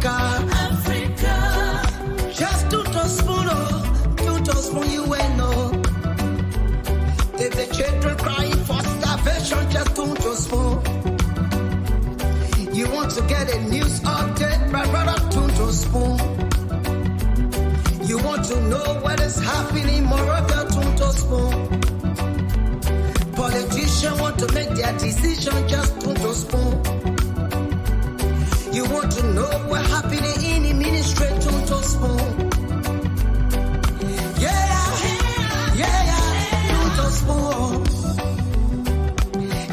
Africa. Just two spoon, you ain't know. If the children crying for starvation, just two spoon. You want to get a news update, my brother, two spoon. You want to know what is happening, Moravia, two spoon. Politicians want to make their decision, just two spoon. You want to know what happening in the ministry, two spoon. Yeah, two spoon.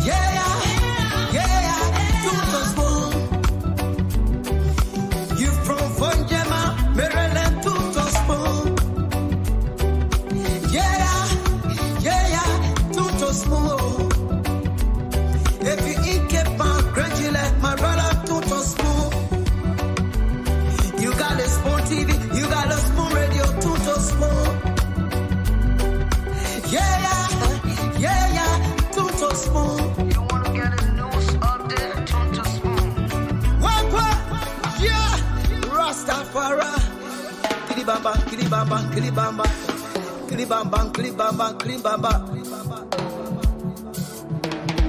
Yeah, two spoon. You from Vonjema, Maryland, two spoon. Yeah, two spoon. If you eat Cape gradually, my brother, two spoon. You got a spoon TV, you got a spoon radio, two spoon. Yeah, two spoon. You wanna get a news update, two spoon. What? Yeah, Rastafari. Kilibamba, kilibamba, kilibamba, kilibamba, kilibamba, kilibamba.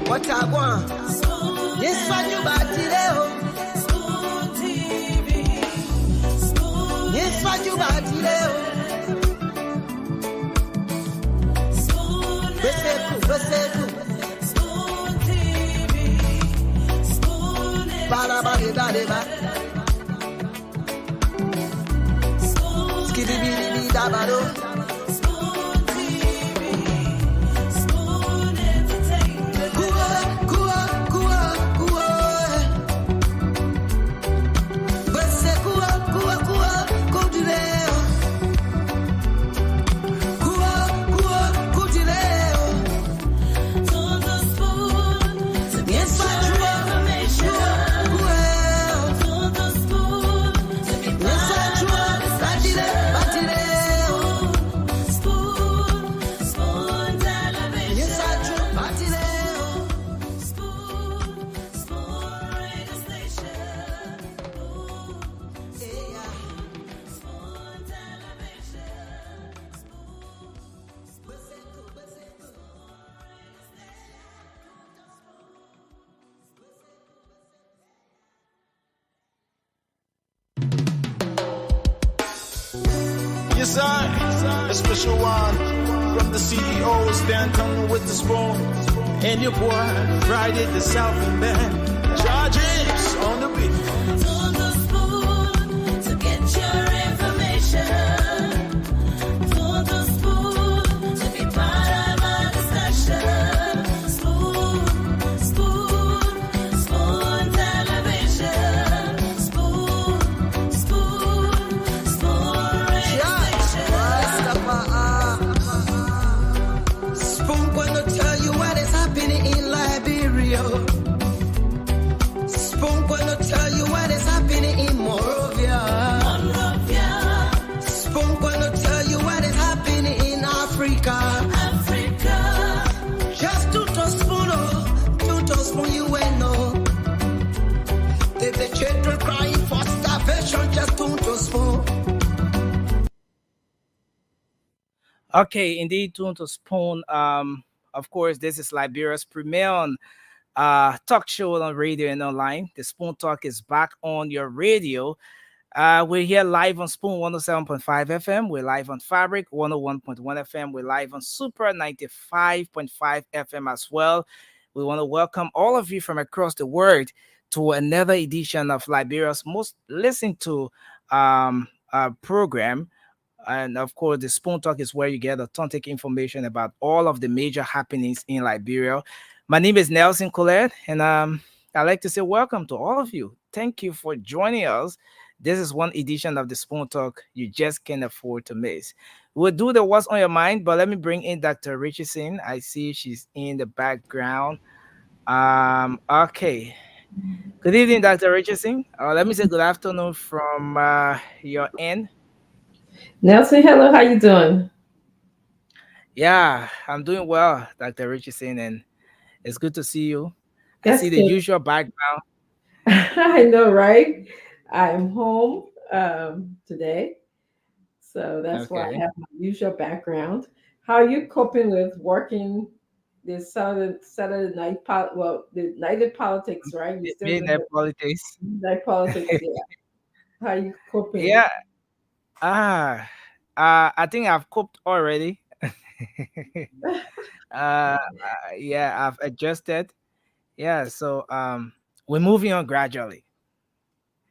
What I want? Yes, I do, but today. Yes, I do, but today. Beseku. Ba. Skibidi dabado. Yes, a special one from the CEO, Stanton with the spoon. And your boy, Friday the Southern Band. Charges on the beat. To the spoon to get your information. To the spoon to be part of our discussion. Spoon television. Spoon radio station. Spoon gonna tell you what is happening in Liberia. Spoon gonna tell you what is happening in Moravia. Spoon gonna tell you what is happening in Africa. Just two spoon, you ain't know. If the children crying for starvation, just two spoon. Okay, indeed, Tunto Spoon. Of course, this is Liberia's premier talk show on radio and online. The Spoon Talk is back on your radio. We're here live on Spoon 107.5 FM. We're live on Fabric 101.1 FM. We're live on Super 95.5 FM as well. We want to welcome all of you from across the world to another edition of Liberia's most listened to program. And of course, the Spoon Talk is where you get authentic information about all of the major happenings in Liberia. My name is Nelson Colette, and I'd like to say welcome to all of you. Thank you for joining us. This is one edition of the Spoon Talk you just can't afford to miss. We'll do the What's on Your Mind, but let me bring in Dr. Richardson. I see she's in the background. Okay. Good evening, Dr. Richardson. Let me say good afternoon from your end. Nelson, hello, how you doing? Yeah, I'm doing well, Dr. Richardson, and it's good to see you. I That's see the good. usual background. I know, right? I am home today, so that's why I Okay. have my usual background. How are you coping with working this Saturday night? Well, the night of politics, right? You're still doing Midnight the politics. night politics, yeah. How are you coping? Yeah. Ah. I think I've coped already. Yeah, I've adjusted. Yeah. So we're moving on gradually.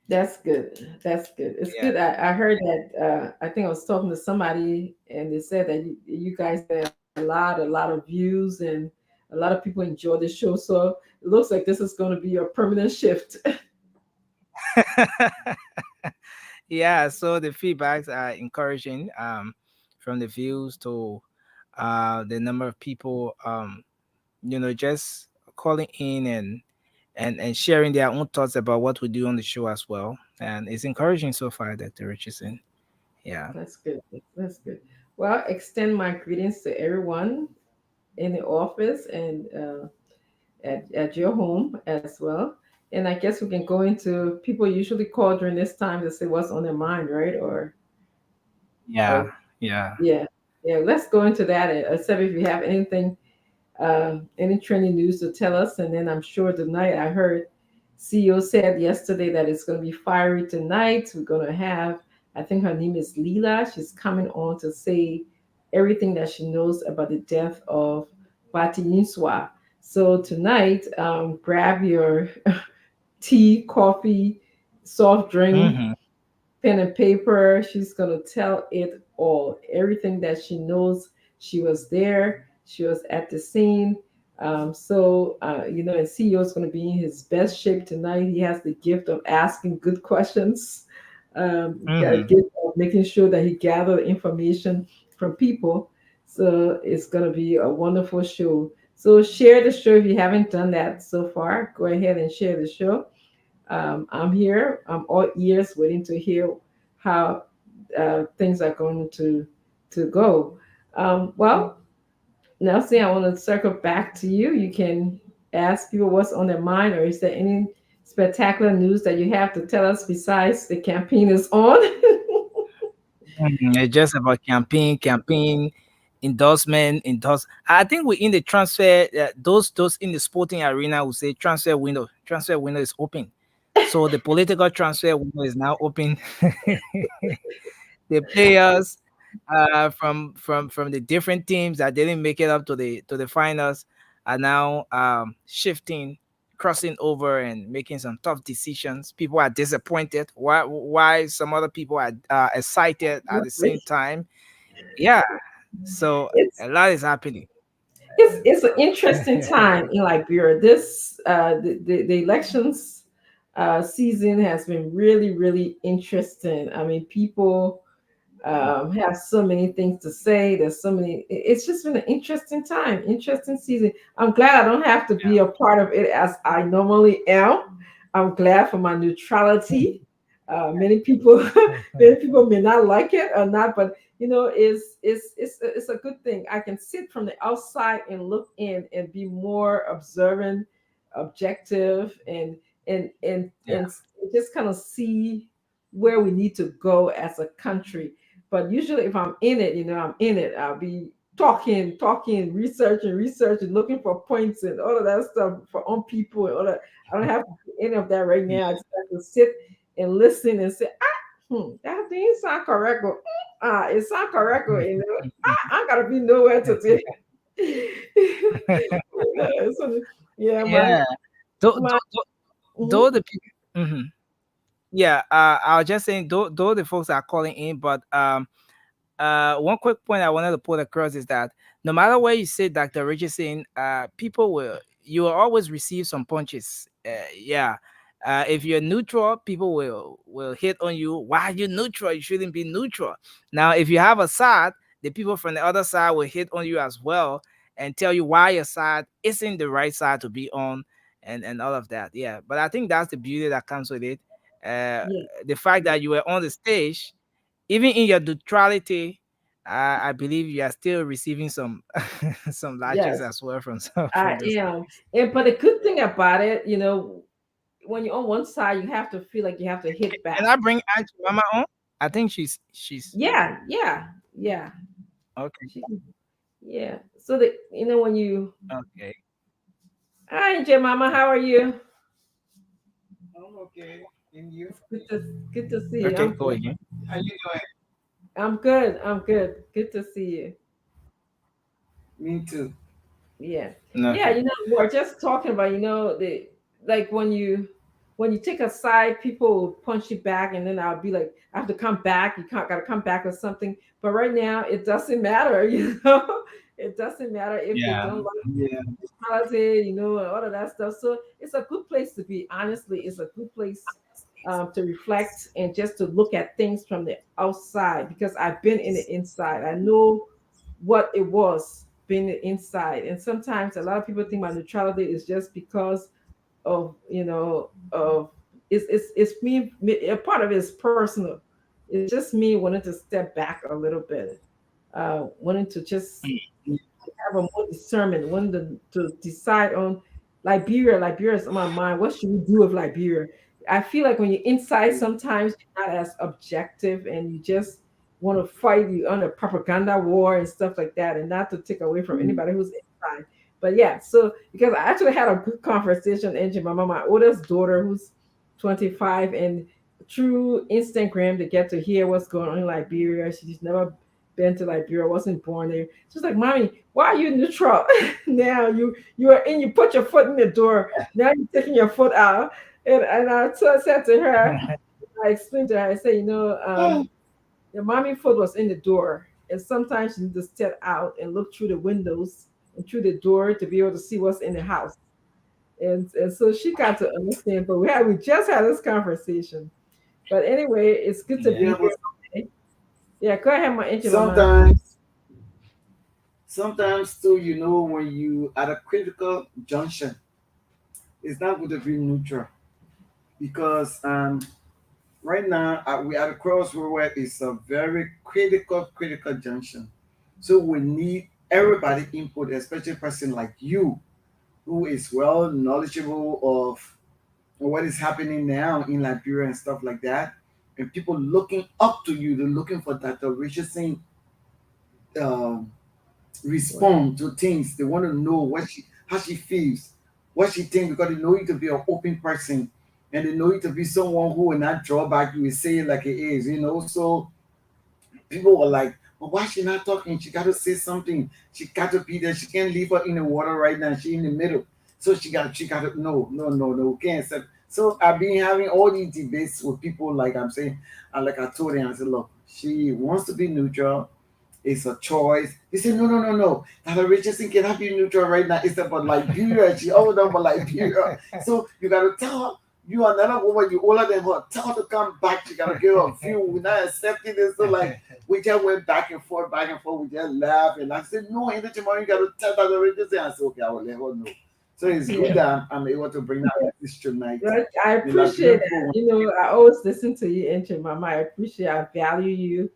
That's good. That's good. It's Yeah. good. I heard that. I think I was talking to somebody, and they said that you guys get a lot of views, and a lot of people enjoy the show. So it looks like this is going to be a permanent shift. Yeah. So the feedbacks are encouraging. From the views to the number of people just calling in and sharing their own thoughts about what we do on the show as well. And it's encouraging so far, Dr. Richardson. Yeah. That's good. That's good. Well, extend my greetings to everyone in the office and at your home as well. And I guess we can go into people usually call during this time to say what's on their mind, right? Or Yeah. Yeah. yeah, yeah. Let's go into that. Except if you have anything, any trending news to tell us, and then I'm sure tonight I heard CEO said yesterday that it's going to be fiery tonight. We're going to have, I think her name is Leela. She's coming on to say everything that she knows about the death of Bati Yinswa. So tonight, grab your tea, coffee, soft drink, Hmm. pen and paper. She's going to tell it all, everything that she knows. She was there, she was at the scene. And CEO is going to be in his best shape tonight. He has the gift of asking good questions, got a Hmm. gift of making sure that he gathered information from people. So it's going to be a wonderful show. So share the show if you haven't done that so far. Go ahead and share the show. I'm here. I'm all ears, waiting to hear how things are going to go. Well, Nelson, I want to circle back to you. You can ask people what's on their mind, or is there any spectacular news that you have to tell us besides the campaign is on? It's just about campaign, endorsement, endorse. I think we in the transfer. Those in the sporting arena will say transfer window. Transfer window is open. So the political transfer window is now open. The players from the different teams that didn't make it up to the finals are now shifting, crossing over and making some tough decisions. People are disappointed. Why some other people are excited at the same time. Yeah. So it's a lot is happening. it's an interesting time in Liberia. This the elections season has been really really interesting. I mean, people have so many things to say. There's so many. It's just been an interesting time, interesting season. I'm glad I don't have to be a part of it as I normally am. I'm glad for my neutrality. Many people, many people may not like it or not, but it's a good thing. I can sit from the outside and look in and be more observant, objective, and just kind of see where we need to go as a country. But usually, if I'm in it, I'm in it. I'll be talking, researching, looking for points and all of that stuff for on people and all that. I don't have to do any of that right now. I just have to sit and listen and say, that didn't sound correct. Or, it sound correct. Or, I gotta be nowhere to say. So, yeah, Yeah. Though, my mhm. though the people. Yeah. I was just saying, though the folks are calling in, but one quick point I wanted to put across is that no matter where you sit, Dr. Richardson, people you will always receive some punches. Yeah. If you're neutral, people will hit on you. Why are you neutral? You shouldn't be neutral. Now, if you have a side, the people from the other side will hit on you as well and tell you why your side isn't the right side to be on and all of that. Yeah. But I think that's the beauty that comes with it. Uh, Yeah, the fact that you were on the stage even in your neutrality, I believe you are still receiving some some latches yes, as well from I from the am. stage. And but the good thing about it, when you're on one side, you have to feel like you have to hit Can back. I bring Auntie Mama on? I think she's Yeah, yeah, yeah. okay. She, yeah. So that when you, Okay. hi, Jemima, how are you? I'm okay. And you? Good to see you. Okay, I'm go good. again. How you doing? I'm good. I'm good. Good to see you. Me too. Yeah. Yeah, Okay. we're just talking about, the like when you take a side, people will punch you back, and then I'll be like, I have to come back. You can't gotta come back with something. But right now it doesn't matter, It doesn't matter if they Yeah. don't like Yeah. personality, and all of that stuff. So it's a good place to be. Honestly, it's a good place to reflect and just to look at things from the outside because I've been in the inside. I know what it was being inside. And sometimes a lot of people think my neutrality is just because of it's me. A part of it is personal. It's just me wanting to step back a little bit, wanting to just have a more discernment, wanting to decide on Liberia. Liberia is on my mind. What should we do with Liberia? I feel like when you're inside, sometimes you're not as objective, and you just want to fight you on a propaganda war and stuff like that, and not to take away from anybody who's inside. But yeah, so because I actually had a good conversation, Angie, my oldest daughter, who's 25, and through Instagram to get to hear what's going on in Liberia. She's never been to Liberia, wasn't born there. She's like, "Mommy, why are you neutral now? You are in. You put your foot in the door. Now you're taking your foot out." And I said to her, I explained to her. I said, your mommy foot was in the door, and sometimes you need to step out and look through the windows and through the door to be able to see what's in the house. And so she got to understand. But we just had this conversation. But anyway, it's good to Yeah. be Yeah, but here today. Yeah, go ahead, my auntie mama. sometimes, sometimes too, when you at a critical junction, it's not good to be neutral because right now we at a crossroad where it's a very critical junction. So we need everybody input, especially a person like you who is well knowledgeable of what is happening now in Liberia and stuff like that, and people looking up to you, they're looking for Dr. Richardson um, respond to things. They want to know how she feels, what she thinks, because they know you to be an open person, and they know you to be someone who will not draw back. You will say it like it is. So people were like, "Well, why she not talking? She got to say something. She got to be there. She can't leave her in the water right now. She in the middle. So she got to no, we can't accept." So I've been having all these debates with people, like I'm saying, and like I told them, I said, "Look, she wants to be neutral. It's a choice." He said, no. Dr. Richardson cannot be neutral right now. It's about Liberia. She all about Liberia. So you got to tell her, you are another woman, you older than her. Tell her to come back. You got to give her a few. We're not accepting this. So, like, we just went back and forth, back and forth. We just laughed. And I said, no, in the tomorrow, you got to tell Dr. Richardson. I said, okay, I will let her know. So it's good Yeah. that I'm able to bring that message tonight. Right. I The Liberian appreciate people that. I always listen to you, Auntie Mama. I appreciate, I value you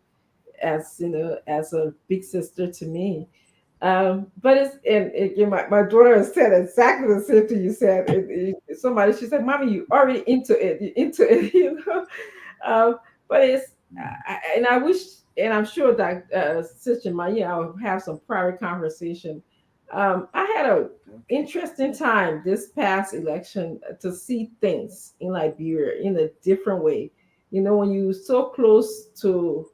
as as a big sister to me. But it's and again, my daughter has said exactly the same thing you said. Somebody, she said, "Mommy, you already into it. You into it, But it's and I wish, and I'm sure that Sister Maya, I'll have some private conversation. I had a interesting time this past election to see things in Liberia in a different way. When you so close to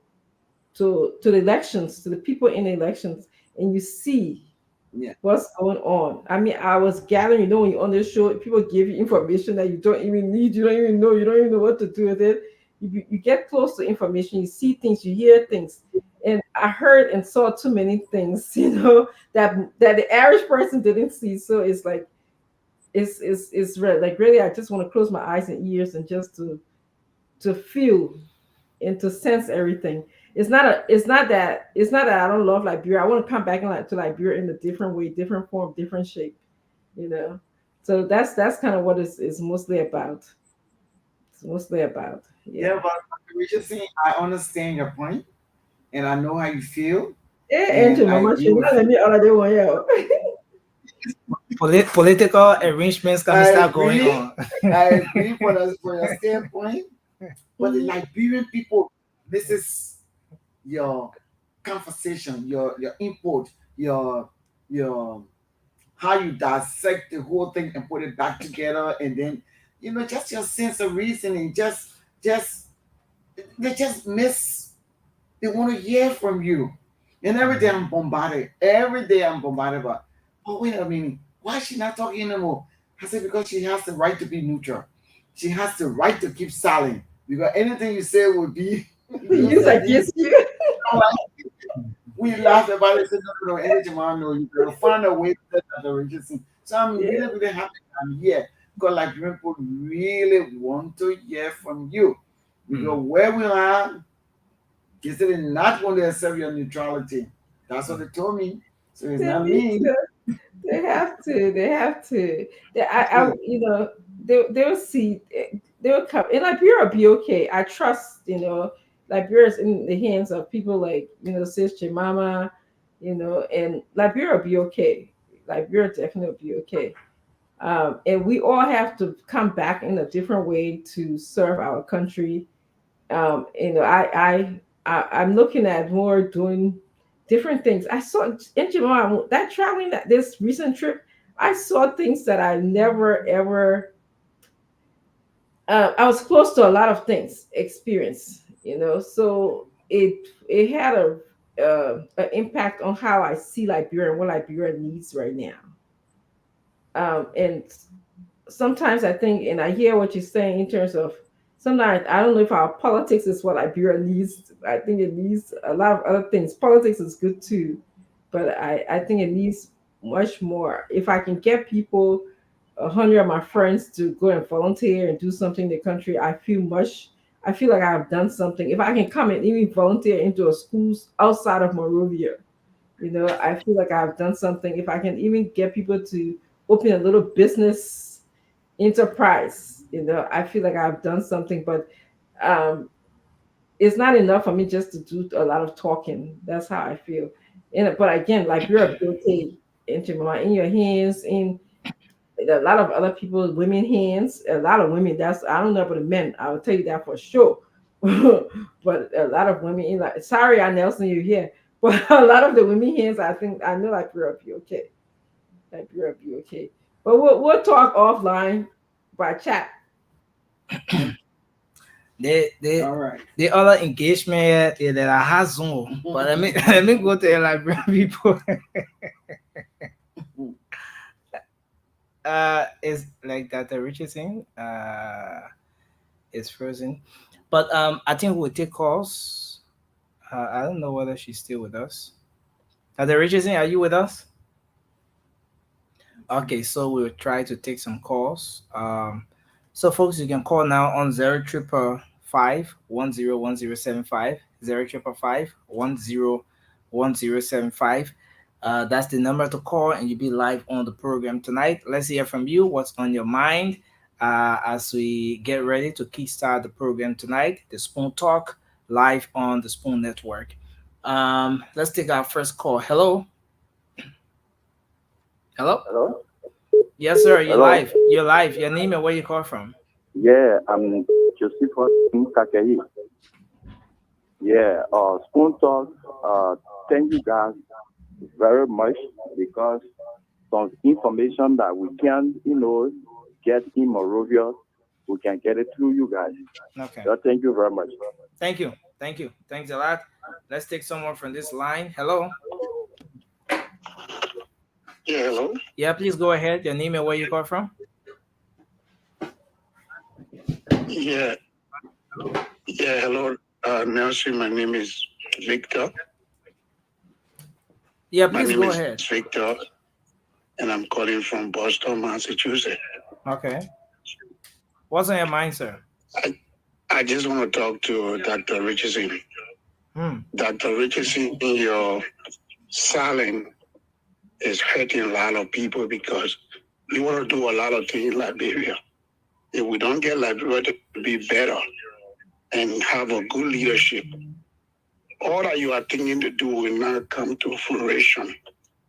the elections, to the people in the elections, and you see Yeah. what's going on. I mean, I was gathering, when you're on this show, people give you information that you don't even need, you don't even know what to do with it. You get close to information, you see things, you hear things. And I heard and saw too many things, that the average person didn't see. So it's like, like really, I just want to close my eyes and ears and just to feel and to sense everything. It's not that I don't love Liberia. I want to come back to Liberia in a different way, different form, different shape. You know. So that's kind of what it's mostly about. It's mostly about. Yeah, Yeah. but Dr. Richardson, I understand your point, and I know how you feel, Hey, and Angel, I Mama, agree she's with not you. let me all of them one. Political arrangements can I start going agree. on. I agree for your standpoint. But the Liberian people, this is your conversation, your input, your how you dissect the whole thing and put it back together, and then just your sense of reasoning. Just they just miss. They want to hear from you, and every day I'm bombarded. Every day I'm bombarded by. Oh wait a minute, why is she not talking anymore? I said because she has the right to be neutral. She has the right to keep silent because anything you say will be used Use against against you. we laugh about it. Said, no, anything I know, you can find a way to get the register. So I'm Yeah. really happy I'm here because like people really want to hear from you. Because where we are, is still not going to accept your neutrality. That's what they told me. So it's They not need me. to. They have to. They have to. So, They'll see. They will come. And Liberia will be okay. I trust. Liberia's in the hands of people like Sis Jemima. And Liberia will be okay. Liberia definitely will be okay. And we all have to come back in a different way to serve our country. I'm looking at more doing different things. I saw in Japan that traveling that this recent trip, I saw things that I never ever. I was close to a lot of things experience, so it had an impact on how I see Liberia and what Liberia needs right now. And sometimes I think, and I hear what you're saying in terms of sometimes I don't know if our politics is what Liberia needs. I think it needs a lot of other things. Politics is good too, but I think it needs much more. If I can get people, 100 of my friends to go and volunteer and do something in the country, I feel like I've done something. If I can come and even volunteer into a schools outside of Monrovia, I feel like I've done something. If I can even get people to open a little business enterprise, I feel like I've done something. But um it's not enough for me just to do a lot of talking. That's how I feel. But again, like you're a beauty in your hands, in a lot of other people, women hands, a lot of women. That's I don't know about the men. I will tell you that for sure. But a lot of women, like sorry, I Nelson, you here, but a lot of the women hands, I think I know like you're be okay, like you're be okay. But we'll talk offline by chat. The all right. the other engagement that I have Zoom, but let me let me go to the Liberian people. Is like that the Richardson is frozen, but I think we'll take calls. I don't know whether she's still with us. The Richardson, are you with us? Okay, so we'll try to take some calls. So folks, you can call now on 05551010750 05551010750. That's the number to call, and you'll be live on the program tonight. Let's hear from you. What's on your mind as we get ready to kickstart the program tonight? The Spoon Talk live on the Spoon Network. Let's take our first call. Hello, hello. Hello? Yes, sir. You're Hello? live. You're live. Your name and where you call from. Yeah, I'm Joseph Kakehi. Yeah, Spoon Talk, thank you guys very much because some information that we can, get in Morovia, we can get it through you guys. Okay. So thank you very much. Thank you. Thank you. Thanks a lot. Let's take someone from this line. Hello. Yeah, hello. Yeah, please go ahead. Your name and where you call from. Yeah, hello. Nelson, my name is Victor. Yeah, My please name go is ahead. Victor, and I'm calling from Boston, Massachusetts. Okay. What's on your mind, sir? I just want to talk to Dr. Richardson. Dr. Richardson, your silence is hurting a lot of people because you want to do a lot of things in Liberia. If we don't get Liberia to be better and have a good leadership, all that you are thinking to do will not come to fruition.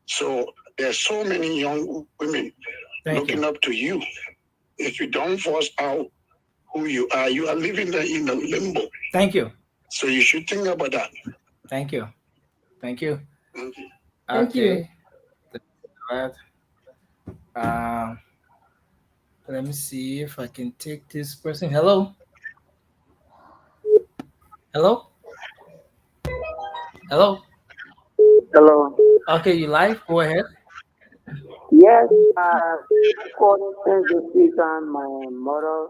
So There's so many young women looking up to you. If you don't force out who you are living in a limbo. Thank you. So you should think about that. Thank you. Thank you. Thank you. Thank you. Okay. Alright. Um, let me see if I can take this person. Hello. Hello. Hello. Hello. Okay, you live? Go ahead. Yes, according to the season, my mother,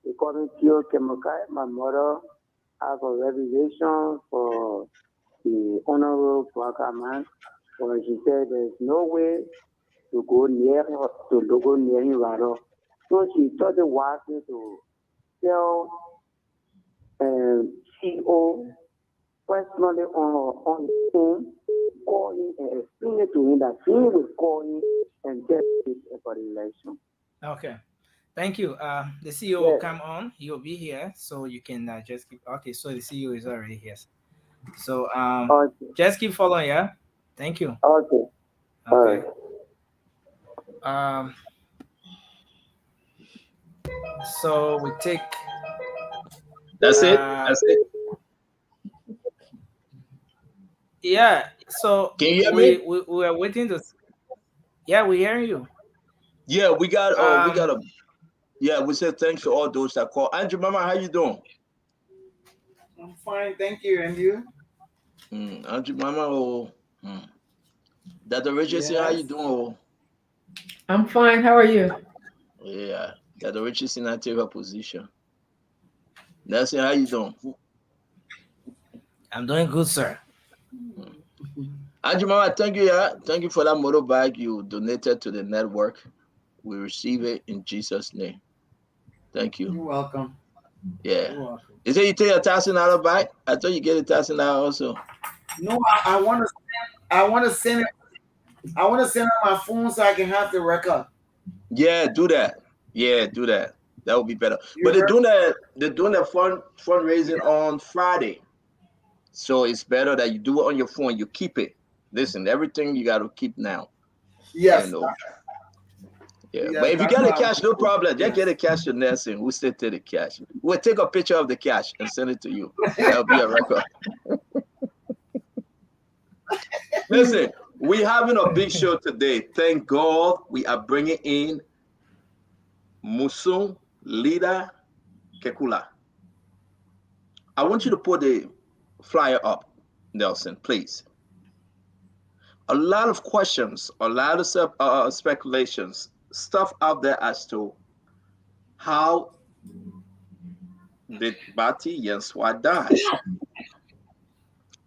according to Kemokai, my mother have a reservation for the honorable Wakaman. So she said there's no way to go near her, to go near him rather. So she started working to tell CEO personally on the phone, call him and explain it to him that he will call him and get it for the election. Okay. Thank you. The CEO will Yes. come on. He will be here, so you can just keep. Okay, so the CEO is already here. So Okay. just keep following. Yeah. Thank you. Okay. All right. Okay. Um, so we take. That's it. Uh, That's it. yeah. So Can you hear me? we are waiting to. Yeah, we hear you. Yeah, we got. We Um, got a. Yeah, we said thanks to all those that call. Andrew, Mama, how you doing? I'm fine, thank you. And you? Andrew, Mama, oh, Dr. Richardson, how you Yes. doing? Oh, I'm fine. How are you? yeah, Dr. Richardson, I take her position. Nelson, how you doing? I'm doing good, sir. Andrew, Mama, thank you. Yeah, thank you for that motorbike you donated to the network. We receive it in Jesus' name. Thank you. You're welcome. Yeah. You're welcome. You say you take $1,000 back? I thought you get $1,000 also. No, I want to. I want to send it. I want to send it on my phone so I can have the record. Yeah, do that. Yeah, do that. That would be better. You But heard? they're doing that fundraising on Friday. So it's better that you do it on your phone. You keep it. Listen, everything you got to keep now. Yes. You know. Yeah. But Yes. if you That's get the what I cash, no want. problem. Just Yes. get the cash to Nelson. We'll still take the cash. We'll take a picture of the cash and send it to you. That'll be a record. Listen, we're having a big show today. Thank God we are bringing in Musum Leader Kekula. I want you to put the flyer up, Nelson, please. A lot of questions, a lot of speculations, stuff out there as to how did Bati Yenswa die?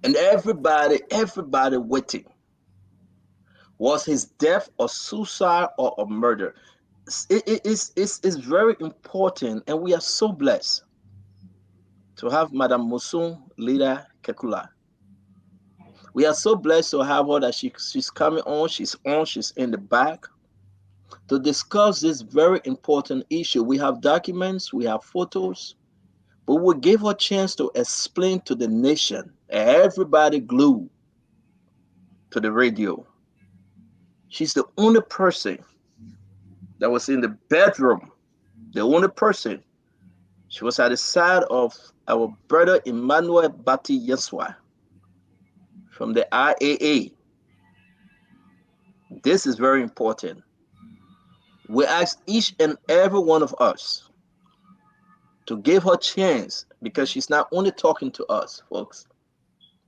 And everybody waiting. Was his death a suicide or a murder? It's very important, and we are so blessed to have Madame Musum Leader Kekula. We are so blessed to have her that she's coming on, she's in the back to discuss this very important issue. We have documents, we have photos, but we'll give her a chance to explain to the nation, everybody glued to the radio. She's the only person that was in the bedroom, the only person. She was at the side of our brother Emmanuel Bati Yeswa from the IAA. This is very important. We ask each and every one of us to give her a chance because she's not only talking to us, folks,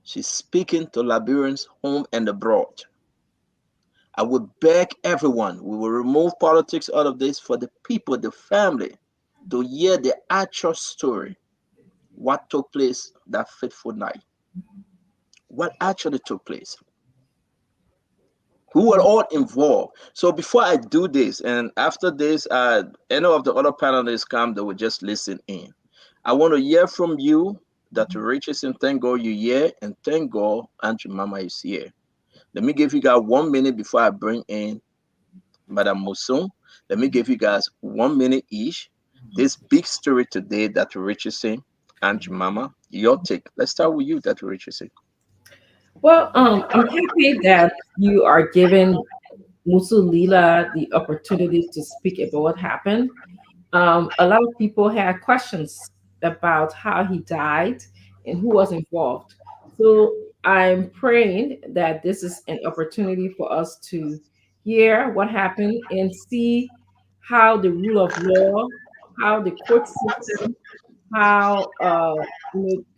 she's speaking to Liberians home and abroad. I would beg everyone, we will remove politics out of this for the people, the family, to hear the actual story, what took place that fateful night, what actually took place, who were all involved. So before I do this, and after this, any of the other panelists come, they will just listen in. I want to hear from you, Dr. Richardson. Thank God you're here, and thank God Andrew Mama is here. Let me give you guys 1 minute before I bring in Madame Musum. Let me give you guys 1 minute each. This big story today, Dr. Richardson, Andrew Mama, your take. Let's start with you, Dr. Richardson. Well, I'm happy that you are giving Musulila the opportunity to speak about what happened. A lot of people had questions about how he died and who was involved. So I'm praying that this is an opportunity for us to hear what happened and see how the rule of law, how the court system, how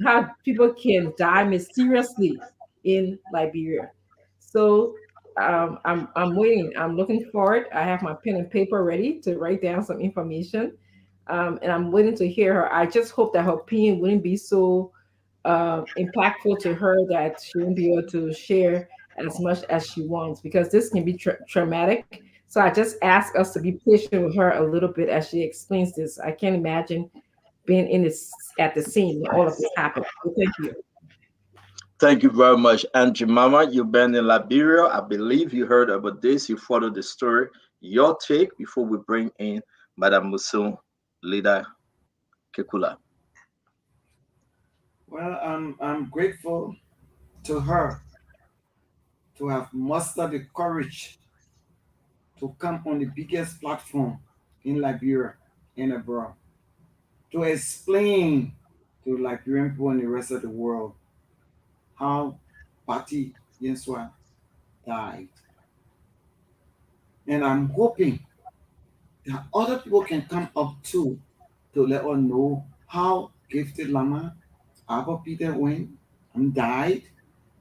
how people can die mysteriously in Liberia. So I'm waiting. I'm looking forward. I have my pen and paper ready to write down some information, and I'm waiting to hear her. I just hope that her opinion wouldn't be so impactful to her that she won't be able to share as much as she wants, because this can be traumatic. So I just ask us to be patient with her a little bit as she explains this. I can't imagine being in this at the scene when all of this happened. So thank you. Thank you very much, Angie Mama. You've been in Liberia. I believe you heard about this. You followed the story. Your take before we bring in Madam Musun, Leader Kekula. Well, I'm grateful to her to have mustered the courage to come on the biggest platform in Liberia and abroad to explain to Liberian people and the rest of the world how Patty Yensua died. And I'm hoping that other people can come up too to let us know how Gifted Lama, Abba Peter went and died,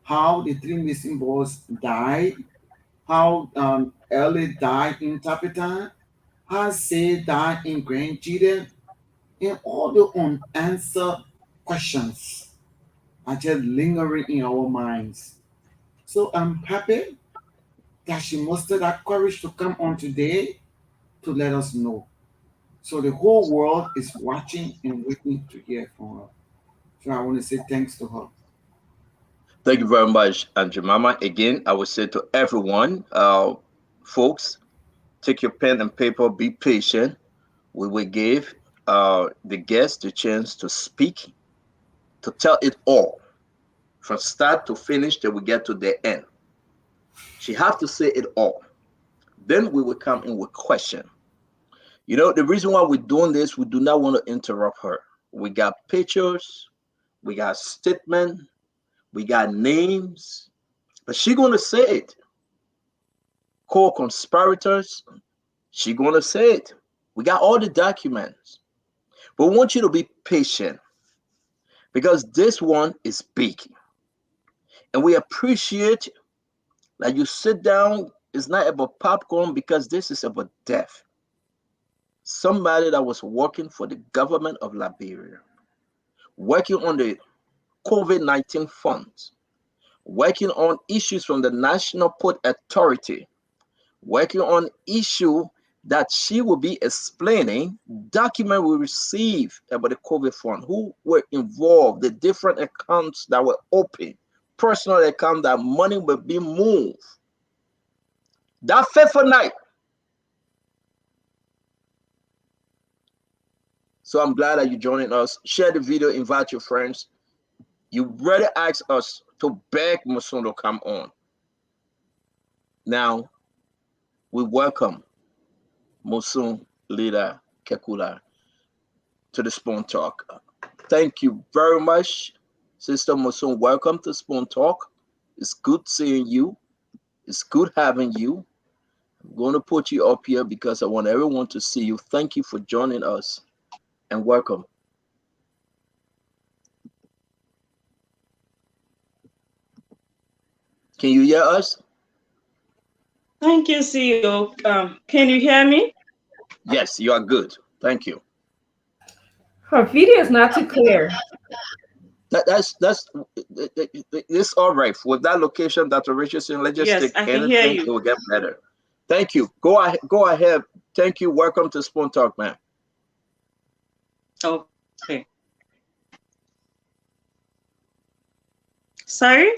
how the three missing boys died, how Ellie died in Tapitan, how Say died in Grand Chile, and all the unanswered questions are just lingering in our minds. So I'm happy that she mustered that courage to come on today to let us know. So the whole world is watching and waiting to hear from her. So I want to say thanks to her. Thank you very much, Angie Mama. Again, I would say to everyone, folks, take your pen and paper, be patient. We will give the guest the chance to speak, to tell it all from start to finish till we get to the end. She have to say it all. Then we will come in with question. You know, the reason why we're doing this, we do not want to interrupt her. We got pictures, we got statement, we got names, but she gonna say it. Co-conspirators, she gonna say it. We got all the documents. But we want you to be patient because this one is big. And we appreciate that you sit down. It's not about popcorn because this is about death. Somebody that was working for the government of Liberia, working on the COVID-19 funds, working on issues from the National Port Authority, working on issue that she will be explaining, document we receive about the COVID fund, who were involved, the different accounts that were open, personal account that money will be moved. That fateful night. So I'm glad that you're joining us. Share the video, invite your friends. You really asked us to beg Musun to come on. Now, we welcome Musun Leader Kekula to the Spoon Talk. Thank you very much, Sister Musun. Welcome to Spoon Talk. It's good seeing you. It's good having you. I'm going to put you up here because I want everyone to see you. Thank you for joining us and welcome. Can you hear us? Thank you, CEO. Can you hear me? Yes, you are good. Thank you. Her video is not too clear. That's it's all right. With that location, Dr. Richardson, let's just Yes, take I can hear anything, you. it will get better. Thank you. Go ahead. Go ahead. Thank you. Welcome to Spoon Talk, man. Okay. Sorry?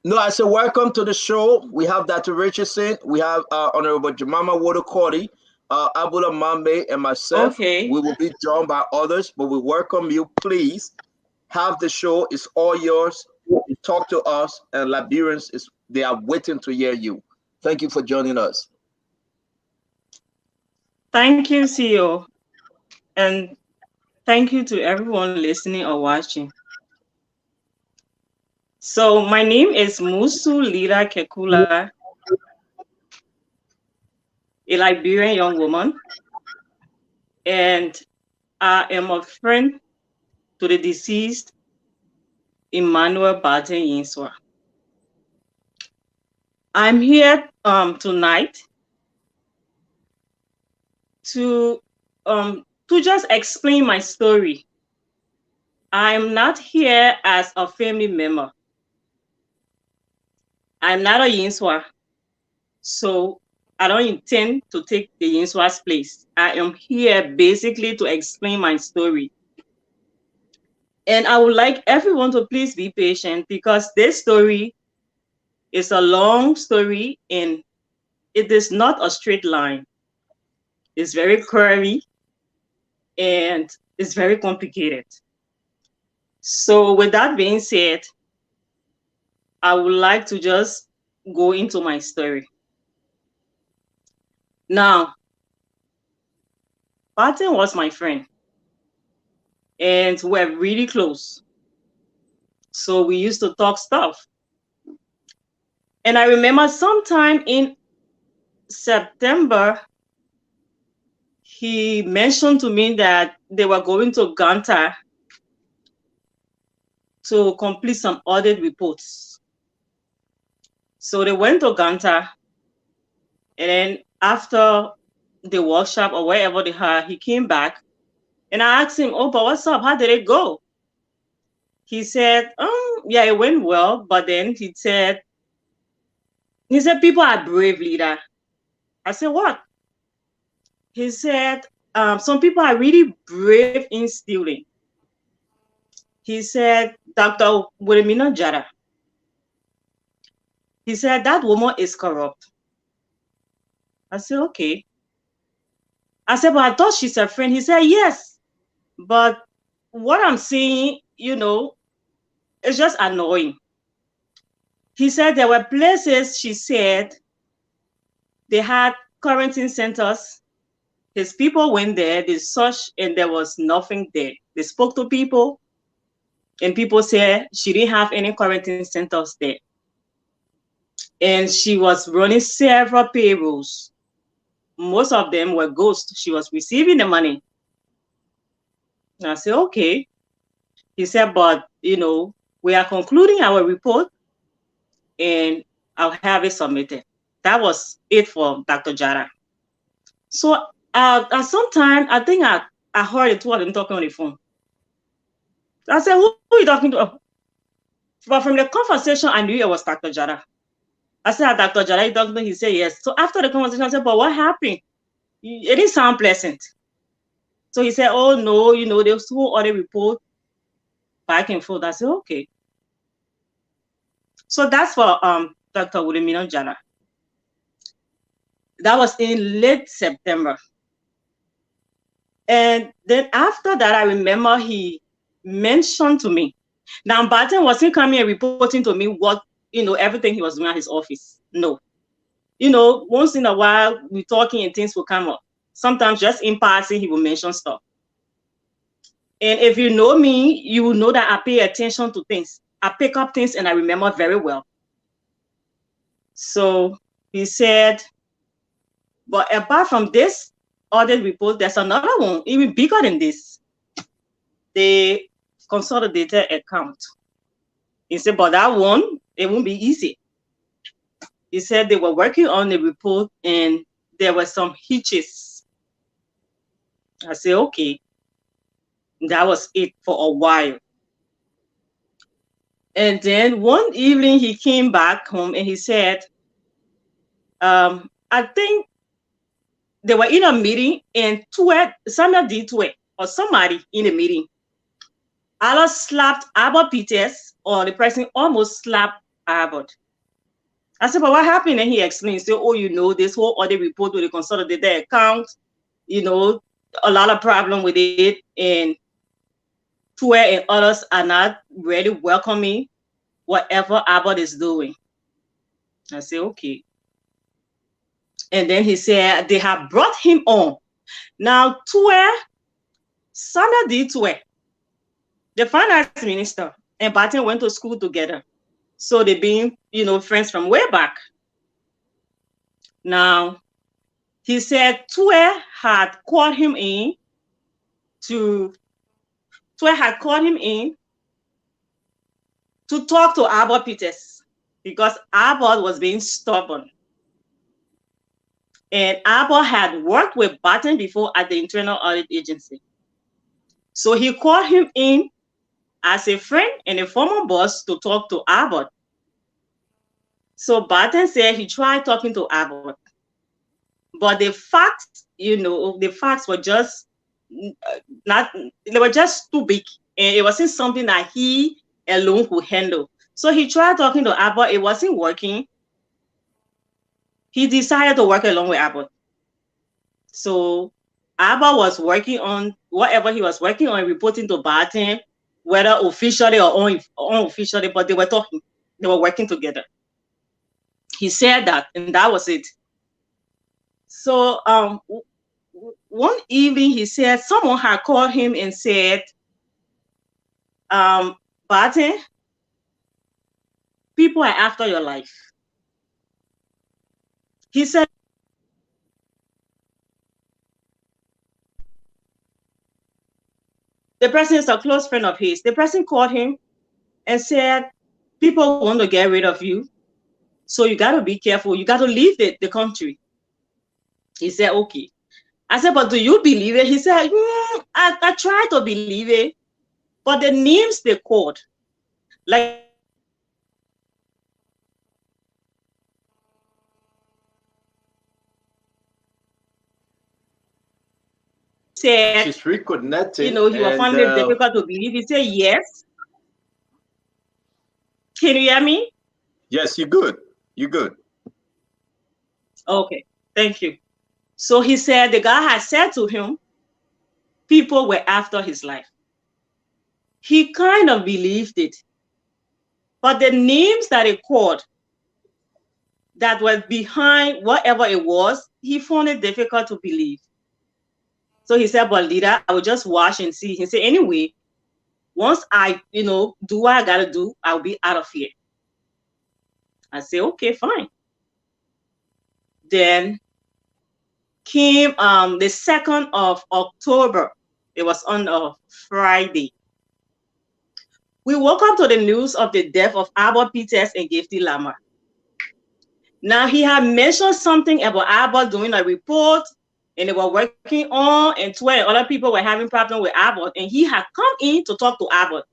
No, I said welcome to the show. We have Dr. Richardson. We have Honorable Jemima Wodokori, Abula Mambe, and myself. Okay. We will be joined by others, but we welcome you. Please have the show. It's all yours. Talk to us, and Liberians they are waiting to hear you. Thank you for joining us. Thank you, CEO. And thank you to everyone listening or watching. So my name is Musu Lira Kekula, a Liberian young woman, and I am a friend to the deceased Emmanuel Barton Yinswa. I'm here tonight to just explain my story. I'm not here as a family member. I'm not a Yinswa, so I don't intend to take the Yinswa's place. I am here basically to explain my story. And I would like everyone to please be patient because this story is a long story and it is not a straight line. It's very curvy and it's very complicated. So with that being said, I would like to just go into my story. Now, Barton was my friend and we're really close. So we used to talk stuff. And I remember sometime in September, he mentioned to me that they were going to Ganta to complete some audit reports. So they went to Ganta, and then after the workshop or wherever they had, he came back, and I asked him, "Oh, but what's up? How did it go?" He said, yeah, it went well, but then he said, people are brave, leader. I said, what? He said, some people are really brave in stealing. He said, Dr. Wilhelmina Jara. He said, that woman is corrupt. I said, okay. I said, but I thought she's a friend. He said, yes. But what I'm saying, it's just annoying. He said there were places, she said, they had quarantine centers. His people went there, they searched, and there was nothing there. They spoke to people, and people said she didn't have any quarantine centers there. And she was running several payrolls. Most of them were ghosts. She was receiving the money. And I said, okay. He said, but, we are concluding our report, and I'll have it submitted. That was it for Dr. Jara. So at some time, I think I heard the two of them talking on the phone. I said, who are you talking to? But from the conversation, I knew it was Dr. Jara. I said, Dr. Jara, you talking to him? He said, yes. So after the conversation, I said, but what happened? It didn't sound pleasant. So he said, oh, no, there's whole other report back and forth. I said, okay. So that's for Dr. Wilhelmina Jara. That was in late September. And then after that, I remember he mentioned to me. Now, Barton wasn't coming and reporting to me what, everything he was doing at his office. No. Once in a while, we're talking and things will come up. Sometimes just in passing, he will mention stuff. And if you know me, you will know that I pay attention to things. I pick up things and I remember very well. So he said, but apart from this audit report, there's another one, even bigger than this. The consolidated account. He said, but that one, it won't be easy. He said they were working on the report and there were some hitches. I said, okay. That was it for a while. And then one evening he came back home and he said, I think they were in a meeting and Samuel Ditwe or somebody in the meeting, Allah slapped Abbott Peters, or the person almost slapped Abbott. I said, but what happened? And he explained, he said, oh, this whole audit report with the consolidated account, a lot of problem with it, and Tue and others are not really welcoming whatever Abbott is doing. I said, okay. And then he said they have brought him on. Now, Sandra D. the finance minister, and Barton went to school together. So they've been, friends from way back. Now, he said had called him in to talk to Albert Peters because Albert was being stubborn. And Albert had worked with Barton before at the Internal Audit Agency. So he called him in as a friend and a former boss to talk to Albert. So Barton said he tried talking to Albert, but the facts were just they were just too big, and it wasn't something that he alone could handle. So he tried talking to Albert, it wasn't working. He decided to work along with Albert. So Albert was working on whatever he was working on, reporting to Barton, whether officially or unofficially, but they were talking, they were working together. He said that, and that was it. So one evening, he said someone had called him and said, Barton, people are after your life. He said, the person is a close friend of his. The person called him and said, people want to get rid of you. So you got to be careful. You got to leave the country. He said, okay. I said, but do you believe it? He said, I try to believe it. But the names they called, like, said, she's reconnecting. He was finding it difficult to believe. He said, yes. Can you hear me? Yes, you're good. You're good. Okay, thank you. So he said the guy had said to him, people were after his life. He kind of believed it. But the names that he called that were behind whatever it was, he found it difficult to believe. So he said, but leader, I will just watch and see. He said, anyway, once I, do what I gotta do, I'll be out of here. I said, okay, fine. Then came the 2nd of October. It was on a Friday. We woke up to the news of the death of Albert Peters and Gifty Lama. Now, he had mentioned something about Albert doing a report, and they were working on, and 12 other people were having problems with Albert, and he had come in to talk to Albert.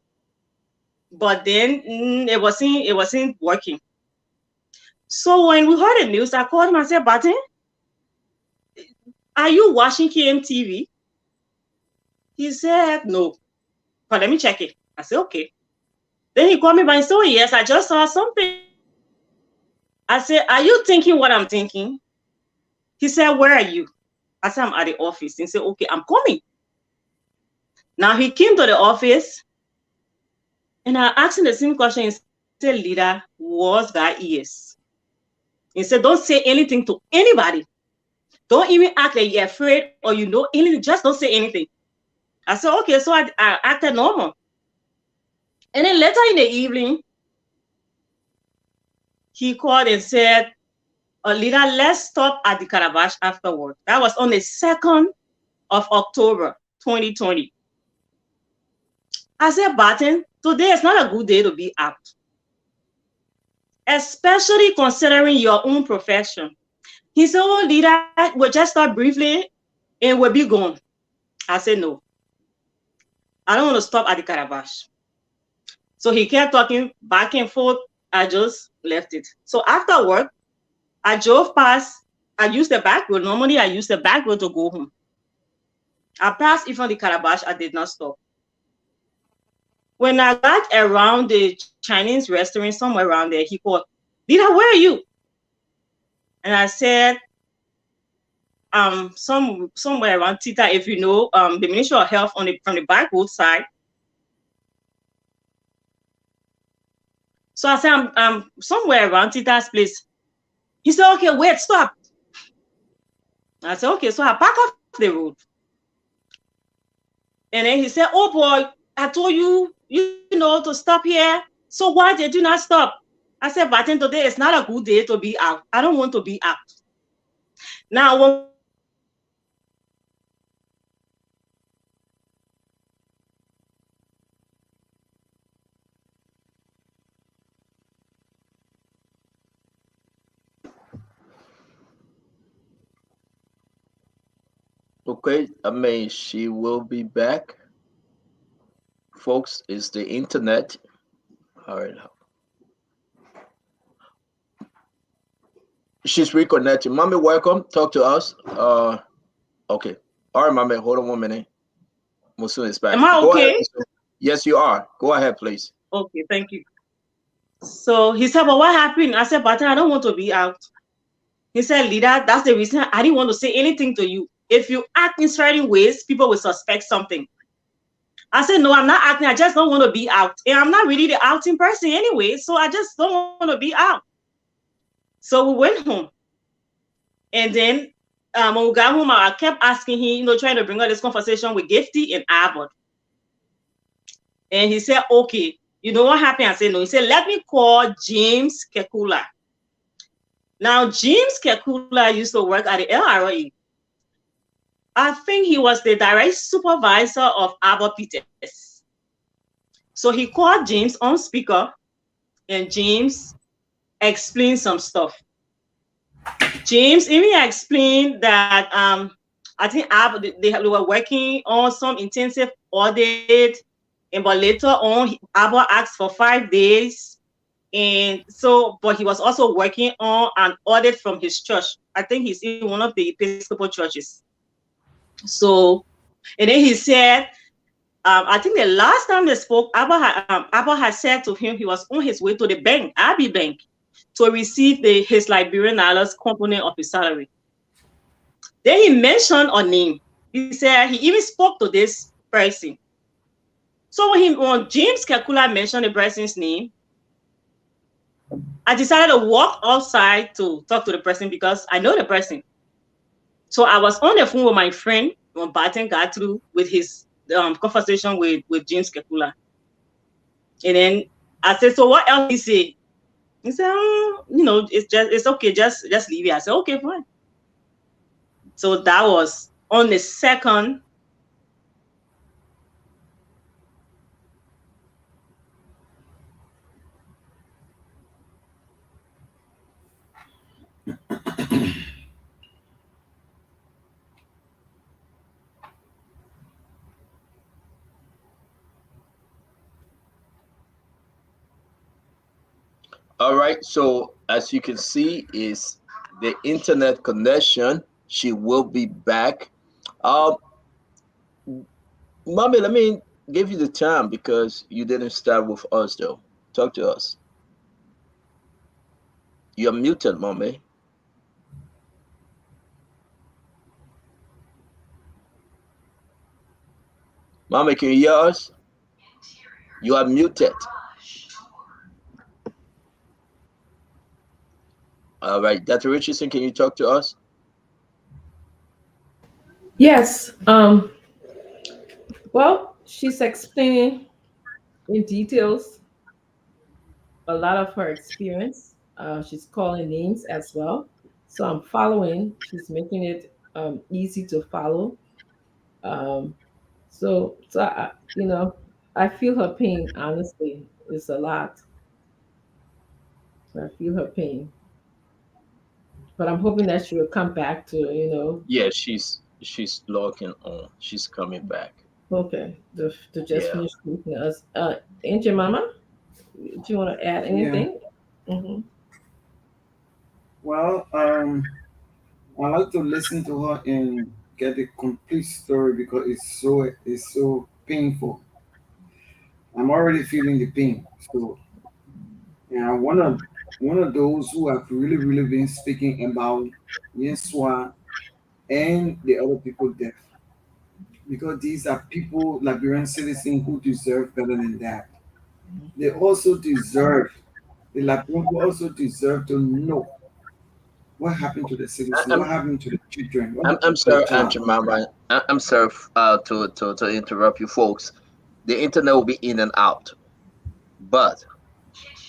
But then it wasn't working. So when we heard the news, I called him and said, Barton, are you watching KMTV? He said, no. But let me check it. I said, okay. Then he called me back and said, oh, yes, I just saw something. I said, are you thinking what I'm thinking? He said, where are you? I said, I'm at the office. He said, okay, I'm coming. Now he came to the office and I asked him the same question. He said, leader, what's that is? He said, don't say anything to anybody. Don't even act like you're afraid or anything. Just don't say anything. I said, okay. So I acted normal. And then later in the evening, he called and said, leader, let's stop at the Calabash afterward. That was on the 2nd of October, 2020. I said, Barton, today is not a good day to be out, especially considering your own profession. He said, oh, leader, we'll just start briefly and we'll be gone. I said, no, I don't want to stop at the Calabash. So he kept talking back and forth. I just left it. So after work, I drove past. I used the back road. Normally, I use the back road to go home. I passed in front of the Calabash. I did not stop. When I got around the Chinese restaurant, somewhere around there, he called, Lita, where are you? And I said, somewhere around Tita, if you know, the Ministry of Health from the back road side. So I said, I'm somewhere around Tita's place. He said, okay, wait, stop. I said, okay, so I back off the road. And then he said, oh boy, I told you, to stop here. So why did you not stop? I said, but then today is not a good day to be out. I don't want to be out. Now, when we got home, I kept asking him, trying to bring out this conversation with Gifty and Abba. Okay, I mean, she will be back. Folks, it's the internet. All right. She's reconnecting. Mommy, welcome. Talk to us. Okay. All right, mommy. Hold on 1 minute. Musu is back. Am I Go ahead. okay? Yes, you are. Go ahead, please. Okay, thank you. So he said, but what happened? I said, but I don't want to be out. He said, leader, that's the reason I didn't want to say anything to you. If you act in certain ways, people will suspect something. I said, no, I'm not acting. I just don't want to be out. And I'm not really the outing person anyway, so I just don't want to be out. So we went home. And then when we got home, I kept asking him, trying to bring out this conversation with Gifty and Abbott. And he said, okay. You know what happened? I said, no. He said, let me call James Kekula. Now, James Kekula used to work at the LRE. I think he was the direct supervisor of Abbott Peters. So he called James on speaker, and James explained some stuff. James even explained that I think Abbott, they were working on some intensive audit, but later on, Abbott asked for 5 days. And so, but he was also working on an audit from his church. I think he's in one of the Episcopal churches. So, and then he said, I think the last time they spoke, Abba had said to him he was on his way to the bank, Abbey Bank, to receive his Liberian dollars component of his salary. Then he mentioned a name. He said he even spoke to this person. So when James Kekula mentioned the person's name, I decided to walk outside to talk to the person because I know the person. So I was on the phone with my friend when Barton got through with his conversation with James Kekula. And then I said, so what else did he say? He said, it's okay, just leave it. I said, okay, fine. So that was on the 2nd. All right. So as you can see, is the internet connection. She will be back. Mommy, let me give you the time because you didn't start with us though. Talk to us. You're muted, mommy. Mommy, can you hear us? You are muted. All right, Dr. Richardson, can you talk to us? Yes. Well, she's explaining in details a lot of her experience. She's calling names as well. So I'm following. She's making it easy to follow. Um, so I feel her pain. Honestly, it's a lot. I feel her pain, but I'm hoping that she will come back to. Yeah, she's logging on. She's coming back. Okay, to just Yeah. finish speaking to us. Ain't your mama? Do you want to add Yeah. anything? Mm-hmm. Well, I like to listen to her and get the complete story because it's so painful. I'm already feeling the pain. So, yeah, one of those who have really been speaking about Yeswa and the other people death because these are people, Liberian citizens, who deserve better than that. They also deserve, the Liberian people also deserve to know What happened to the citizens? What happened to the children? What I'm happened to sorry, the job? Aunt Mama. I'm sorry to interrupt you folks. The internet will be in and out, but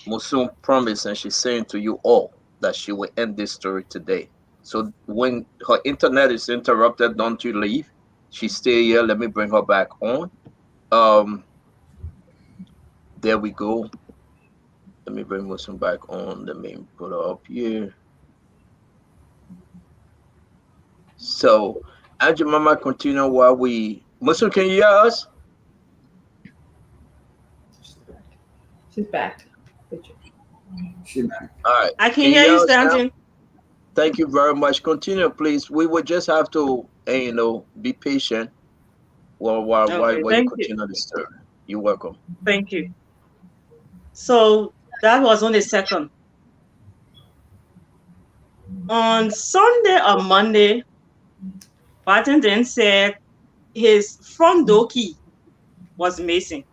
Musun promised and she's saying to you all that she will end this story today. So when her internet is interrupted, don't you leave. She stay here. Let me bring her back on. Um, there we go. Let me bring Musun back on. Let me put her up here. So, Aunt Mama, continue while we. Musun, can you hear us? She's back. She's back. All right. I can hear you, us now? Stanton. Thank you very much. Continue, please. We would just have to, be patient while you Thank you. continue the story. You're welcome. Thank you. So that was on the 2nd. On Sunday or Monday, Barton then said his front door key was missing.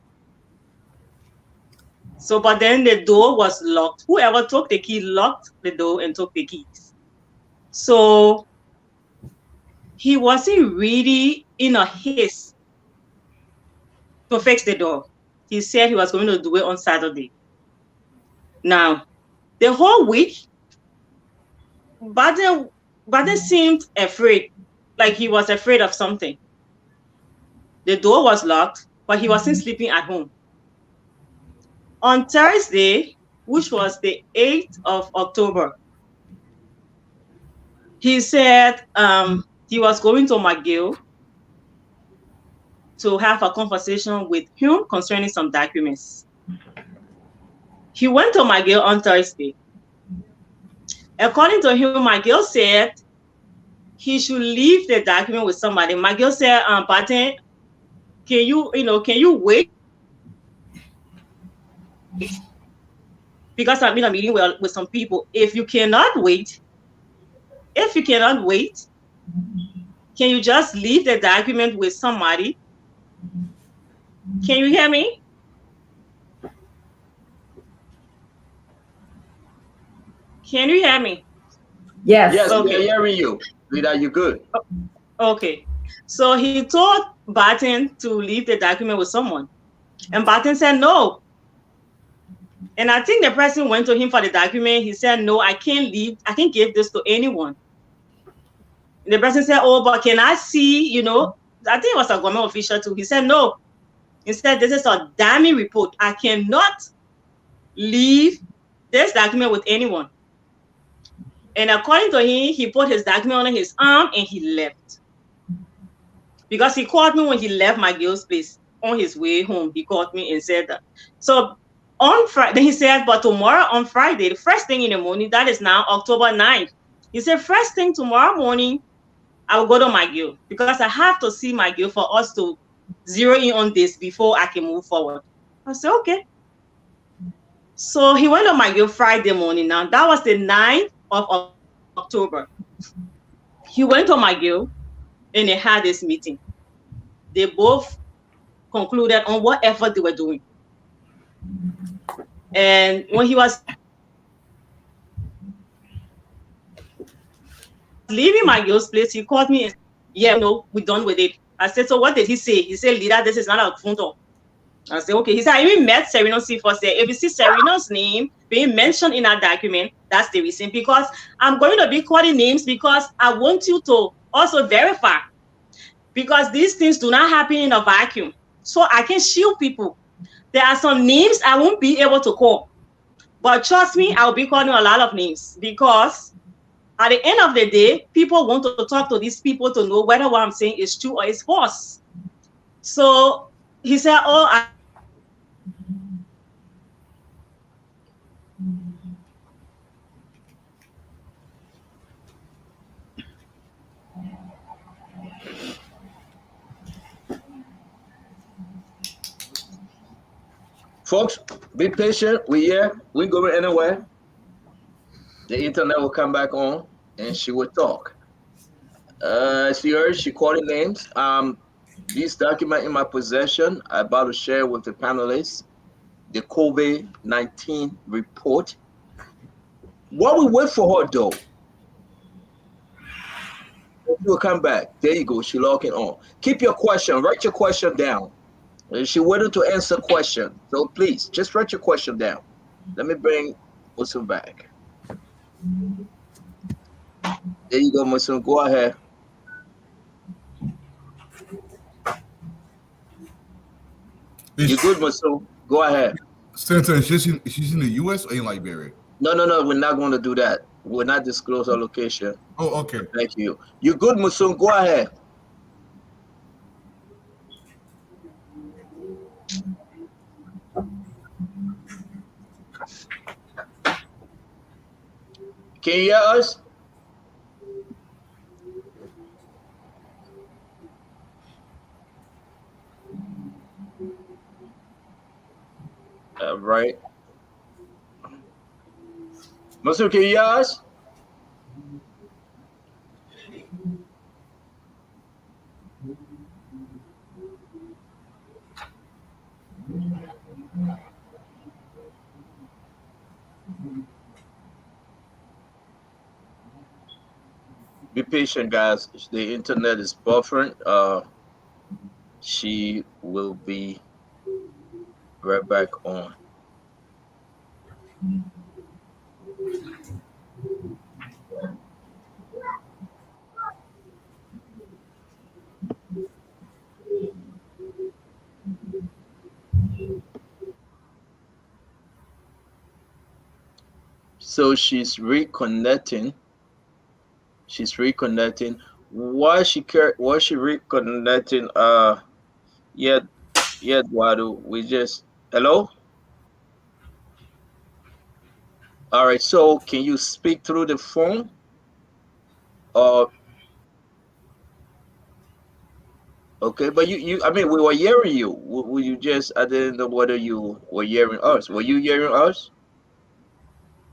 So, but then the door was locked. Whoever took the key locked the door and took the keys. So he wasn't really in a haste to fix the door. He said he was going to do it on Saturday. Now, the whole week, Barton seemed afraid, like he was afraid of something. The door was locked, but he wasn't sleeping at home. On Thursday, which was the 8th of October, he said he was going to McGill to have a conversation with him concerning some documents. He went to McGill on Thursday. According to him, McGill said he should leave the document with somebody. McGill said, Barton, can you wait? Because I'm in a meeting with some people. If you cannot wait, can you just leave the document with somebody? Can you hear me? Can you hear me? Yes. Yes, Okay. we're hearing you. Rita, you good? Okay. So he told Barton to leave the document with someone. And Barton said no. And I think the person went to him for the document. He said, no, I can't leave. I can't give this to anyone. And the person said, oh, but can I see, I think it was a government official too. He said, no. He said, this is a dummy report. I cannot leave this document with anyone. And according to him, he put his document on his arm and he left. Because he called me when he left McGill's place on his way home. He called me and said that. So on Friday, he said, but tomorrow on Friday, the first thing in the morning, that is now October 9th. He said, first thing tomorrow morning, I will go to McGill because I have to see McGill for us to zero in on this before I can move forward. I said, okay. So he went to McGill Friday morning. Now, that was the 9th of October. He went to McGill and they had this meeting. They both concluded on whatever they were doing. And when he was leaving McGill's place, he called me and said, yeah, no, we're done with it. I said, so what did he say? He said, leader, this is not a phone call. I said, okay. He said, I even met Serena C first. If you see Serena's name being mentioned in our document, that's the reason. Because I'm going to be calling names because I want you to also verify. Because these things do not happen in a vacuum. So I can shield people. There are some names I won't be able to call. But trust me, I'll be calling a lot of names because at the end of the day, people want to talk to these people to know whether what I'm saying is true or is false. So he said, oh, Folks, be patient. We here. We going anywhere. The internet will come back on and she will talk. As you heard, she called names. This document in my possession, I'm about to share with the panelists the COVID-19 report. While we wait for her though, she will come back. There you go. She logging on. Keep your question. Write your question down. She waited to answer question. So please, just write your question down. Let me bring Musum back. There you go, Musum. Go ahead. You good, Musum? Go ahead. Stanton, she's in the U.S. or in Liberia? No. We're not going to do that. We're not disclose our location. Oh, okay. Thank you. You good, Musum? Go ahead. Can you hear us? Right. Musum, can you hear us? Be patient, guys. The internet is buffering. She will be right back on. So she's reconnecting. Why she reconnecting? Yeah, Eduardo. We just hello. All right. So can you speak through the phone? Or okay, but I mean, we were hearing you. Were you just? I didn't know whether you were hearing us. Were you hearing us?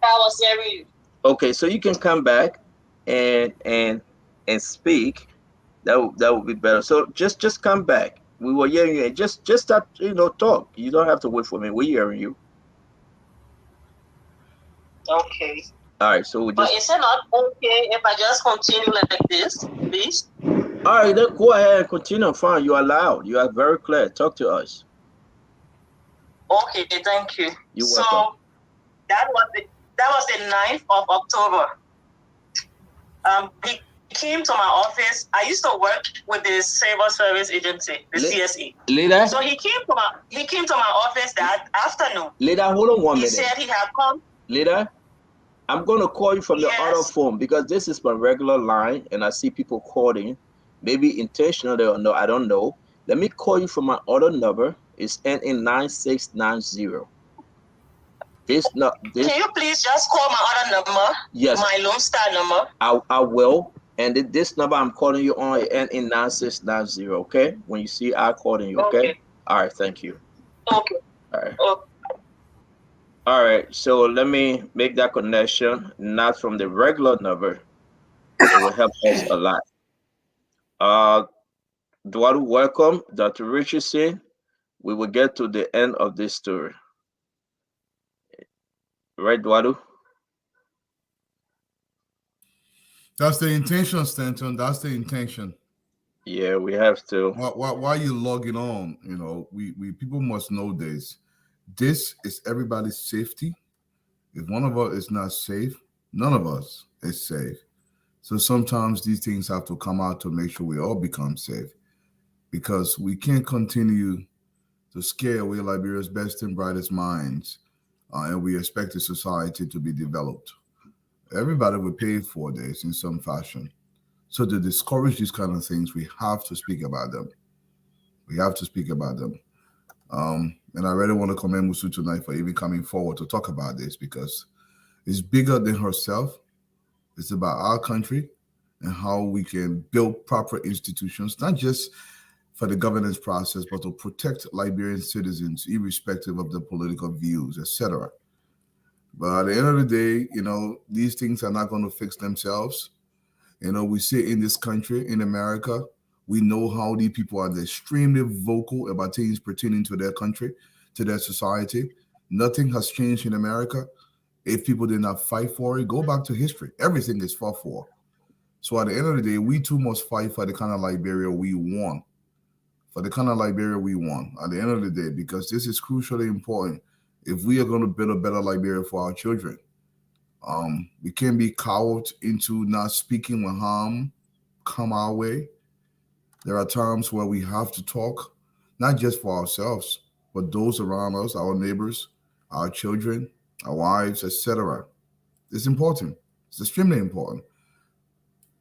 I was hearing you. Okay, so you can come back and speak. That would be better. So just come back. We were hearing you. Just start, talk. You don't have to wait for me. We're hearing you. Okay. All right. So we But just. is it not okay if I just continue like this, please? All right, then go ahead and continue. Fine. You are loud. You are very clear. Talk to us. Okay, thank you. You're so welcome. that was the 9th of October. He came to my office. I used to work with the Civil Service Agency, the CSE. Leader. So he came to my office that afternoon. Leader, hold on 1 minute. He said he had come. Leader, I'm gonna call you from the other phone because this is my regular line, and I see people calling, maybe intentionally or no, I don't know. Let me call you from my other number. It's ending 9690. Can you please just call my other number? Yes. My Lone Star number. I will. And this number I'm calling you on end in 9690. Okay. When you see I calling you. Okay. All right. Thank you. Okay. All right. All right. So let me make that connection, not from the regular number. It will help us a lot. Duaru, welcome, Dr. Richardson. We will get to the end of this story. Right, Duaru? That's the intention, Stanton. That's the intention. Yeah, we have to. Why you logging on? We people must know this. This is everybody's safety. If one of us is not safe, none of us is safe. So sometimes these things have to come out to make sure we all become safe, because we can't continue to scare away Liberia's best and brightest minds, and we expect the society to be developed. Everybody will pay for this in some fashion. So to discourage these kind of things, we have to speak about them. And I really want to commend Musu tonight for even coming forward to talk about this, because it's bigger than herself. It's about our country and how we can build proper institutions, not just for the governance process, but to protect Liberian citizens, irrespective of their political views, etc. But at the end of the day, these things are not going to fix themselves. We see in this country, in America, we know how these people are extremely vocal about things pertaining to their country, to their society. Nothing has changed in America. If people did not fight for it, go back to history. Everything is fought for. So at the end of the day, we too must fight for the kind of Liberia we want. For the kind of Liberia we want at the end of the day, because this is crucially important if we are going to build a better Liberia for our children. We can't be cowed into not speaking when harm come our way. There are times where we have to talk, not just for ourselves, but those around us, our neighbors, our children, our wives, etc. It's important. It's extremely important.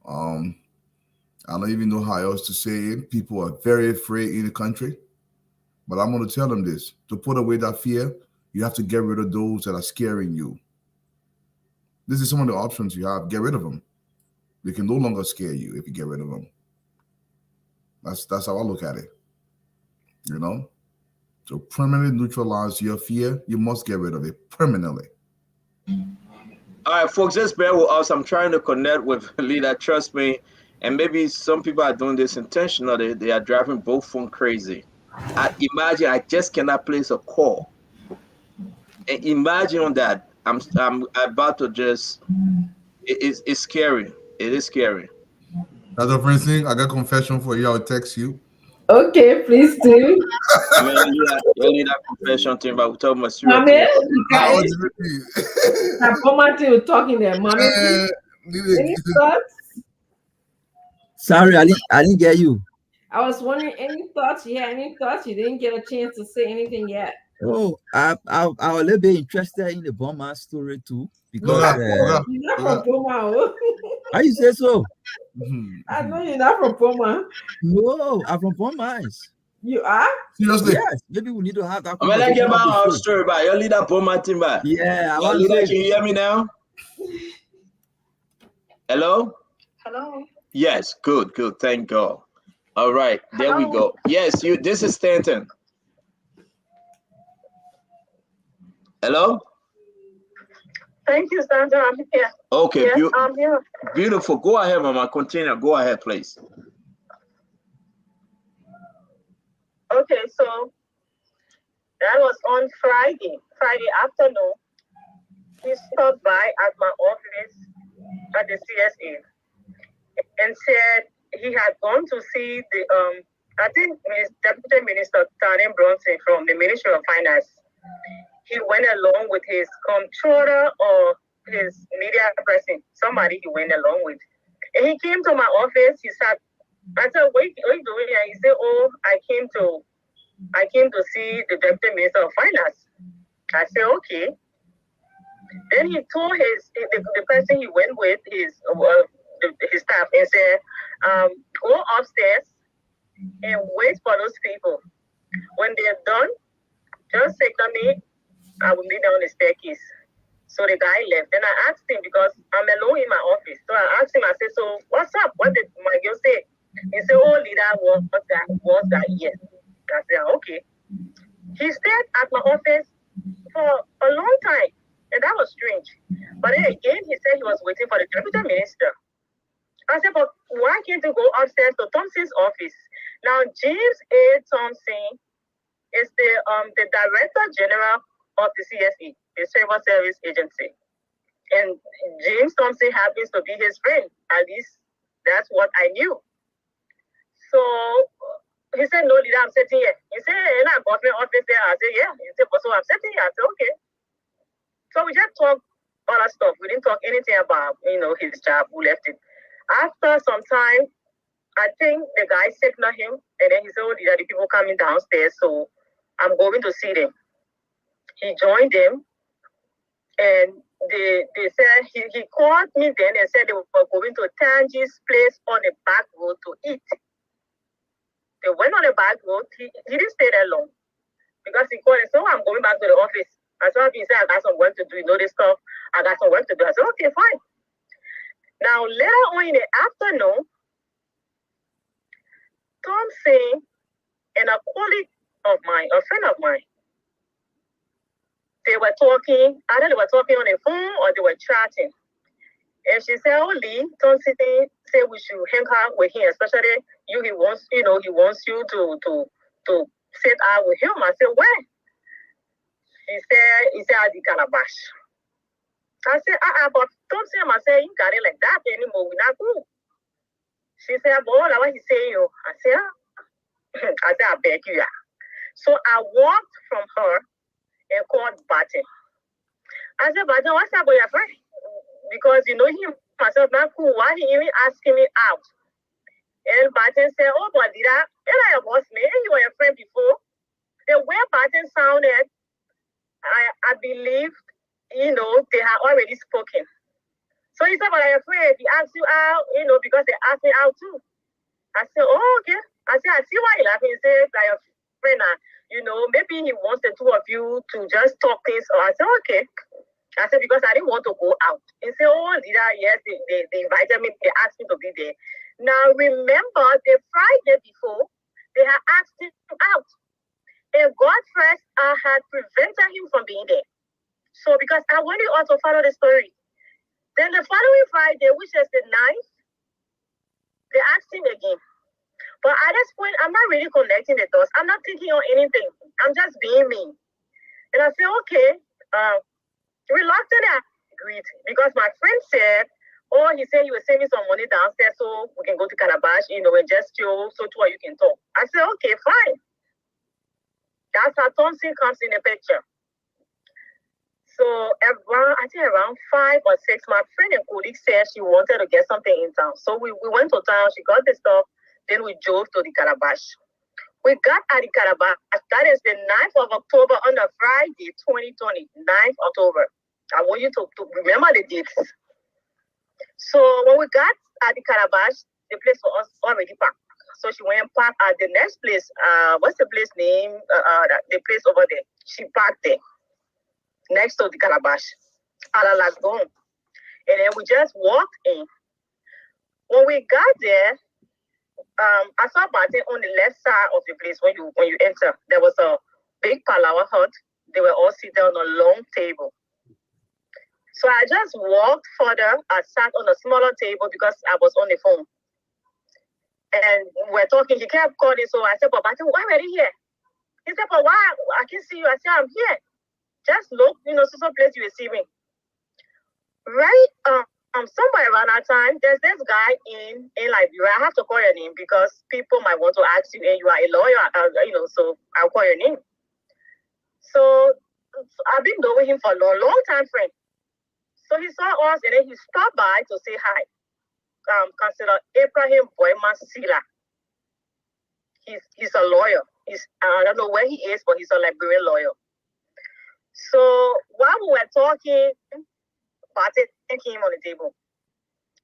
I don't even know how else to say it. People are very afraid in the country, but I'm going to tell them this: to put away that fear, you have to get rid of those that are scaring you. This is some of the options you have. Get rid of them. They can no longer scare you if you get rid of them. That's how I look at it. You know, to permanently neutralize your fear, you must get rid of it permanently. All right, folks, just bear with us. I'm trying to connect with Leader. Trust me. And maybe some people are doing this intentionally. They are driving both phone crazy. I imagine I just cannot place a call. And imagine on that. I'm about to just. It's scary. It is scary. That's the first thing. I got confession for you. I'll text you. Okay, please do. I mean, you need that confession thing, but we talk about serious Mommy, thing. you got it. That woman thing you're talking there, mommy. Any thoughts? Sorry, I didn't get you. I was wondering, any thoughts? Yeah, any thoughts? You didn't get a chance to say anything yet. Oh, I was a little bit interested in the Boma story too, because you're not from Boma. How you say so? I know you're not from Boma. No, I'm from Boma. You are? Seriously? Yes. Maybe we need to have that. I'm gonna get my own story back. Your leader, Boma team back. Yeah, your leader, can you hear me now? Hello? Hello. Yes, good. Thank God. All right, there we go. Yes, you. This is Stanton. Hello. Thank you, Sandra. I'm here. Okay, yes, I'm here. Beautiful. Go ahead, Mama. Continue. Go ahead, please. Okay, so that was on Friday afternoon. He stopped by at my office at the CSA and said he had gone to see the I think Deputy Minister Tarim Bronson from the Ministry of Finance. He went along with his comptroller or his media person, somebody he went along with. And he came to my office. He sat. I said, "What are you doing here?" He said, "Oh, I came to see the Deputy Minister of Finance." I said, "Okay." Then he told the person he went with, his staff, and said, "Go upstairs and wait for those people. When they're done, just signal me. I will meet down the staircase." So the guy left. Then I asked him, because I'm alone in my office. So I asked him, I said, "So what's up? What did my girl say?" He said, "Oh, leader, was that here?" I said, "Okay." He stayed at my office for a long time. And that was strange. But then again, he said he was waiting for the deputy minister. I said, "But why can't you go upstairs to Thompson's office?" Now, James A. Thompson is the Director General of the CSE, the Civil Service Agency. And James Thompson happens to be his friend. At least that's what I knew. So he said, "No, leader, I'm sitting here." He said, "In our government office there." I said, "Yeah." He said, "So I'm sitting here." I said, "Okay." So we just talked other stuff. We didn't talk anything about, his job. We left it. After some time, I think the guy signaled him, and then he said, "Oh, the people coming downstairs, so I'm going to see them." He joined them, and they said he called me then and said they were going to Tangi's place on the back road to eat. They went on the back road. He didn't stay there long because he called and said, "Oh, I'm going back to the office." I said, "He said, I got some work to do. You know this stuff. I got some work to do." I said, "Okay, fine." Now, later on in the afternoon, Thompson and a colleague of mine, a friend of mine, they were talking. Either they were talking on the phone or they were chatting. And she said, "Oh, Lee, Thompson said we should hang out with him, especially you. He wants you to sit out with him." I said, "Where?" He said at the Calabash. I said, but Thompson, I said, "You got it like that anymore. We're not good." She said, "Boy, what he say you?" I said, "I beg you." Yeah. So I walked from her and called Barton. I said, "Barton, what's up with your friend? Because you know him myself not cool. Why he even asking me out?" And Barton said, "Oh, but did I? And I was me. You were your friend before." The way Barton sounded, I believed, you know, they had already spoken. So he said, "But I'm afraid he asked you out, you know, because they asked me out too." I said, "Oh, okay." I said, "I see why you're laughing." He said, "Like a friend, you know, maybe he wants the two of you to just talk things." Or I said, "Okay." I said, "Because I didn't want to go out." He said, "Oh, yes, they invited me. They asked me to be there." Now, remember, the Friday before, they had asked him out. And God first had prevented him from being there. So, because I want you all to follow the story. Then the following Friday, which is the 9th, they asked him again. But at this point, I'm not really connecting the dots. I'm not thinking on anything. I'm just being me. And I said, "Okay." Reluctantly, I agreed because my friend said, "Oh, he said he was sending some money downstairs so we can go to Calabash, you know, and just chill so two of you can talk." I said, "Okay, fine." That's how Thompson comes in the picture. So around 5 or 6, my friend and colleague said she wanted to get something in town. So we went to town, she got the stuff, then we drove to the Calabash. We got at the Calabash, that is the 9th of October on a Friday, 2020, 9th October. I want you to remember the dates. So when we got at the Calabash, the place was already packed. So she went and parked at the next place. What's the place name? The place over there. She parked there next to the Calabash, Alalasgon. And then we just walked in. When we got there, I saw Martin on the left side of the place when you enter. There was a big Palawa hut. They were all seated on a long table. So I just walked further. I sat on a smaller table because I was on the phone. And we're talking. He kept calling. So I said, "But Martin, why were you here?" He said, "But why? I can see you." I said, "I'm here. Just look, you know, some place you will see me." Right, somewhere around that time, there's this guy in Liberia. I have to call your name because people might want to ask you, and you are a lawyer, you know, so I'll call your name. So I've been knowing him for a long time, friend. So he saw us, and then he stopped by to say hi. Consider Abraham Boyman Sila. He's a lawyer. I don't know where he is, but he's a Liberian lawyer. So while we were talking, Barton came on the table.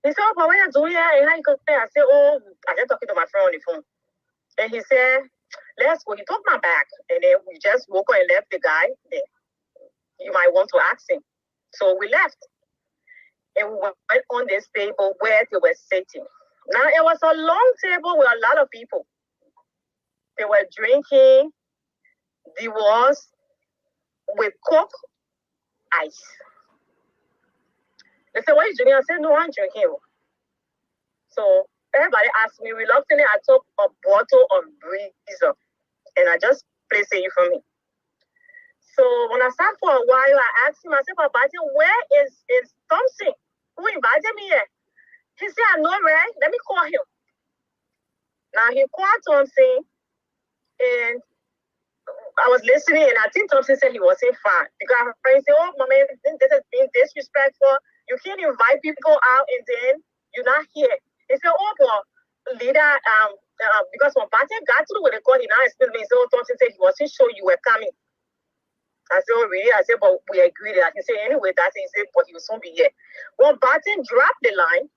He said, "Oh, but what are you doing here? And how you go there?" I said, "Oh, I just talking to my friend on the phone." And he said, "Let's go." He took my back, and then we just woke up and left the guy there. You might want to ask him. So we left. And we went on this table where they were sitting. Now, it was a long table with a lot of people. They were drinking divorce with Coke ice. They said, "What are you drinking?" I said, "No, I'm drinking." So everybody asked me. Reluctantly, I took a bottle of Breezer and I just placed it in front of me. So when I sat for a while, I asked him, I said, "But Barton, where is Thompson? Who invited me here?" He said, "I know, right? Let me call him." Now he called Thompson, and I was listening, and I think Thompson said he wasn't fine because her friend said, "Oh, Mama, this is being disrespectful. You can't invite people out and then you're not here." He said, "Oh, but leader, because when Barton got through with the call, he now explained to me. He said, "Oh, Thompson said he wasn't sure you were coming." I said, "Oh, really?" I said, "But we agreed." I can say, "Anyway, that's it." He said, "But he will soon be here." When Barton dropped the line,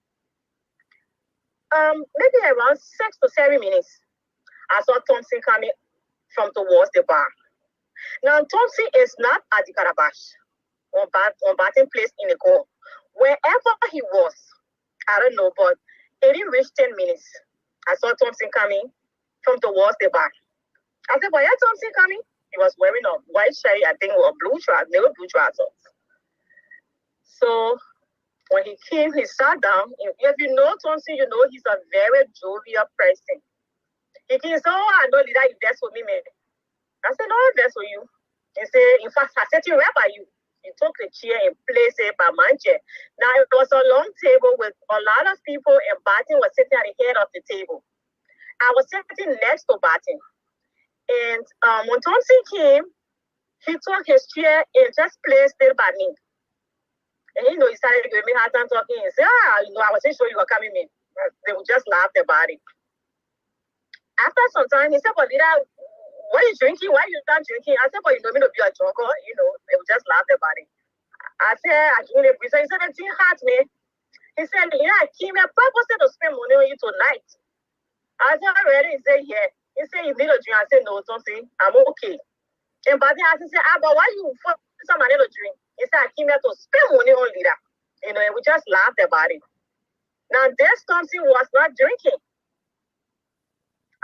maybe around 6 to 7 minutes, I saw Thompson coming from towards the bar. Now, Thompson is not at the Calabash on Barton Place in the goal. Wherever he was, I don't know, but it didn't reach 10 minutes. I saw Thompson coming from towards the bar. I said, "Why is Thompson coming?" He was wearing a white shirt, I think, or a blue trousers, they were blue trousers. So when he came, he sat down. If you know Thompson, you know he's a very jovial person. He came and said, "Oh, I know that you for me, man." I said, "No, that's for you." He said, "In fact, I said to you, where are you?" He took the chair and placed it by my chair. Now, it was a long table with a lot of people, and Barton was sitting at the head of the table. I was sitting next to Barton. And when Thompson came, he took his chair and just placed it by me. And he started giving me hard time talking and said, I wasn't sure you were coming in. They would just laugh about it. After some time, he said, but Lida, what are you drinking? Why are you not drinking? I said, but you know me to be a joker. They would just laugh about it. I said, I drink a breeze. He said, it's hot, man. He said, I came here purposely to spend money on you tonight. I said, already? He said, yeah. He said, you need a drink. I said, no, don't say, I'm okay. And but then I said, but why you force somebody to drink? He said, I came here to spend money on Lida. And we just laughed about it. Now, this Thompson was not drinking.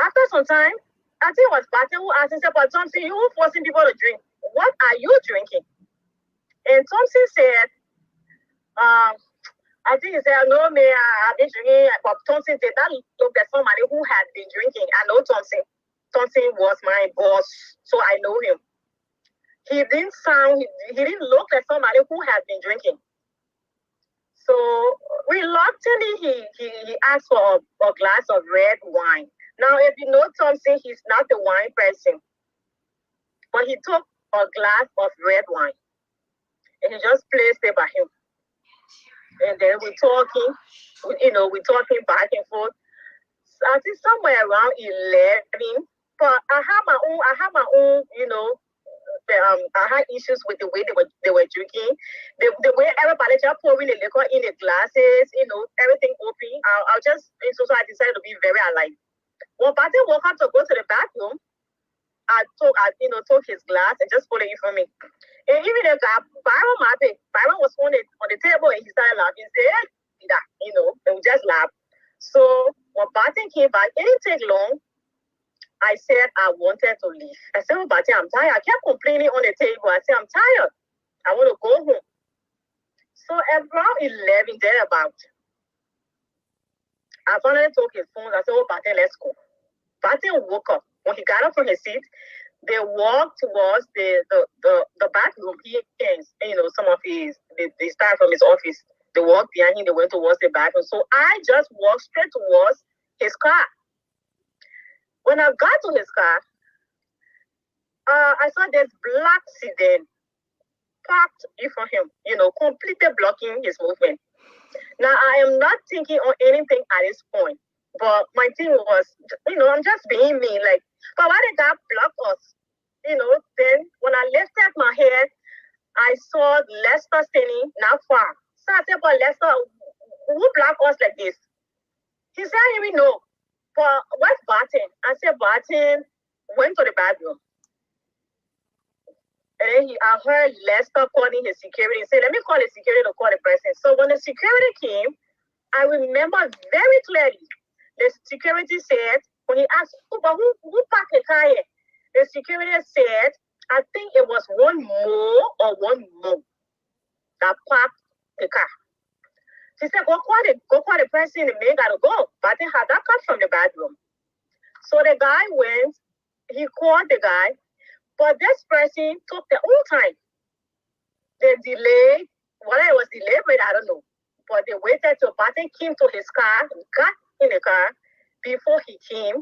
After some time, I think it was Barton who asked him, but Thompson, you forcing people to drink. What are you drinking? And Thompson said, I think he said, no, man, I've been drinking. But Thompson did not look at somebody who had been drinking. I know Thompson. Thompson was my boss, so I know him. He didn't look like somebody who had been drinking. So reluctantly, he asked for a glass of red wine. Now, if you know Thompson, he's not the wine person. But he took a glass of red wine. And he just placed it by him. And then we're talking, we're talking back and forth. So I think somewhere around 11. But I have my own, I had issues with the way they were drinking, the way everybody just pouring the liquor in the glasses, everything open. I'll just, so I decided to be very alike. When Barton woke up to go to the bathroom, I took his glass and just put it in for me. And even the guy, Byron was on the table and he started laughing. He said, hey, and we just laughed. So when Barton came back, it didn't take long. I said I wanted to leave. I said, Barton, I'm tired. I kept complaining on the table. I said, I'm tired. I want to go home. So around 11, thereabout, I finally took his phone. I said, Barton, let's go. Barton woke up. When he got up from his seat, they walked towards the bathroom. He and some of they started from his office. They walked behind him. They went towards the bathroom. So I just walked straight towards his car. When I got to his car, I saw this black sedan parked in front of him, completely blocking his movement. Now, I am not thinking on anything at this point, but my thing was, I'm just being me. Like, but why did that block us? Then when I lifted my head, I saw Lester standing not far. So I said, but Lester, who blocked us like this? He said, I didn't even know. But where's Barton? I said, Barton went to the bathroom. And then I heard Lester calling his security and said, let me call the security to call the person. So when the security came, I remember very clearly, the security said, when he asked, who parked the car here? The security said, I think it was one more that parked the car. She said, go call the person, the man gotta go. But they had that cut from the bathroom. So the guy went, he called the guy, but this person took their own time. They delayed, whether it was deliberate, I don't know. But they waited till Barton came to his car, got in the car before he came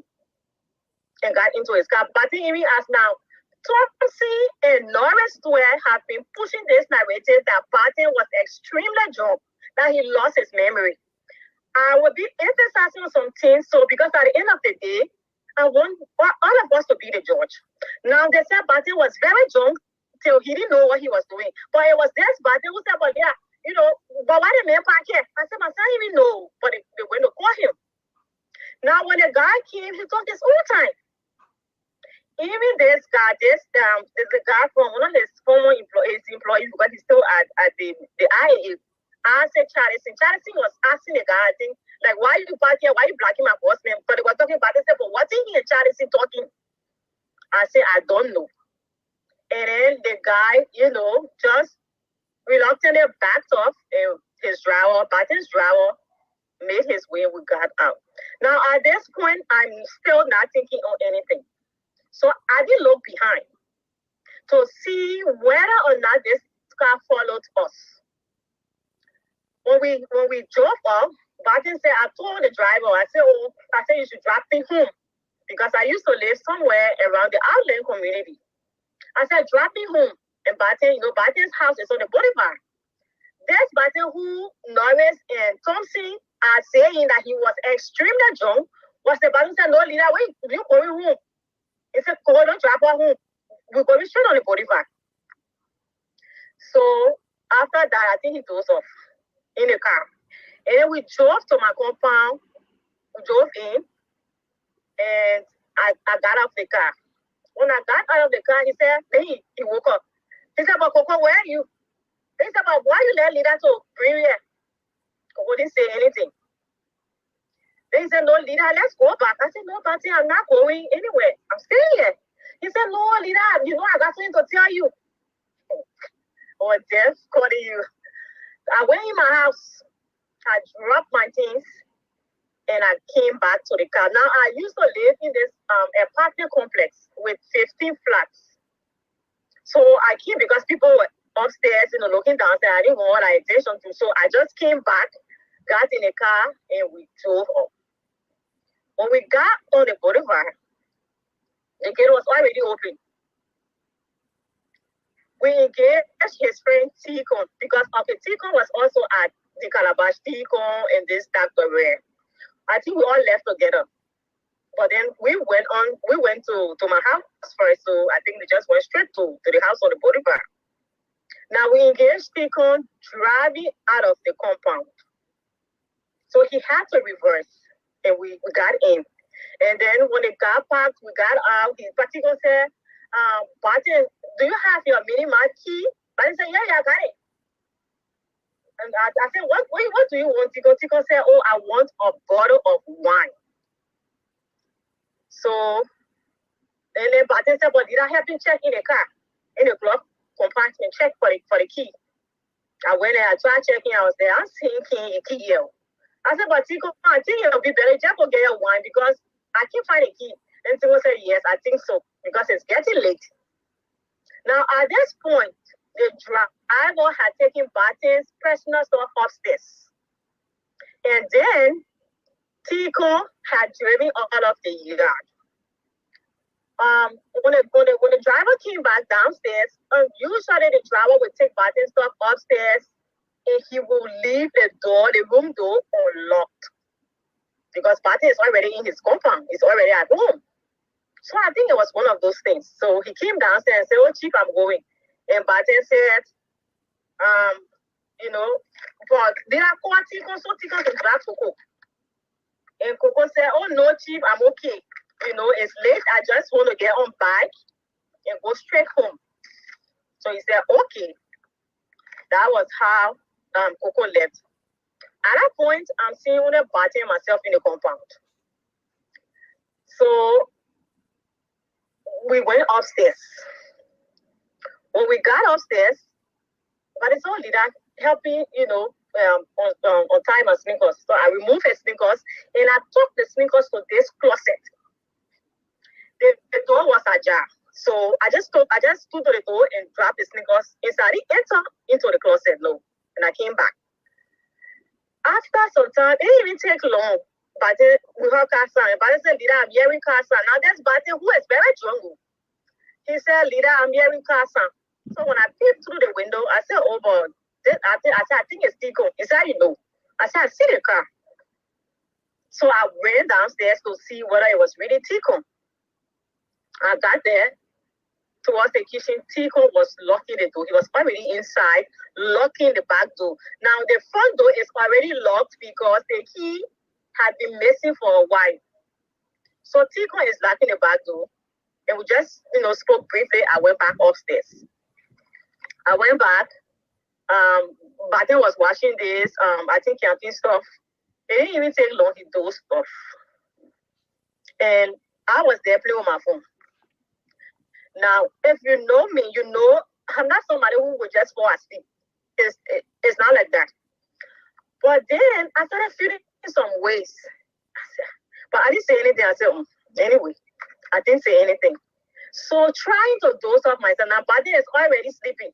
and got into his car. Barton even asked now, Thompson and Norris Stewart have been pushing this narrative that Barton was extremely drunk, that he lost his memory. I would be emphasizing on some things, so because at the end of the day, I want all of us to be the judge. Now, they said Barton was very drunk till he didn't know what he was doing. But it was this Barton who said, but yeah, but why the man park here? I said, my son didn't even know, but they went to call him. Now, when the guy came, he took his own time. Even this guy, there's a guy from one of his former employees, because he's still at the IA. I said, Charlison was asking the guy, I think, like, why you park here? Why you blocking my boss name? But they were talking about it. Said, but what's in here, Charlison talking? I said, I don't know. And then the guy, just reluctantly backed off his drawer, Barton's drawer, made his way, we got out. Now, at this point, I'm still not thinking of anything. So I did look behind to see whether or not this car followed failed us. When we drove up, Barton said, I told the driver, I said, you should drop me home because I used to live somewhere around the Outland community. I said, drop me home. And Barton, Barton's house is on the boulevard. There's Barton who Norris and Thompson are saying that he was extremely drunk. Was the Barton said, no, leader, wait, you going home. He said, go, don't drop her home. We're going straight on the boulevard. So after that, I think he dozed off in the car. And then we drove to my compound. We drove in. And I got out of the car. When I got out of the car, he said, hey, he woke up. He said, but Coco, where are you? He said, but why you let leader to bring here? Coco didn't say anything. Then he said, no, leader, let's go back. I said, no, Patty, I'm not going anywhere. I'm staying here. He said, no, leader, I got something to tell you. Oh, Jeff, calling you. I went in my house. I dropped my things. And I came back to the car. Now, I used to live in this apartment complex with 15 flats. So I came because people were upstairs, looking downstairs. I didn't want my attention to. So I just came back, got in the car, and we drove up. When we got on the boulevard, the gate was already open. We engaged his friend Tikon because Tikon was also at the Calabash. Tikon and this Dr. Rare. I think we all left together. But then we went to my house first. So I think we just went straight to the house on the boulevard. Now we engaged Tikon driving out of the compound. So he had to reverse and we got in. And then when the car parked, we got out. Tikon said, Barton, do you have your mini-mart key? Barton said, yeah, I got it. And I said, what do you want, Tikon? Tikon said, I want a bottle of wine. So, and then Barton said, but did I help you check in the car? In the glove compartment, check for the key. I went there, I tried checking, I was there, I'm seeing key here. I said, but Tikon, I think it'll be better just to get your wine because I can't find a key. And Tikon said, yes, I think so, because it's getting late. Now, at this point, the driver had taken Barton's personal stuff upstairs. And then Tikon had driven out of the yard. When the driver came back downstairs, usually the driver would take Barton's stuff upstairs and he will leave the room door unlocked. Because Barton is already in his compound, he's already at home. So I think it was one of those things. So he came downstairs and said, oh, Chief, I'm going. And Barton said, but did I call Tikon so Tikon can grab Coco? And Coco said, oh, no, Chief, I'm okay. It's late. I just want to get on bike and go straight home. So he said, okay. That was how Coco left. At that point, I'm seeing Barton myself in the compound. So we went upstairs. When we got upstairs, but it's only that helping, untie my sneakers. So I removed his sneakers and I took the sneakers to this closet. The door was ajar. So I just stood to the door and dropped the sneakers inside. He entered into the closet, and I came back. After some time, it didn't even take long. But we heard Kassan. But I said, leader, I'm hearing Kassan. Now there's Barton who is very drunk. He said, leader, I'm hearing Kassan. So when I peeped through the window, I said, oh, but I think it's Tikon. He said, I said, I see the car. So I went downstairs to see whether it was really Tikon. I got there towards the kitchen. Tikon was locking the door. He was already inside, locking the back door. Now, the front door is already locked because the key had been missing for a while. So Tikon is locking the back door. And we just, spoke briefly. I went back upstairs. I went back. Barton was washing this, I think camping stuff. It didn't even take long. He dozed off. And I was there playing on my phone. Now, if you know me, I'm not somebody who would just fall asleep. It's not like that. But then I started feeling some ways. But I didn't say anything. I said, anyway, I didn't say anything. So trying to doze off myself. Now, Barton is already sleeping.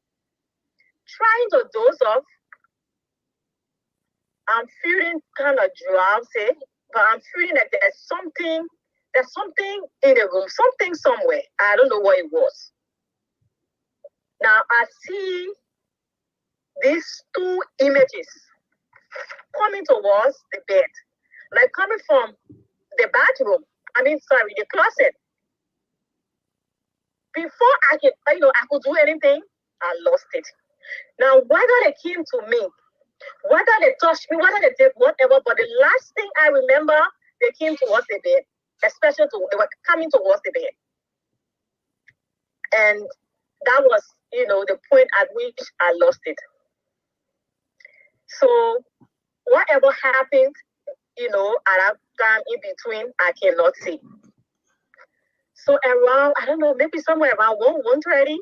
trying to doze off. I'm feeling kind of drowsy, but I'm feeling like there's something in the room, something somewhere. I don't know what it was. Now I see these two images coming towards the bed, like coming from the bathroom. The closet. Before I could do anything, I lost it. Now, whether they came to me, whether they touched me, whether they did whatever, but the last thing I remember, they came towards the bed, they were coming towards the bed. And that was, the point at which I lost it. So whatever happened, at that time in between, I cannot see. So around, I don't know, maybe somewhere around 1:30,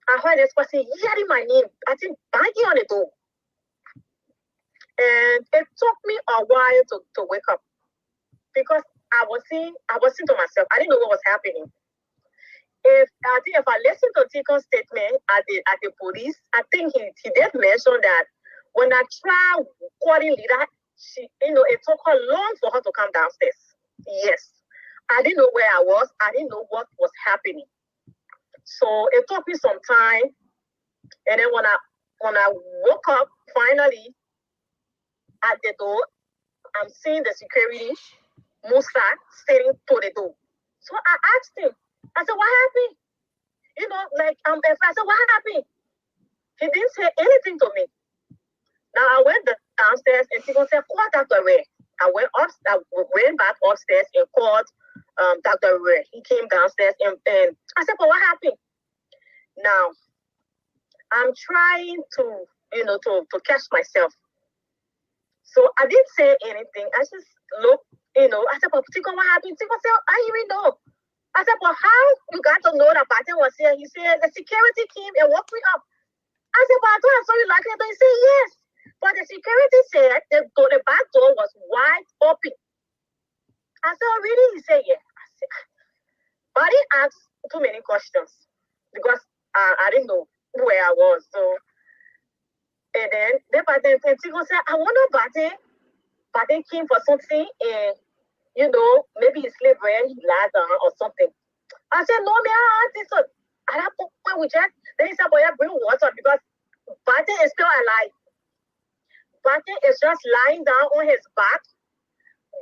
I heard this person yelling my name, I think banging on the door. And it took me a while to wake up because I was saying to myself, I didn't know what was happening. If I listened to Tico's statement at the police, I think he did mention that when I tried calling Lida, it took her long for her to come downstairs. Yes. I didn't know where I was. I didn't know what was happening. So it took me some time. And then when I woke up, finally, at the door, I'm seeing the security, Musa, sitting to the door. So I asked him, I said, what happened? I said, what happened? He didn't say anything to me. Now I went downstairs and he said, call Dr. Ray. I went back upstairs and called Dr. Ray. He came downstairs and I said, but what happened? Now, I'm trying to catch myself. So I didn't say anything. I just looked, I said, but Tico, what happened? Tico said, I didn't even know. I said, but how you got to know that Batten was here? He said, the security came and woke me up. I said, but I thought I saw you like it. But he said, yes. But the security said the back door was wide open. I said, oh, really? He said, yeah. I said, but I didn't ask too many questions because I didn't know where I was. So, and then Tico said, I wonder Batten came for something and, maybe he slept where he lied down or something. I said, no, man, I think so. At that point, we checked. Then he said, boy, bring water because Batten is still alive. Batten is just lying down on his back,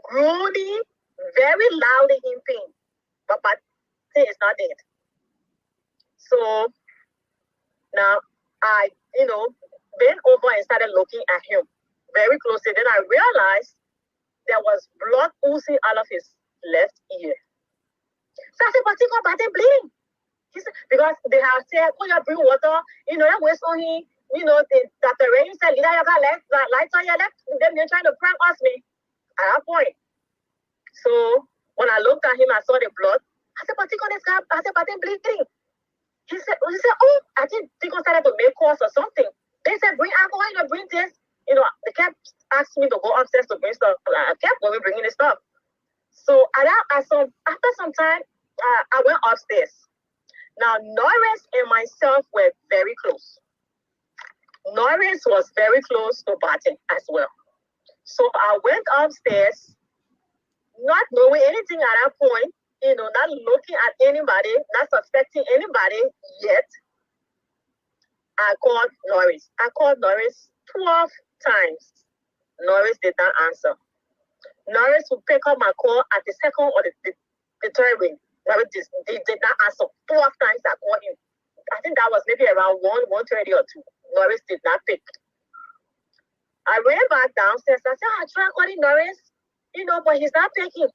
groaning very loudly in pain. But Batten is not dead. So now I, bent over and started looking at him very closely. Then I realized there was blood oozing out of his left ear. So I said, but Tico, Batten bleeding. He said, because they have said, oh, you bring water, that was on him. Dr. Ray said, Lida, you got lights on your left. Then they're trying to prank us me at that point. So when I looked at him, I saw the blood. I said, but Tico, this guy, I said, Batten bleeding. He said, oh, I think Tico started to make calls or something. They said, bring alcohol, bring this. They kept asking me to go upstairs to bring stuff. I kept going bringing the stuff. So after some time, I went upstairs. Now, Norris and myself were very close. Norris was very close to Batten as well. So I went upstairs, not knowing anything at that point, not looking at anybody, not suspecting anybody yet. I called Norris. I called Norris 12 times. Norris did not answer. Norris would pick up my call at the second or the third ring. Norris did not answer. 12 times I called him. I think that was maybe around 1:30 or 2. Norris did not pick. I ran back downstairs. I said, I tried calling Norris, but he's not picking.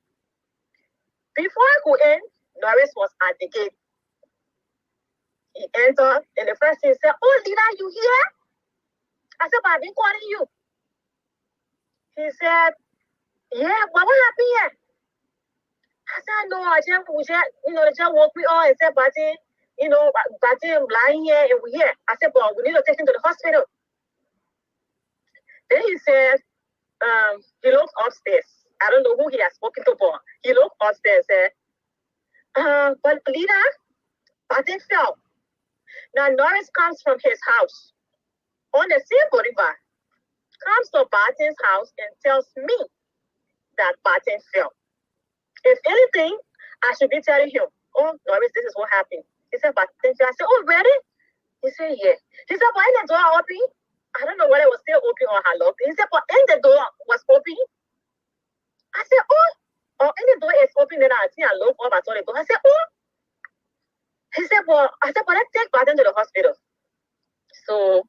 Before I go in, Norris was at the gate. He entered, and the first thing he said, oh, Lida, you here? I said, but I've been calling you. He said, yeah, what happened here? I said, no, they just woke me up and said, Batten, Batten lying here and we're here. I said, but we need to take him to the hospital. Then he said, he looked upstairs. I don't know who he has spoken to, but he looked upstairs and said, but Lida, Batten fell. Now Norris comes from his house on the same boulevard, comes to Barton's house and tells me that Barton fell. If anything, I should be telling him, oh, Norris, this is what happened. He said, Barton fell. I said, oh, really? He said, yeah. He said, but in the door open? I don't know whether it was still open or locked. He said, but in the door was open? I said, oh, in the door is open, then I think I looked up, I saw the door. I said, oh. He said, well, let's take Barton to the hospital. So,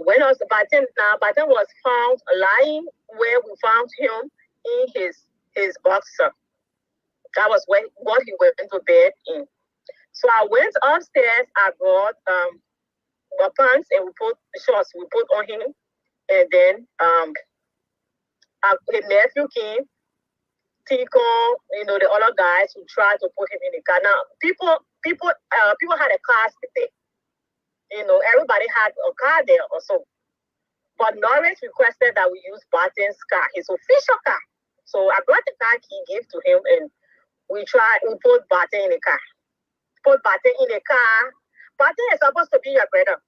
when I was Barton was found lying where we found him in his boxer. That was what he went into bed in. So I went upstairs, I brought weapons and we put shots on him, and then his nephew came, Tico, the other guys who tried to put him in the car. Now people had a car there. Everybody had a car there also. But Norris requested that we use Barton's car, his official car. So I brought the car key, gave to him, and we put Barton in the car. Put Barton in the car. Barton is supposed to be your brother.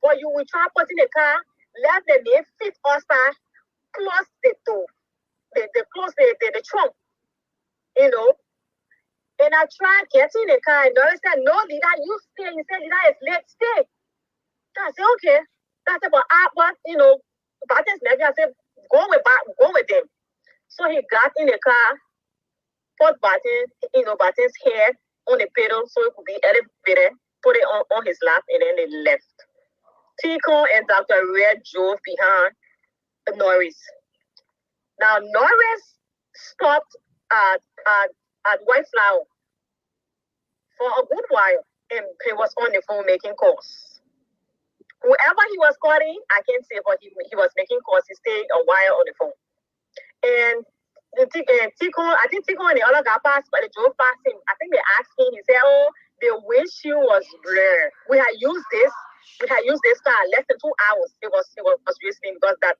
But you will try putting the car, let the name fit us, close the door. They close the trunk, And I tried getting in the car, and Norris said, no, Lida, you stay. He said, Lida is late, stay. I said, okay. I said, but Barton's nephew, I said, go with them. So he got in the car, put Barton's hair on the pedal so it could be elevated, put it on his lap, and then they left. Tico and Dr. Red drove behind Norris. Now, Norris stopped at White Flower for a good while, and he was on the phone making calls. Whoever he was calling, I can't say, but he was making calls. He stayed a while on the phone. And Tico, I think Tico and the other guy passed, but they drove past him. I think they asked him, he said, oh, the windshield was blurred. We had used this car less than 2 hours. It was racing because that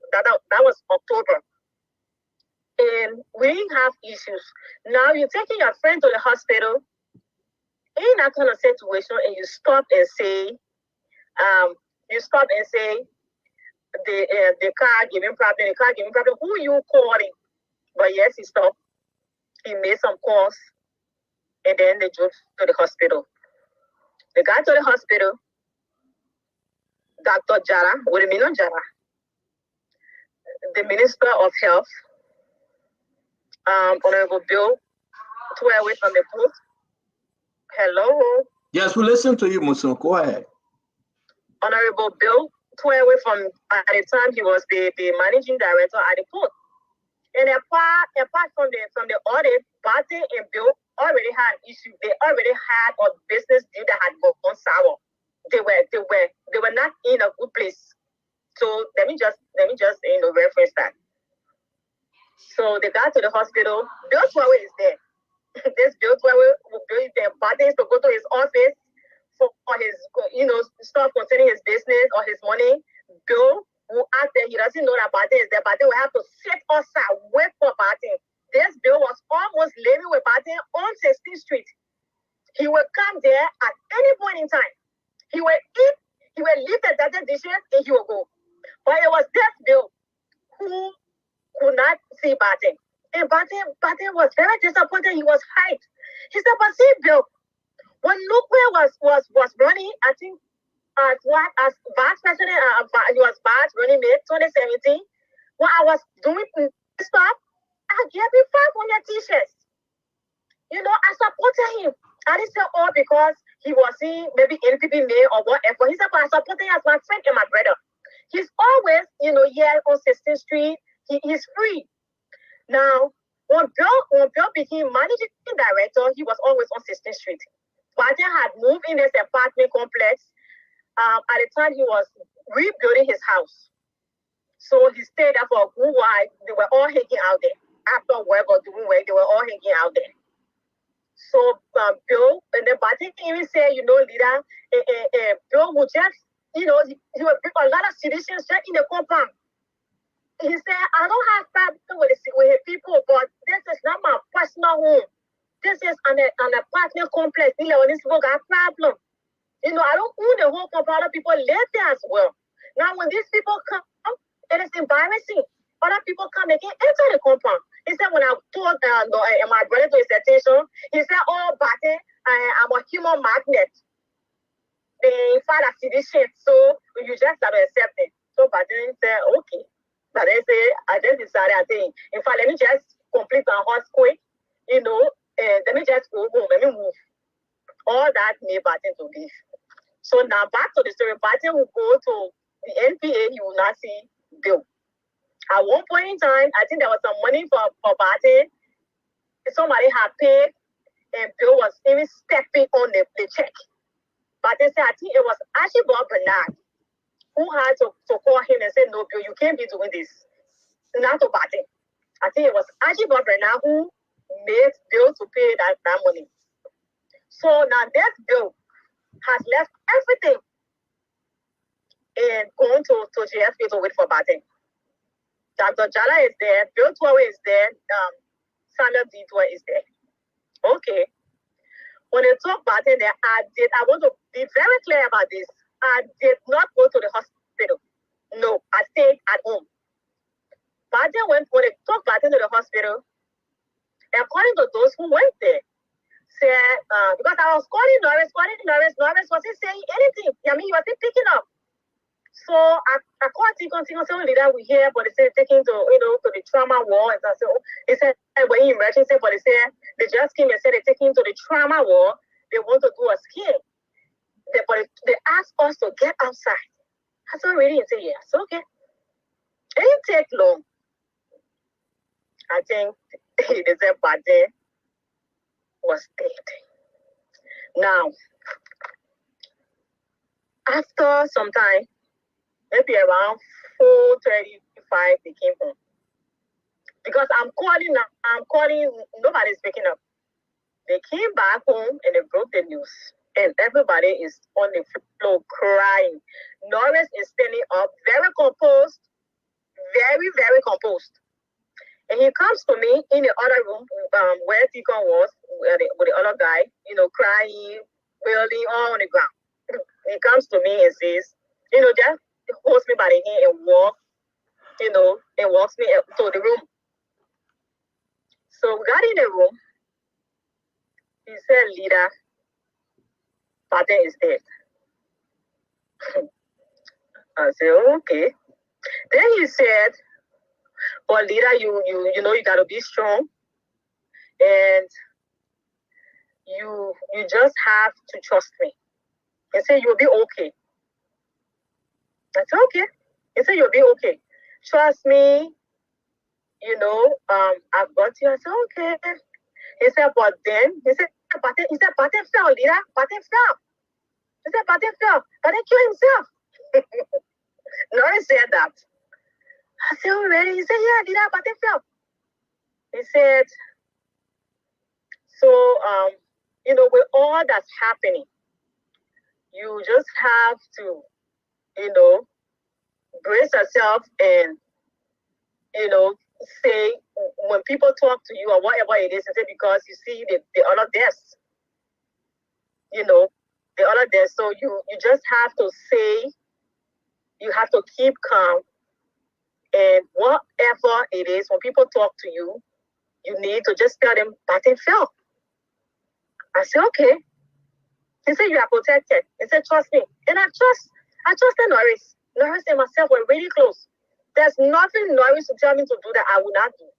was October. And we didn't have issues. Now you're taking your friend to the hospital in that kind of situation, and you stop and say, the car giving problem. Who are you calling? But yes, he stopped. He made some calls, and then they drove to the hospital. They got to the hospital. Dr. Jara, what do you mean on Jara? The Minister of Health, Honorable Bill, 12 away from the booth. Hello. Yes, we listen to you, Musun. Go ahead. Honorable Bill, 12 away from, at the time he was the managing director at the port. And apart from the audit, Barton and Bill already had issues. They already had a business deal that had gone sour. They were not in a good place. So let me just reference that. So they got to the hospital. Bill Twawe is there. This Bill Twawe is there. Barton is to go to his office for his stuff concerning his business or his money. Bill will ask that he doesn't know that Barton is there. Barton will have to sit outside, wait for Barton. This Bill was almost living with Barton on 16th Street. He will come there at any point in time. He will eat, he will leave the dirty dishes, and he will go. But it was this Bill who could not see Barton. And Barton was very disappointed. He was hyped. He said, but see, Bill, when Luke was running, I think as vice president, he was vice running mate 2017. When I was doing stuff, I gave him 500 t-shirts. I supported him. I didn't say all because he was in maybe NPP mail or whatever. He said, but I supported him as my friend and my brother. He's always, here on 16th Street. He's free. Now, when Bill became managing director, he was always on 16th Street. Barton had moved in this apartment complex. At the time, he was rebuilding his house. So he stayed there for a good while. They were all hanging out there. After work or doing work, they were all hanging out there. So Bill, and then Barton even said, leader, Bill would just, he would bring a lot of citizens just in the compound. He said, I don't have problem with his people, but this is not my personal home. This is an apartment complex. These people got problem. You know, I don't own the whole compound. Other people live there as well. Now, when these people come, it is embarrassing. Other people come, they can enter the compound. He said, when I told my brother to his attention, he said, oh, Bate, I'm a human magnet. In fact, I see this shit, so you just got to accept it. So Bate said, okay. But they say, I just decided, I think, in fact, let me just complete my horse quick, you know, and let me just go home, let me move. All that made Bate to leave. So now back to the story, Bate will go to the NPA, you will not see Bill. At one point in time, I think there was some money for Bate. Somebody had paid, and Bill was even stepping on the check. Bate said, I think it was actually Bob Bernard who had to call him and say, no, Bill, you can't be doing this. Not to Bate. I think it was actually Bob Bernard who made Bill to pay that money. So now this Bill has left everything and going to JFK to wait for Bate. Dr. Jala is there, Bill Tuawe is there, Samuel Detour is there. Okay. When they talk Bate there, I want to be very clear about this. I did not go to the hospital. No, I stayed at home. Bate when they took Bate to the hospital, according to those who went there, said, because I was calling Norris wasn't saying anything. I mean, he wasn't picking up. So I called Ticon leader we here, but they said taking to, to the trauma ward. And so he said, when he emergency, but they said, they just came and said they're taking to the trauma ward. They want to do a scan. They asked us to get outside. I said, ready? And said, yes, okay. It didn't take long. I think they said Bate was dead. Now, after some time, maybe around 4:35, they came home. Because I'm calling, nobody's picking up. They came back home and they broke the news. And everybody is on the floor crying. Norris is standing up, very composed, very, very composed. And he comes to me in the other room where Ticon was, with the other guy, crying, wailing, all on the ground. He comes to me and says, just holds me by the hand and walks me to the room. So we got in the room. He said, leader, Bate is dead. I said, okay. Then he said, well, leader, you gotta be strong. And you just have to trust me. He said, you'll be okay. I said, okay. He said, you'll be okay. Trust me. I've got you. I said, okay. He said, but then, Bate fell, leader. Bate fell. He said, Bate fell. Bate killed himself. Norris said that. I said, already? He said, yeah, leader, Bate fell. He said, so, with all that's happening, you just have to, brace yourself and, say, when people talk to you or whatever it is, say, because you see the other deaths, the other deaths. So you just have to say, you have to keep calm. And whatever it is, when people talk to you, you need to just tell them, Bate fell. I said, okay. He said, you are protected. He said, trust me. And I trusted Norris. Norris and myself were really close. There's nothing Norris to tell me to do that I would not do.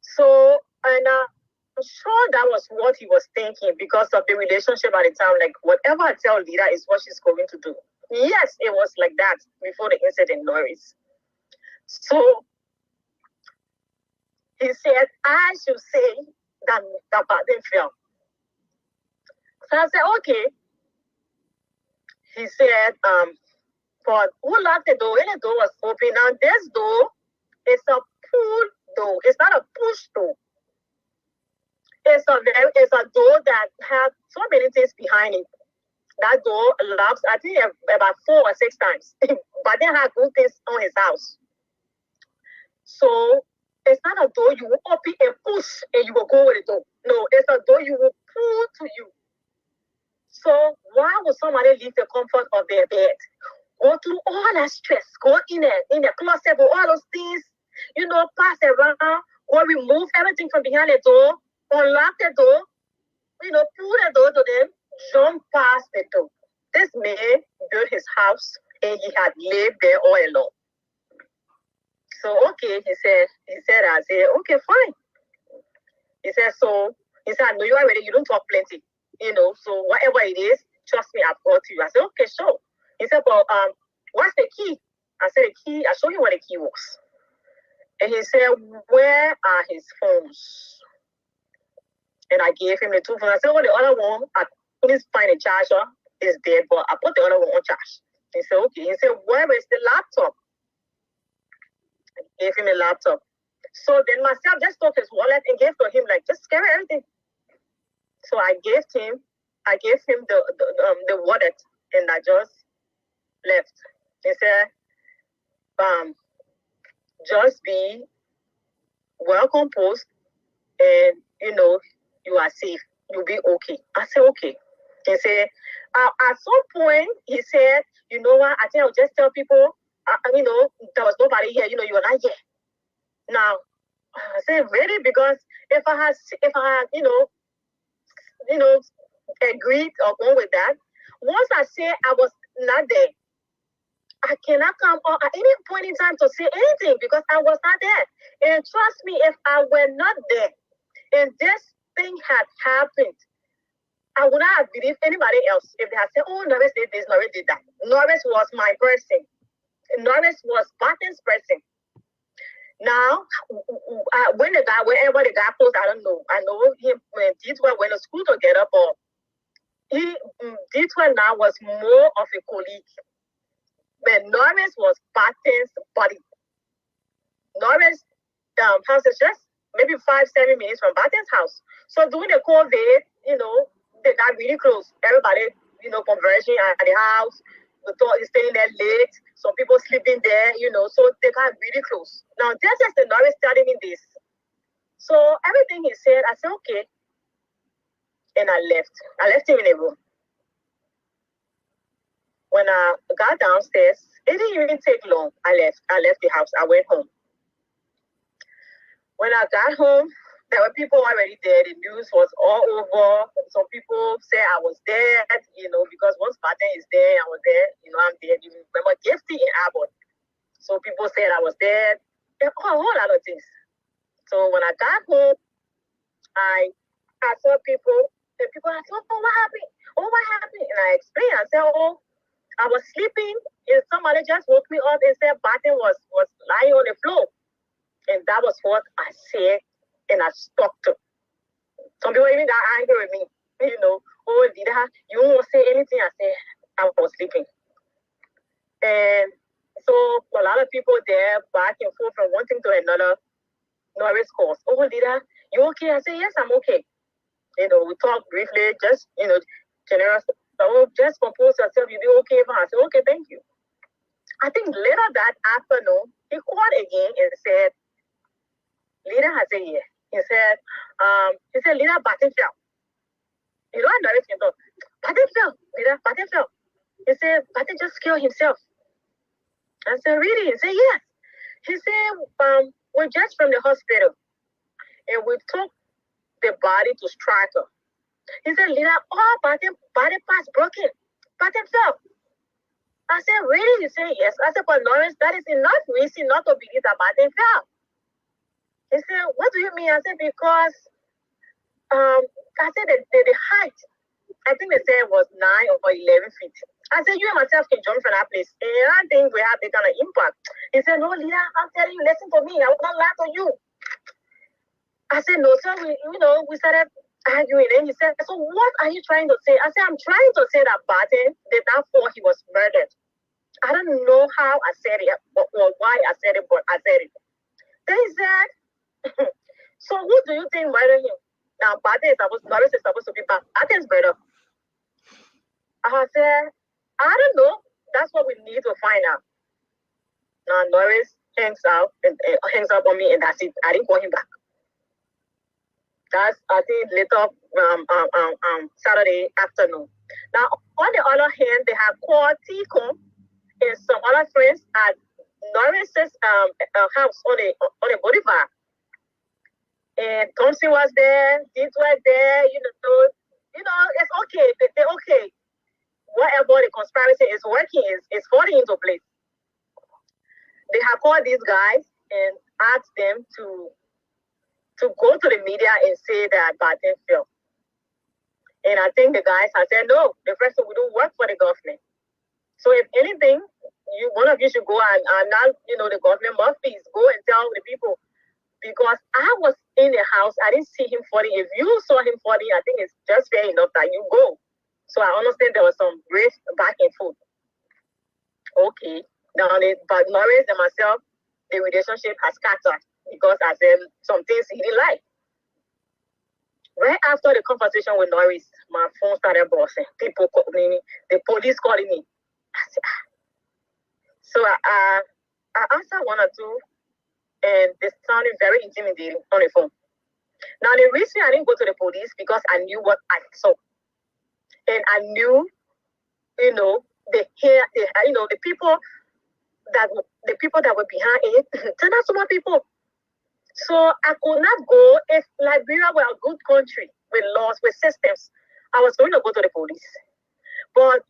So, and I'm sure that was what he was thinking because of the relationship at the time. Like, whatever I tell Lida is what she's going to do. Yes, it was like that before the incident, Norris. So, he said, I should say that Bate fell. So I said, okay. He said, but who locked the door? And the door was open. Now this door is a pull door. It's not a push door. It's a door that has so many things behind it. That door locks, I think, about 4 or 6 times. But then had good things on his house. So It's not a door you will open and push and you will go with the door. No, it's a door you will pull to you. So why would somebody leave the comfort of their bed? Go through all that stress, go in the closet with all those things, pass around, go remove everything from behind the door, unlock the door, pull the door to them, jump past the door. This man built his house and he had lived there all alone. So okay, he said, I said, okay, fine. He said, I know you already, you don't talk plenty, so whatever it is, trust me, I've got you. I said, okay, sure. He said, well, what's the key? I said, the key, I showed him what the key was. And he said, where are his phones? And I gave him the two phones. I said, well, the other one, I couldn't find a charger. It's dead, but I put the other one on charge. He said, okay. He said, where is the laptop? I gave him a laptop. So then myself just took his wallet and gave to him, like, just carry everything. So I gave him the wallet, and I just left. He said, just be well composed, and you are safe. You'll be okay. I said, okay. He said, at some point, he said, you know what? I think I'll just tell people, there was nobody here. You are not here. Now, I said, really? Because if I had, agreed or gone with that, once I say I was not there, I cannot come on at any point in time to say anything because I was not there. And trust me, if I were not there and this thing had happened, I would not have believed anybody else if they had said, oh, Norris did this, Norris did that. Norris was my person. Norris was Barton's person. Now, whenever the guy closed, I don't know. I know him when Detroit went to school together, but Detroit now was more of a colleague. But Norris was Barton's buddy. Norris' house is just maybe 5-7 minutes from Barton's house. So during the COVID, they got really close. Everybody, converging at the house. We thought he's staying there late. Some people sleeping there, so they got really close. Now, just as the Norris telling me this. So everything he said, I said, okay. And I left. I left him in a room. When I got downstairs, it didn't even take long. I left the house. I went home. When I got home, there were people already there. The news was all over. Some people say I was dead, because once Barton is there, I was there. I'm dead. You remember Gifty in Abbott. So people said I was dead. A whole lot of things. So when I got home, I saw people, and people asked, oh, what happened? Oh, what happened? And I explained. I said, oh, I was sleeping, and somebody just woke me up and said Barton was lying on the floor. And that was what I said, and I stuck to. Some people even got angry with me. Oh, Lida, you won't say anything. I said, I was sleeping. And so a lot of people there, back and forth from one thing to another, Norris calls, oh, Lida, you okay? I said, yes, I'm okay. We talked briefly, just, generous. So just compose yourself, you'll be okay. I said, okay, thank you. I think later that afternoon, he called again and said, Lida has a year. He said, Lida, Barton fell. I Norris can talk. Barton fell. Lida, Barton fell. He said, Barton just killed himself. I said, really? He said, yes. He said, we're just from the hospital. And we took the body to Stryker. He said, Lida, oh, Barton body parts broken. Barton fell. I said, really? He said, yes. I said, but Lawrence, that is enough reason not to believe that Barton fell. He said, what do you mean? I said, because I said the height, I think they said it was 9 or 11 feet. I said, you and myself can jump from that place. And I think we have the kind of impact. He said, no, Lida, I'm telling you, listen to me. I will not lie to you. I said, no, sir. We started arguing. And he said, so what are you trying to say? I said, I'm trying to say that Barton did not fall. He was murdered. I don't know how I said it or why I said it, but I said it. Then he said, so who do you think murdered him? Now, Norris is supposed to be Barton's brother. I said, I don't know. That's what we need to find out. Now, Norris hangs out and hangs up on me, and that's it. I didn't call him back. That's I think later Saturday afternoon. Now on the other hand, they have called Tico and some other friends at Norris's house on the Bolivar. And Thompson was there, Did was there, it's okay. They're okay. Whatever the conspiracy is working is falling into place. They have called these guys and asked them to go to the media and say that Batten fell. And I think the guys have said, no, the first we don't work for the government. So if anything, one of you should go and now, the government mouthpiece, go and tell the people. Because I was in the house, I didn't see him falling. If you saw him falling, I think it's just fair enough that you go. So I understand there was some race back and forth. Okay. Now, but Norris and myself, the relationship has scattered because I said some things he didn't like. Right after the conversation with Norris, my phone started buzzing. People calling me, the police calling me. I said, So I answered one or two, and they sounded very intimidating on the phone. Now, the reason I didn't go to the police because I knew what I saw. And I knew, the people that were behind it, turn out some more people. So I could not go. If Liberia were a good country with laws, with systems, I was going to go to the police. But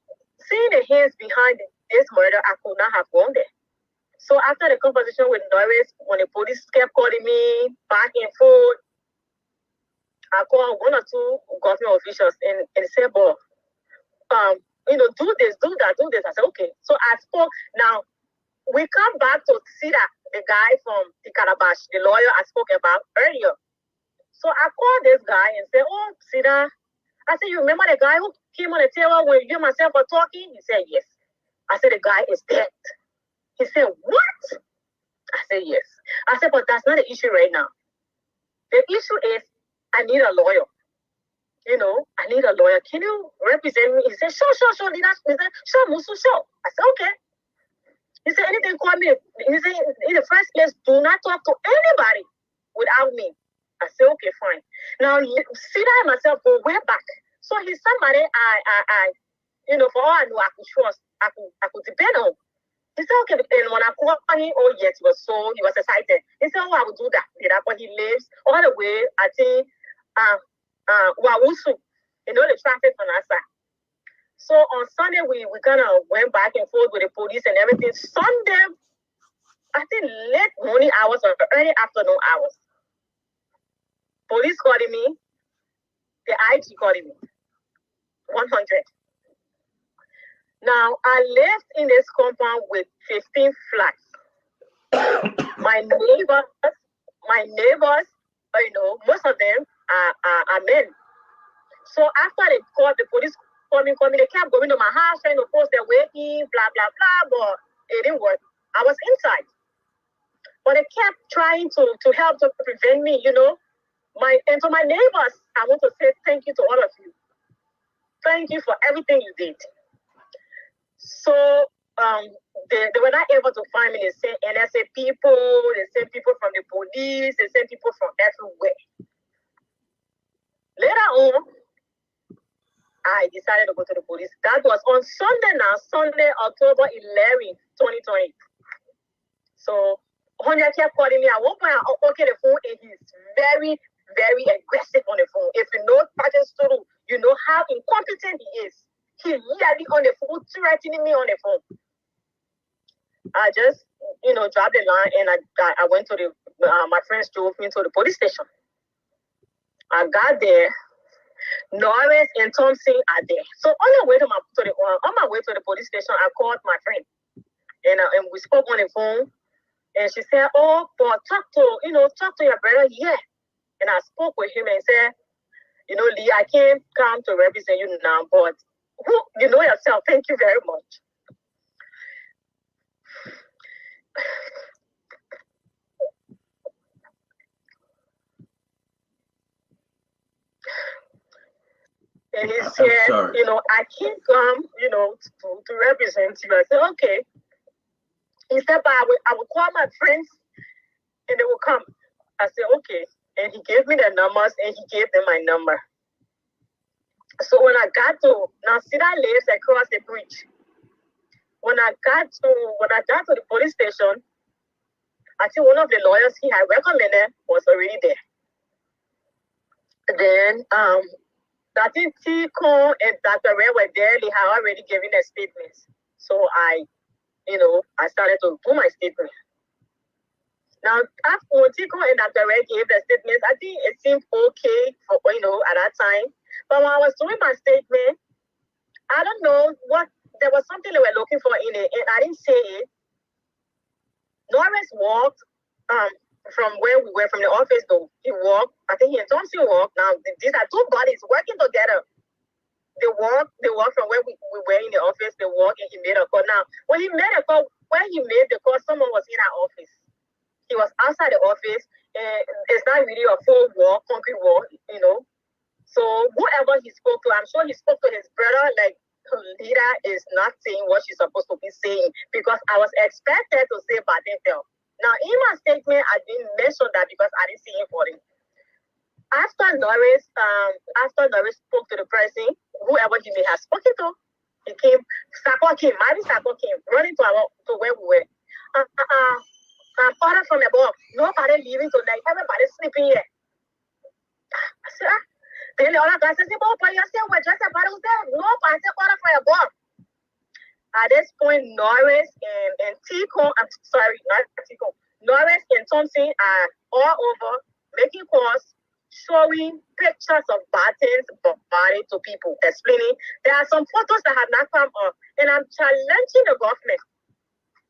seeing the hands behind this murder, I could not have gone there. So after the conversation with Norris, when the police kept calling me back and forth, I called one or two government officials and said, "Boy, do this, do that, do this." I said, "Okay." So I spoke. Now we come back to Sida, the guy from the Calabash, the lawyer I spoke about earlier. So I called this guy and said, "Oh, Sida," I said, "You remember the guy who came on the table when you and myself were talking?" He said, "Yes." I said, "The guy is dead." He said, "What?" I said, "Yes." I said, "But that's not the issue right now. The issue is I need a lawyer. I need a lawyer. Can you represent me?" He said, Sure, leader." He said, "Sure, Musu, sure." I said, "Okay." He said, "Anything, call me." He said, "In the first place, do not talk to anybody without me." I said, "Okay, fine." Now, Sida and myself go way back. So he's somebody I for all I know, I could trust, I could depend on. He said, "Okay." And when I called him, oh yes, he was excited. He said, "Oh, I will do that." But he lives all the way, I think, Wawusu, the traffic on our side. So on Sunday, we kind of went back and forth with the police and everything. Sunday, I think late morning hours or early afternoon hours, police calling me, the IG calling me, 100. Now, I lived in this compound with 15 flats. My neighbors, most of them are men. So after they called, the police called me, they kept going to my house, trying to force their way in, blah, blah, blah, but it didn't work. I was inside. But they kept trying to help to prevent me, And to my neighbors, I want to say thank you to all of you. Thank you for everything you did. So they were not able to find me. They sent NSA people, they sent people from the police, they sent people from everywhere. Later on, I decided to go to the police. That was on Sunday, October 11, 2020. So, Honda kept calling me. At one point, I okay the phone, and he's very, very aggressive on the phone. If you know Patrick Sturu, you know how incompetent he is. He yelling on the phone, threatening me on the phone. I just, dropped the line, and I went to my friends drove me to the police station. I got there. Norris and Thompson are there. So on my way to the police station, I called my friend, and we spoke on the phone. And she said, "Oh, but talk to your brother here." And I spoke with him and said, "Lee, I can't come to represent you now, but you know yourself. Thank you very much." And he said, "I can't come, to represent you." I said, "Okay." He said, but I will call my friends and they will come. I said, okay. And he gave me the numbers and he gave them my number. So when I got to, now Sida lives across the bridge. When I got to the police station, I think one of the lawyers he had recommended was already there. Then I think T-Con and Dr. Ray were there. They had already given their statements. So I started to do my statement. Now, after T-Con and Dr. Ray gave their statements, I think it seemed okay for, at that time. But when I was doing my statement, I don't know what, there was something they were looking for in it, and I didn't say it. Norris walked from where we were, from the office, though. He walked, I think he and Thompson walked. Now, these are two bodies working together. They walked from where we were in the office, they walked and he made a call. Now, when he made a call, when he made the call, someone was in our office. He was outside the office, and it's not really a full wall, concrete wall, So whoever he spoke to, I'm sure he spoke to his brother, like, Lita is not saying what she's supposed to be saying, because I was expected to say Baden-Fell. Now, in my statement, I didn't mention that because I didn't see him for it. After Norris spoke to the person, whoever he may have spoken to, he came, Sako came running to where we were. Order from above, nobody leaving tonight, everybody sleeping here. I said, then the other guy says, but you said we're just about to say, no, I said order from above. At this point, Norris and Tico, I'm sorry, not Tico, Norris and Thompson are all over making calls, showing pictures of Barton's body to people, explaining there are some photos that have not come up, and I'm challenging the government.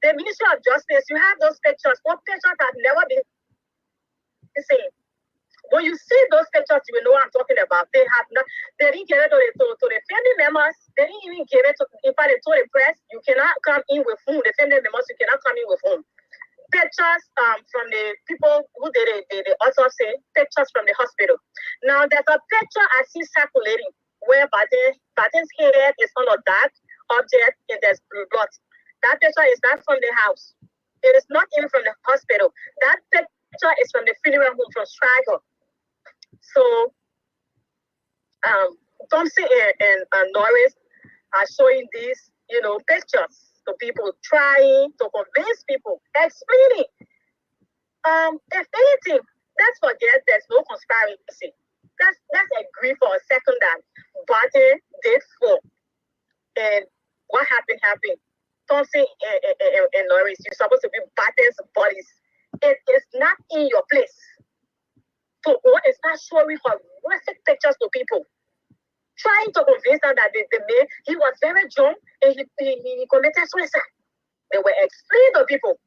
The Ministry of Justice, you have those pictures. What pictures have never been seen? When you see those pictures, you will know what I'm talking about. They didn't give it to the family members. They didn't even give it to, in fact, they told the press, you cannot come in with whom. The family members, you cannot come in with whom. Pictures from the people who did the autopsy, pictures from the hospital. Now, there's a picture I see circulating where Barton's head is on a dark object and there's blood. That picture is not from the house. It is not even from the hospital. That picture is from the funeral home from Struggle. So, Thompson and Norris are showing these, pictures to people, trying to convince people, explaining. If anything, let's forget there's no conspiracy. Let's agree for a second that Barton did fall. And what happened. Thompson and Norris, you're supposed to be Barton's bodies. It is not in your place. So what is not showing horrific pictures to people? Trying to convince them that the man, he was very drunk and he committed suicide. They were explaining to people.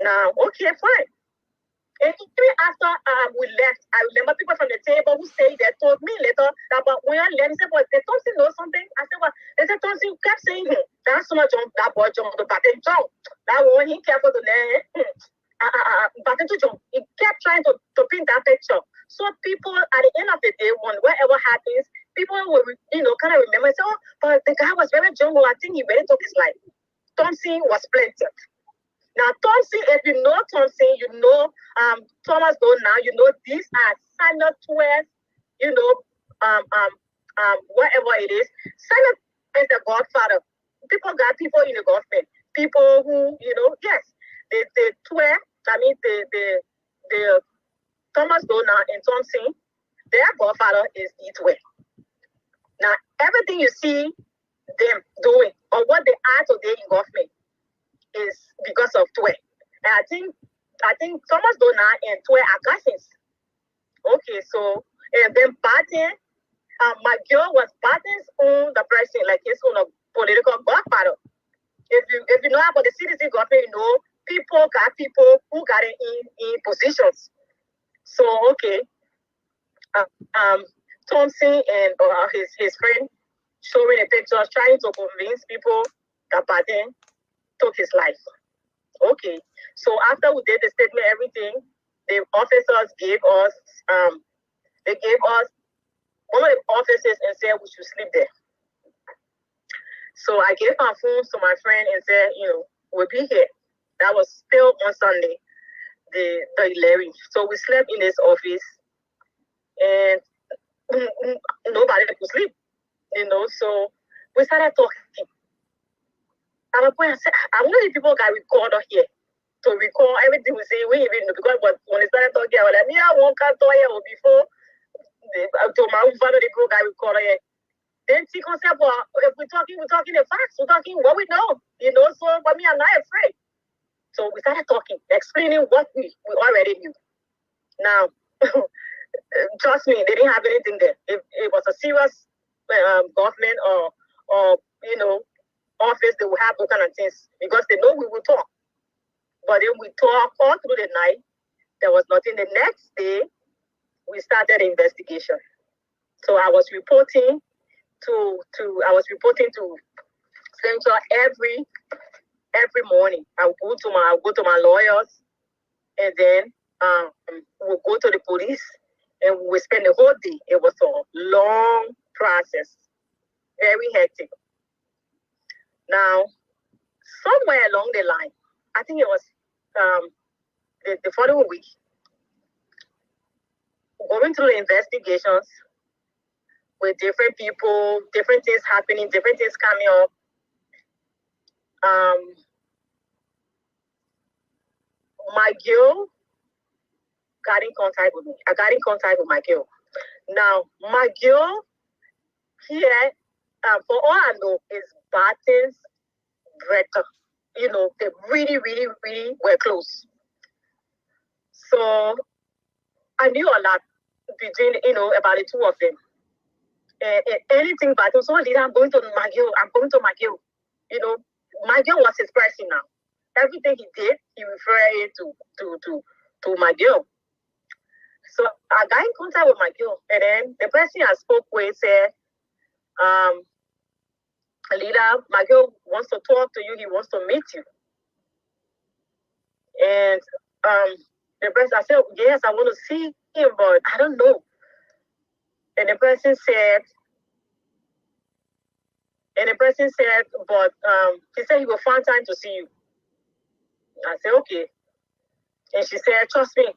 Now, okay, fine. And even after we left, I remember people from the table who stayed there told me later about when I left. They said, "But did Thompson know something?" I said, "Well," they said, "Thompson kept saying, that's so much jump, that boy jumped, the Barton jump. That one, he careful to learn. Barton to jump." He kept trying to paint that picture. So people, at the end of the day, whatever happens, people will, kind of remember and say, "Oh, but the guy was very jungle. I think he really took his life." Thompson was planted. Now, Thompson, if you know Thompson, you know Thomas Doe now, you know these are standard tours, whatever it is. Standard is the godfather. People got people in the government. People who, yes, the tour, the Thomas Doe now and Thompson, their godfather is Eatway. Now, everything you see them doing or what they are today in government is because of Twe. And I think Thomas Dona and Twe are cousins. Okay, so and then Barton, my girl was Barton's own the president, like his own political godfather. If you know about the citizen government, people got people who got it in positions. So okay, Thompson and his friend showing the pictures, trying to convince people that Barton took his life. Okay, so after we did the statement, everything, the officers gave us, one of the officers and said we should sleep there. So I gave my phone to my friend and said, will be here. That was still on Sunday, the 11th. So we slept in his office, and nobody could sleep, So we started talking. At a point, I said, "I'm one of the people got recorded here to record everything we say. We even know because when they started talking, I was like, "Me, I won't come to here before." To my own father, the people got recorded here. Then she said, "Well, if we're talking the facts. We're talking what we know, So, but me, I'm not afraid." So we started talking, explaining what we already knew. Now, trust me, they didn't have anything there. It was a serious government or office, they would have those kind of things because they know we will talk. But then we talk all through the night. There was nothing. The next day, we started the investigation. So I was reporting to Central every morning. I'll go to my lawyers, and then we'll go to the police, and we spend the whole day. It was a long process, very hectic. Now, somewhere along the line, I think it was the following week, going through the investigations with different people, different things happening, different things coming up. My girl got in contact with me. I got in contact with my girl. Now, my girl here, for all I know, is Barton's breaker. They really, really, really were close. So I knew a lot between, about the two of them. And anything Barton, so I'm going to my girl. I'm going to my girl. My girl was his person now. Everything he did, he referred it to my girl. So I got in contact with my girl, and then the person I spoke with said, "Lila, my girl wants to talk to you. He wants to meet you." And the person, I said, "Yes, I want to see him, but I don't know." And the person said, "But he said he will find time to see you." I said, "Okay." And she said, "Trust me,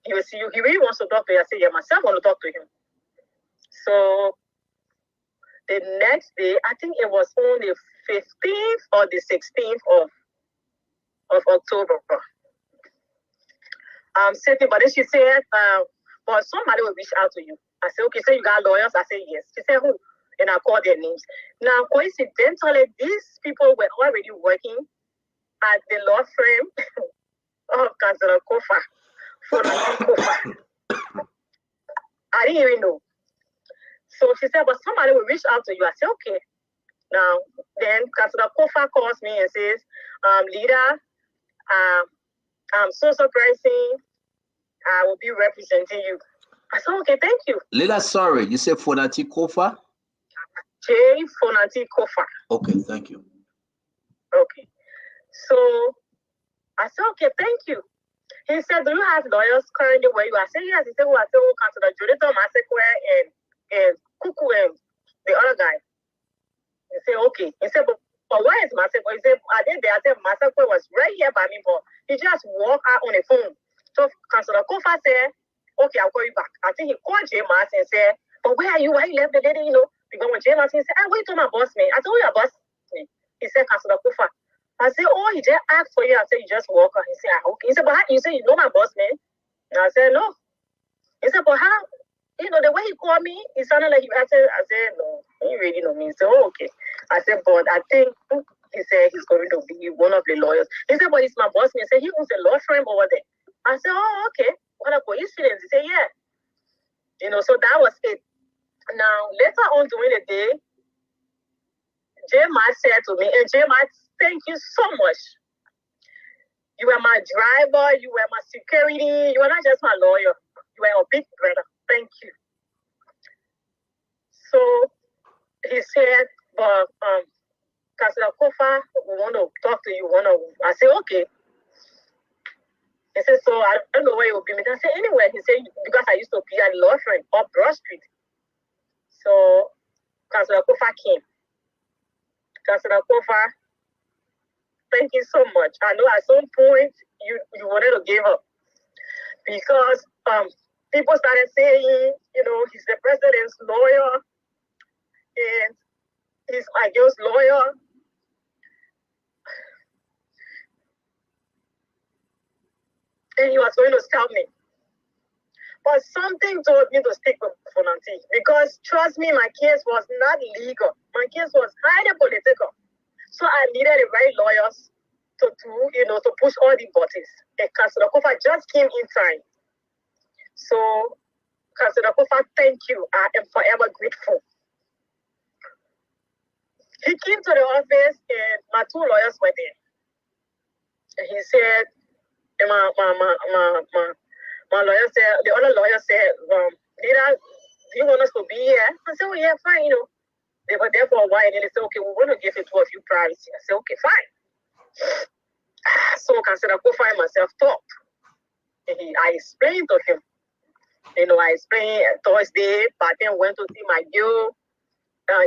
he will see you. He really wants to talk to you." I said, "Yeah, myself want to talk to him." So the next day, I think it was on the 15th or the 16th of October. I'm sitting, but then she said, "But somebody will reach out to you." I said, "Okay, so you got lawyers?" I said, "Yes." She said, "Who?" And I called their names. Now, coincidentally, these people were already working at the law firm of Councilor Kofa, Kofa. I didn't even know. So she said, "But somebody will reach out to you." I said, "Okay." Now, then Councilor Kofa calls me and says, "Leader, I'm so surprising. I will be representing you." I said, "Okay, thank you." Lila, sorry, you said Fonati Kofa? J. Fonati Kofa. Okay, thank you. Okay. So I said, "Okay, thank you." He said, "Do you have lawyers currently where you are?" I said, "Yes." He said, "Well, I said, "We'll come to the Judith Masekwe and Kuku and the other guy." He said, "Okay." He said, but where is Masekwe?" He said, "I did there." I said, "Masekwe was right here by me, but he just walked out on the phone." So Councilor Kofa said, "Okay, I'll call you back." I think he called J. Martin and said, "But where are you? Why you left the lady?" Because when J. Martin said, "I wait to my boss man." I said, "Who your boss man?" He said, "Councilor Kofa." I said, "Oh, he just asked for you." I said, "You just walk out." He said, "Okay." He said, "But how you say you know my boss man?" And I said, "No." He said, "But how? The way he called me, it sounded like you." I said, "No, you really know me." He said, "Oh, okay." I said, "But I think," he said, "he's going to be one of the lawyers." He said, "But he's my boss man." He said, "He owns a law firm over there." I said, "Oh, okay. What a coincidence." He said, "Yeah." So that was it. Now, later on during the day, J. Matt said to me, and J. Matt, thank you so much. You were my driver. You were my security. You were not just my lawyer. You were a big brother. Thank you. So he said, "But Councilor Kofa, we want to talk to you. I said, "Okay." He said, "So I don't know where you will be." I said, "Anywhere." He said, "Because I used to be at law firm up Broad Street." So Councilor Kofa came. Councilor Kofa, thank you so much. I know at some point you wanted to give up because people started saying, he's the president's lawyer and he's my girl's lawyer. And he was going to sell me. But something told me to stick with Fonanti because, trust me, my case was not legal. My case was highly political. So I needed the right lawyers to push all the buttons. And Councilor Kofa just came in time. So, Councilor Kofa, thank you. I am forever grateful. He came to the office and my two lawyers were there. And he said, my lawyer said, the other lawyer said, Lida, do you want us to be here? I said, oh, yeah, fine, They were there for a while, and then they said, okay, we're going to give it to a few privacy. I said, okay, fine. So Councilor Kofa and myself talked. I explained to him. I explained Thursday, but then went to see my girl.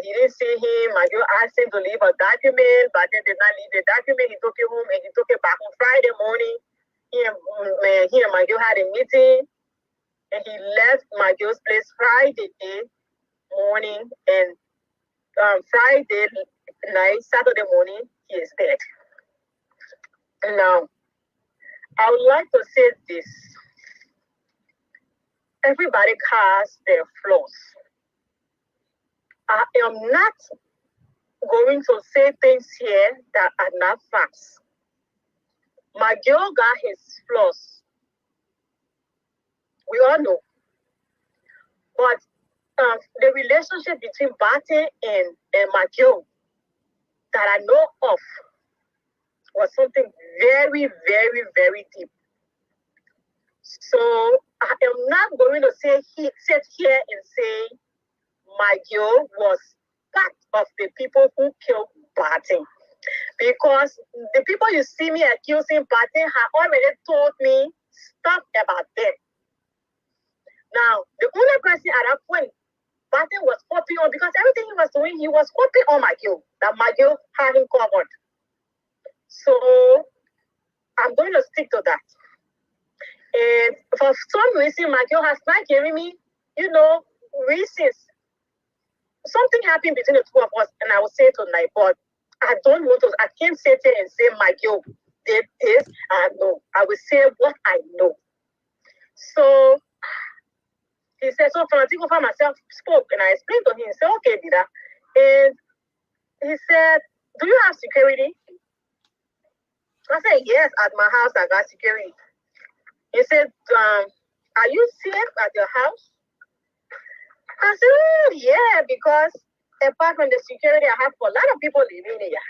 He didn't see him. My girl asked him to leave a document, but then did not leave the document. He took it home, and he took it back on Friday morning. He and my girl had a meeting, and he left my girl's place Friday morning, and Friday night, Saturday morning, he is dead. Now, I would like to say this. Everybody has their flaws. I am not going to say things here that are not facts. My girl got his flaws. We all know. But the relationship between Bate and my girl that I know of was something very, very, very deep. So I am not going to sit here and say my girl was part of the people who killed Bate. Because the people you see me accusing Bate have already told me stuff about them. Now, the only person at that point Bate was copying on, because everything he was doing, he was copying on my girl, that my girl had him covered. So I'm going to stick to that. And for some reason, my girl has not given me, reasons. Something happened between the two of us, and I will say tonight, but I can't sit here and say my girl did this. No, I will say what I know. So he said, so Francisco for myself spoke, and I explained to him. He said, okay, Dida. And he said, do you have security? I said, yes, at my house I got security. He said, are you safe at your house? I said, oh, yeah, because apart from the security I have for a lot of people living here.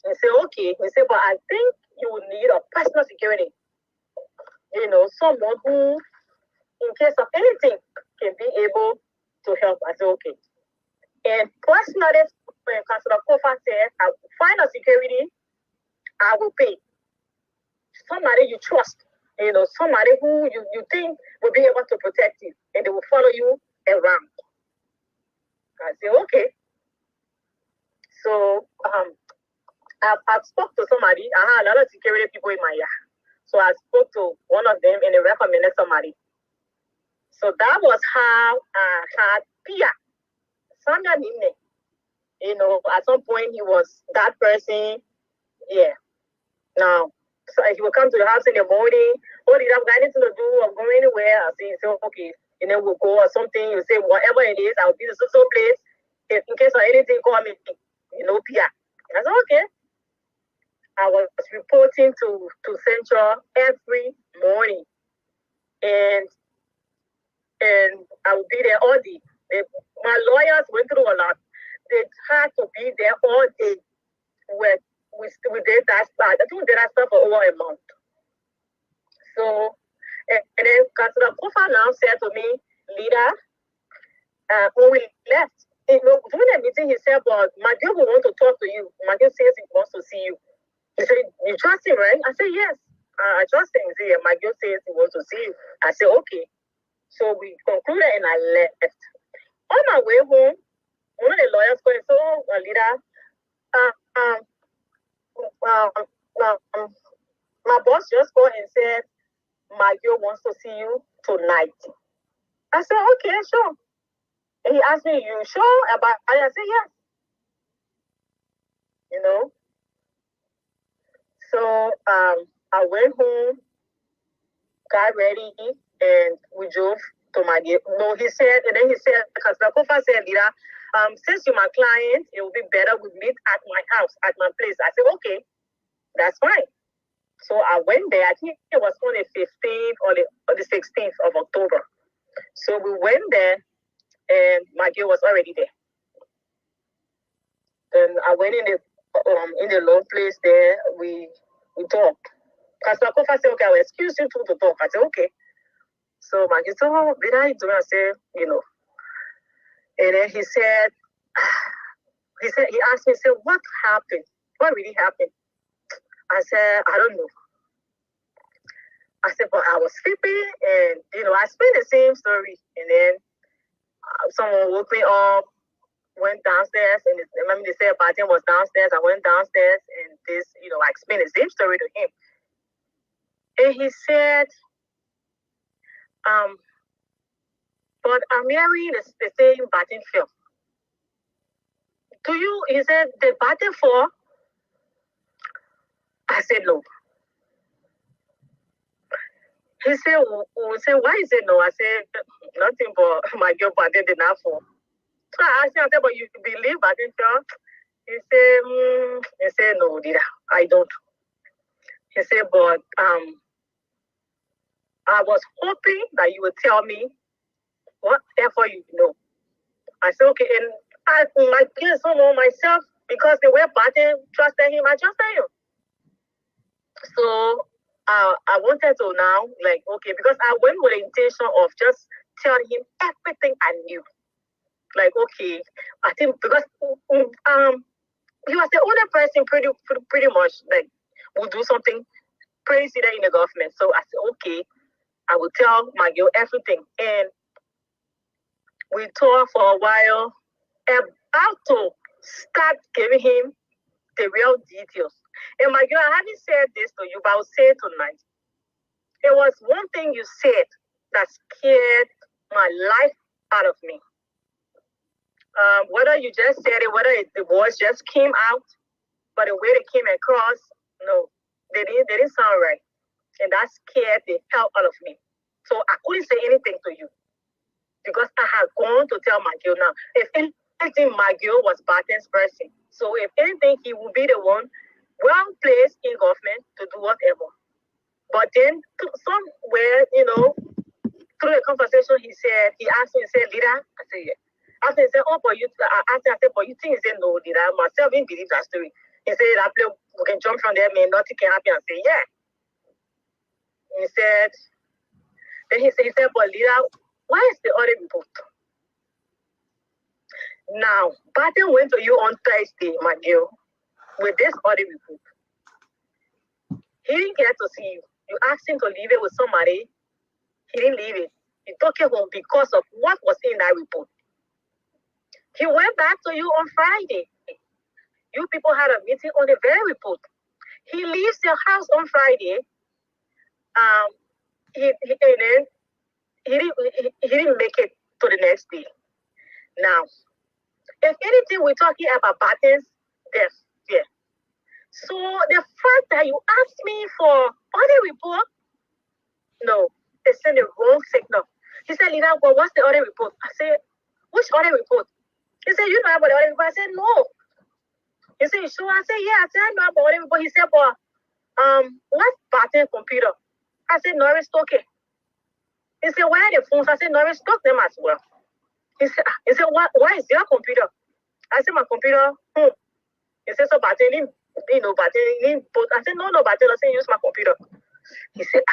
He said, okay. He said, but I think you would need a personal security. Someone who, in case of anything, can be able to help. I said, okay. And personally, when Councilor Kofa said, I will find a security, I will pay. Somebody you trust, somebody who you think will be able to protect you, and they will follow you around. I said, okay. So I've spoke to somebody. I had a lot of security people in my yard. So I spoke to one of them and they recommended somebody. So that was how I had Pia. Sandra Nime. At some point he was that person. Yeah. Now, so he would come to the house in the morning. Oh, did I have anything to do? I'm going anywhere. I'll say, okay, we'll go or something. You say, whatever it is, I'll be the social place. In case of anything, call me, Pia. I said, okay. I was reporting to Central every morning. And I would be there all day. My lawyers went through a lot. They had to be there all day. We did that stuff. I think we did that stuff for over a month. So, and then Councilor Kofa now said to me, Lida, when we left, during the meeting, he said, but my girl will want to talk to you. My girl says he wants to see you. He said, you trust him, right? I said, yes. I trust him. He said, my girl says he wants to see you. I said, okay. So we concluded and I left. On my way home, one of the lawyers called and said, oh, Lida, my boss just called and said, my girl wants to see you tonight. I said, okay, sure. And he asked me, you sure about it? I said, yes. You know? So I went home, got ready, and we drove to my girl. No, he said, and then he said, because the Kofa said, Lira, since you're my client, it will be better we meet at my house, at my place. I said, okay, that's fine. So I went there. I think it was on the 15th or the 16th of October. So we went there, and my girl was already there. Then I went in the long place there. We talked. Pastor Kofa said, okay, I will excuse you to talk. I said, okay. So my girl said, oh, did I do? I said, you know. And then he asked me, he said, what happened? What really happened? I said, I don't know. I said, but I was sleeping, and you know, I explained the same story, and then someone woke me up, went downstairs, and they said Barton was downstairs. I went downstairs, and this, you know, I explained the same story to him, and he said, but I'm hearing the same Barton film. Do you? He said, the Barton fall? I said no. He said, why is it no? I said, nothing, but my girl Barton did not fall. So I asked him, I said, but you believe Barton fell? He said, no, I don't. He said, but I was hoping that you would tell me whatever you know. I said, okay, and my kids don't know myself because they were Barton, trusted him, I trusted him. So I wanted to now, like, okay, because I went with the intention of just telling him everything I knew. Like, okay, I think because he was the only person pretty much like would do something crazy there in the government. So I said, okay, I will tell my girl everything. And we talked for a while, about to start giving him the real details. And my girl, I haven't said this to you, but I'll say it tonight. It was one thing you said that scared my life out of me. Whether you just said it, whether the voice just came out, but the way they came across, no, they didn't sound right. And that scared the hell out of me. So I couldn't say anything to you because I had gone to tell my girl now. If anything, my girl was Barton's person. So if anything, he would be the one well placed in government to do whatever. But then somewhere, you know, through the conversation, he asked me, he said, Lida? I said, yeah. After he said, oh, but you, I said, but you think? He said, no, Lida, myself didn't believe that story. He said, we can jump from there, man, nothing can happen. I said, yeah. He said, but Lida, why is the audit report? Now, Barton went to you on Thursday, my girl, with this audit report. He didn't get to see you. You asked him to leave it with somebody. He didn't leave it. He took it home because of what was in that report. He went back to you on Friday. You people had a meeting on the very report. He leaves your house on Friday. He didn't make it to the next day. Now, if anything, we're talking about Barton's death. Yeah. So the fact that you asked me for audit report, no, they sent the wrong signal. He said, Lina, well, what's the audit report? I said, which audit report? He said, you know about the audit report? I said, no. He said, sure? I said, yeah. I said, I know about the audit report. He said, but what's Barton's computer? I said, Norris took it. He said, where are the phones? I said, Norris took them as well. He said, why is your computer? I said, my computer. He said, so Barton, Barton, I said, no, Barton doesn't use my computer. He said,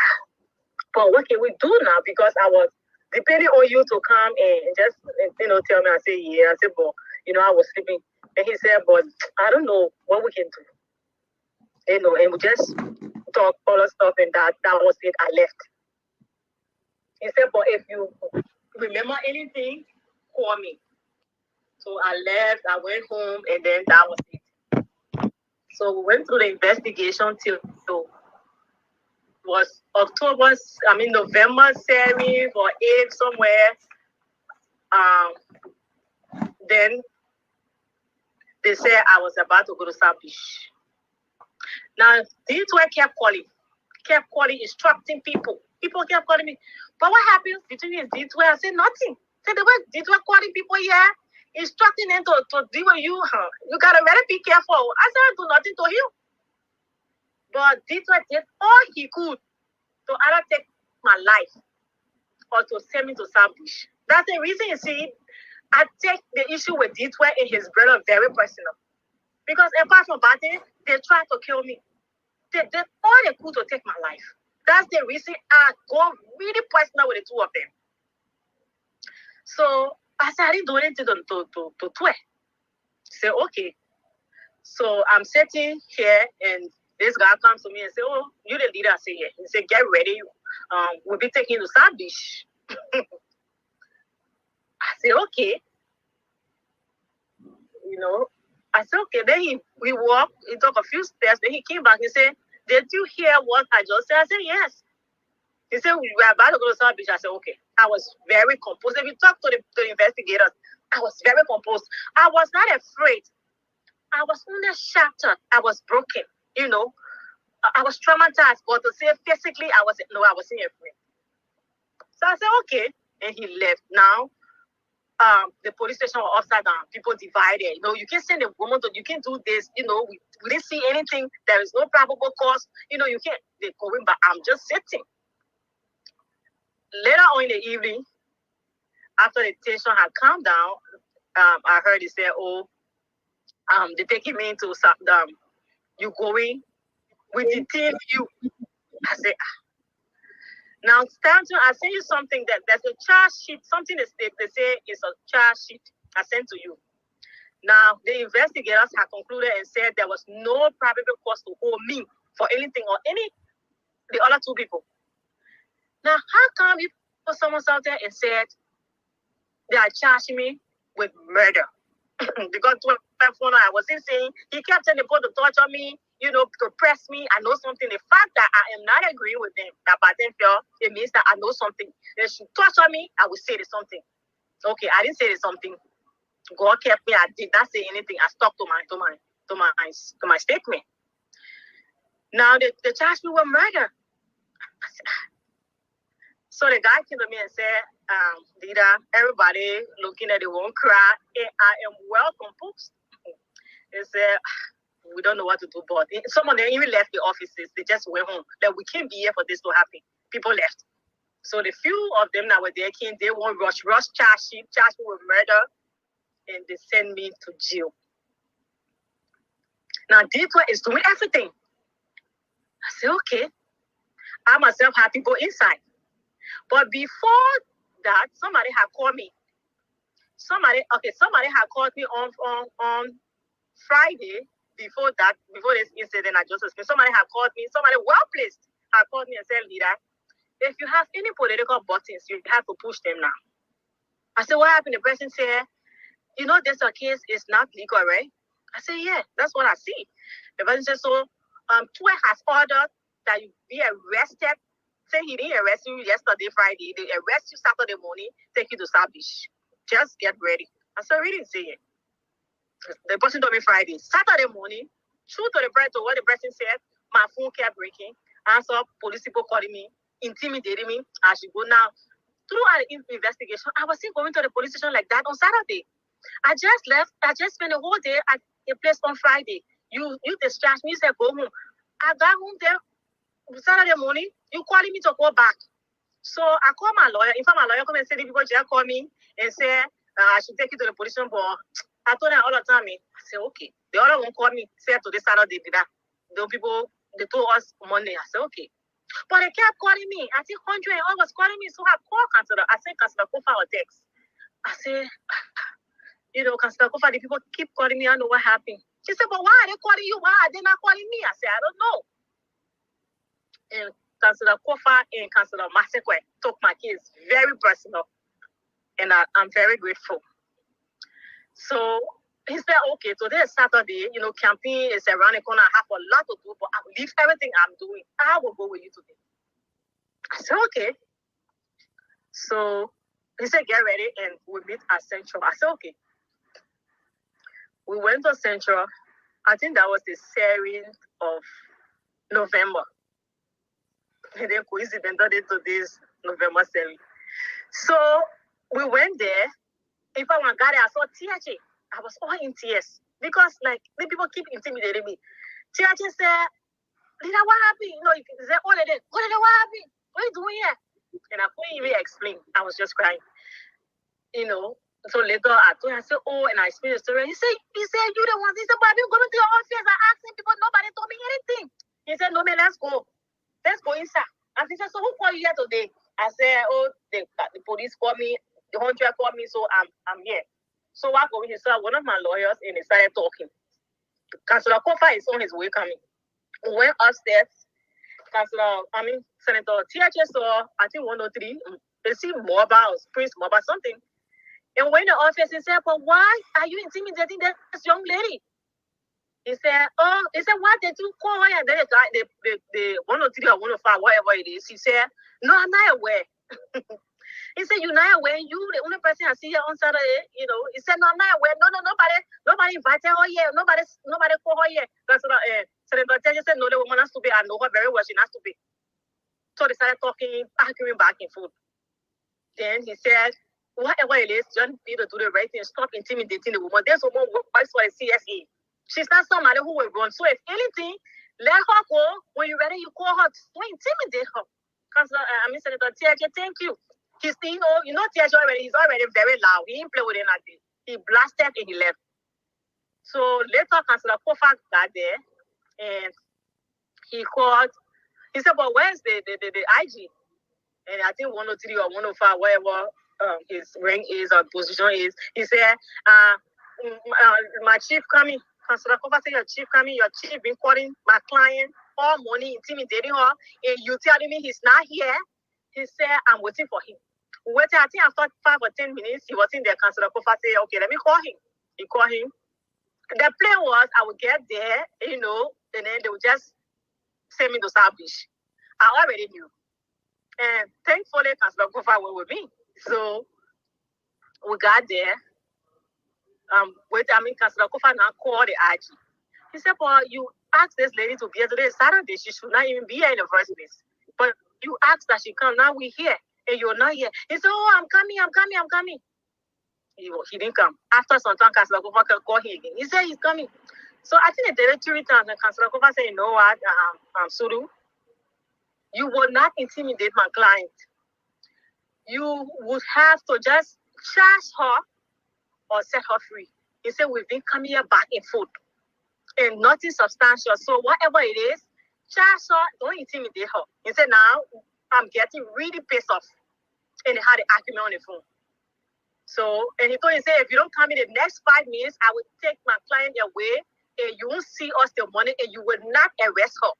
but what can we do now? Because I was depending on you to come and just, tell me. I said, yeah. I said, but, I was sleeping. And he said, but I don't know what we can do. And we just talk all the stuff, and that was it. I left. He said, but if you remember anything, call me. So I left, I went home, and then that was it. So we went through the investigation till was November 7th or 8th somewhere. Then they said I was about to go to South Beach. Now, these two kept calling, instructing people. People kept calling me. But what happened between these two? I said nothing. Said the way these two calling people here, instructing them to deal with you. You gotta really be careful. I said I do nothing to him. But these two did all he could to either take my life or to send me to South Beach. That's the reason you see, I take the issue with Detroit and his brother very personal. Because apart from that, they tried to kill me. They did all they could to take my life. That's the reason I go really personal with the two of them. So I said, I didn't do anything to Twe. Say, okay. So I'm sitting here and this guy comes to me and say, oh, you're the leader. I say, yeah. He said, get ready. We'll be taking you to South Beach. I said, okay. You know, I said, okay. Then we walked, he took a few steps, then he came back and said, did you hear what I just said? I said, yes. He said, we were about to go to South Beach. I said, okay. I was very composed. If you talk to the investigators, I was very composed. I was not afraid. I was only shattered. I was broken, you know. I was traumatized, but to say physically, I wasn't afraid. So I said, okay. And he left. Now, the police station was upside down. People divided. You know, you can't send a woman to, you can't do this. You know, we didn't see anything. There is no probable cause. You know, you can't. They're going, but I'm just sitting. Later on in the evening, after the tension had calmed down, I heard he say, oh, they're taking me into you going? We detain you. I said, now, Stanton, I sent you something that there's a charge sheet, something they say is a charge sheet I sent to you. Now, the investigators have concluded and said there was no probable cause to hold me for anything or the other two people. Now, how come you put someone out there and said they are charging me with murder? Because I wasn't saying, he kept saying they put the torch on me, you know, to press me. I know something. The fact that I am not agreeing with them, that it means that I know something. They should torture me, I will say there's something. Okay, I didn't say there's something. God kept me. I did not say anything. I stuck to my statement. Now they charged me with murder. So the guy came to me and said, Dida, everybody looking at it won't cry. And I am well composed. He said, we don't know what to do, but some of them even left the offices. They just went home. Like, we can't be here for this to happen. People left. So the few of them that were there came, they won't rush charge me with murder, and they send me to jail. Now, Detroit is doing everything. I said, okay. I myself have people inside. But before that, somebody had called me. Somebody had called me on Friday before this incident I just explained. Somebody had called me, somebody well-placed had called me and said, Leader, if you have any political buttons, you have to push them now. I said, what happened? The person said, you know, this case is not legal, right? I said, yeah, that's what I see. The person said, so Twe has ordered that you be arrested. Say he didn't arrest you yesterday, Friday. They arrest you Saturday morning, take you to South Beach. Just get ready. I said, we didn't say it. The person told me Friday. Saturday morning, true to what the person said, my phone kept breaking. I saw police people calling me, intimidating me. I should go now. Throughout the investigation, I was still going to the police station like that on Saturday. I just left. I just spent the whole day at a place on Friday. You discharged me. You said, go home. I got home there Saturday morning. You calling me to go back. So I called my lawyer. In fact, my lawyer come and said, people just call me and say, I should take you to the police station. But I told them all the time. I said, okay. The other one called me, said today Saturday, did that. Those people, they told us Monday. I said, okay. But they kept calling me. I think 100 and all was calling me. So I called Councilor. I said, Councilor Kofa or text. I said, you know, Councilor Kofa, the people keep calling me. I don't know what happened. She said, but why are they calling you? Why are they not calling me? I said, I don't know. And Councilor Kofa and Councilor Masekwe took my case very personal. And I'm very grateful. So he said, okay, today is Saturday, campaign is around the corner. I have a lot to do, but I will leave everything I'm doing. I will go with you today. I said, okay. So he said, get ready and we meet at Central. I said, okay. We went to Central. I think that was the 7th of November. And then coincidentally today's November 7th. So we went there. If I got there, I saw THA. I was all in tears because the people keep intimidating me. THA said, Lida, what happened? He said, what happened? What happened? What are you doing here? And I couldn't even explain. I was just crying. So later I told him, I said, oh, and I explained the story. He said, you the one. He said, but I've been going to your office. I asked him people, nobody told me anything. He said, no, man, let's go. Let's go inside. And he said, so who called you here today? I said, oh, the police called me, the hunter called me, so I'm here. So I go in, he saw one of my lawyers and they started talking. Councillor Kofa is on his way coming. We went upstairs. Senator THS saw, I think 103, they see mobile, Prince mobile, something. And when the office, he said, but why are you intimidating this young lady? He said, why did you call her? And then the 103 or 105, whatever it is, he said, no, I'm not aware. He said, you're not aware. You, the only person I see here on Saturday, He said, no, I'm not aware. No, nobody invited her here. Nobody called her here. That's what Senator Teja said, no, the woman has to be. I know her very well. She has to be. So they started talking, arguing back and forth. Then he said, whatever it is, just need to do the right thing. Stop intimidating the woman. There's a woman who works for the CSA. She's not somebody who will run. So if anything, let her go. When you're ready, you call her. Don't intimidate her. Senator Teja, thank you. He's TJ already, he's already very loud. He didn't play with anything. He blasted and he left. So later, Councillor Kofa got there and he called. He said, but where's the IG? And I think 103 or 105, whatever his rank is or position is, he said, my chief coming. Councillor Kofa said, your chief coming, your chief been calling my client all morning, intimidating her, and you telling me he's not here. He said, I'm waiting for him. Waiting, I think after 5 or 10 minutes, he was in there. Councillor Kofa said, okay, let me call him. He called him. The plan was I would get there, and then they would just send me to South Beach. I already knew. And thankfully, Councillor Kofa went with me. So we got there. Councillor Kofa now called the IG. He said, well, you asked this lady to be here today. Saturday, she should not even be here in the first place. But you asked that she come. Now we're here. And you're not here. He said, oh, I'm coming. He didn't come. After some time, Councillor Kofa called him again. He said he's coming. So I think the directory times, and Councillor Kofa said, you know what, Suru, you will not intimidate my client. You would have to just charge her or set her free. He said, we've been coming here back and forth. And nothing substantial. So whatever it is, charge her, don't intimidate her. He said, now, I'm getting really pissed off. And they had an argument on the phone. So, and he told me, if you don't come in the next 5 minutes, I will take my client away and you won't see us till morning and you will not arrest her.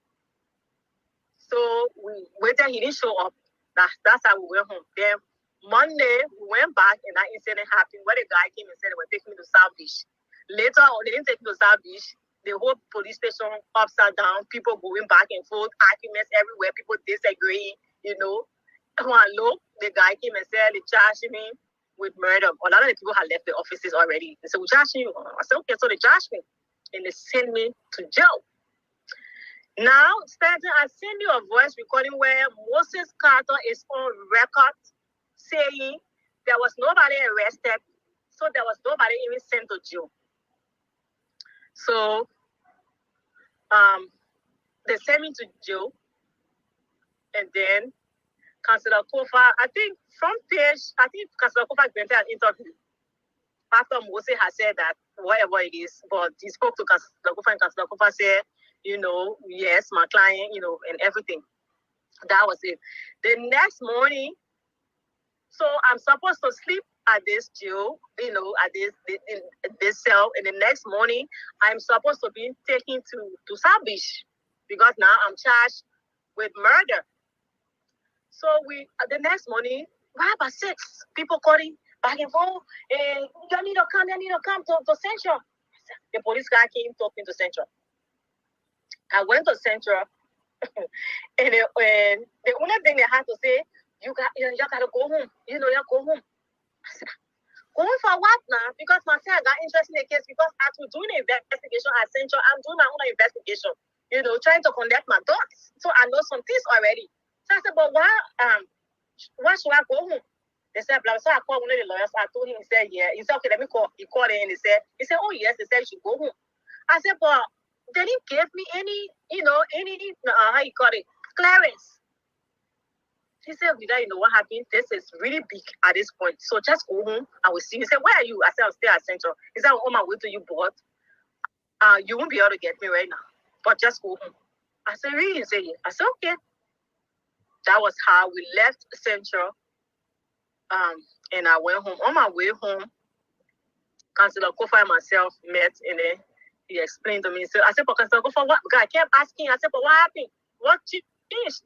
So we waited, he didn't show up. That's how we went home. Then Monday, we went back and that incident happened where the guy came and said they were taking me to South Beach. Later on, they didn't take me to South Beach. The whole police station upside down, people going back and forth, arguments everywhere, people disagreeing, When I looked, the guy came and said, they charged me with murder. A lot of the people had left the offices already. They said, we charged you. I said, okay, so they charged me. And they sent me to jail. Now, Stanton, I send you a voice recording where Moses Carter is on record saying there was nobody arrested, so there was nobody even sent to jail. So, they sent me to jail, and then Councillor Kofa, I think Councillor Kofa granted an interview after Moses had said that whatever it is, but he spoke to Councillor Kofa and Councillor Kofa said, yes, my client, and everything. That was it. The next morning, so I'm supposed to sleep at this jail, at this cell, and the next morning, I'm supposed to be taken to South Beach because now I'm charged with murder. So the next morning, right about 6, people calling back and forth, and you need to come to Central. The police guy came talking to Central. I went to Central, and the only thing they had to say, you gotta go home. You go home. I said, going for what now? Because I got interest in the case because as we're doing an investigation at Central, I'm doing my own investigation. Trying to connect my dots. So I know some things already. So I said, but why should I go home? They said, blah. So I called one of the lawyers. I told him, he said, yeah. He said, okay, let me call. He called in and he said, oh yes. They said you should go home. I said, but they didn't give me any, how you call it, clearance. He said, what happened? This is really big at this point. So just go home. I will see. He said, where are you? I said, I'm still at Central. He said, I'm on my way to you, but you won't be able to get me right now. But just go home. I said, really? He said, yeah. I said, okay. That was how we left Central. And I went home. On my way home, Councillor Kofa and myself met, and then he explained to me. So I said, but Councillor Kofa, what? Because I kept asking. I said, but what happened? What changed?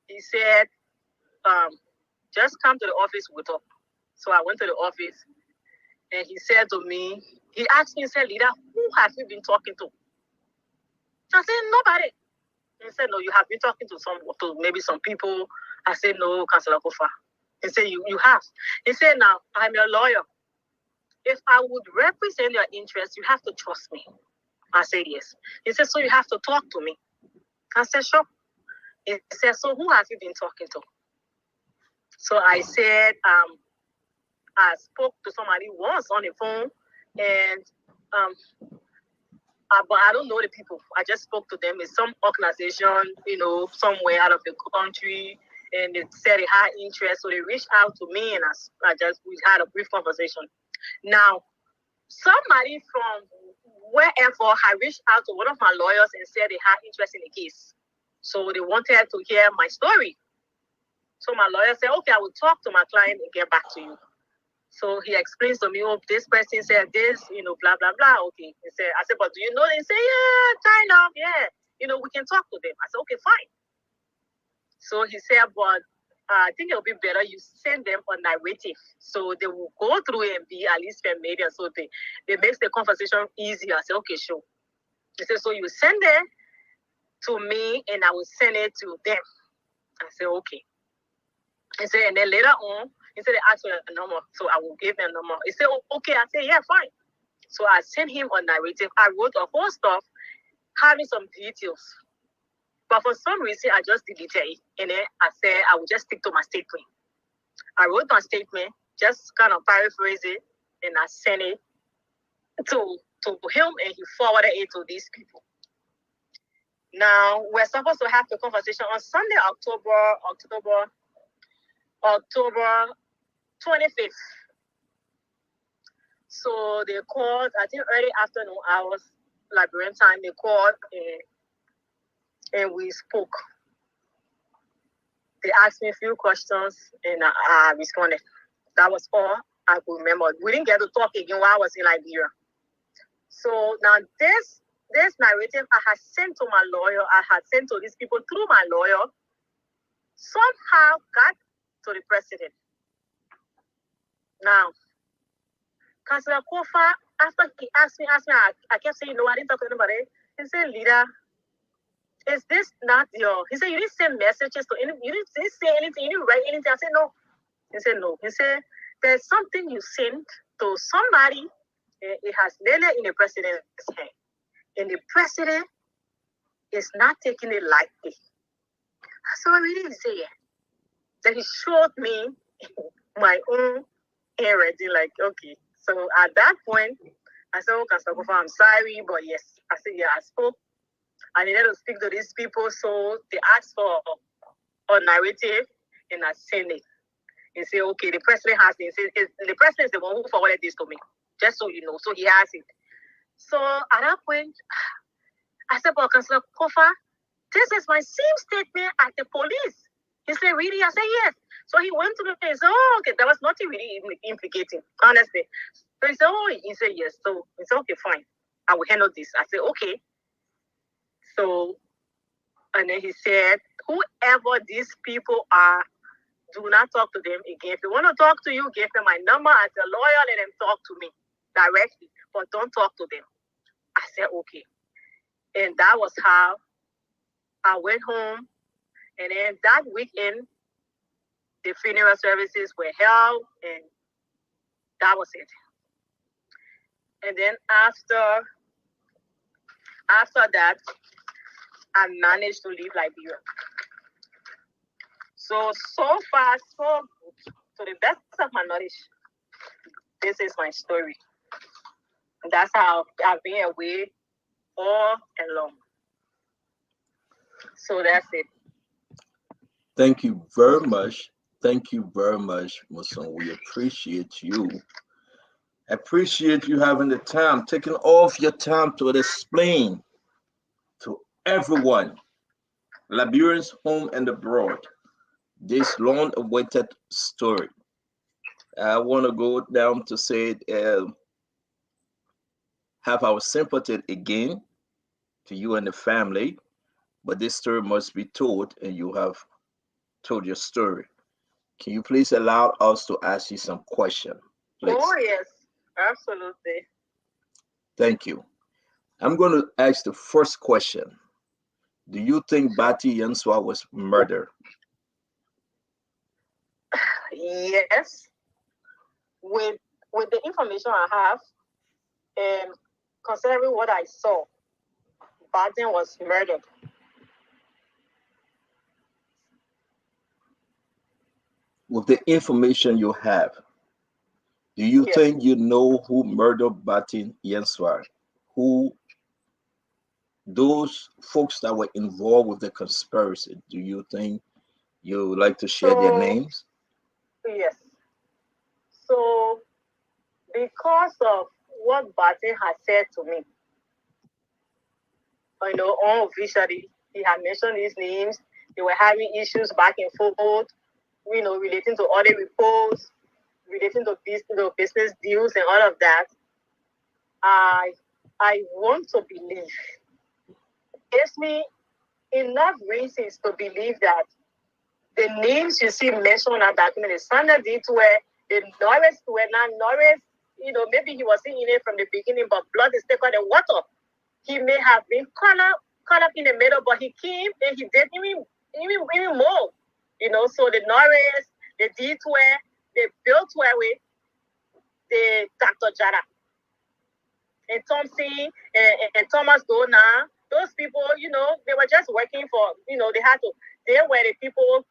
He said, just come to the office, we'll talk. So I went to the office, and he said to me, he asked me, he said, Leader, who have you been talking to? I said, nobody. He said, no, you have been talking to maybe some people. I said, no, Councillor Kofa. He said, you have. He said, now, I'm your lawyer. If I would represent your interests, you have to trust me. I said, yes. He said, so you have to talk to me. I said, sure. He said, so who have you been talking to? So I said, I spoke to somebody once on the phone, and but I don't know the people. I just spoke to them in some organization, somewhere out of the country, and they said they had interest, so they reached out to me, and we had a brief conversation. Now, somebody from wherever had reached out to one of my lawyers and said they had interest in the case, so they wanted to hear my story. So my lawyer said, okay, I will talk to my client and get back to you. So he explains to me, oh, this person said this, blah, blah, blah. Okay. I said, but do you know? They say, yeah, kind of, yeah. We can talk to them. I said, okay, fine. So he said, but I think it'll be better you send them a narrative. So they will go through and be at least familiar. So they makes the conversation easier. I said, okay, sure. He said, so you send it to me and I will send it to them. I said, okay. He said, and then later on, he said, they asked for a number, so I will give them a number. He said, oh, okay. I said, yeah, fine. So I sent him a narrative. I wrote a whole stuff, having some details. But for some reason, I just deleted it. And then I said, I will just stick to my statement. I wrote my statement, just kind of paraphrase it, and I sent it to him, and he forwarded it to these people. Now, we're supposed to have the conversation on Sunday, October 25th. So they called, I think early afternoon hours, Liberian time, they called and we spoke. They asked me a few questions and I responded. That was all I could remember. We didn't get to talk again while I was in Liberia. So now this narrative I had sent to my lawyer, I had sent to these people through my lawyer, somehow got to the president. Now, Councillor Kofa, after he asked me, I kept saying, no, I didn't talk to anybody. He said, Leader, is this not your... He said, you didn't send messages to any... You didn't say anything, you didn't write anything. I said, no. He said, no. He said, there's something you sent to somebody, it has landed in the president's hand. And the president is not taking it lightly. So I really didn't say it. Then he showed me my own handwriting, like, okay. So at that point, I said, oh, Councillor Kofa, I'm sorry, but yes. I said, yeah, I spoke. I needed to speak to these people, so they asked for a narrative, and I sent it. And say, okay, the president has it. The president is the one who forwarded this to me, just so you know. So he has it. So at that point, I said, but Councillor Kofa, this is my same statement at the police. He said, really? I said, yes. So he went to the place. Oh, okay. There was nothing really implicating, honestly. So he said, oh, he said, yes. So he said, okay, fine. I will handle this. I said, okay. So, and then he said, whoever these people are, do not talk to them again. If they want to talk to you, give them my number as a lawyer, let them talk to me directly. But don't talk to them. I said, okay. And that was how I went home. And then that weekend, the funeral services were held, and that was it. And then after that, I managed to leave Liberia. So far, so good. To the best of my knowledge, this is my story. And that's how I've been away all along. So that's it. Thank you very much. Thank you very much, Muslim. We appreciate you. Appreciate you having the time, taking off your time to explain to everyone, Liberians home and abroad, this long-awaited story. I want to go down to say, have our sympathy again to you and the family, but this story must be told, and you have told your story. Can you please allow us to ask you some questions, please? Oh, yes, absolutely. Thank you. I'm going to ask the first question. Do you think Bati Yanswa was murdered? Yes. With the information I have, and considering what I saw, Barton was murdered. With the information you have, do you think you know who murdered Bati Yanswa? Who, those folks that were involved with the conspiracy, do you think you would like to share their names? Yes. So, because of what Barton has said to me, unofficially, he had mentioned these names. They were having issues back and forth, relating to audit reports, relating to business deals and all of that. I want to believe. Gives me enough reasons to believe that the names you see mentioned in that document, the standard deeds were the Norris were not Norris. Maybe he was in it from the beginning, but blood is thicker than water. He may have been caught up in the middle, but he came and he did even more. So the Norris, the D12, the Bill 12, the Dr. Jara, and Thompson, and Thomas Dona, those people, they were just working for, they were the people,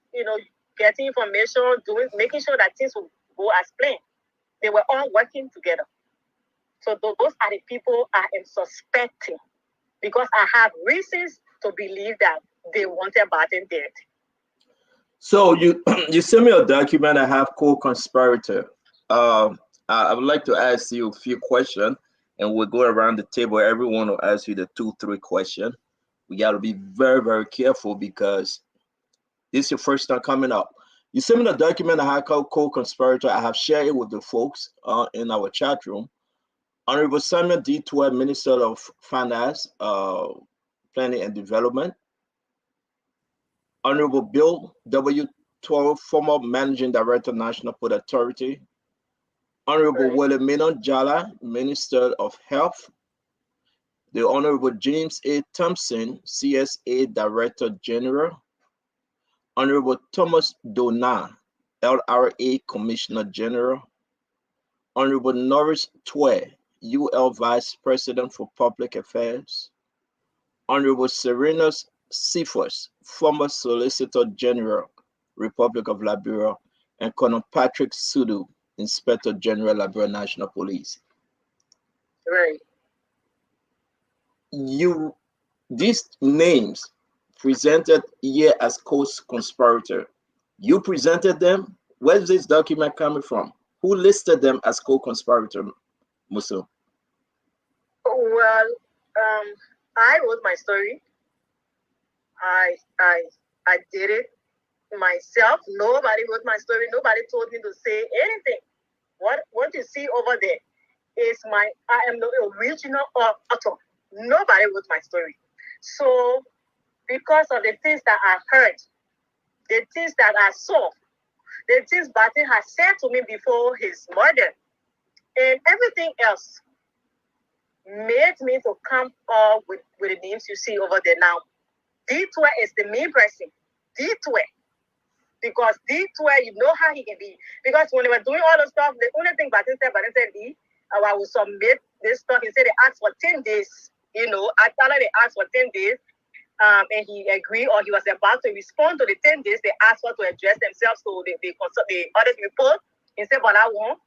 getting information, making sure that things would go as planned. They were all working together. So those are the people I am suspecting, because I have reasons to believe that they wanted Barton dead. So you sent me a document. I have co-conspirator. I would like to ask you a few questions, and we'll go around the table. Everyone will ask you the 2-3 questions. We got to be very, very careful because this is your first time coming up. You sent me the document. I have co-conspirator. I have shared it with the folks in our chat room. Honorable Samuel D. Twelve, Minister of Finance, Planning and Development. Honorable Bill W. 12, former Managing Director, National Port Authority. Honorable Wilhelmina Jala, Minister of Health. The Honorable James A. Thompson, CSA Director General. Honorable Thomas Dona, LRA Commissioner General. Honorable Norris Twe, UL Vice President for Public Affairs. Honorable Serenus Cephas, former Solicitor General, Republic of Liberia, and Colonel Patrick Sudu, Inspector General, Liberia National Police. Right. These names presented here as co-conspirator. You presented them. Where's this document coming from? Who listed them as co-conspirator, Musu? Well, I wrote my story. I did it myself. Nobody wrote my story. Nobody told me to say anything. What you see over there is I am the original author. Nobody wrote my story. So because of the things that I heard, the things that I saw, the things Barton had said to me before his murder, and everything else made me to come up with the names you see over there now. D12 is the main person. D12. Because D12, you know how he can be. Because when they were doing all the stuff, the only thing Batin said, I will submit this stuff. He said they asked for 10 days. You know, after they asked for 10 days, and he agreed, or he was about to respond to the 10 days they asked for to address themselves to the audit report. He said, but I won't.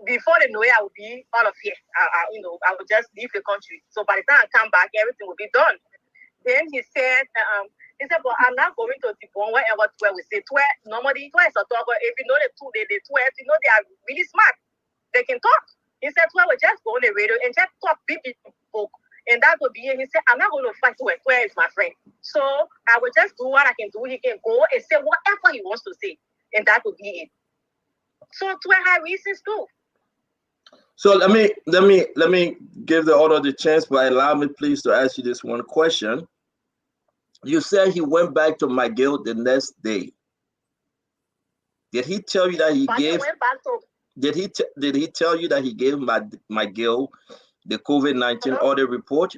Before they know it, I will be out of here. I will just leave the country. So by the time I come back, everything will be done. Then he said, but I'm not going to debone whatever 12 we say. 12, normally 12 is a talk, but if you know the 12, you know they are really smart. They can talk. He said 12 will just go on the radio and just talk big people. And that would be it. He said, I'm not going to fight 12. 12 is my friend. So I will just do what I can do. He can go and say whatever he wants to say. And that would be it. So 12 had reasons too. So let me give the other the chance, but allow me please to ask you this one question. You said he went back to McGill the next day. Did he tell you that he gave? Did he tell you that he gave McGill the COVID-19 audit report?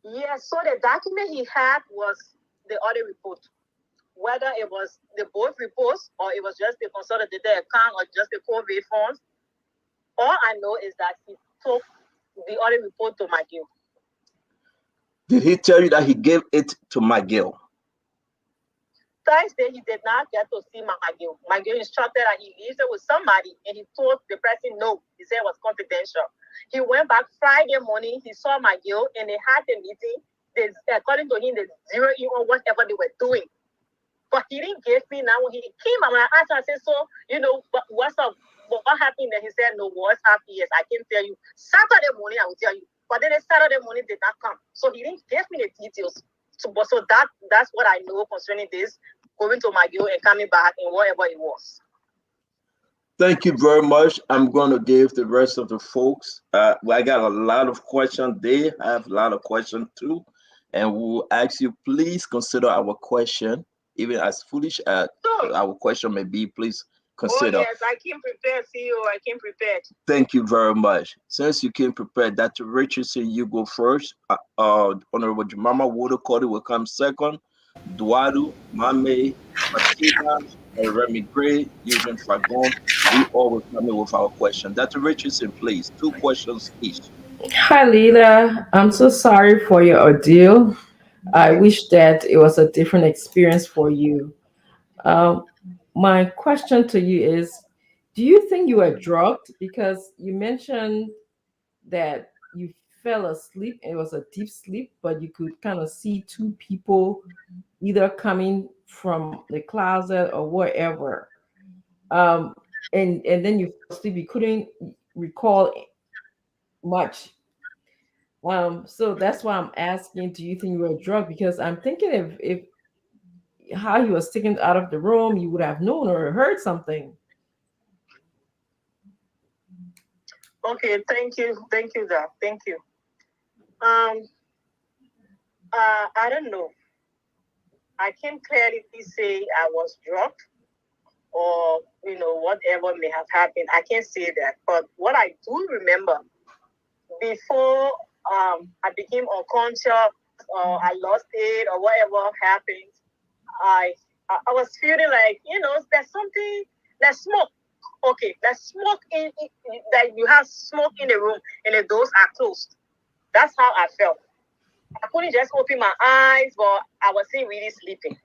Yes. So the document he had was the audit report. Whether it was the both reports or it was just the consolidated account or just the COVID funds, all I know is that he took the audit report to McGill. Did he tell you that he gave it to McGill? Thursday, he did not get to see McGill. McGill instructed that he leaves it with somebody, and he told the person no. He said it was confidential. He went back Friday morning. He saw McGill, and they had a meeting. According to him, they zeroed in on whatever they were doing. But he didn't give me now. When he came and when I asked him, I said, so, what's up? What happened? And he said, no, what's happening? Yes, I can tell you. Saturday morning, I will tell you. But then the Saturday morning did not come. So he didn't give me the details. So that's what I know concerning this, going to McGill and coming back and whatever it was. Thank you very much. I'm going to give the rest of the folks. I got a lot of questions. They have a lot of questions too. And we'll ask you, please consider our question. Even as foolish as our question may be, please consider. Oh, yes, I came prepared, CEO. I came prepared. Thank you very much. Since you came prepared, Dr. Richardson, you go first. Honorable Jemima Woodacody will come second. Duadu, Mame, Fatima, and Remy Gray, Eugene Fagon, we all will come in with our question. Dr. Richardson, please, 2 questions each. Hi, Lila. I'm so sorry for your ordeal. I wish that it was a different experience for you. My question to you is, do you think you were drugged? Because you mentioned that you fell asleep. It was a deep sleep, but you could kind of see 2 people either coming from the closet or wherever. And then you fell asleep. You couldn't recall much. So that's why I'm asking, do you think you were drugged? Because I'm thinking if how he was taken out of the room, you would have known or heard something. Okay, thank you, Doc. Thank you. I don't know. I can't clearly say I was drugged or whatever may have happened. I can't say that. But what I do remember, before I became unconscious or I lost it or whatever happened, I was feeling like, there's something, there's smoke. Okay, there's smoke in that you have smoke in the room and the doors are closed. That's how I felt. I couldn't just open my eyes, but I wasn't really sleeping.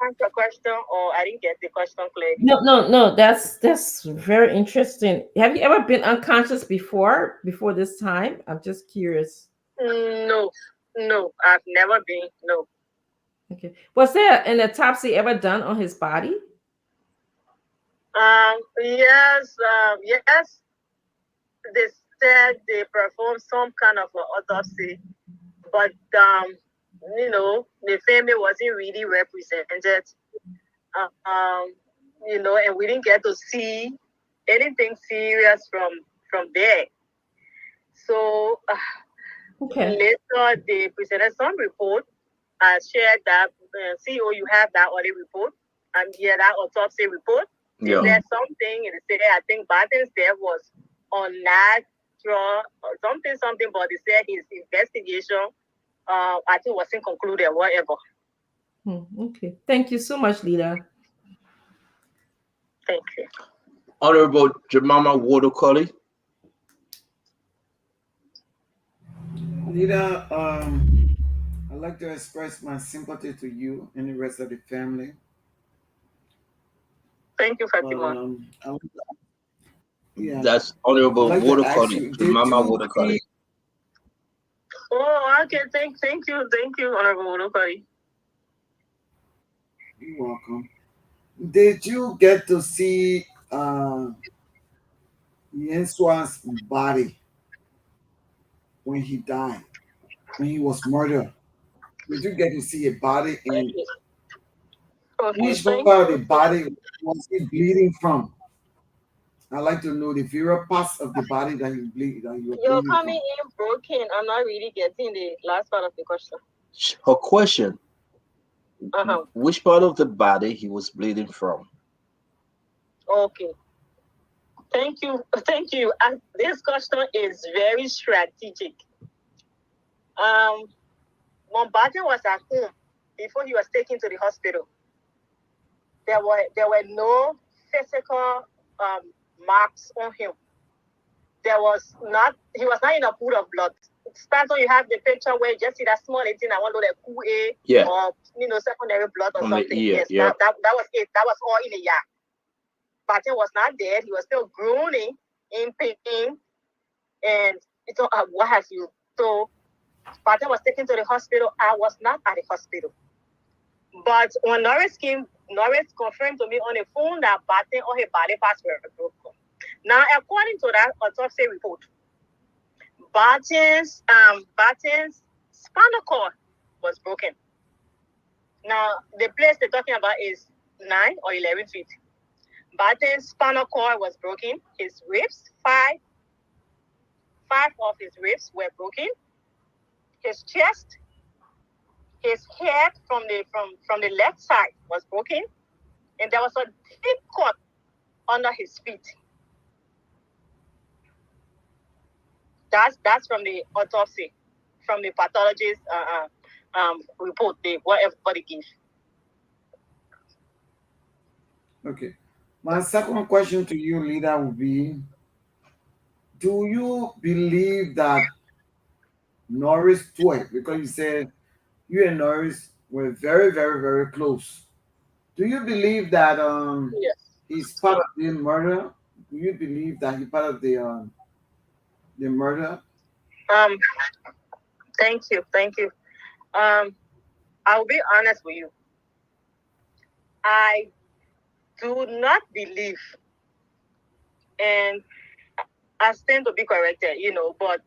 That's the question, or I didn't get the question clearly. No. That's very interesting. Have you ever been unconscious before this time? I'm just curious. No, I've never been. No. Okay. Was there an autopsy ever done on his body? Yes. They said they performed some kind of autopsy, but the family wasn't really represented. And we didn't get to see anything serious from there. So later they presented some report. I shared that CEO, you have that audit report and that autopsy report. Is Yeah. there something in the city? I think Barton's death was unnatural or something, but they said his investigation, I think, wasn't concluded, whatever. Okay. Thank you so much, Leader. Thank you. Honorable Jemima Wodokolli. Leader, I'd like to express my sympathy to you and the rest of the family. Thank you, Fatima. Yeah. That's Honorable I'd like to ask Wodokolli. you, did Jemima you Wodokolli. see? Oh, okay. Thank you, Honorable Wodokolli. You're welcome. Did you get to see Yenswa's body when he died, when he was murdered? Did you get to see a body, and which part of the body was he bleeding from? I'd like to know the various parts of the body that you bleed that you were You're bleeding coming from. in broken. I'm not really getting the last part of the question. Her question: Uh-huh. which part of the body he was bleeding from? Okay. Thank you. This question is very strategic. When Barton was at home before he was taken to the hospital, there were no physical marks on him. He was not in a pool of blood. Sometimes you have the picture where you just see that small thing, I want to like or secondary blood or On the something. ear, Yes, yeah. that was it. That was all in the yard. Barton was not dead. He was still groaning in pain, and it's what have you. So Barton was taken to the hospital. I was not at the hospital. But when Norris confirmed to me on the phone that Barton or his body parts were broken. Now, according to that autopsy report, Barton's spinal cord was broken. Now, the place they're talking about is 9 or 11 feet. Barton's spinal cord was broken. His ribs, five of his ribs were broken. His chest, his head from the left side was broken, and there was a deep cut under his feet. That's from the autopsy, from the pathologist report, what everybody gives. Okay. My second question to you, leader, would be: do you believe that Norris twerk, because you said you and Norris were very, very, very close? Do you believe that Yes. he's part of the murder? Do you believe that he's part of the murder? Thank you. I'll be honest with you. I do not believe, and I stand to be corrected, but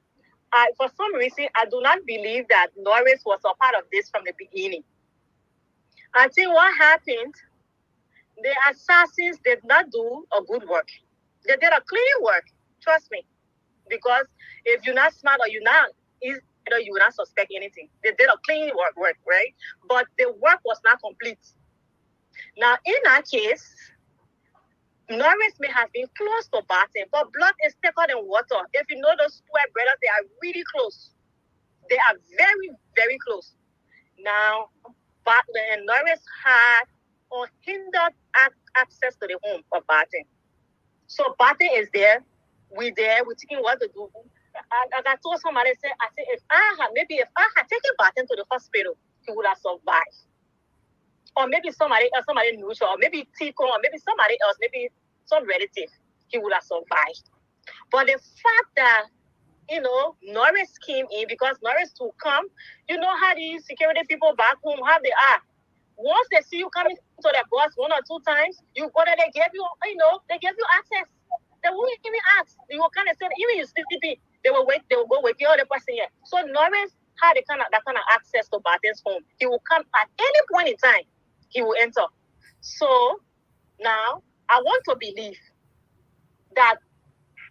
for some reason, I do not believe that Norris was a part of this from the beginning. I think what happened, the assassins did not do a good work. They did a clean work, trust me. Because if you're not smart or you will not suspect anything. They did a clean work, right? But the work was not complete. Now, in that case, Norris may have been close to Barton, but blood is thicker than water. If you know those two brothers, they are really close. They are very, very close. Now, Barton and Norris had unhindered access to the home of Barton. So Barton is there. We're thinking what to do. I told somebody, I said, if I had taken Barton to the hospital, he would have survived. Or maybe somebody neutral, or maybe Tico, or maybe somebody else, maybe some relative, he would have survived. But the fact that, Norris came in, because Norris will come, you know how these security people back home, how they are. Once they see you coming to their boss 1 or 2 times, you go there, they give you access. They won't even ask. They will kind of say, even you CCP, they will go wake the other person here. So Norris had that kind of access to Barton's home. He will come at any point in time. He will enter. So now I want to believe that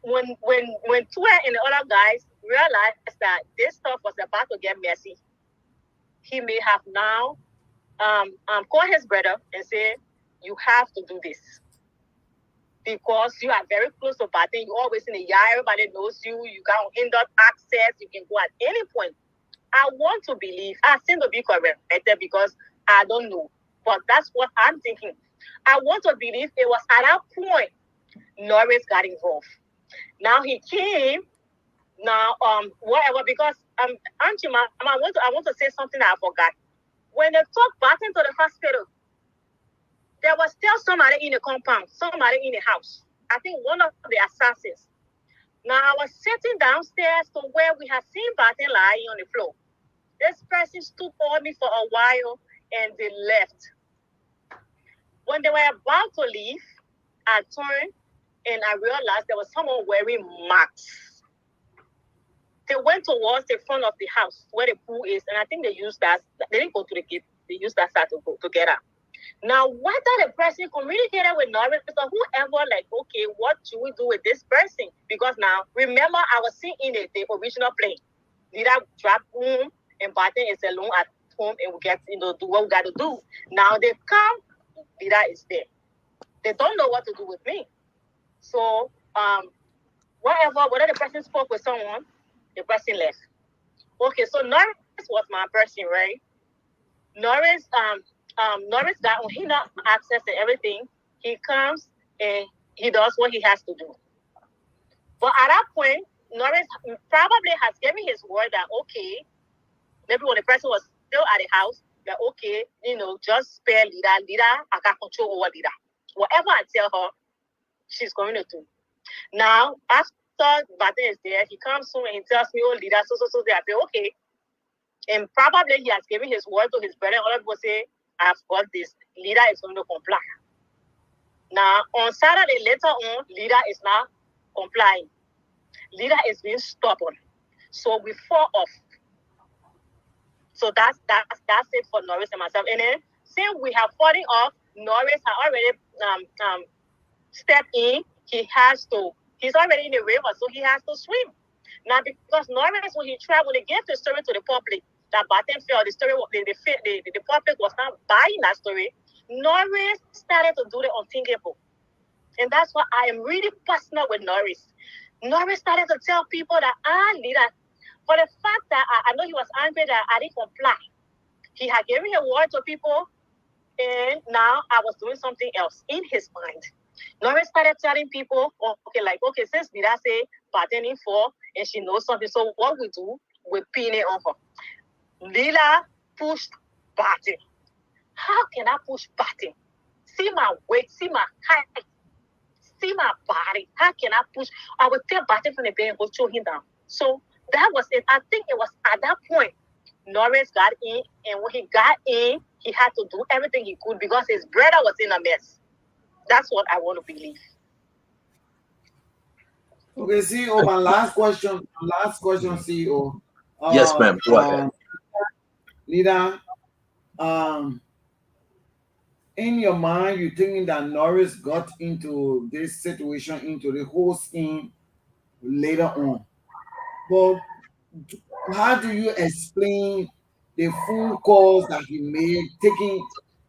when Tua and the other guys realized that this stuff was about to get messy, he may have now call his brother and say, you have to do this. Because you are very close to Batten, you're always in the yard, everybody knows you, you got in-depth access, you can go at any point. I want to believe, I seem to be corrected because I don't know, but that's what I'm thinking. I want to believe it was at that point Norris got involved. Now he came, now whatever, because Auntie Ma, I want to say something that I forgot. When they took Batten to the hospital, there was still somebody in the compound, somebody in the house. I think one of the assassins. Now, I was sitting downstairs to where we had seen Batten lying on the floor. This person stood on me for a while and they left. When they were about to leave, I turned and I realized there was someone wearing masks. They went towards the front of the house where the pool is, and I think they used that. They didn't go to the gate. They used that side to go together. Now, whether the person communicated with Norris or whoever, like, okay, what should we do with this person? Because now, remember, I was seeing in the original plane. Lida drop home and Batten is alone at home and we get, do what we got to do. Now they come, Lida is there. They don't know what to do with me. So, whether the person spoke with someone, the person left. Okay, so Norris was my person, right? Norris got when he not access to everything, he comes and he does what he has to do. But at that point, Norris probably has given his word that okay, maybe when the person was still at the house, that okay, just spare Lida, I can control over Lida. Whatever I tell her, she's going to do. Now, after Batten is there, he comes home and he tells me, oh, Lida, so they I say, okay. And probably he has given his word to his brother, and other people say, I've got this. Lida is going to comply. Now, on Saturday, later on, Lida is not complying. Lida is being stubborn. So we fall off. So that's it for Norris and myself. And then, since we have fallen off, Norris has already stepped in. He's already in the river, so he has to swim. Now, because Norris, when he gave the story to the public, that Batten felt the story, the public was not buying that story, Norris started to do the unthinkable. And that's why I am really personal with Norris. Norris started to tell people that Lida, for the fact that I know he was angry that I didn't comply. He had given a word to people, and now I was doing something else in his mind. Norris started telling people, okay, since Lida say Batten in for, and she knows something, so what we do, we pin it on her. Lila pushed Batten. How can I push Batten? See my weight, see my height, see my body. How can I push? I would take Batten from the bed and go throw him down. So that was it. I think it was at that point Norris got in, and when he got in, he had to do everything he could because his brother was in a mess. That's what I want to believe. Okay, CEO, my last question, CEO. Yes, ma'am. Go ahead. Lida, in your mind, you're thinking that Norris got into this situation, into the whole scheme later on. But how do you explain the phone calls that he made,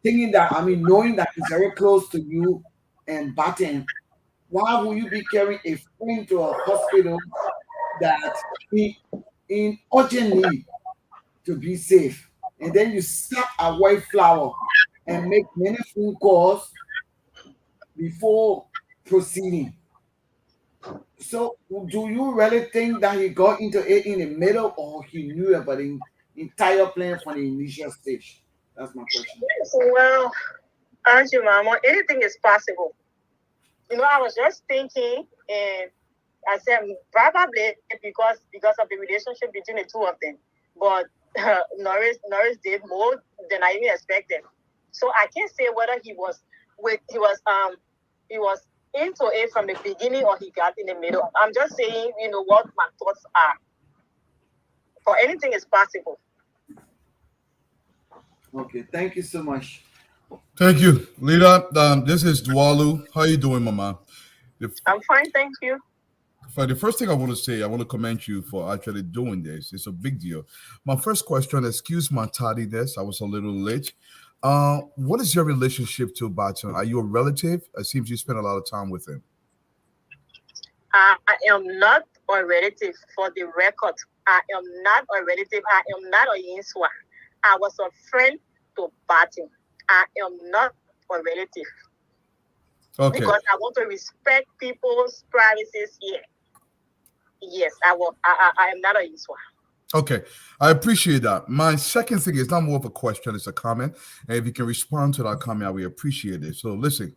thinking that, knowing that he's very close to you and Batten, why will you be carrying a friend to a hospital that he in urgent need to be safe? And then you snap a white flower and make many phone calls before proceeding. So do you really think that he got into it in the middle, or he knew about the entire plan from the initial stage? That's my question. Well, Auntie Mama, anything is possible. I was just thinking, and I said probably because of the relationship between the two of them. But Norris did more than I even expected. So I can't say whether he was into it from the beginning or he got in the middle. I'm just saying, what my thoughts are. For anything is possible. Okay, thank you so much. Thank you, Lida. This is Dwalu. How you doing, Mama? I'm fine, thank you. For the first thing I want to say, I want to commend you for actually doing this. It's a big deal. My first question, excuse my tardiness, I was a little late. What is your relationship to Baton? Are you a relative? It seems you spend a lot of time with him. I am not a relative. For the record, I am not a relative. I am not a Yinswa. I was a friend to Batin. I am not a relative. Okay. Because I want to respect people's privacies here. Yes, I will. I am not a Yinswa. Okay, I appreciate that. My second thing is not more of a question, it's a comment. And if you can respond to that comment, I will appreciate it. So listen,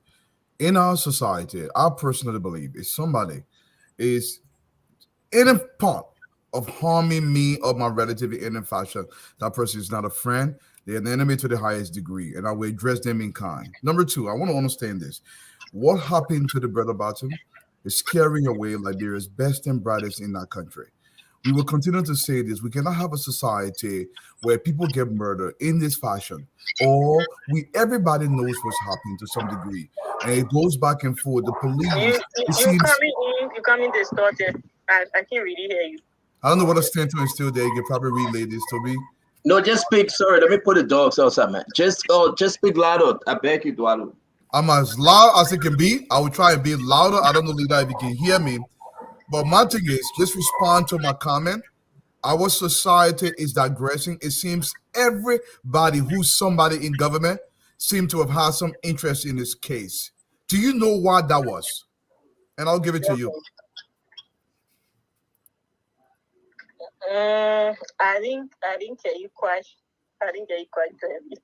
in our society, I personally believe if somebody is in a part of harming me or my relative in any fashion, that person is not a friend. They're an enemy to the highest degree, and I will address them in kind. Number two, I want to understand this. What happened to the brother Bottom is scaring away Liberia's best and brightest in that country. We will continue to say this. We cannot have a society where people get murdered in this fashion, or everybody knows what's happening to some degree, and it goes back and forth. The police, it seems. You coming distorted. I can't really hear you. I don't know what extent is still there. You can probably relay this to me. No, just speak. Sorry, let me put the dogs outside, man. Just speak louder. I beg you, Eduardo. I'm as loud as it can be. I will try and be louder. I don't know, Lida, if you can hear me. But my thing is, just respond to my comment. Our society is digressing. It seems everybody who's somebody in government seem to have had some interest in this case. Do you know why that was? And I'll give it to you. I didn't get you quite. I didn't get you quite clearly.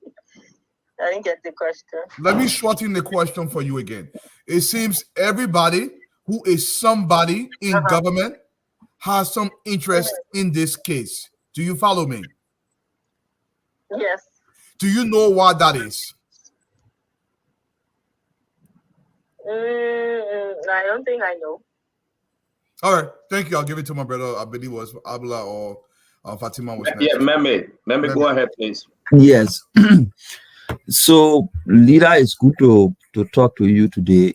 I didn't get the question. Let me shorten the question for you again. It seems everybody who is somebody in government has some interest in this case. Do you follow me? Yes. Do you know what that is? I don't think I know. All right, thank you. I'll give it to my brother. I believe it was Abla or Fatima was next. Yeah, Meme, go ahead, please. Yes. So, Lida, it's good to talk to you today.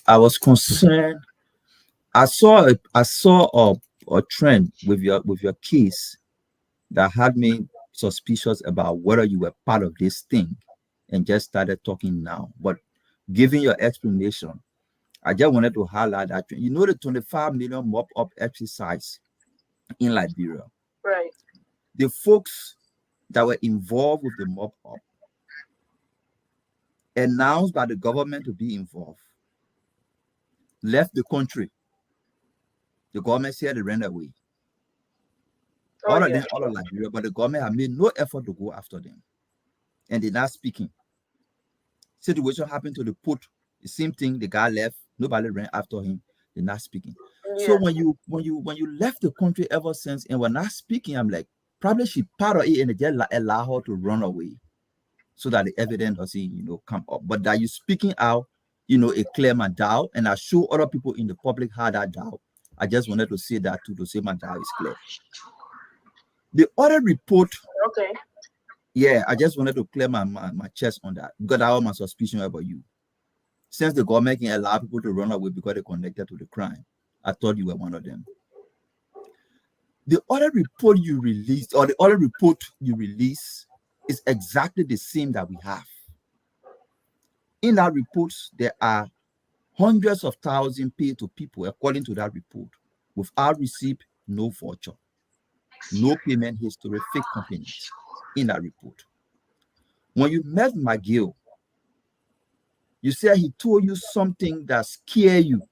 I was concerned. I saw a trend with your case that had me suspicious about whether you were part of this thing, and just started talking now. But giving your explanation, I just wanted to highlight that you know the 25 million mop up exercise in Liberia. Right. The folks that were involved with the mop up, announced by the government to be involved, left the country. The government said they ran away. All of them, all of Liberia, but the government have made no effort to go after them. And they're not speaking. Situation happened to the port. The same thing, the guy left, nobody ran after him, they're not speaking. Yeah. So when you left the country ever since and were not speaking, I'm like, probably she part of it and they just allow her to run away so that the evidence doesn't, come up. But that you speaking out, it clear my doubt, and I show other people in the public how that doubt. I just wanted to say that too, to say my doubt is clear. The other report, okay. Yeah, I just wanted to clear my chest on that, because that was my suspicion about you. Since the government can allow people to run away because they're connected to the crime, I thought you were one of them. The other report you released, is exactly the same that we have. In that report, there are hundreds of thousands paid to people, according to that report, without receipt, no voucher, no payment history, fake companies in that report. When you met McGill, you said he told you something that scared you.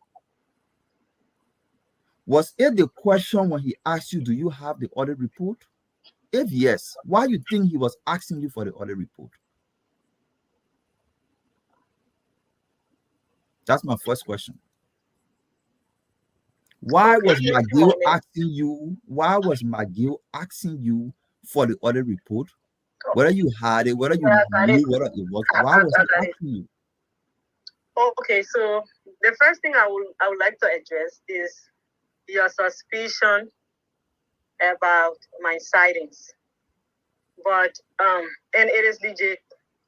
Was it the question when he asked you, do you have the audit report? If yes, why do you think he was asking you for the audit report? That's my first question. Why was McGill asking you? Why was McGill asking you for the audit report? Whether you had it, whether you knew whether it was, why was he asking you? Okay, so the first thing I would like to address is your suspicion about my sightings. But and it is legit,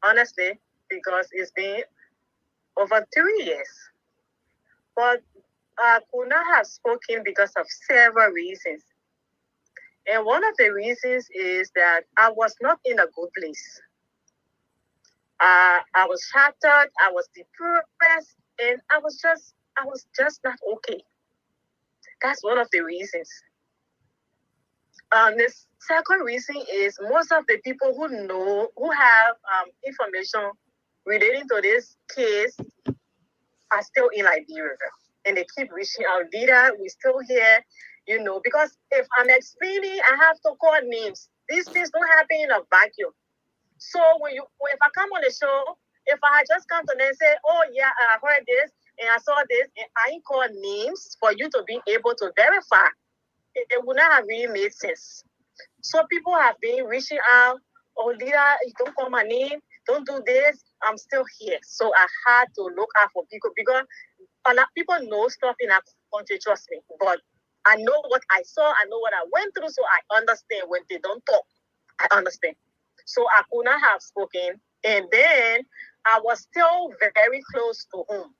honestly, because it's been over 3 years. But I could not have spoken because of several reasons. And one of the reasons is that I was not in a good place. I was shattered, I was depressed, and I was just not okay. That's one of the reasons. The second reason is most of the people who have information relating to this case are still in Liberia, and they keep reaching out. Leader, we still here, because if I'm explaining, I have to call names. These things don't happen in a vacuum. So if I come on the show, if I had just come to them and say, oh yeah, I heard this and I saw this, and I ain't call names for you to be able to verify, it would not have really made sense. So people have been reaching out, oh leader, you don't call my name, don't do this, I'm still here. So I had to look out for people because a lot of people know stuff in our country, trust me. But I know what I saw, I know what I went through, so I understand when they don't talk. I understand. So I could not have spoken. And then I was still very close to home.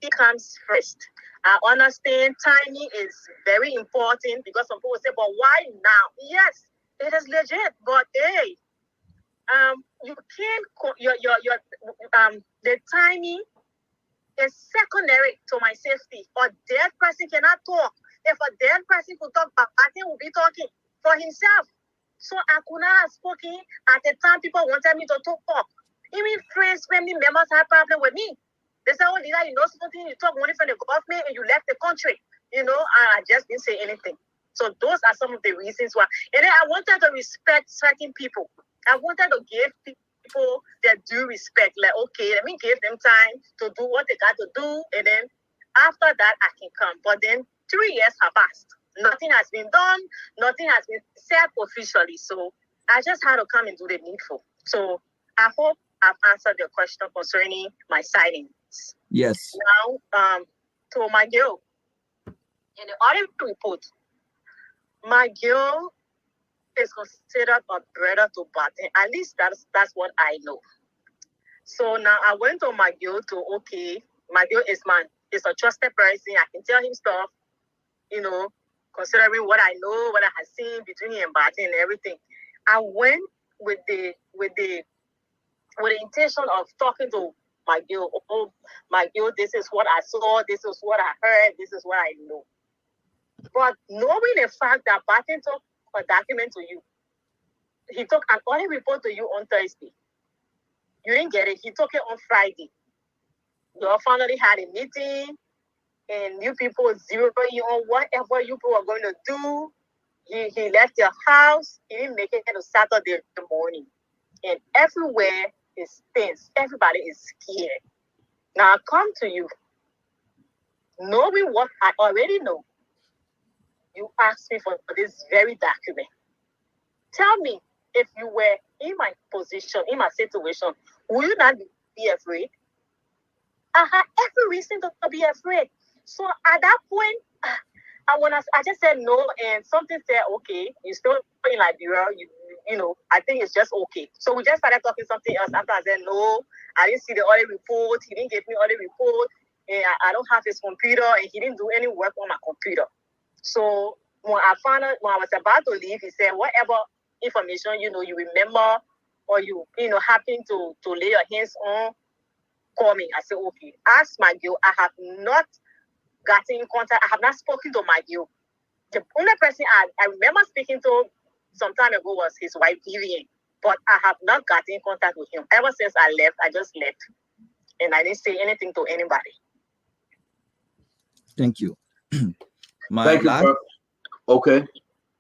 It comes first. I understand timing is very important because some people say, but why now? Yes, it is legit, but hey, you can't, the timing is secondary to my safety. A dead person cannot talk. If a dead person could talk, Babatin will be talking for himself. So I could not have spoken at the time people wanted me to talk. Even friends, family members had problem with me. They said, oh, leader, you know something, you talk money from the government and you left the country. I just didn't say anything. So those are some of the reasons why. And then I wanted to respect certain people. I wanted to give people their due respect. Like, okay, let me give them time to do what they got to do. And then after that, I can come. But then 3 years have passed. Nothing has been done. Nothing has been said officially. So I just had to come and do the needful. So I hope I've answered your question concerning my sightings. Yes. Now, to my girl, in the audit report, my girl is considered a brother to Batin. At least that's what I know. So now I went to my girl to, okay, my girl is a trusted person. I can tell him stuff, considering what I know, what I have seen between him and Batin and everything. I went with the intention of talking to my girl. Oh, my girl, this is what I saw, this is what I heard, this is what I know. But knowing the fact that Batin took a document to you, he took an audit report to you on Thursday. You didn't get it. He took it on Friday. Your family had a meeting, and you people zeroed you on whatever you people were going to do. He left your house. He didn't make it to Saturday morning. And everywhere is tense. Everybody is scared. Now I come to you, knowing what I already know. You asked me for this very document. Tell me, if you were in my position, in my situation, would you not be afraid? I had every reason to be afraid. So at that point, I just said no, and something said, okay, you're still in Liberia, I think it's just okay. So we just started talking something else after I said no, I didn't see the audit report, he didn't give me audit report, and I don't have his computer, and he didn't do any work on my computer. So when I was about to leave, he said, whatever information, you remember, or you happen to lay your hands on, call me. I said, okay. Ask my girl. I have not gotten in contact. I have not spoken to my girl. The only person I remember speaking to some time ago was his wife, Vivian. But I have not gotten in contact with him. Ever since I left, I just left. And I didn't say anything to anybody. Thank you. Thank you, bro. Okay.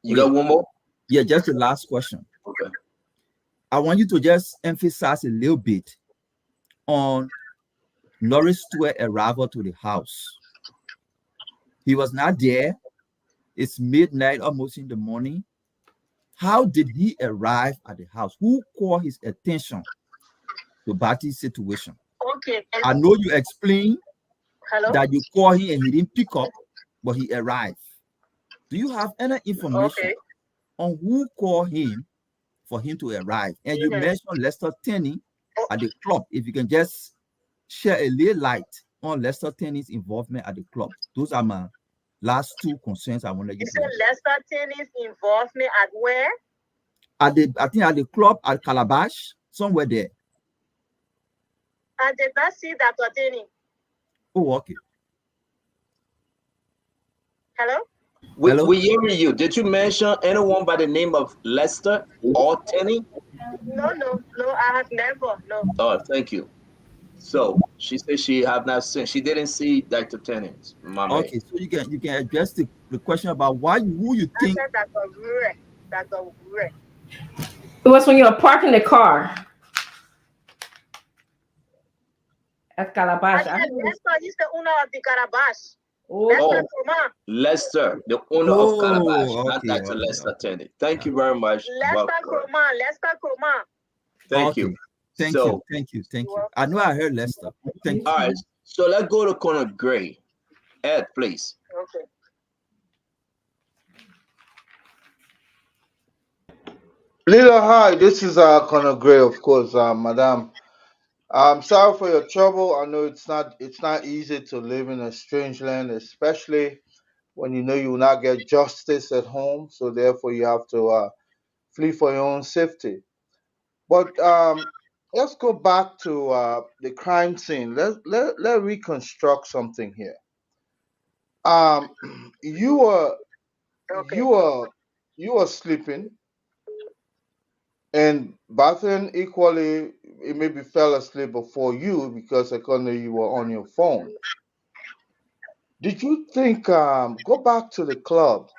You got one more? Yeah, just the last question. Okay. I want you to just emphasize a little bit on Lawrence Stewart arrival to the house. He was not there. It's midnight, almost in the morning. How did he arrive at the house? Who called his attention to Bati's situation? Okay. I know you explained that you called him and he didn't pick up, but he arrived. Do you have any information on who called him for him to arrive? And you mentioned Lester Tenney at the club. If you can just share a little light on Lester Tenney's involvement at the club. Those are my last two concerns I want to get. You said Lester Tenney's involvement at where? I think at the club at Calabash, somewhere there. I did not see Dr. Denny. Oh, okay. Hello? Hello? We hearing you. Did you mention anyone by the name of Lester or Tenny? No, I have never, no. Oh, thank you. So she said she have not seen. She didn't see Dr. Tennant, my man. Okay, so you can address the question about who you I think. said Dr. Rure. Dr. Rure. It was when you were parking the car at Calabash. I said Lester, he's the owner of the Calabash. Oh, Lester Croma. Lester, the owner of Calabash, not okay, Dr. Lester Tennant. Thank you very much. Lester Croma. Thank Okay. you. Thank So, you. I know I heard Lester. Thank you. all right. So let's go to Corner Gray. Ed, please. Okay. Leader, hi. This is Conor Gray, of course, Madam. I'm sorry for your trouble. I know it's not easy to live in a strange land, especially when you know you will not get justice at home. So therefore, you have to flee for your own safety. But let's go back to the crime scene. Let reconstruct something here. Um, you were you were you were sleeping, and Bathan equally it maybe fell asleep before you because according to you were on your phone. Did you think go back to the club?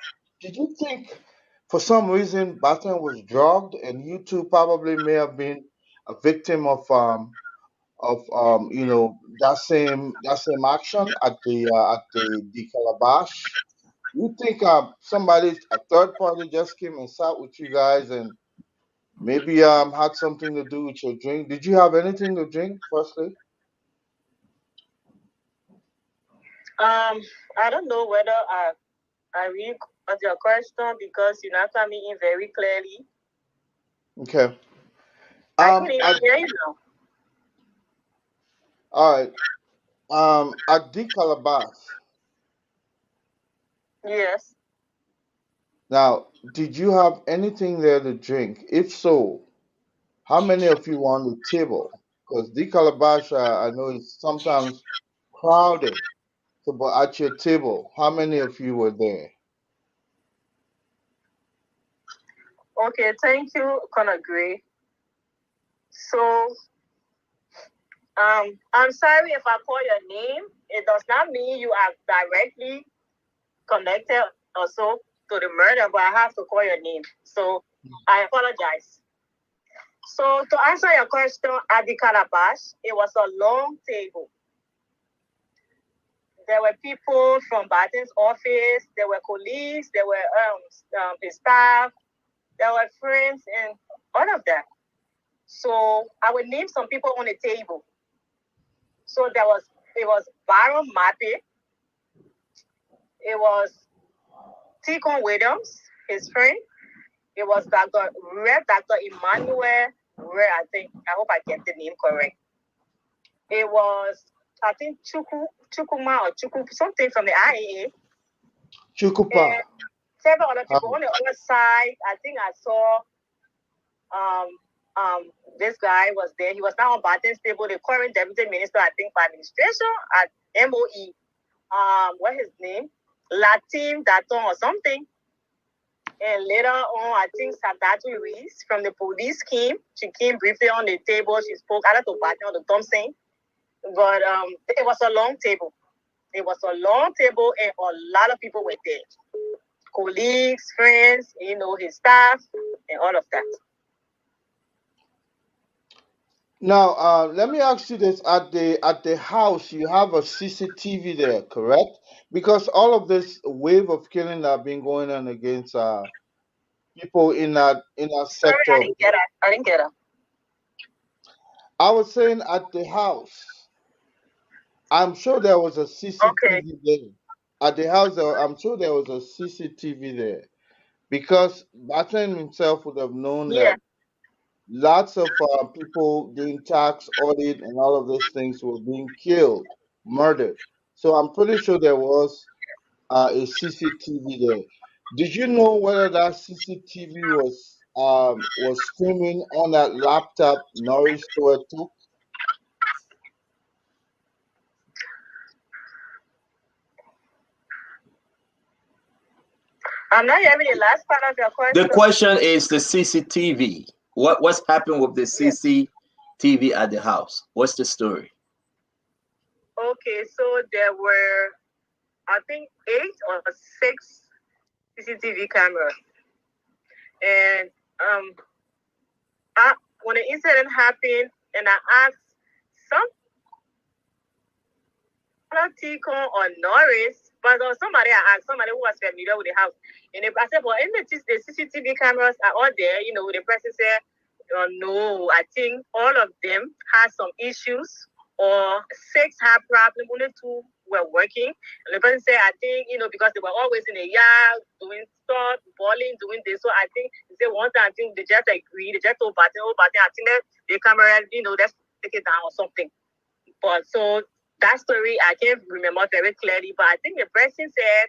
Did you think for some reason Bathan was drugged and you two probably may have been a victim of that same action at the calabash? You think a third party just came and sat with you guys and maybe had something to do with your drink? Did you have anything to drink firstly? I don't know whether I really got your question because you're not coming in very clearly. Okay. I can even hear you now. All right. At the calabash. Yes. Now, did you have anything there to drink? If so, how many of you were on the table? Because the calabash, I know it's sometimes crowded. So, but at your table, how many of you were there? Okay, thank you, Conor Gray. So, I'm sorry if I call your name. It does not mean you are directly connected also to the murder, but I have to call your name. So, I apologize. So, to answer your question, at the Calabash, it was a long table. There were people from Barton's office, there were colleagues, there were his staff, there were friends, and all of that. So I will name some people on the table. So it was Baron Mappy, it was Ticon Williams, his friend, it was Dr. Emmanuel Rare, I hope I get the name correct. It was, I think, Chukuma or Chuku, something from the IAA. Chukupa. And several other people. On the other side, I think I saw this guy was there. He was now on Barton's table, the current deputy minister, I think, for administration at MOE. What's his name? Latin Daton or something. And later on, I think Sadatu Reese from the police came. She came briefly on the table. She spoke out to Barton on the Thompson. But it was a long table. It was a long table and a lot of people were there. Colleagues, friends, his staff, and all of that. Now, let me ask you this: at the house, you have a CCTV there, correct? Because all of this wave of killing that have been going on against people in that Sorry, sector. I didn't get it. I was saying at the house, I'm sure there was a CCTV there. At the house, I'm sure there was a CCTV there because Batten himself would have known that lots of people doing tax audit and all of those things were being killed, murdered. So I'm pretty sure there was a CCTV there. Did you know whether that CCTV was was streaming on that laptop nourish to it too? I'm not hearing the last part of your question. The question is the CCTV. What's happened with the CCTV at the house? What's the story? Okay, so there were, I think, 8 or 6 CCTV cameras, and when the incident happened, and I asked some Tico or Norris, but somebody I asked, somebody who was familiar with the house, and I said, well, in the CCTV cameras are all there, the person said, no, I think all of them had some issues, or 6 had problems, only 2 were working. And the person said, I think, because they were always in the yard doing stuff, balling, doing this. So I think, they said one time, I think they just agreed, they just told Barton, I think that the camera, let's take it down or something. But so that story, I can't remember very clearly, but I think the person said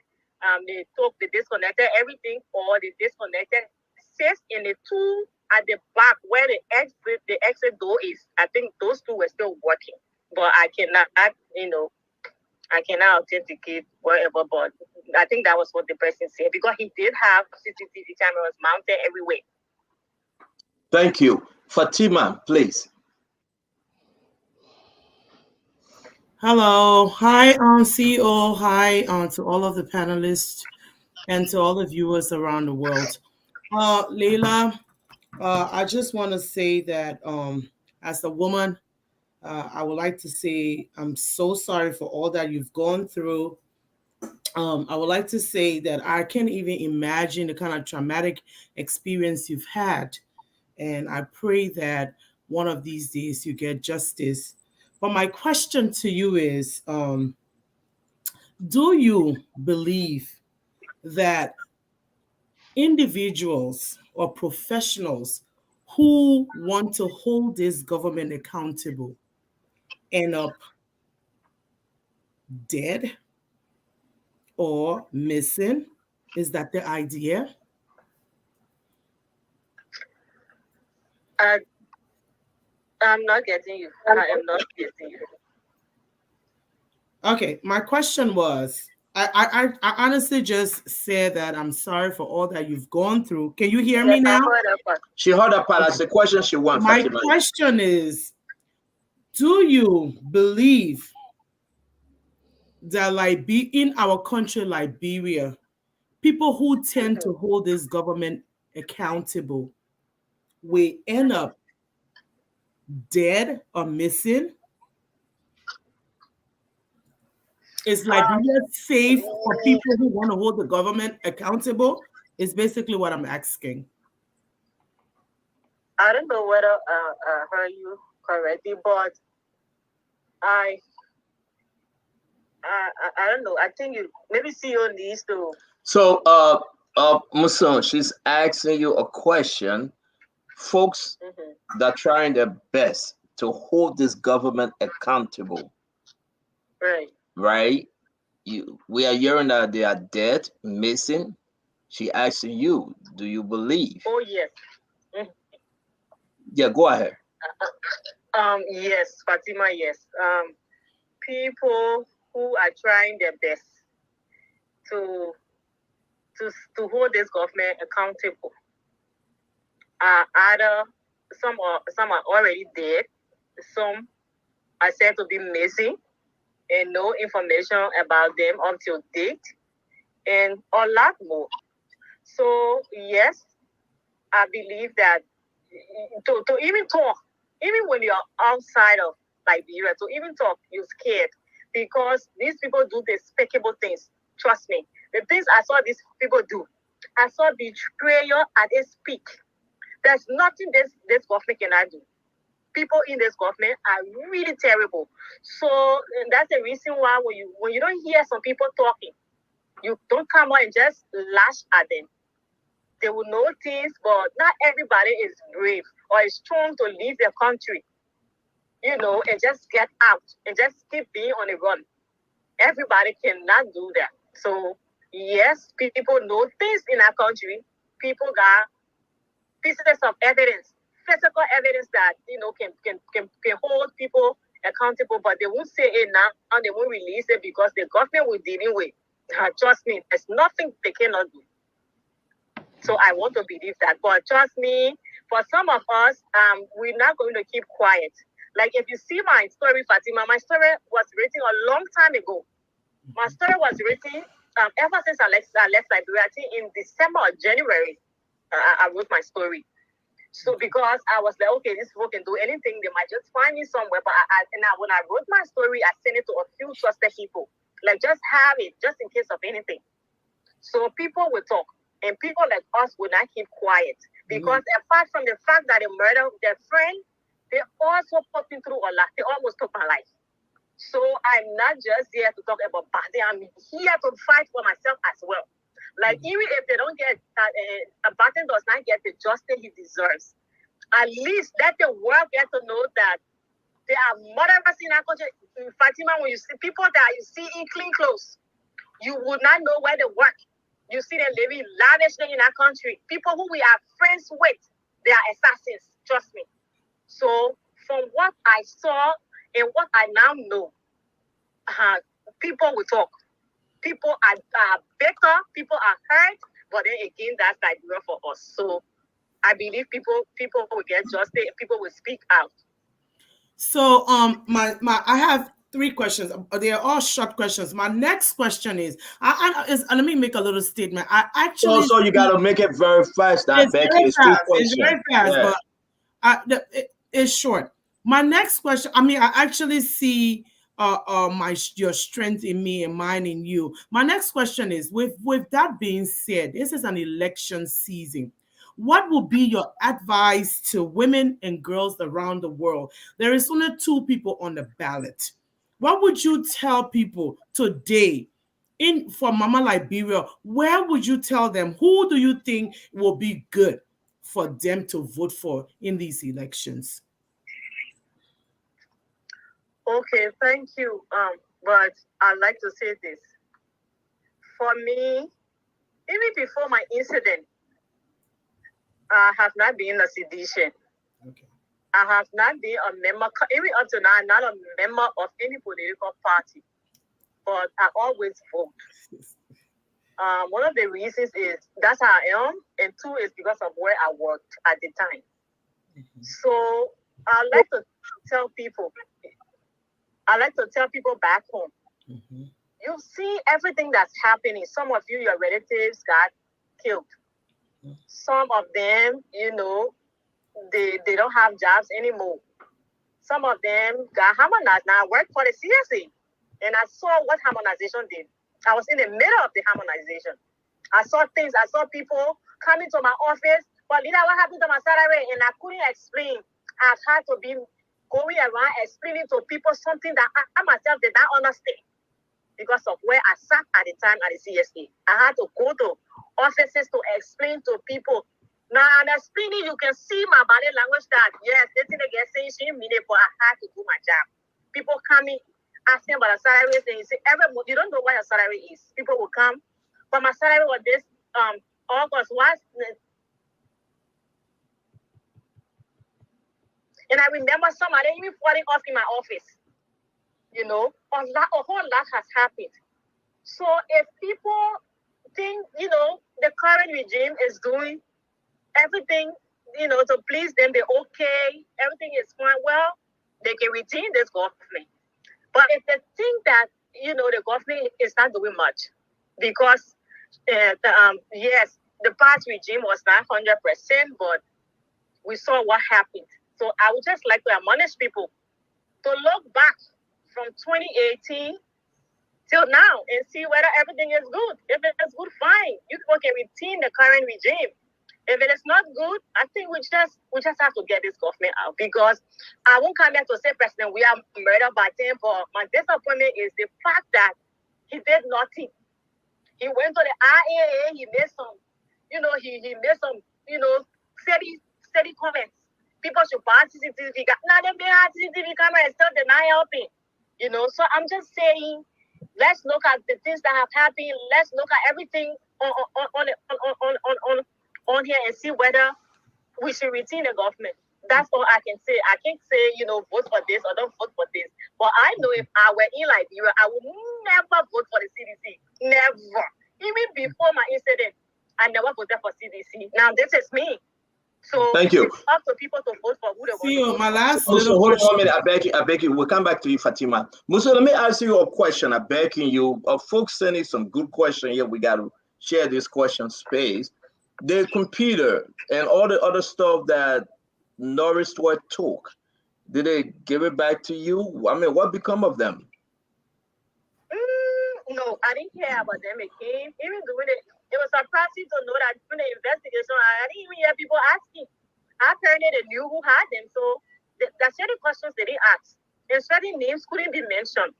they disconnected everything, or they disconnected 6 in the 2 at the back where the exit door is. I think those 2 were still working, but I cannot authenticate whatever. But I think that was what the person said, because he did have CCTV cameras mounted everywhere. Thank you. Fatima, please. Hello. Hi, CEO. Hi to all of the panelists and to all the viewers around the world. Leila, I just want to say that as a woman, I would like to say I'm so sorry for all that you've gone through. I would like to say that I can't even imagine the kind of traumatic experience you've had. And I pray that one of these days you get justice. But my question to you is, do you believe that individuals or professionals who want to hold this government accountable end up dead or missing? Is that the idea? I'm not getting you. I am not getting you. Okay, my question was, I honestly just said that I'm sorry for all that you've gone through. Can you hear me now? She heard that part. That's the question she wants. My Fatima. question is, do you believe that in our country, Liberia, people who tend to hold this government accountable will end up dead or missing? Is Liberia safe for people who want to hold the government accountable? Is basically what I'm asking. I don't know whether I heard you correctly, but I don't know. I think you maybe CEO needs to. So, Muson, she's asking you a question. Folks that are trying their best to hold this government accountable. Right? We are hearing that they are dead, missing. She asking you, do you believe? Oh yes. Yeah, go ahead. Yes, Fatima, yes. People who are trying their best to hold this government accountable are either some are already dead, some are said to be missing, and no information about them until date, and a lot more. So yes, I believe that to even talk, even when you're outside of Liberia, to even talk, you're scared, because these people do despicable things. Trust me, the things I saw these people do, I saw betrayal at its peak. There's nothing this government cannot do. People in this government are really terrible. So that's the reason why when you don't hear some people talking, you don't come out and just lash at them. They will know things, but not everybody is brave or is strong to leave their country, and just get out and just keep being on the run. Everybody cannot do that. So yes, people know things in our country. People got pieces of evidence, physical evidence that can hold people accountable, but they won't say it now and they won't release it because the government we're dealing with, trust me, there's nothing they cannot do. So I want to believe that. But trust me, for some of us, we're not going to keep quiet. Like if you see my story, Fatima, my story was written a long time ago. My story was written ever since I left Liberia. I think in December or January, I wrote my story. So because I was like, okay, these people can do anything, they might just find me somewhere. But when I wrote my story, I sent it to a few trusted people. Like just have it, just in case of anything. So people will talk. And people like us will not keep quiet. Because apart from the fact that they murdered their friend, they also put me through a lot. They almost took my life. So I'm not just here to talk about Bate. I'm here to fight for myself as well. Like even if they don't get Bate does not get the justice he deserves, at least let the world get to know that there are murderers in our country. Fatima, when you see people that you see in clean clothes, you would not know where they work. You see them living lavishly in our country. People who we are friends with, they are assassins. Trust me. So from what I saw and what I now know, people will talk. People are bitter. People are hurt. But then again, that's Liberia for us. So I believe people will get justice. People will speak out. So I have 3 questions. They are all short questions. My next question is, let me make a little statement. I actually So you got to make it very fast, it's Becky. very It's 2 fast. questions. It's very fast, Yeah. but it's short. My next question. I mean, I actually see your strength in me and mine in you. My next question is, with that being said, this is an election season. What will be your advice to women and girls around the world? There is only 2 people on the ballot. What would you tell people today for Mama Liberia? Where would you tell them? Who do you think will be good for them to vote for in these elections? Okay, thank you. But I'd like to say this. For me, even before my incident, I have not been a sedition. Okay. I have not been a member, even up to now, I'm not a member of any political party. But I always vote. One of the reasons is that's how I am, and 2 is because of where I worked at the time. So I like to tell people back home. You see everything that's happening. Some of you, your relatives got killed. Some of them, they don't have jobs anymore. Some of them got harmonized. Now I work for the CSA, and I saw what harmonization did. I was in the middle of the harmonization. I saw things. I saw people coming to my office. But Lina, what happened to my salary? And I couldn't explain. I've had to be going around explaining to people something that I myself did not understand because of where I sat at the time at the CSA. I had to go to offices to explain to people. Now, I'm explaining, you can see my body language that, yes, this thing they get saying, she mean it, but I had to do my job. People coming, asking about the salary, and you say, you don't know what your salary is. People will come, but my salary was this, August was, and I remember somebody even falling off in my office. A whole lot has happened. So if people think, the current regime is doing everything, to please them, they're okay, everything is fine, well, they can retain this government. But if they think that, the government is not doing much, because, yes, the past regime was not 100%, but we saw what happened. So I would just like to admonish people to look back from 2018 till now and see whether everything is good. If it is good, fine. You people can retain the current regime. If it is not good, I think we just have to get this government out, because I won't come back to say, President, we are murdered by them. But my disappointment is the fact that he did nothing. He went to the IAA, he made some, he made some, steady comments. People should buy CCTV. Now they have CCTV camera and still deny helping. So I'm just saying, let's look at the things that have happened. Let's look at everything on here and see whether we should retain the government. That's all I can say. I can't say, vote for this or don't vote for this. But I know if I were in Liberia, I would never vote for the CDC. Never. Even before my incident, I never voted for CDC. Now, this is me. So Thank you. it's up to people to vote for who they want to vote my for. last Muso, little hold on question. 1 minute. I beg you. We'll come back to you, Fatima. Muso, let me ask you a question. I'm begging you. Folks sending some good questions here. We got to share this question space. The computer and all the other stuff that Norris Stewart took, did they give it back to you? I mean, what become of them? No, I didn't hear about them again. Even doing it was surprising to know that during the investigation, I didn't even hear people asking. Apparently, they knew who had them. So there's certain questions they didn't ask. And certain names couldn't be mentioned.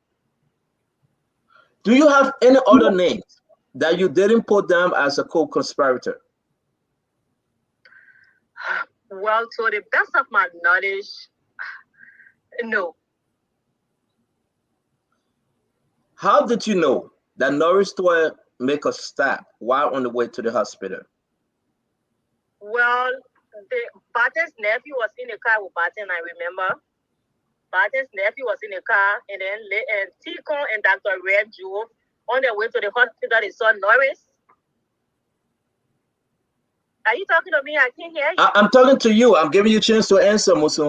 Do you have any other names that you didn't put them as a co-conspirator? Well, to the best of my knowledge, no. How did you know that Norris Stewart make a stop while on the way to the hospital? Well, Barton's nephew was in the car with Barton, I remember. Barton's nephew was in the car, and then Tico and Dr. Red drove on their way to the hospital. They saw Norris. Are you talking to me? I can't hear you. I'm talking to you. I'm giving you a chance to answer, Musu.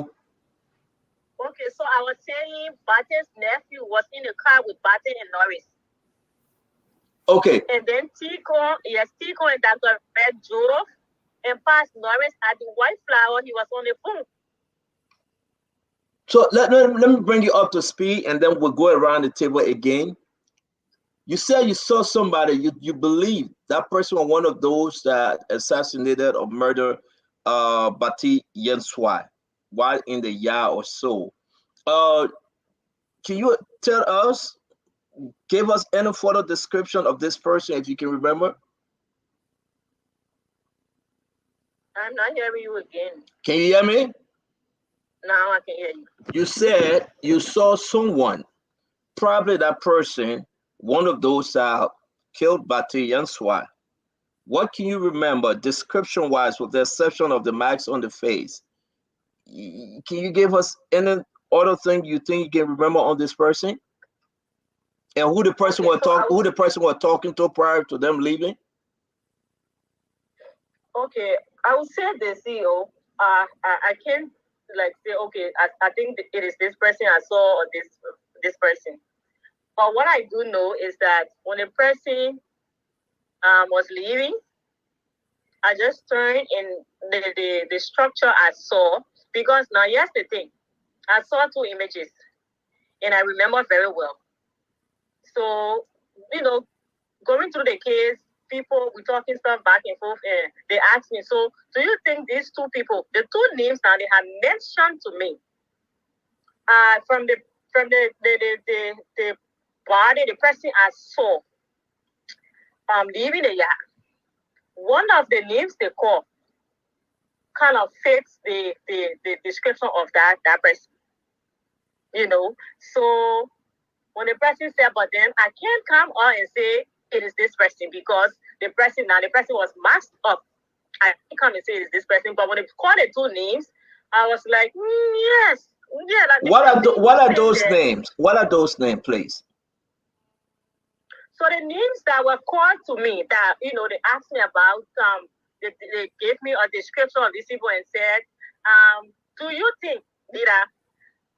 Okay, so I was saying Barton's nephew was in the car with Barton and Norris. Okay. And then Tico and Dr. Red drove and passed Norris at the White Flower. He was on the phone. So let me bring you up to speed, and then we'll go around the table again. You said you saw somebody, you believe that person was one of those that assassinated or murdered Bati Yenswai while in the yard or so. Can you tell us, give us any further description of this person if you can remember? I'm not hearing you again. Can you hear me? Now I can hear you. You said you saw someone, probably that person, one of those killed Bati Yanswa. What can you remember description-wise, with the exception of the marks on the face? Can you give us any other thing you think you can remember on this person? And who the person was talking to prior to them leaving? Okay, I would say the CEO. I can't say okay. I think it is this person I saw or this person. But what I do know is that when the person was leaving, I just turned in the structure I saw, because now here's the thing. I saw 2 images and I remember very well. So, going through the case, people were talking stuff back and forth, and they asked me, so do you think these 2 people, the 2 names now they have mentioned to me, from the body, the person I saw leaving the yard, one of the names they call kind of fits the description of that person. So when the person said, but then I can't come on and say it is this person, because the person was masked up. I can't come and say it is this person. But when they called the 2 names, I was like, yes. Yeah. What are those names? What are those names, please? So the names that were called to me, that they asked me about, they gave me a description of these people and said, do you think, Lida,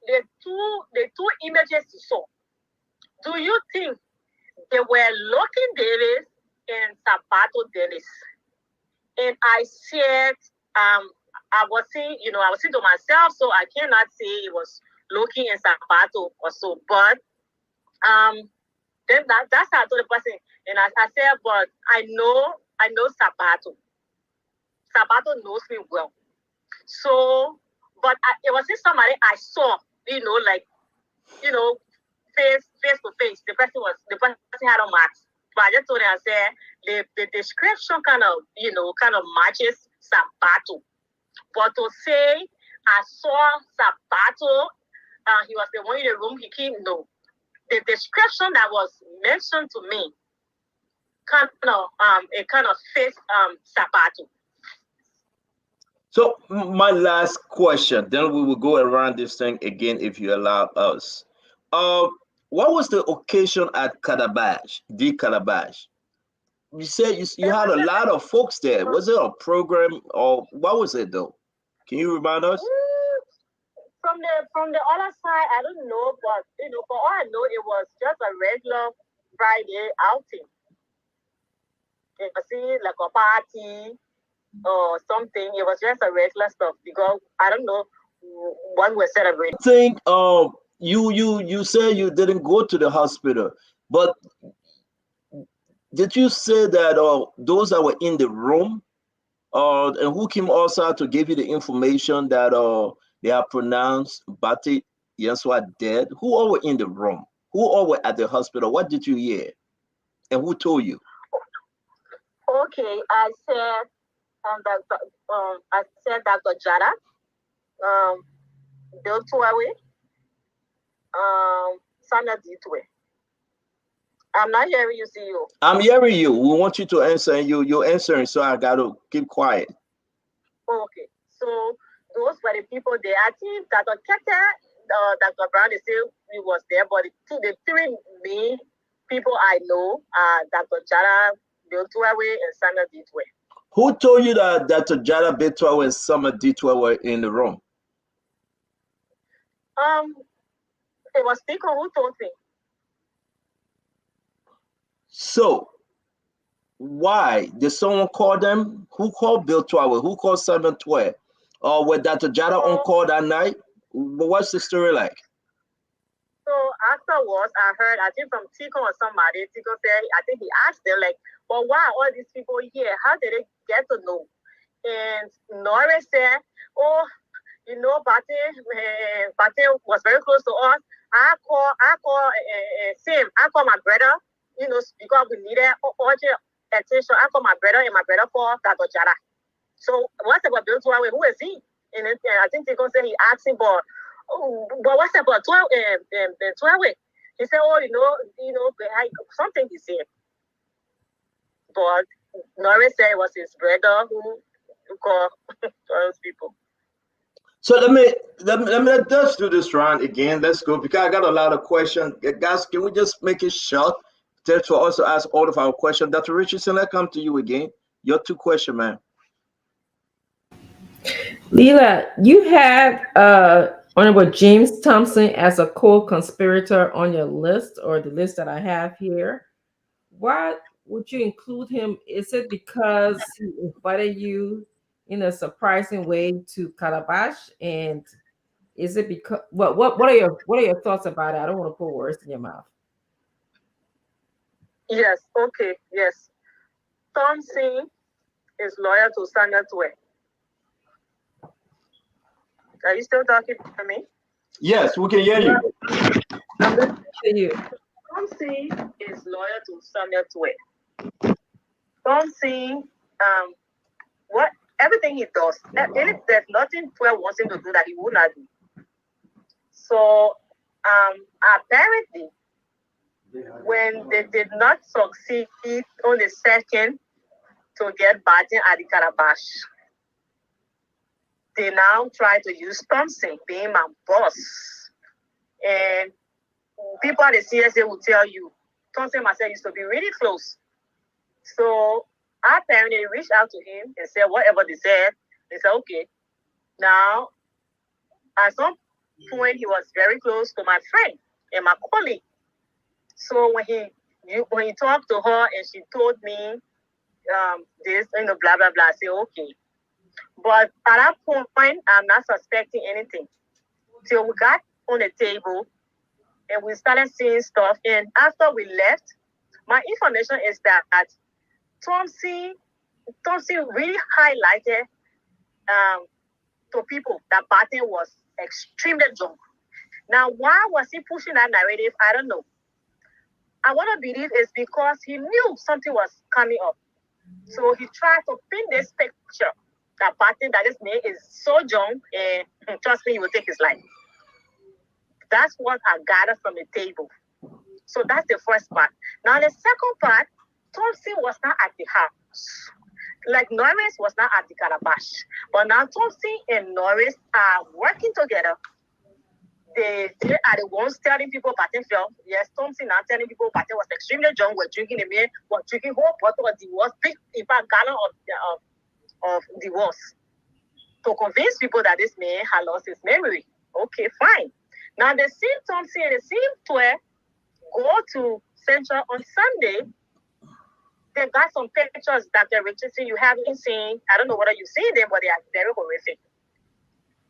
the two images you saw, do you think they were Looking Davis and Sabato Dennis? And I said, I was saying to myself, so I cannot say it was Looking and Sabato or so, but then that's how I told the person, and I said, but I know Sabato. Sabato knows me well. So, but it was just somebody I saw, face to face. The person had a mask. But I just told him, I said, the description kind of matches Sabato. But to say I saw Sabato, he was the one in the room, he came, no. The description that was mentioned to me kind of fits Sabato. So my last question, then we will go around this thing again if you allow us. Uh, what was the occasion at Calabash, the Calabash? You said you had a lot of folks there. Was it a program or what was it though? Can you remind us? From the other side, I don't know, but for all I know, it was just a regular Friday outing. It was like a party or something. It was just a regular stuff because I don't know what we're celebrating. I think you said you didn't go to the hospital, but did you say that those that were in the room and who came also to give you the information that they are pronounced Bati Yenswa dead? Who all were in the room? Who all were at the hospital? What did you hear? And who told you? Okay, I said Dr. Jada, Bill Tuawe, Sana Ditwe. I'm not hearing you, CEO. I'm hearing you. We want you to answer, and you're answering, so I got to keep quiet. Okay, so those were the people there. I think Dr. Kete, Dr. Brown, they say we was there, but the three main people I know are Dr. Jada, Bill Tuawe, and Sana Ditwe. Who told you that Dr. Jada Bitwa and Summer Ditwa were in the room? It was Tico who told me. So, why did someone call them? Who called Bill Twawe? Who called Simon Twawe? Or was Dr. Jada on call that night? What's the story like? So afterwards, I heard, I think from Tico or somebody, Tico said, I think he asked them, like, well, why are all these people here? How did they get to know? And Nora said, oh, Bate was very close to us. I call Sam. I call my brother, because we needed urgent attention. I call my brother, and my brother called Dr. Jada. So what's about Bill Tuawe? Who is he? And I think Tico said he asked him, but what's about Tuawe? He said, oh, something he said. But Norris said it was his brother who called those people. So let's do this round again. Let's go because I got a lot of questions. Guys, can we just make it short? Just to also ask all of our questions. Dr. Richardson, I come to you again. Your 2 questions, man. Leela, you have Honorable James Thompson as a co-conspirator on your list or the list that I have here. Why would you include him? Is it because he invited you in a surprising way to Calabash? And is it because what are your thoughts about it? I don't want to put words in your mouth. Yes, okay, yes. Thompson is loyal to Sanya Twe. Are you still talking to me? Yes, we can hear you. I'm listening to you. Thompson is loyal to Sanya Twe. Thompson, what everything he does, there's nothing Twe wants him to do that he would not do. So, apparently, when they did not succeed on the second to get Batin at the Calabash, they now try to use Thompson being my boss. And people at the CSA will tell you, Thompson and myself used to be really close. So apparently they reached out to him and said whatever they said. They said, okay. Now, at some point, he was very close to my friend and my colleague. So when he talked to her and she told me this, blah, blah, blah, I said, okay. But at that point, I'm not suspecting anything. So we got on the table and we started seeing stuff. And after we left, my information is that Thompson really highlighted to people that Batten was extremely drunk. Now, why was he pushing that narrative? I don't know. I want to believe it's because he knew something was coming up. So he tried to paint this picture that Batten, that his name is so drunk, and trust me, he will take his life. That's what I gathered from the table. So that's the first part. Now, the second part, Thompson was not at the house. like Norris was not at the calabash, but now Thompson and Norris are working together. They are the ones telling people Batten-Fell. Yes, Thompson now telling people Batten was extremely drunk, was drinking a man, was drinking whole bottle of divorce, big, in fact, gallon of divorce, to convince people that this man had lost his memory. Okay, fine. Now they see Thompson and they see Twe go to Central on Sunday. They got some pictures that they're Richardson you haven't seen. I don't know whether you've seen them, but they are very horrific.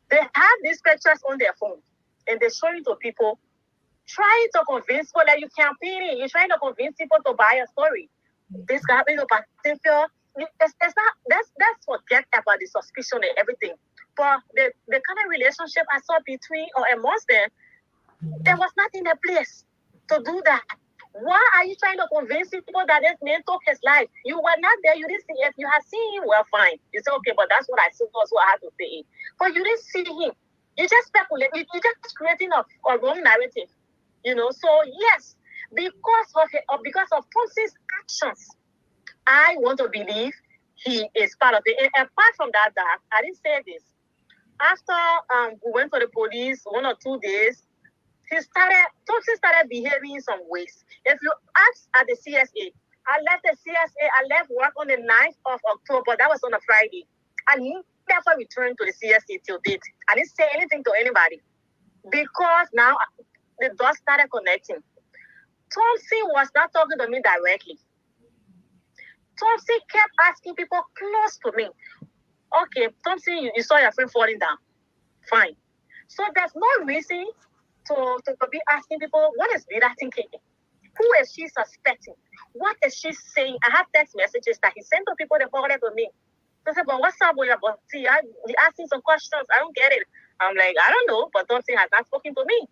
They have these pictures on their phone and they show it to people, trying to convince people that you're campaigning. You're trying to convince people to buy a story. This guy happened to Batten-Fell. That's forget about the suspicion and everything. But the kind of relationship I saw between or amongst them, there was not in a place to do that. Why are you trying to convince people that this man took his life? You were not there. You didn't see it. If you had seen him, well, fine. You say, okay, but that's what I saw. That's what I had to say. But you didn't see him. You just speculate. You're just creating a wrong narrative. You know. So yes, because of Thompson's actions, I want to believe he is part of it. And apart from that, I didn't say this. After we went to the police 1 or 2 days, Thompson started behaving in some ways. If you ask at the CSA, I left work on the 9th of October. That was on a Friday. I never returned to the CSA till date. I didn't say anything to anybody because now the dots started connecting. Thompson was not talking to me directly. Thompson kept asking people close to me. Okay, Thompson, you saw your friend falling down. Fine. So there's no reason to be asking people, what is Vida thinking? Who is she suspecting? What is she saying? I have text messages that he sent to people that forwarded to me. So I said, but what's up with your boss? See, he asking some questions. I don't get it. I'm like, I don't know, but Thompson has not spoken to me.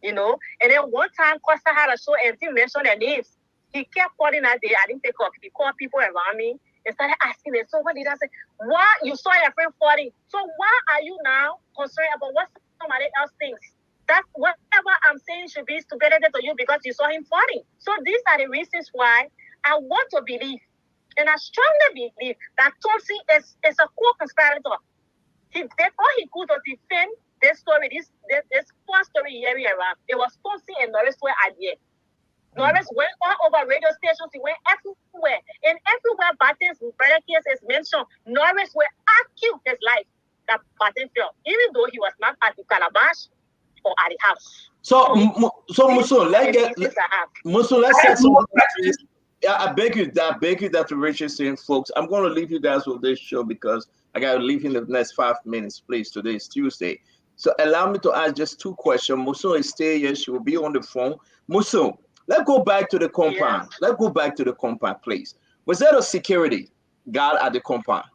You know? And then one time, Costa had a show and didn't mention their names. He kept calling that day. I didn't pick up. He called people around me and started asking them, so what did I say? Why you saw your friend falling? So why are you now concerned about what somebody else thinks? That's whatever I'm saying should be stupidity to you because you saw him falling. So these are the reasons why I want to believe, and I strongly believe that Thompson is a co-conspirator. He did all he could to defend this story, this false story hearing around. It was Thompson and Norris were at the end. Norris went all over radio stations. He went everywhere. And everywhere Batten's brother case is mentioned, Norris will argue his life that Batten fell, even though he was not at the calabash or at the house. So Musun, let's set some. Yeah, I beg you, Dr. Richardson, folks. I'm going to leave you guys with this show because I got to leave in the next 5 minutes, please. Today is Tuesday. So allow me to ask just 2 questions. Musun is still here. She will be on the phone. Musun, let's go back to the compound. Yes. Let's go back to the compound, please. Was there a security guard at the compound?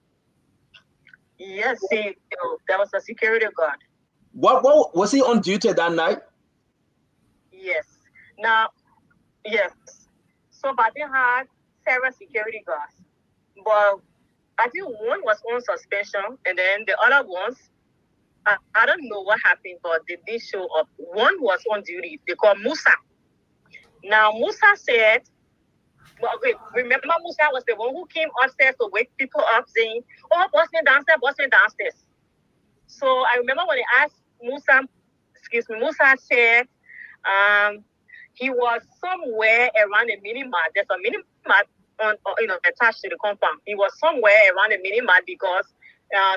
Yes, there was a security guard. What was he on duty that night? Yes. Now, yes. So Batten had several security guards, but I think one was on suspension, and then the other ones, I don't know what happened, but they did show up. One was on duty. They called Musa. Now Musa said, well, okay, remember Musa was the one who came upstairs to wake people up, saying, "Oh, boss me downstairs." So I remember when they asked Musa, Musa said, he was somewhere around a mini mart. There's a mini mart attached to the compound. He was somewhere around a mini mart because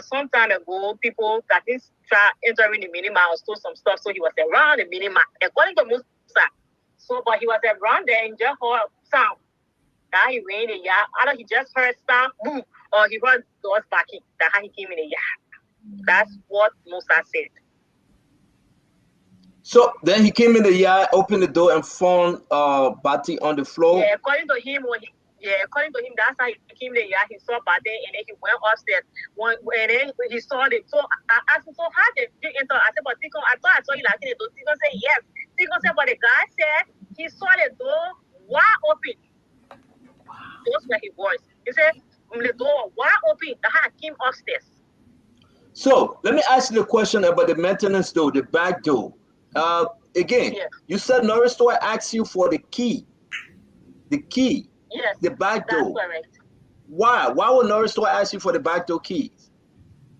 some time ago, people that didn't try entering the mini mart or stole some stuff. So he was around the mini mart, according to Musa. So, but he was around there and just heard sound. That he went in the yard. Either he just heard sound, boom, or he heard doors backing. That's how he came in the yard. That's what Musa said. So then he came in the yard, opened the door, and found Batty on the floor. Yeah, according to him, that's how he came in the yard. He saw Batty, and then he went upstairs. And then he saw it. So I asked him, so how did you enter? I said, but Tico, I thought I saw you like the door. Tico said, yes. Tico said, but the guy said he saw the door wide open. Those were his words. He said, the door wide open. That's how I came upstairs. So let me ask you the question about the maintenance door, the back door. Again, yes. You said Norris Store asked you for the key. The key. Yes. The back door. That's correct. Why? Why would Norris store ask you for the back door keys?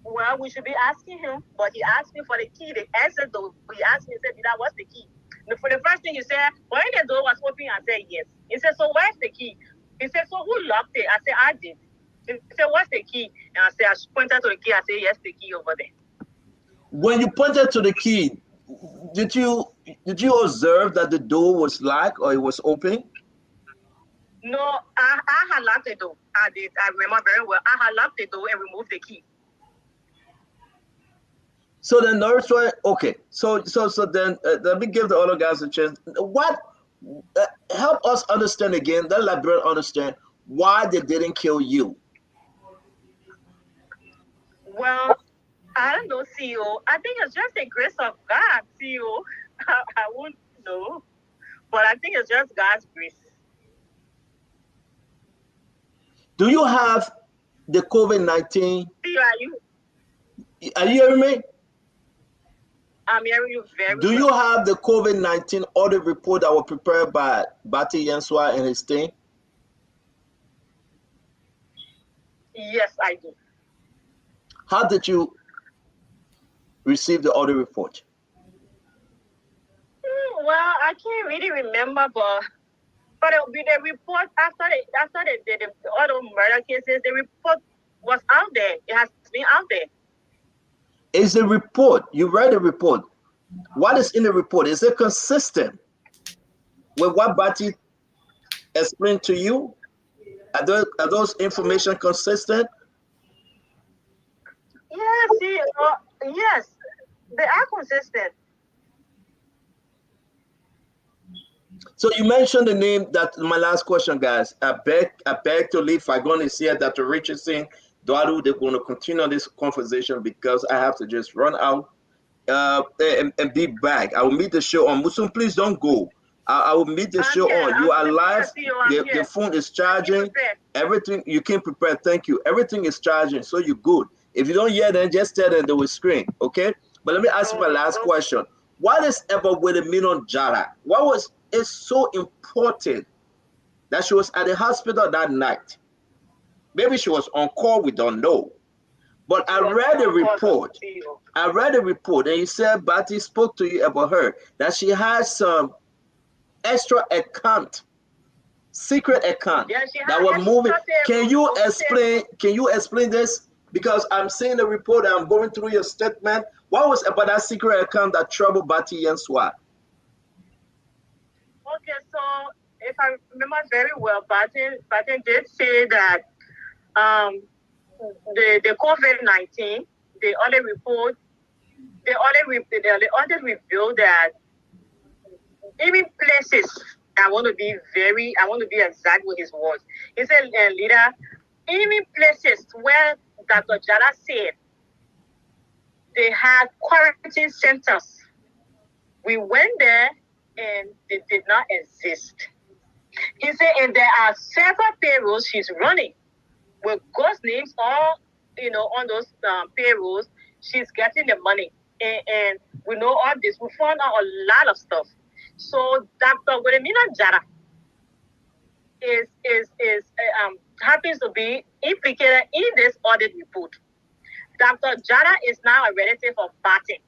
Well, we should be asking him, but he asked me for the key. The answer though, he asked me, he said, "That what's the key?" For the first thing he said, when the door was open, I said yes. He said, "So where's the key?" He said, "So who locked it?" I said, "I did." He said, "What's the key?" And I said, I pointed to the key. I said, "Yes, the key over there." When you pointed to the key, did you observe that the door was locked or it was open? No, I had locked the door. I did. I remember very well. I had locked the door and removed the key. So then Norris went, okay. So then let me give the other guys a chance. What help us understand again, let Liberia understand why they didn't kill you. Well, I don't know, CEO. I think it's just the grace of God, CEO. I wouldn't know. But I think it's just God's grace. Do you have the COVID-19? Are you hearing me? I'm hearing you very Do well. you have the COVID-19 audit report that was prepared by Bati Yanswa and his team? Yes, I do. How did you receive the audit report? Well, I can't really remember, but the report after the auto murder cases, the report was out there. It has been out there. Is the report, you read the report, what is in the report? Is it consistent with what Bati explained to you? Are those information consistent? Yes, yes, they are consistent. So you mentioned the name. That's my last question, guys. I beg to leave. I'm going to see Dr. Richardson, Dwadu. They're going to continue this conversation because I have to just run out and be back. I will meet the show on Muslim. Please don't go. I will meet the show on. You are live. The phone is charging. Everything you can prepare. Thank you. Everything is charging, so you're good. If you don't hear, then just tell them they will screen. Okay. But let me ask you my last question. What is ever with the Minon Jara? What was it so important that she was at the hospital that night? Maybe she was on call. We don't know. But I read a report. And you said Bati spoke to you about her, that she has some extra account, secret account that were moving. Can you explain this? Because I'm seeing the report and I'm going through your statement. What was about that secret account that troubled Bati Yanswa? Okay, so if I remember very well, Batin did say that the COVID-19, the audit report, the audit revealed that even places, I want to be exact with his words. He said, leader, even places where Dr. Jara said they had quarantine centers, we went there and they did not exist. He said, and there are several payrolls she's running with ghost names all, on those payrolls. She's getting the money. And we know all this. We found out a lot of stuff. So Dr. Wilhelmina Jara happens to be implicated in this audit report. Dr. Jara is now a relative of Bati.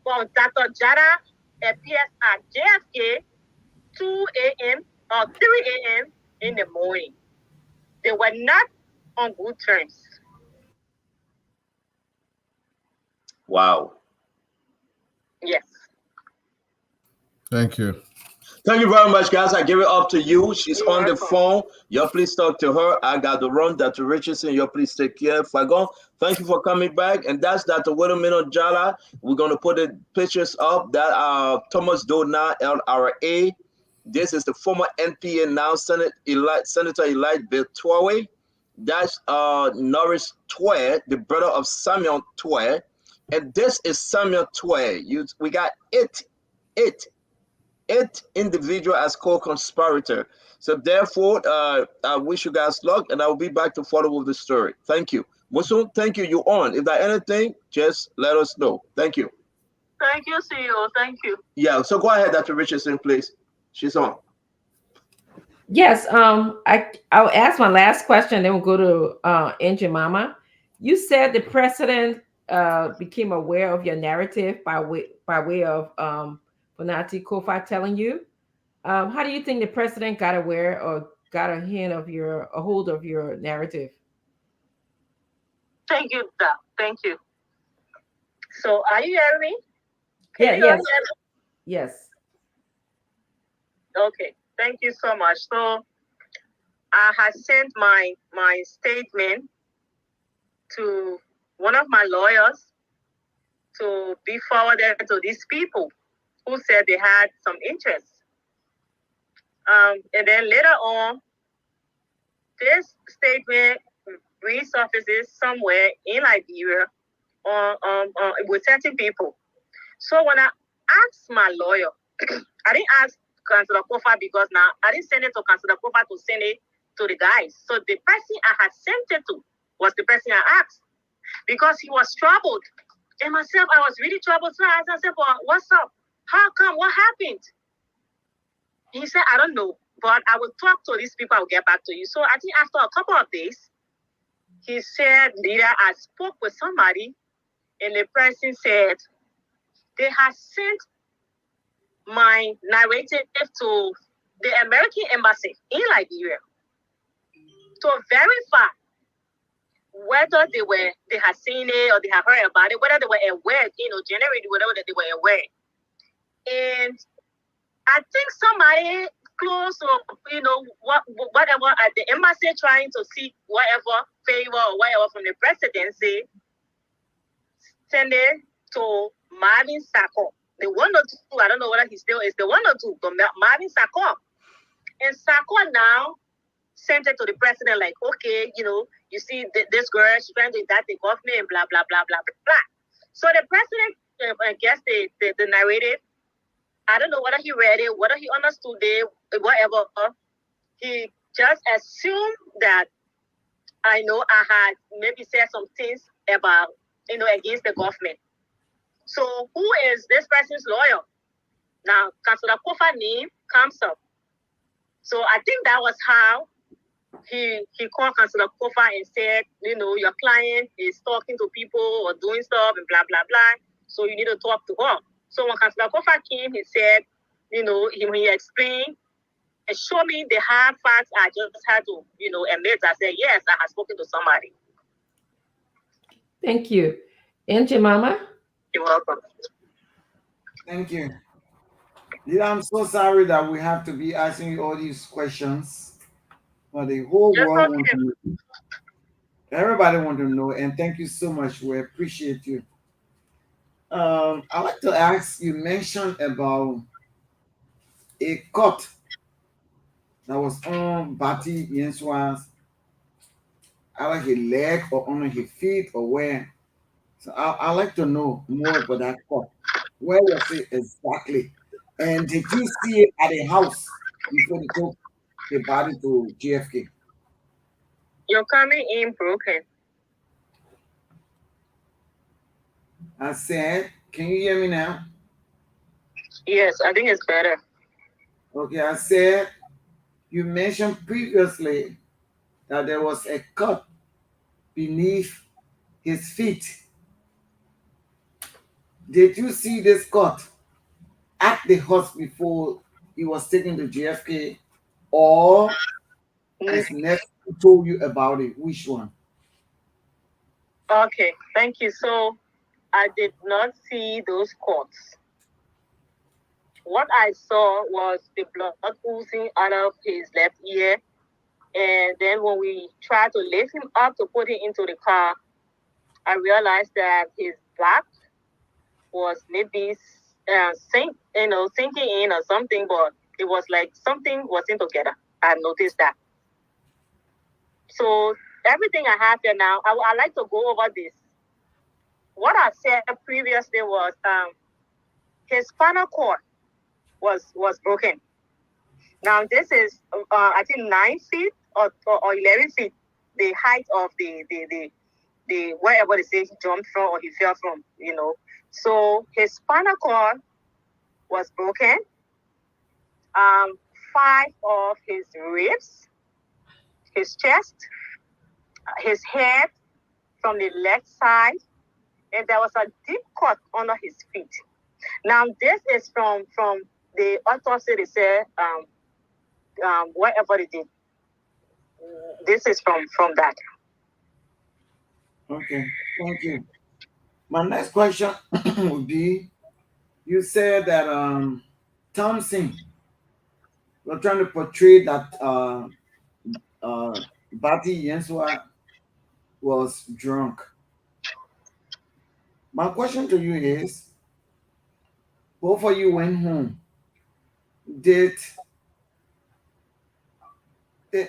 Well, Dr. Jara appears at JFK 2 a.m. or 3 a.m. in the morning. They were not on good terms. Wow. Yes. Thank you. Thank you very much, guys. I give it up to you. She's on the phone. Y'all please talk to her. I got to run. Dr. Richardson, y'all please take care. Fagon, thank you for coming back. And that's Dr. Wilhelmina Jala. We're going to put the pictures up. That Thomas Dona, LRA. This is the former NPA, now Senator Elite Biltwawe. That's Norris Twain, the brother of Samuel Twain. And this is Samuel Twain. We got eight individual as co-conspirator. So therefore, I wish you guys luck, and I will be back to follow with the story. Thank you. Muslim, thank you. You on. If there's anything, just let us know. Thank you. Thank you, CEO. Thank you. Yeah, so go ahead, Dr. Richardson, please. She's on. Yes. I'll ask my last question, then we'll go to Angel Mama. You said the president became aware of your narrative by way of Bonati Kofa telling you. How do you think the president got aware or got a hold of your narrative? Thank you, Doc. Thank you. So, are you hearing me? Yeah. Can you all Yes. hear me? Yes. Okay. Thank you so much. So, I had sent my statement to one of my lawyers to be forwarded to these people who said they had some interest. And then later on, this statement resurfaces somewhere in Liberia with certain people. So when I asked my lawyer, I didn't ask Councilor Kofa because now I didn't send it to Councilor Kofa to send it to the guys. So the person I had sent it to was the person I asked because he was troubled. And myself, I was really troubled. So I asked, I said, well, what's up? How come? What happened? He said, I don't know, but I will talk to these people. I'll get back to you. So I think after a couple of days, he said, leader, I spoke with somebody, and the person said, they have sent my narrative to the American embassy in Liberia to verify whether they had seen it or they have heard about it, whether they were aware, generally, whatever that they were aware. And I think somebody close to, whatever at the embassy trying to seek whatever favor or whatever from the presidency, send it to Marvin Sacco. The one or two, I don't know whether he still is the one or two, but Marvin Sacco. And Sacco now sent it to the president like, okay, you see this girl, she's trying to indict the government and blah, blah, blah, blah, blah. So the president, I guess the narrative, I don't know whether he read it, whether he understood it, whatever. He just assumed that I had maybe said some things about, against the government. So who is this person's lawyer? Now, Councilor Kofa's name comes up. So I think that was how he called Councilor Kofa and said, your client is talking to people or doing stuff and blah, blah, blah. So you need to talk to her. So when Councilor Kofa came, he said, he explained and showed me the hard facts. I just had to, admit. I said, yes, I have spoken to somebody. Thank you. Angel Mama? You're welcome. Thank you. Yeah, I'm so sorry that we have to be asking you all these questions, but the whole world wants to know. Everybody wants to know, and thank you so much. We appreciate you. I'd like to ask, you mentioned about a cut that was on Bati Yenswa's, either his leg or on his feet or where. So I'd like to know more about that cut. Where was it exactly? And did you see it at a house before they took the body to GFK? You're coming in broken. I said, can you hear me now? Yes, I think it's better. Okay, I said, you mentioned previously that there was a cut beneath his feet. Did you see this cut at the hospital before he was taken to GFK, or his nephew told you about it? Which one? Okay, thank you. So I did not see those cuts. What I saw was the blood oozing out of his left ear. And then when we tried to lift him up to put him into the car, I realized that his back was maybe sinking in or something, but it was like something wasn't together. I noticed that. So everything I have here now, I like to go over this. What I said previously was his spinal cord was broken. Now this is I think 9 feet or 11 feet, the height of the wherever they say he jumped from or he fell from, So his spinal cord was broken 5 of his ribs, his chest, his head from the left side, and there was a deep cut under his feet. Now, this is from the autopsy. They said whatever they did. This is from that. Okay, thank you. My next question would be: you said that Thompson, you're trying to portray that Bati Yensua was drunk. My question to you is: both of you went home. Did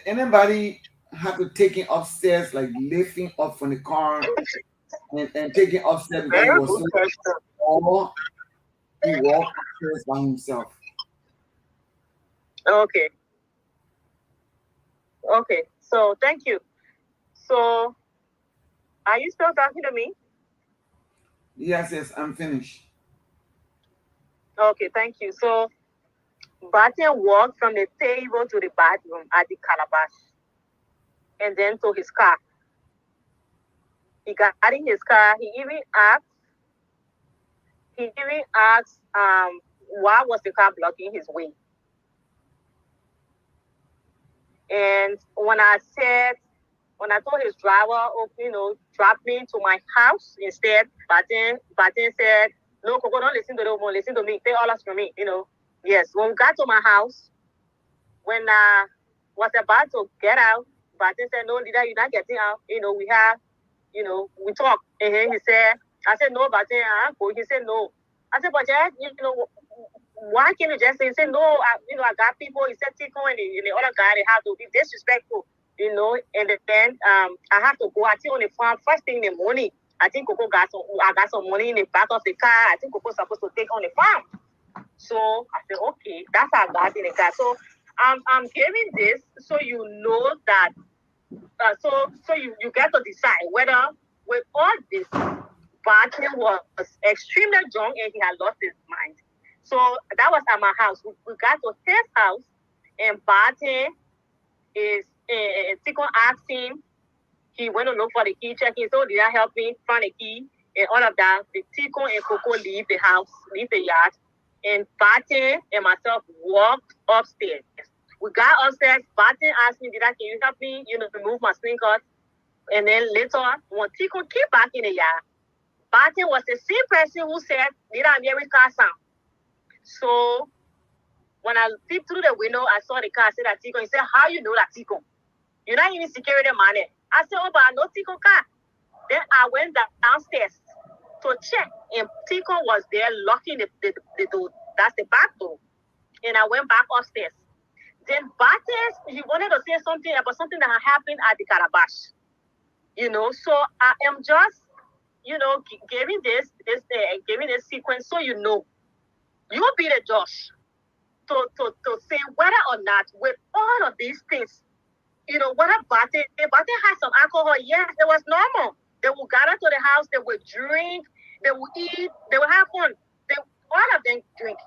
anybody have to take him upstairs, like lifting up from the car and taking upstairs because he Very was good so question. or he walked upstairs by himself? Okay. Okay. So thank you. So are you still talking to me? Yes, I'm finished. Okay, thank you. So Barton walked from the table to the bathroom at the calabash and then to his car. He got in his car. He even asked why was the car blocking his way. And when I told his driver, oh, drop me to my house instead, Barton said, no, Coco, don't listen to the woman, listen to me, take all from me, Yes, when we got to my house, when I was about to get out, Barton said, no, leader, you're not getting out. We have, we talked. And he said, I said, no, Barton, I'm going. He said, no. I said, but Jack, why can't you just say, he said, no, I got people. He said, Tico and the other guy, they have to be disrespectful, and then I have to go. I think on the farm first thing in the morning. I think Coco I got some money in the back of the car. I think Coco's supposed to take on the farm. So I said, okay, that's how I got in the car. So I'm giving this so you know that so you get to decide whether with all this Barton was extremely drunk and he had lost his mind. So that was at my house. We got to his house and Barton is Tico asked him. He went to look for the key, checking. So did I help me find the key and all of that? The Tico and Coco leave the house, leave the yard, and Barton and myself walked upstairs. We got upstairs. Barton asked me, can you help me, remove my sneakers? And then later, when Tico came back in the yard, Barton was the same person who said, did I hear car sound? So when I peeped through the window, I saw the car. I said that Tico. He said, how you know that Tico? You're not even security man. I said, oh, but I know Tico car. Then I went downstairs to check, and Tico was there locking the door. That's the back door. And I went back upstairs. Then Barton, he wanted to say something about something that had happened at the Calabash. So I am just, giving this sequence so you know. You be the judge to say whether or not with all of these things, whether Barton had some alcohol, yes, it was normal. They would gather to the house, they would drink, they would eat, they would have fun. All of them drink.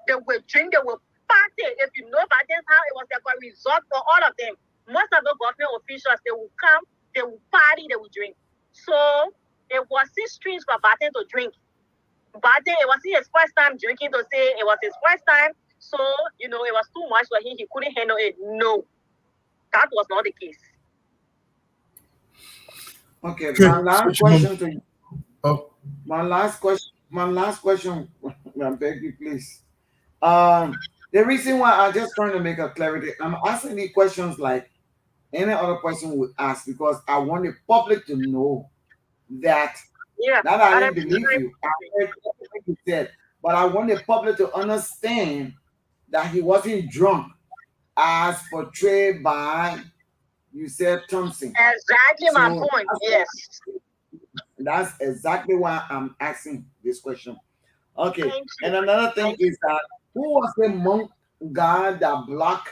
They would drink, they would party. If you know Barton's house, it was like a resort for all of them. Most of the government officials, they would come, they would party, they would drink. So it wasn't strange for Barton to drink. Barton, it wasn't his first time drinking to say it was his first time. So, it was too much for him. He couldn't handle it. No, that was not the case. Okay, my last question to you. Oh. My last question, I beg you, please. The reason why I'm just trying to make a clarity, I'm asking these questions like any other person would ask because I want the public to know that not I didn't believe you. I heard everything you said, but I want the public to understand that he wasn't drunk as portrayed by you said Thompson. Exactly my point. Yes. That's exactly why I'm asking this question. Okay. And another thing is that who was the monk guy that blocked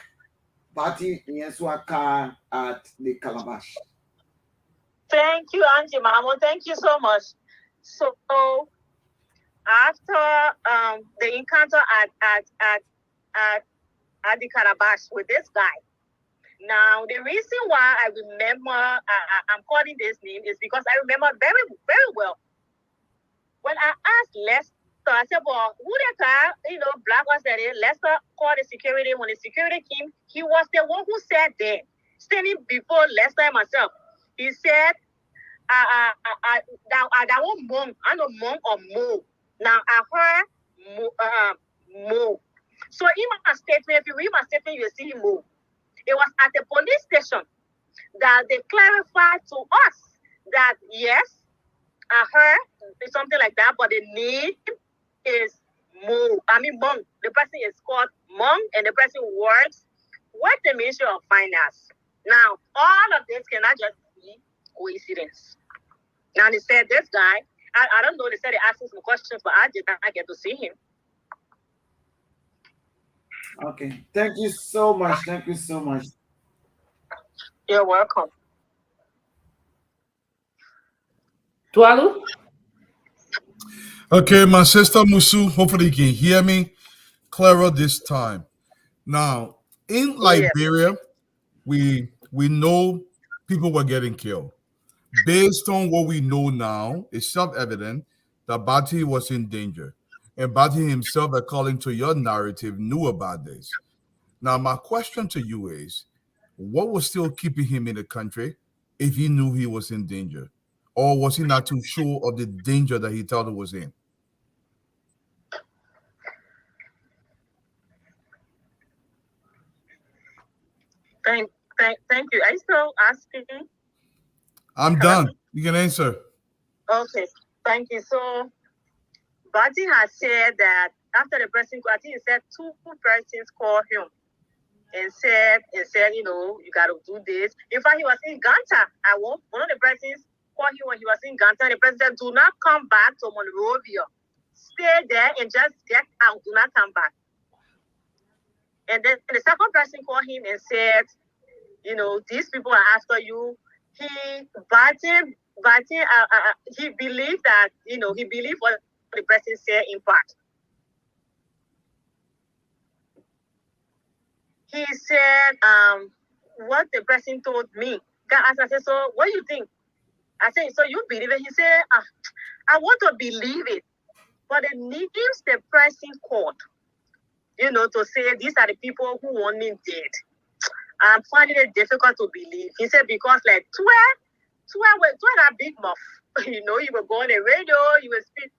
Party Yensua car at the Calabash? Thank you, Auntie Mamo. Thank you so much. So after the encounter at at the Calabash with this guy. Now, the reason why I remember I'm calling this name is because I remember very, very well. When I asked Lester, I said, well, who the guy, black was that Lester called the security. When the security came, he was the one who said there, standing before Lester and myself. He said, that one mom, I know mom or mo. Now, I heard mo. So in my statement, if you read my statement, you see mo. It was at the police station that they clarified to us that, yes, I heard something like that, but the name is Mo. I mean, Mong. The person is called Mong, and the person works with the Ministry of Finance. Now, all of this cannot just be coincidence. Now, they said this guy, I don't know, they said they asked him some questions, but I did not get to see him. Okay. Thank you so much. Thank you so much. You're welcome. Dwalu? Okay, my sister Musu, hopefully you can hear me clearer this time. Now, in Liberia, we know people were getting killed. Based on what we know now, it's self-evident that Bati was in danger. And Bati himself, according to your narrative, knew about this. Now, my question to you is, what was still keeping him in the country if he knew he was in danger? Or was he not too sure of the danger that he thought he was in? Thank you. Are you still asking? I'm done. You can answer. Okay. Thank you. So, Bati has said that after the person, I think he said two persons called him and said, you got to do this. In fact, he was in Ganta. One of the persons called him when he was in Ganta. The person said, do not come back to Monrovia. Stay there and just get out. Do not come back. And then the second person called him and said, these people are after you. He believed that, he believed what the person said in part. He said, what the person told me. I said, so what do you think? I said, so you believe it? He said, I want to believe it. But the names the person called, to say these are the people who want me dead. I'm finding it difficult to believe. He said, because like 12 are big muff. You will go on the radio, you will speak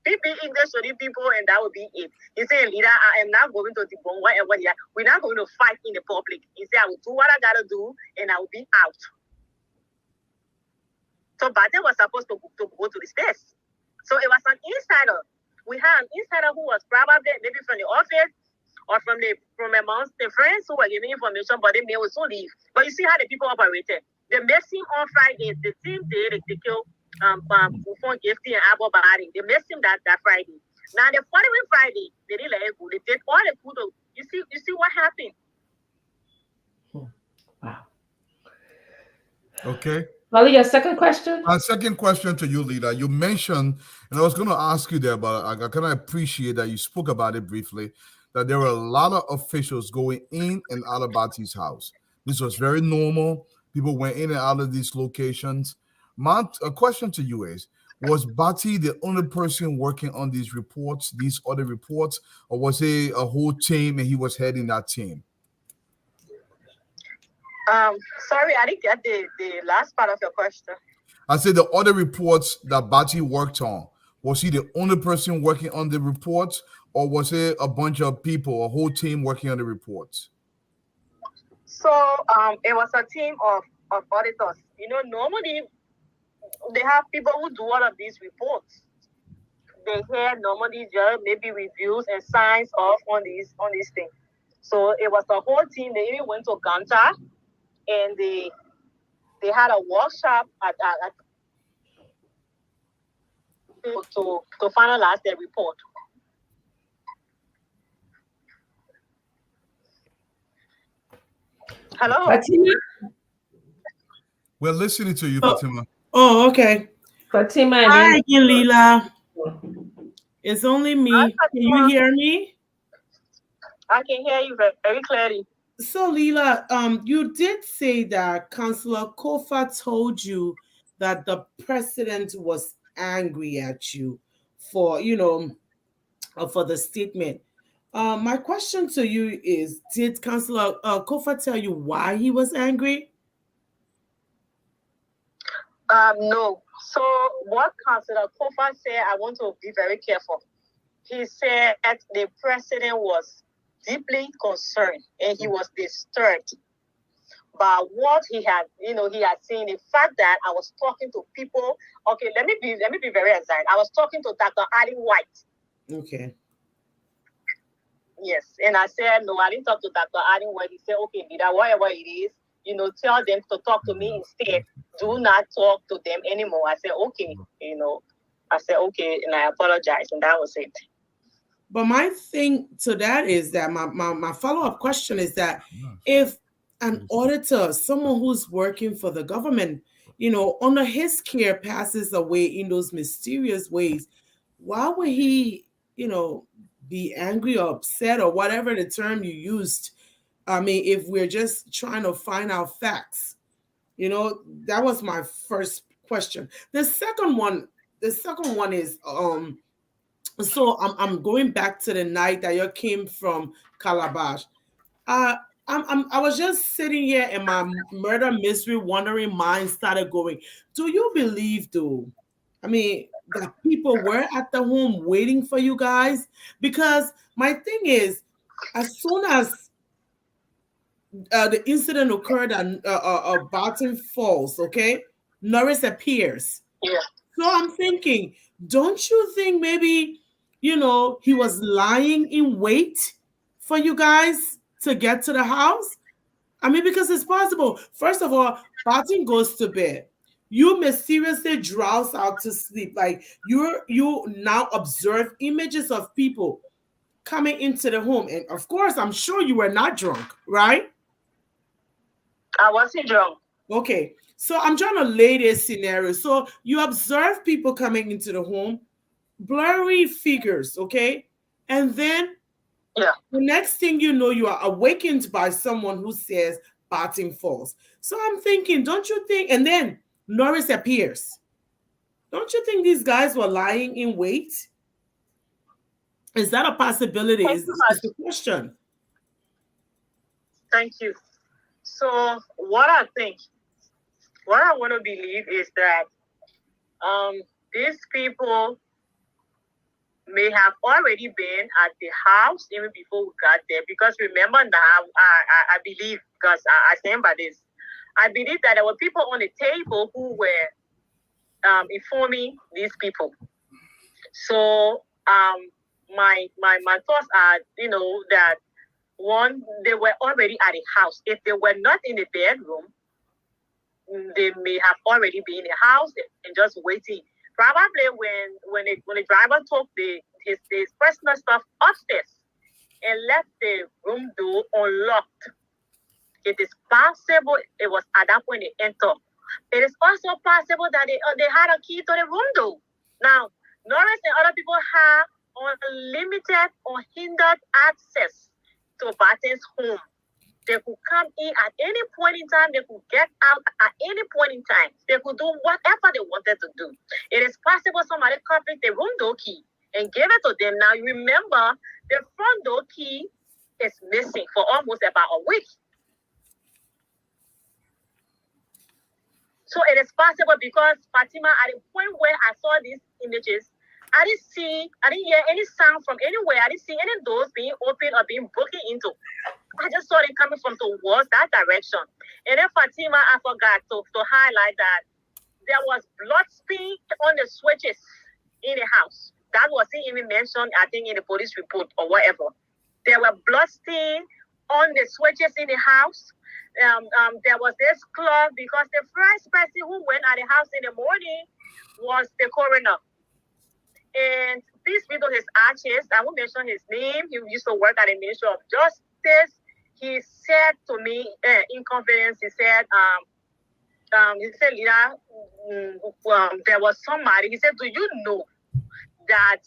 English to these people, and that would be it. He said, leader, I am not going to debunk whatever. We're not going to fight in the public. He said, I will do what I got to do, and I will be out. So Bate was supposed to go to the States. So it was an insider. We had an insider who was probably maybe from the office or from amongst the friends who were giving information, but they may also leave. But you see how the people operated. They missed him on Friday. The same day they killed Ufon Gifty and Abo Bahari. They missed him that Friday. Now the following Friday, they didn't let it go. They take all the photos. You see what happened? Wow. Okay. Molly, your second question? My second question to you, Leader. You mentioned, and I was going to ask you there, but I kind of appreciate that you spoke about it briefly, that there were a lot of officials going in and out of Bati's house. This was very normal. People went in and out of these locations. A question to you is, was Bati the only person working on these reports, these other reports, or was it a whole team and he was heading that team? Sorry, I didn't get the last part of your question. I said the other reports that Bati worked on, was he the only person working on the reports, or was it a bunch of people, a whole team working on the reports? So it was a team of auditors. Normally they have people who do all of these reports. They hear normally just maybe reviews and signs off on these things. So it was a whole team. They even went to Ganta. And they had a workshop to finalize their report. Hello? Fatima? We're listening to you, Fatima. Oh, okay. Fatima. Hi again, Leela. It's only me. Can you hear me? I can hear you very clearly. So, Leela, you did say that Councillor Kofa told you that the president was angry at you for, for the statement. My question to you is, did Councillor Kofa tell you why he was angry? No. So what Councillor Kofa said, I want to be very careful. He said the president was deeply concerned and he was disturbed by what he had seen. The fact that I was talking to people. Okay, let me be very exact. I was talking to Dr. Ali White. Okay. Yes, and I said no. I didn't talk to Dr. Ali White. He said, okay, Nida, whatever it is, tell them to talk to me instead. Do not talk to them anymore. I said, okay, and I apologize, and that was it. But my thing to that is that my follow-up question is that if an auditor, someone who's working for the government, under his care passes away in those mysterious ways, why would he, be angry or upset or whatever the term you used? I mean, if we're just trying to find out facts, that was my first question. The second one is so I'm going back to the night that you came from Calabash. I was just sitting here and my murder mystery wandering mind started going. Do you believe, though? I mean, that people were at the home waiting for you guys? Because my thing is, as soon as the incident occurred at Barton Falls, okay, Norris appears. Yeah. So I'm thinking, don't you think maybe, he was lying in wait for you guys to get to the house? I mean, because it's possible. First of all, Barton goes to bed. You mysteriously drowse out to sleep. Like you now observe images of people coming into the home. And of course, I'm sure you were not drunk, right? I wasn't drunk. Okay. So I'm trying to lay this scenario. So you observe people coming into the home, blurry figures, okay? And then the next thing you know, you are awakened by someone who says Barton Falls. So I'm thinking, don't you think? And then Norris appears. Don't you think these guys were lying in wait? Is that a possibility? Is the question. Thank you. So what I want to believe is that these people may have already been at the house even before we got there. Because remember now, I believe, because I stand by this, I believe that there were people on the table who were informing these people. So my thoughts are, that one, they were already at the house. If they were not in the bedroom, they may have already been in the house and just waiting. Probably when the driver took his personal stuff upstairs and left the room door unlocked, it is possible it was at that point they entered. It is also possible that they had a key to the room door. Now, Norris and other people have unlimited, unhindered access to Barton's home. They could come in at any point in time. They could get out at any point in time. They could do whatever they wanted to do. It is possible somebody copied the room door key and gave it to them. Now, remember, the front door key is missing for almost about a week. So it is possible because Fatima, at the point where I saw these images, I didn't hear any sound from anywhere. I didn't see any doors being opened or being broken into. I just saw them coming from towards that direction. And then Fatima, I forgot to highlight that there was blood stain on the switches in the house. That wasn't even mentioned, I think, in the police report or whatever. There were blood stains on the switches in the house. There was this cloth because the first person who went at the house in the morning was the coroner. And please read his ashes. I won't mention his name. He used to work at the Ministry of Justice. He said to me in confidence, he said, Lida, there was somebody. He said, do you know that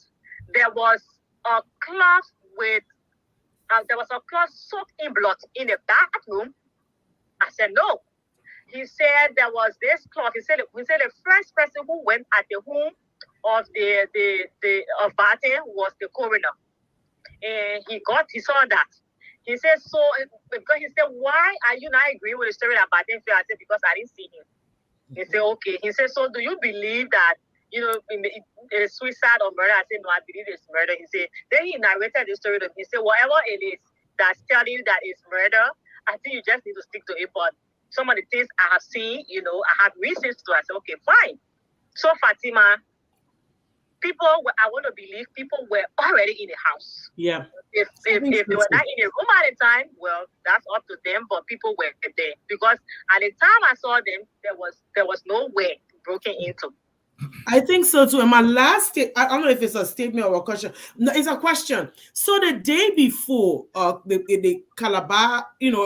there was a cloth with there was a cloth soaked in blood in the bathroom. I said, no. He said there was this cloth. He said the first person who went at the home of of Barton was the coroner. And he saw that. He said, so, because he said, why are you not agreeing with the story that Barton said? I said, because I didn't see him. He said, okay. He said, so do you believe that, it's suicide or murder? I said, no, I believe it's murder. He said, then he narrated the story to me. He said, whatever it is that's telling you that it's murder, I think you just need to stick to it. But some of the things I have seen, I have reasons to. I said, okay, fine. So Fatima, I want to believe people were already in the house. Yeah. If they were not in the room at the time, well, that's up to them. But people were there because at the time I saw them, there was no way broken into. I think so too. And my last, I don't know if it's a statement or a question. No, it's a question. So the day before, the Calabar,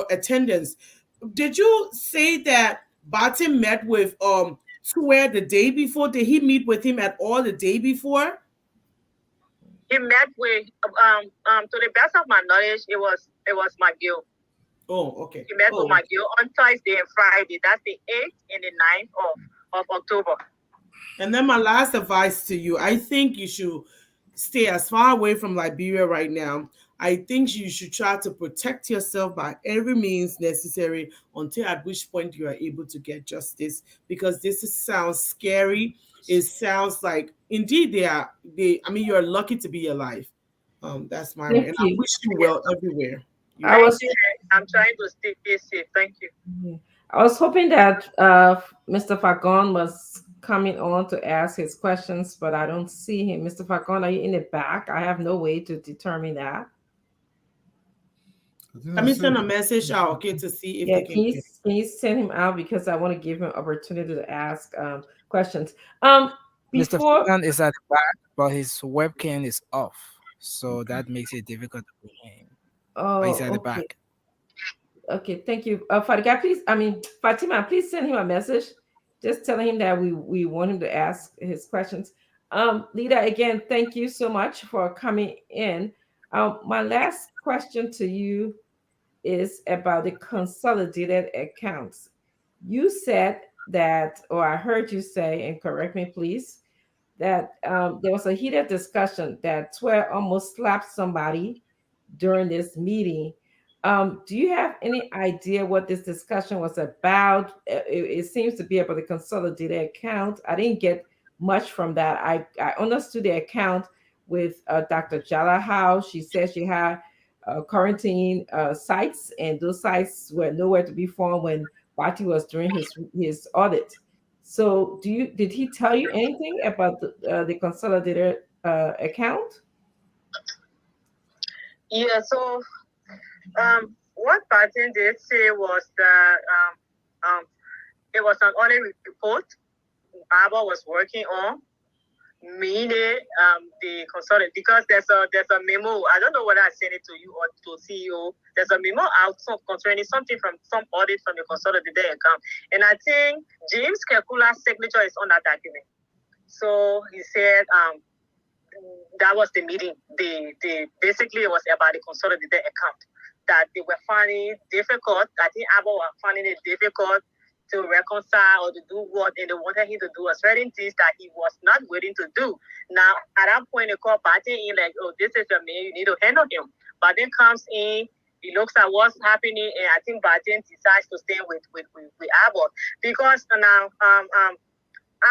attendance, did you say that Barton met with Tuer the day before? Did he meet with him at all the day before? He met with to the best of my knowledge, it was McGill. Oh, okay. He met with McGill on Thursday and Friday. That's the 8th and the 9th of October. And then my last advice to you, I think you should stay as far away from Liberia right now. I think you should try to protect yourself by every means necessary until at which point you are able to get justice, because sounds scary. It sounds like indeed you're lucky to be alive. That's my way. And I wish you well everywhere. I'm trying to stay safe. Thank you. I was hoping that Mr. Fagon was coming on to ask his questions, but I don't see him. Mr. Fagon, are you in the back? I have no way to determine that. Let me send a message out, to see if they can get. Can you send him out, because I want to give him opportunity to ask questions. Mr. Fagan is at the back, but his webcam is off, so that makes it difficult to bring him. Oh, but he's at the back. Okay, thank you. Fatima, please send him a message, just telling him that we want him to ask his questions. Lita, again, thank you so much for coming in. My last question to you is about the consolidated accounts. You said that, or I heard you say, and correct me please, that there was a heated discussion that Tuer almost slapped somebody during this meeting. Do you have any idea what this discussion was about? It seems to be about the consolidated account. I didn't get much from that. I understood the account with Dr. Jala Howe. She said she had quarantine sites, and those sites were nowhere to be found when Bati was doing his audit. So did he tell you anything about the consolidated account? Yeah, so what Barton did say was that it was an audit report ABBA was working on, meaning the consultant, because there's a memo. I don't know whether I sent it to you or to CEO. There's a memo out concerning something from some audit from the consolidated account, and I think James Kekula's signature is on that document. So he said that was the meeting. Basically it was about the consolidated account that they were finding difficult. I think ABBA were finding it difficult to reconcile or to do what, and they wanted him to do a certain things that he was not willing to do. Now, at that point, they call Barton in like, oh, this is your man, you need to handle him. Barton comes in, he looks at what's happening, and I think Barton decides to stay with ABBA. Because now,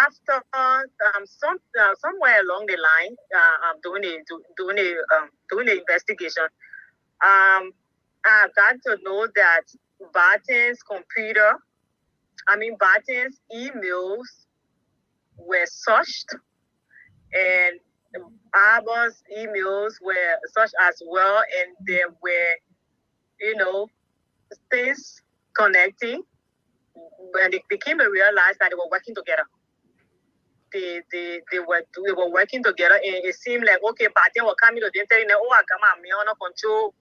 after somewhere along the line, doing the investigation, I got to know that Barton's emails were searched, and ABBA's emails were searched as well, and there were, things connecting, and it became to realize that they were working together. They were working together, and it seemed like, okay, Barton was coming to them telling them, oh, I got my man under control,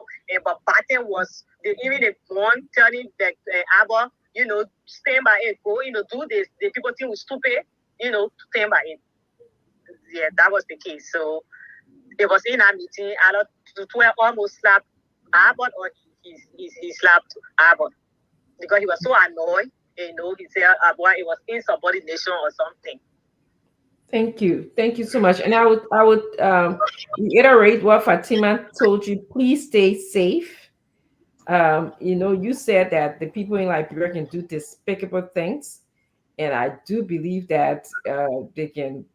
but Barton was even the one telling that ABBA, stand by it, go, do this. The people think we're stupid, stand by it. Yeah, that was the case. So it was in our meeting. Tuer almost slapped Abbott or he slapped Abbott because he was so annoyed. You know, he said why it was insubordination or something. Thank you so much. And I would reiterate what Fatima told you. Please stay safe. You said that the people in Liberia can do despicable things, and I do believe that they can,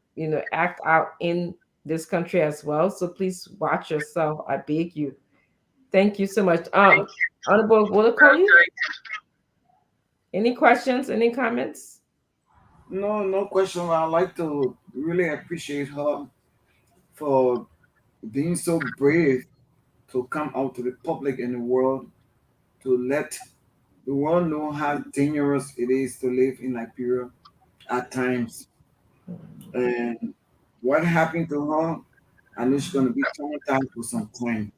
act out in this country as well. So please watch yourself. I beg you. Thank you so much. Honorable, what call you? Any questions? Any comments? No question. I'd like to really appreciate her for being so brave to come out to the public and the world to let the world know how dangerous it is to live in Liberia at times. And what happened to her, I know she's going to be traumatized for some time.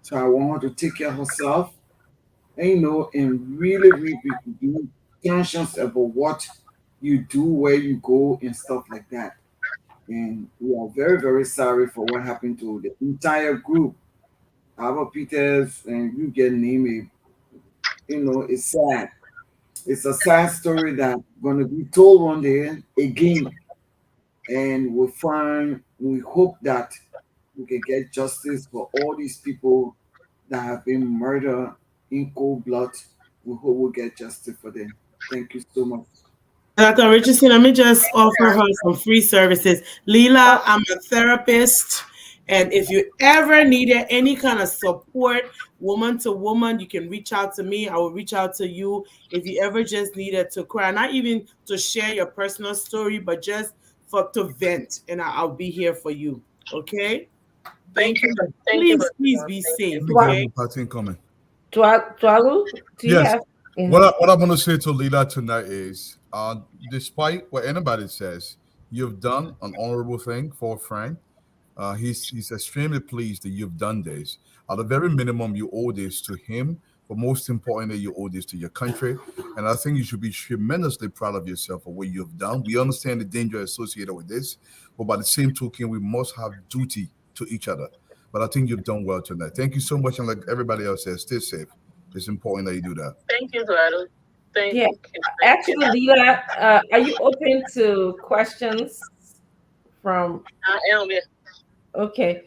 So I want her to take care of herself and, and really be conscious about what you do, where you go, and stuff like that. And we are very, very sorry for what happened to the entire group. Our Peters and you get named, it's sad. It's a sad story that's going to be told one day again. And we hope that we can get justice for all these people that have been murdered in cold blood. We hope we'll get justice for them. Thank you so much. Dr. Richardson, let me just offer her some free services. Leela, I'm a therapist. And if you ever needed any kind of support, woman to woman, you can reach out to me. I will reach out to you if you ever just needed to cry, not even to share your personal story, but just to vent. And I'll be here for you. Okay? Thank you. Please be safe. Okay? Coming. Dwalu, do you Yes. have? What I'm going to say to Leela tonight is, despite what anybody says, you've done an honorable thing for a friend. He's extremely pleased that you've done this. At the very minimum, you owe this to him, but most importantly, you owe this to your country. And I think you should be tremendously proud of yourself for what you've done. We understand the danger associated with this, but by the same token, we must have duty to each other. But I think you've done well tonight. Thank you so much. And like everybody else says, stay safe. It's important that you do that. Thank you, Eduardo. Thank Yeah. you. Actually, Leela, are you open to questions from? I am. Yeah. Okay.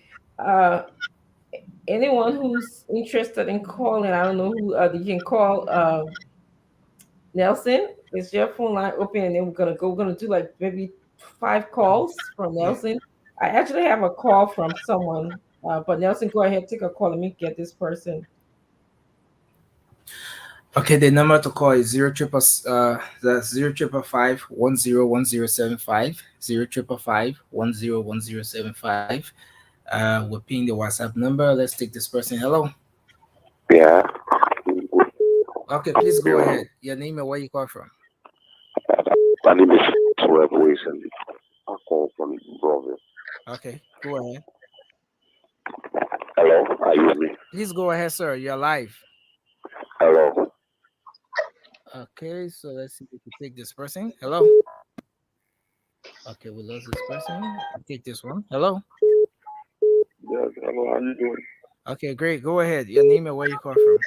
Anyone who's interested in calling, I don't know who you can call. Nelson, is your phone line open? And then we're gonna do like maybe 5 calls from Nelson. I actually have a call from someone, but Nelson, go ahead, take a call. Let me get this person. Okay, the number to call is that's 05551010750 05551010750. We're ping the WhatsApp number. Let's take this person. Hello. Yeah. Okay, please go ahead. Your name and where you call from. My name is Revelation. I call from Brother. Okay, go ahead. Hello, are you with me? Please go ahead, sir. You're live. Hello. Okay, so let's see if we can take this person. Hello. Okay, we lost this person. I'll take this one. Hello. Yes, hello, how you doing? Okay, great. Go ahead. Your name and where you call from.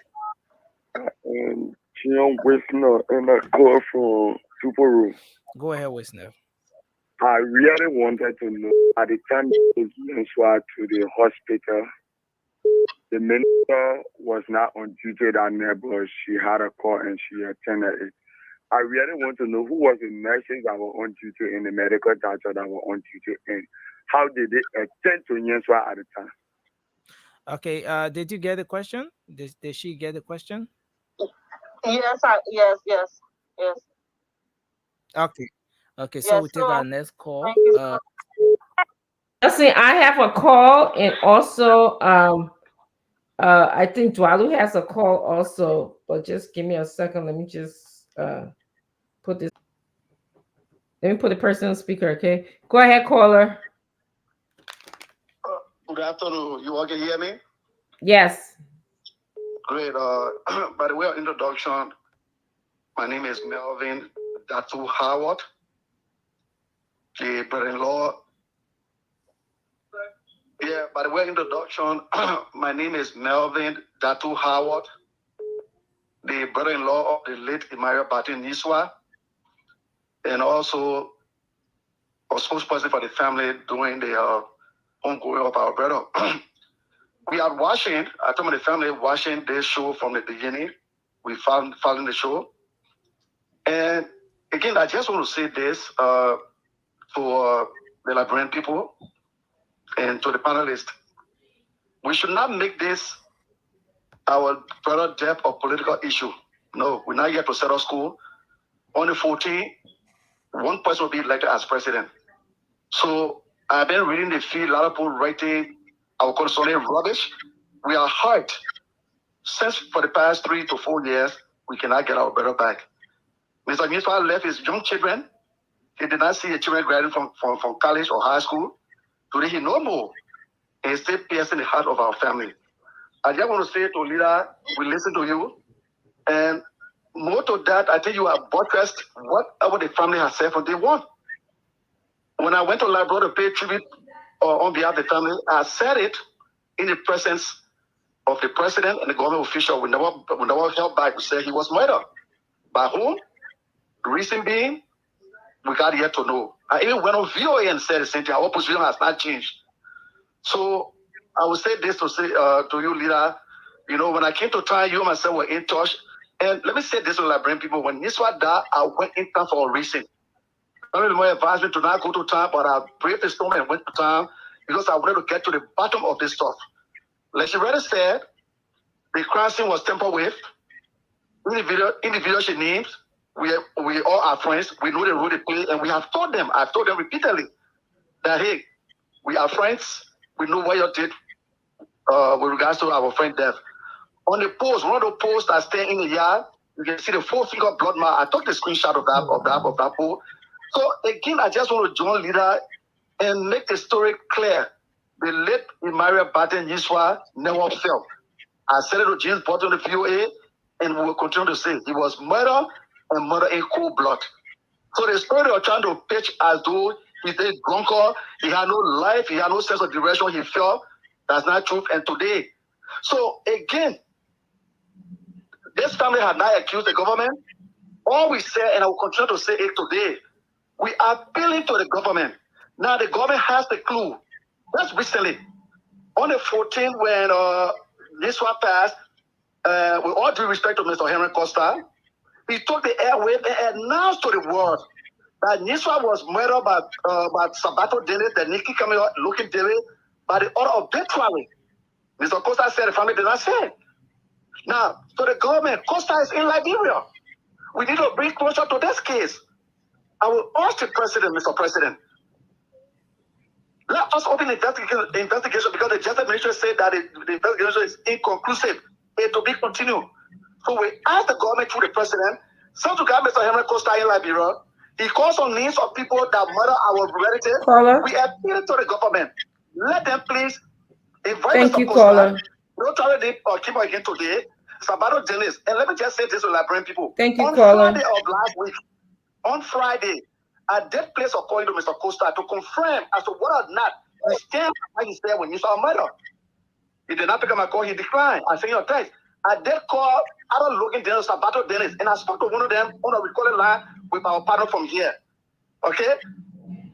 Chion Wisner, and I call from Super Room. Go ahead, Wisner. I really wanted to know at the time they transferred to the hospital, the minister was not on duty that night, but she had a call and she attended it. I really want to know who was the nurses that were on duty and the medical doctor that were on duty and how did they attend to Nyenswa at the time? Okay, did you get the question? Did she get the question? Yes. Okay. Okay, so we take our next call. Let's see, I have a call, and also I think Dwalu has a call also, but just give me a second. Let me just put this. Let me put the person on speaker, okay? Go ahead, caller. Good afternoon. You all can hear me? Yes. Great. By the way of introduction, my name is Melvin Datu Howard, the brother-in-law. Yeah, by the way of introduction, my name is Melvin Datu Howard, the brother-in-law of the late Imari Batin Niswa, and also a spokesperson for the family during the homegoing of our brother. We are watching, I told my family, watching this show from the beginning. We following the show. And again, I just want to say this for the Liberian people and to the panelists. We should not make this our brother death or political issue. No, we're not here to settle school. On the 14th, one person will be elected as president. So I've been reading the feed, a lot of people writing, I would call it rubbish. We are hurt. Since for the past 3 to 4 years, we cannot get our brother back. Mr. Niswa left his young children. He did not see his children graduating from college or high school. Today he no more. And he still piercing the heart of our family. I just want to say to Lida, we listen to you. And more to that, I think you have buttressed whatever the family has said from day one. When I went to Liberia to pay tribute on behalf of the family, I said it in the presence of the president and the government official. We never held back to say he was murdered. By whom? The reason being, we got yet to know. I even went on VOA and said the same thing. Our position has not changed. So I will say this to say to you, Lida. You know, when I came to town, you and myself were in touch. And let me say this to Liberian people. When Niswa died, I went in town for a reason. I don't know advised me to not go to town, but I braved the storm and went to town because I wanted to get to the bottom of this stuff. Like she already said, the crime scene was tampered with. Individual she names, we all are friends. We know the role they play, and we have told them. I've told them repeatedly that hey, we are friends. We know what you did with regards to our friend death. On the post, one of the posts that stay in the yard, you can see the 4-finger blood mark. I took the screenshot of that post. So again, I just want to join Lida and make the story clear. The late Imari Batin Yiswa never fell. I said it to James Button on the VOA, and we will continue to say he was murdered and murdered in cold blood. So the story they are trying to pitch as though he's a drunkard, he had no life, he had no sense of direction, he fell. That's not true. And today, so again, this family had not accused the government. All we said, and I will continue to say it today, we are appealing to the government. Now the government has the clue. Just recently, on the 14th, when this one passed, with all due respect to Mr. Henry Costa, he took the airwave and announced to the world that Niswa was murdered by Sabato Dele, the Nikki Camille looking Dele, by the order of obituary. Mr. Costa said the family did not say it. Now, so the government, Costa is in Liberia. We need to bring closure to this case. I will ask the president, Mr. President, let us open the investigation because the justice minister said that the investigation is inconclusive. It to be continued. So we ask the government through the president, since we got Mr. Henry Costa in Liberia, he calls on names of people that murder our relatives. Caller. We appeal to the government. Let them please invite Thank Mr. you, Costa. caller. No target keep again today. Sabato Dennis. And let me just say this to Liberian people. Thank you, on caller. Friday of last week, on Friday, I did place a call to Mr. Costa to confirm as to whether or not he stand like he said when you saw murder. He did not pick up my call, he declined. I sent you a text. I did call other Logan Dennis, Sabato Dennis, and I spoke to one of them on a recorded line with our partner from here. Okay?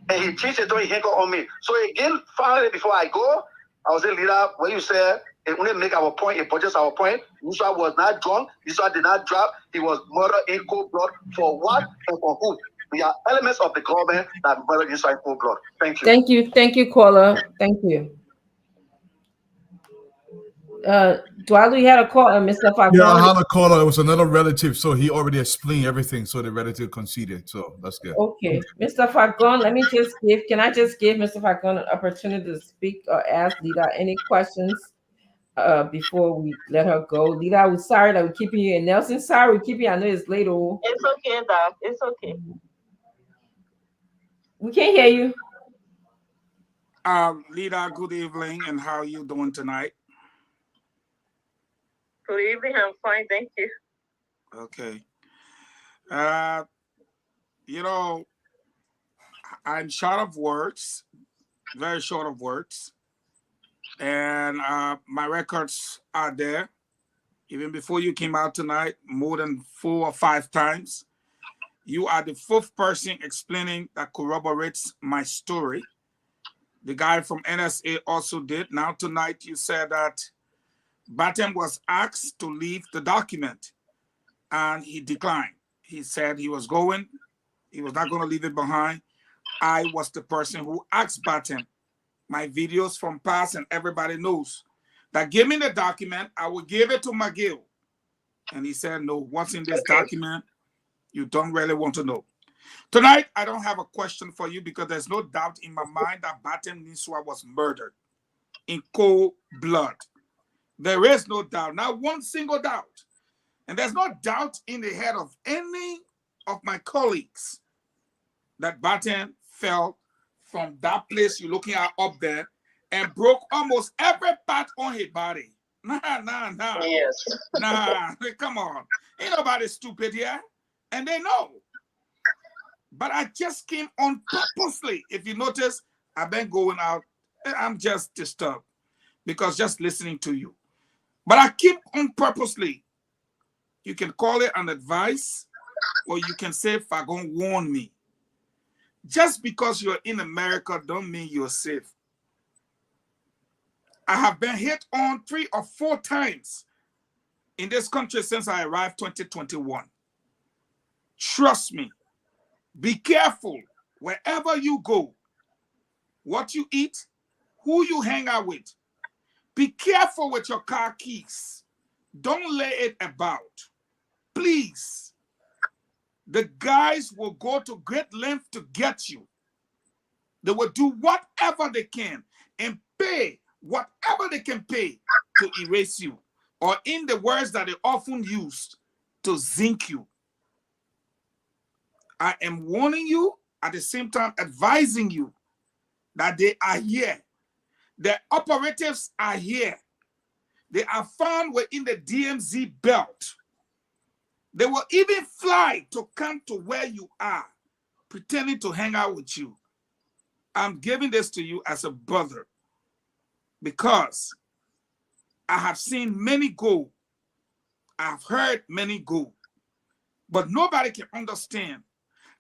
And he changed it, he hung up on me. So again, finally, before I go, I was saying, leader, when you said it only make our point, it budgets our point. Niswa was not drunk, Niswa did not drop, he was murdered in cold blood for what and for who? We are elements of the government that murdered Niswa in cold blood. Thank you. Thank you, caller. Thank you. Dwalu, you had a call, Mr. Fagon. Yeah, I had a caller. It was another relative, so he already explained everything. So the relative conceded. So that's good. Okay, Mr. Fagon, can I just give Mr. Fagon an opportunity to speak or ask Lida any questions before we let her go? Lida, we're sorry that we're keeping you, and Nelson, sorry we're keeping you. I know it's late. Oh. It's okay, Doc. It's okay. We can't hear you. Lida, good evening, and how are you doing tonight? Good evening. I'm fine, thank you. Okay. You know, I'm short of words, very short of words, and my records are there. even before you came out tonight, more than 4 or 5 times. You are the 4th person explaining that corroborates my story. The guy from NSA also did. Now tonight you said that Batem was asked to leave the document and he declined. He said he was not going to leave it behind. I was the person who asked Batem. My videos from past and everybody knows that give me the document, I will give it to McGill. And he said, no, what's in this document, you don't really want to know. Tonight, I don't have a question for you because there's no doubt in my mind that Batem Niswa was murdered in cold blood. There is no doubt, not one single doubt. And there's no doubt in the head of any of my colleagues that Batem fell from that place you're looking at up there and broke almost every part on his body. Nah. Yes. Nah, come on. Ain't nobody stupid here. And they know. But I just came on purposely. If you notice, I've been going out. I'm just disturbed because just listening to you. But I keep on purposely. You can call it an advice or you can say, Fagon warn me. Just because you're in America don't mean you're safe. I have been hit on 3 or 4 times in this country since I arrived 2021. Trust me. Be careful wherever you go, what you eat, who you hang out with. Be careful with your car keys. Don't lay it about. Please. The guys will go to great length to get you. They will do whatever they can and pay whatever they can pay to erase you. Or in the words that they often use, to zinc you. I am warning you, at the same time advising you that they are here. The operatives are here. They are found within the DMZ belt. They will even fly to come to where you are, pretending to hang out with you. I'm giving this to you as a brother because I have seen many go. I've heard many go. But nobody can understand.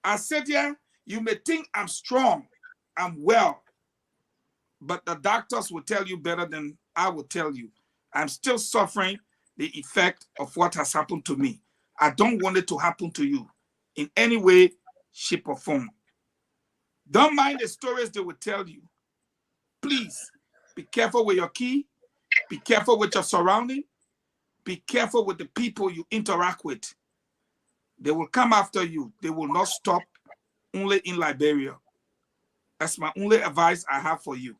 I said, yeah, you may think I'm strong, I'm well, but the doctors will tell you better than I will tell you. I'm still suffering the effect of what has happened to me. I don't want it to happen to you in any way, shape, or form. Don't mind the stories they will tell you. Please be careful with your key. Be careful with your surrounding. Be careful with the people you interact with. They will come after you. They will not stop only in Liberia. That's my only advice I have for you.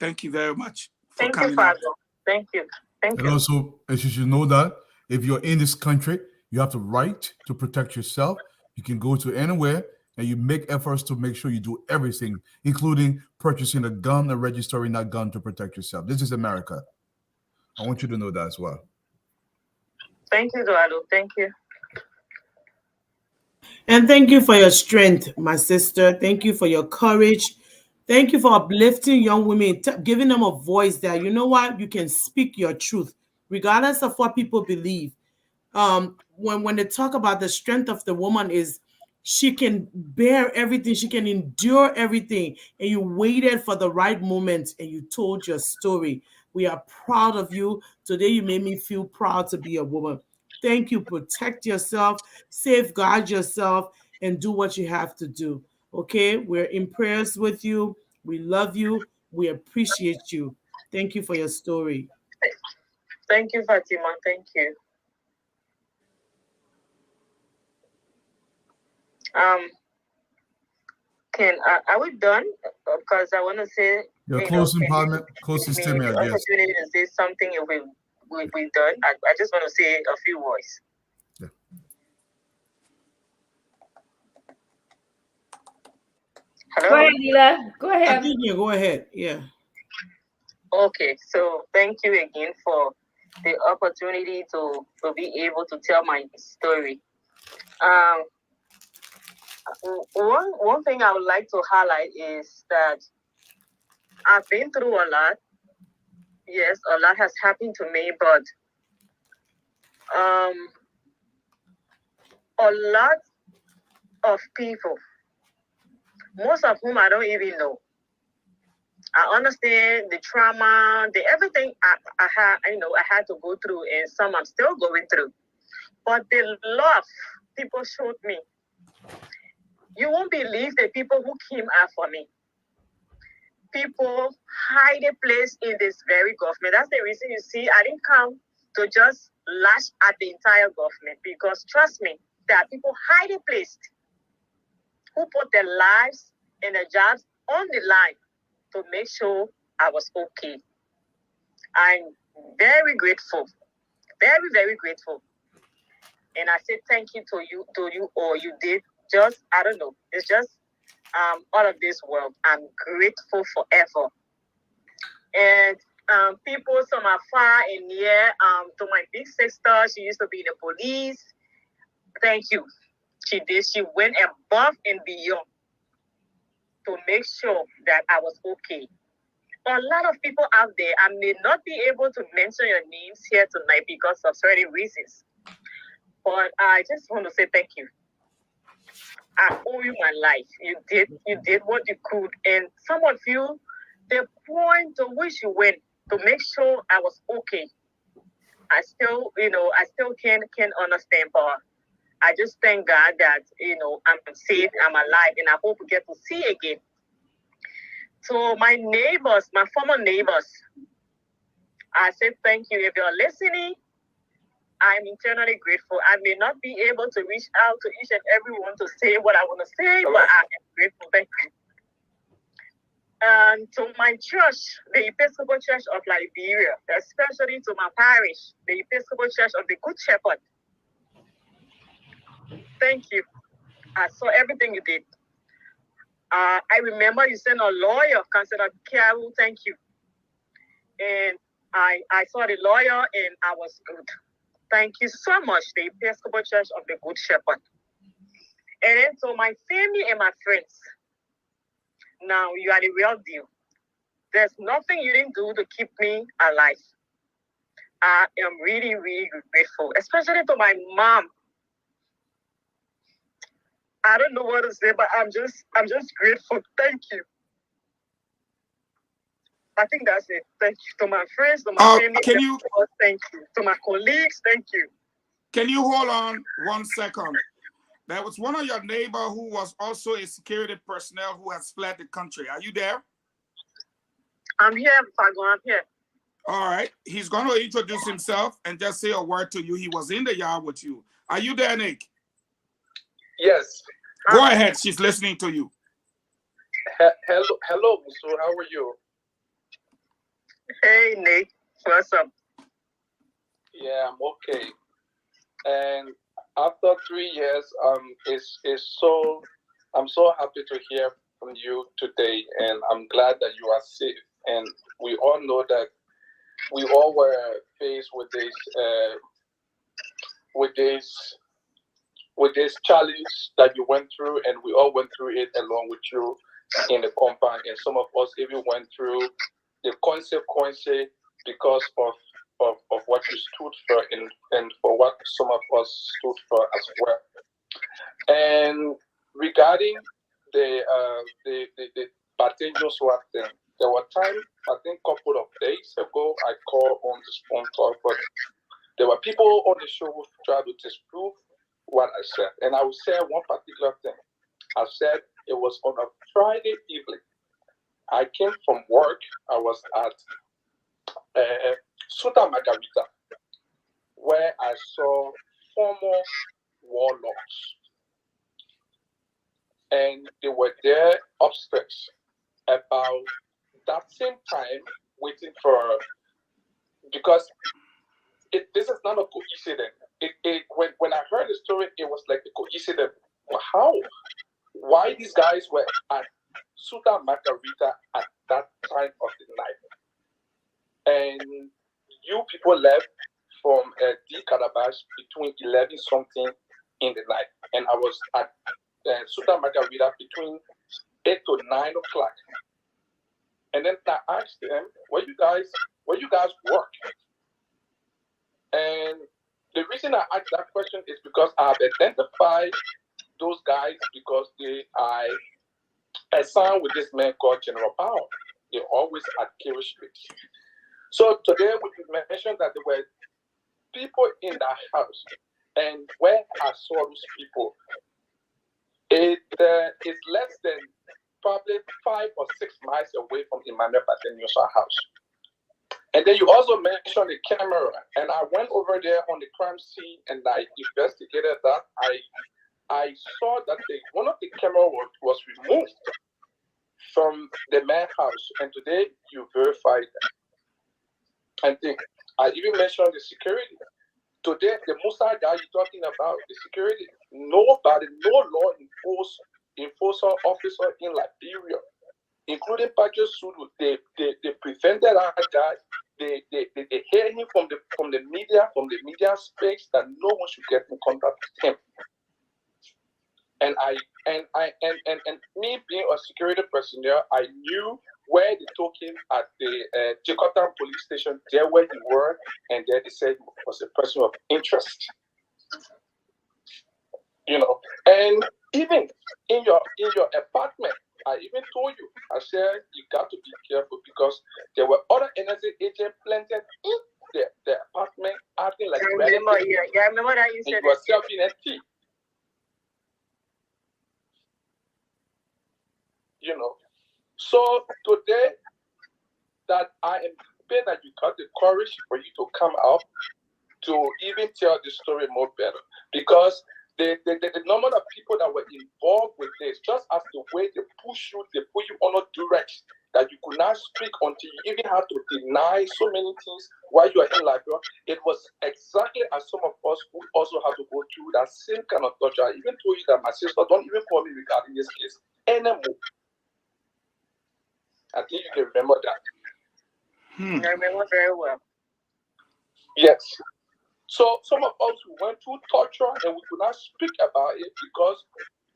Thank you very much for coming out. Thank you. Thank And you. also, as you should know that if you're in this country, you have the right to protect yourself. You can go to anywhere and you make efforts to make sure you do everything, including purchasing a gun and registering that gun to protect yourself. This is America. I want you to know that as well. Thank you, Eduardo. Thank you. And thank you for your strength, my sister. Thank you for your courage. Thank you for uplifting young women, giving them a voice that, you know what, you can speak your truth, regardless of what people believe. When they talk about the strength of the woman is she can bear everything, she can endure everything, and you waited for the right moment and you told your story. We are proud of you. Today you made me feel proud to be a woman. Thank you. Protect yourself, safeguard yourself, and do what you have to do. Okay? We're in prayers with you. We love you. We appreciate you. Thank you for your story. Thank you, Fatima. Thank you. Are we done? Because I want to say Your closing statement, I guess. Opportunity to say something we've done. I just want to say a few words. Yeah. Hello? Go ahead, Leela. Go ahead. Go ahead. Yeah. Okay, so thank you again for the opportunity to be able to tell my story. One thing I would like to highlight is that I've been through a lot, yes, a lot has happened to me, but a lot of people, most of whom I don't even know. I understand the trauma, the everything I had, I had to go through, and some I'm still going through. But the love people showed me, you won't believe the people who came out for me. People hide a place in this very government. That's the reason you see I didn't come to just lash at the entire government, because trust me, there are people hiding place who put their lives and their jobs on the line to make sure I was okay. I'm very grateful, very, very grateful. And I say thank you to you all. You did just, I don't know, it's just all of this world. I'm grateful forever. And people from afar and near, to my big sister, she used to be in the police. Thank you. She did. She went above and beyond to make sure that I was okay. A lot of people out there, I may not be able to mention your names here tonight because of certain reasons, but I just want to say thank you. I owe you my life. You did what you could, and some of you, the point to which you went to make sure I was okay, I still can understand, but I just thank God that I'm safe, I'm alive, and I hope we get to see again. So my neighbors, my former neighbors, I say thank you. If you're listening, I'm eternally grateful. I may not be able to reach out to each and everyone to say what I want to say, but I am grateful. Thank you. And to my church, the Episcopal Church of Liberia, especially to my parish, the Episcopal Church of the Good Shepherd. Thank you. I saw everything you did. I remember you sent a lawyer, Councillor Kiaru. Thank you. And I saw the lawyer and I was good. Thank you so much, the Episcopal Church of the Good Shepherd. And then to my family and my friends, now you are the real deal. There's nothing you didn't do to keep me alive. I am really, really grateful, especially to my mom. I don't know what to say, but I'm just grateful. Thank you. I think that's it. Thank you to my friends, to my family. Can you? Thank you to my colleagues. Thank you. Can you hold on 1 second? There was one of your neighbor who was also a security personnel who has fled the country. Are you there? I'm here, Fago. I'm here. All right. He's going to introduce himself and just say a word to you. He was in the yard with you. Are you there, Nick? Yes. Go ahead. She's listening to you. Hello, Musu. How are you? Hey, Nick. What's up? Yeah, I'm okay. And after 3 years, I'm so happy to hear from you today, and I'm glad that you are safe. And we all know that we all were faced with this challenge that you went through, and we all went through it along with you in the compound. And some of us even went through the consequences because of what you stood for and for what some of us stood for as well. And regarding the Batenjo swap thing, there were times, I think a couple of days ago, I called on this phone call, but there were people on the show who tried to disprove what I said. And I will say one particular thing. I said it was on a Friday evening. I came from work. I was at Suta Margarita, where I saw former warlords. And they were there upstairs about that same time waiting for, because this is not a coincidence. When I heard the story, it was like a coincidence. How? Why these guys were at Suta Margarita at that time of the night? And you people left from D Calabash between 11 something in the night, and I was at Suta Margarita between 8 to 9 o'clock. And then I asked them, where you guys work? And the reason I asked that question is because I've identified those guys because I signed with this man called General Powell. They always at Kiro Street. So today we mentioned that there were people in that house, and where I saw those people, it is less than probably 5 or 6 miles away from Emmanuel Patenio's house. And then you also mentioned the camera, and I went over there on the crime scene and I investigated that. I saw that one of the camera was removed from the man's house, and today you verified that. And then I even mentioned the security. Today, the Musa guy you're talking about, the security, nobody, no law enforcer officer in Liberia, including Patrick Sulu, they prevented that guy. They hear him from the media space that no one should get in contact with him. And me being a security personnel, I knew where they took him at the Jakarta police station, there where he worked, and there they said he was a person of interest. You know, and even in your apartment, I even told you, I said you got to be careful because there were other NSA agents planted in the apartment acting like I remember that you said you were selling a tea. You know, so today that I am happy that you got the courage for you to come out to even tell the story more better, because the number of people that were involved with this, just as the way they put you on a duress that you could not speak until you even had to deny so many things while you are in Liberia. It was exactly as some of us who also had to go through that same kind of torture. I even told you that my sister, don't even call me regarding this case anymore. I think you can remember that. I remember very well. Yes. So some of us who went through torture and we could not speak about it because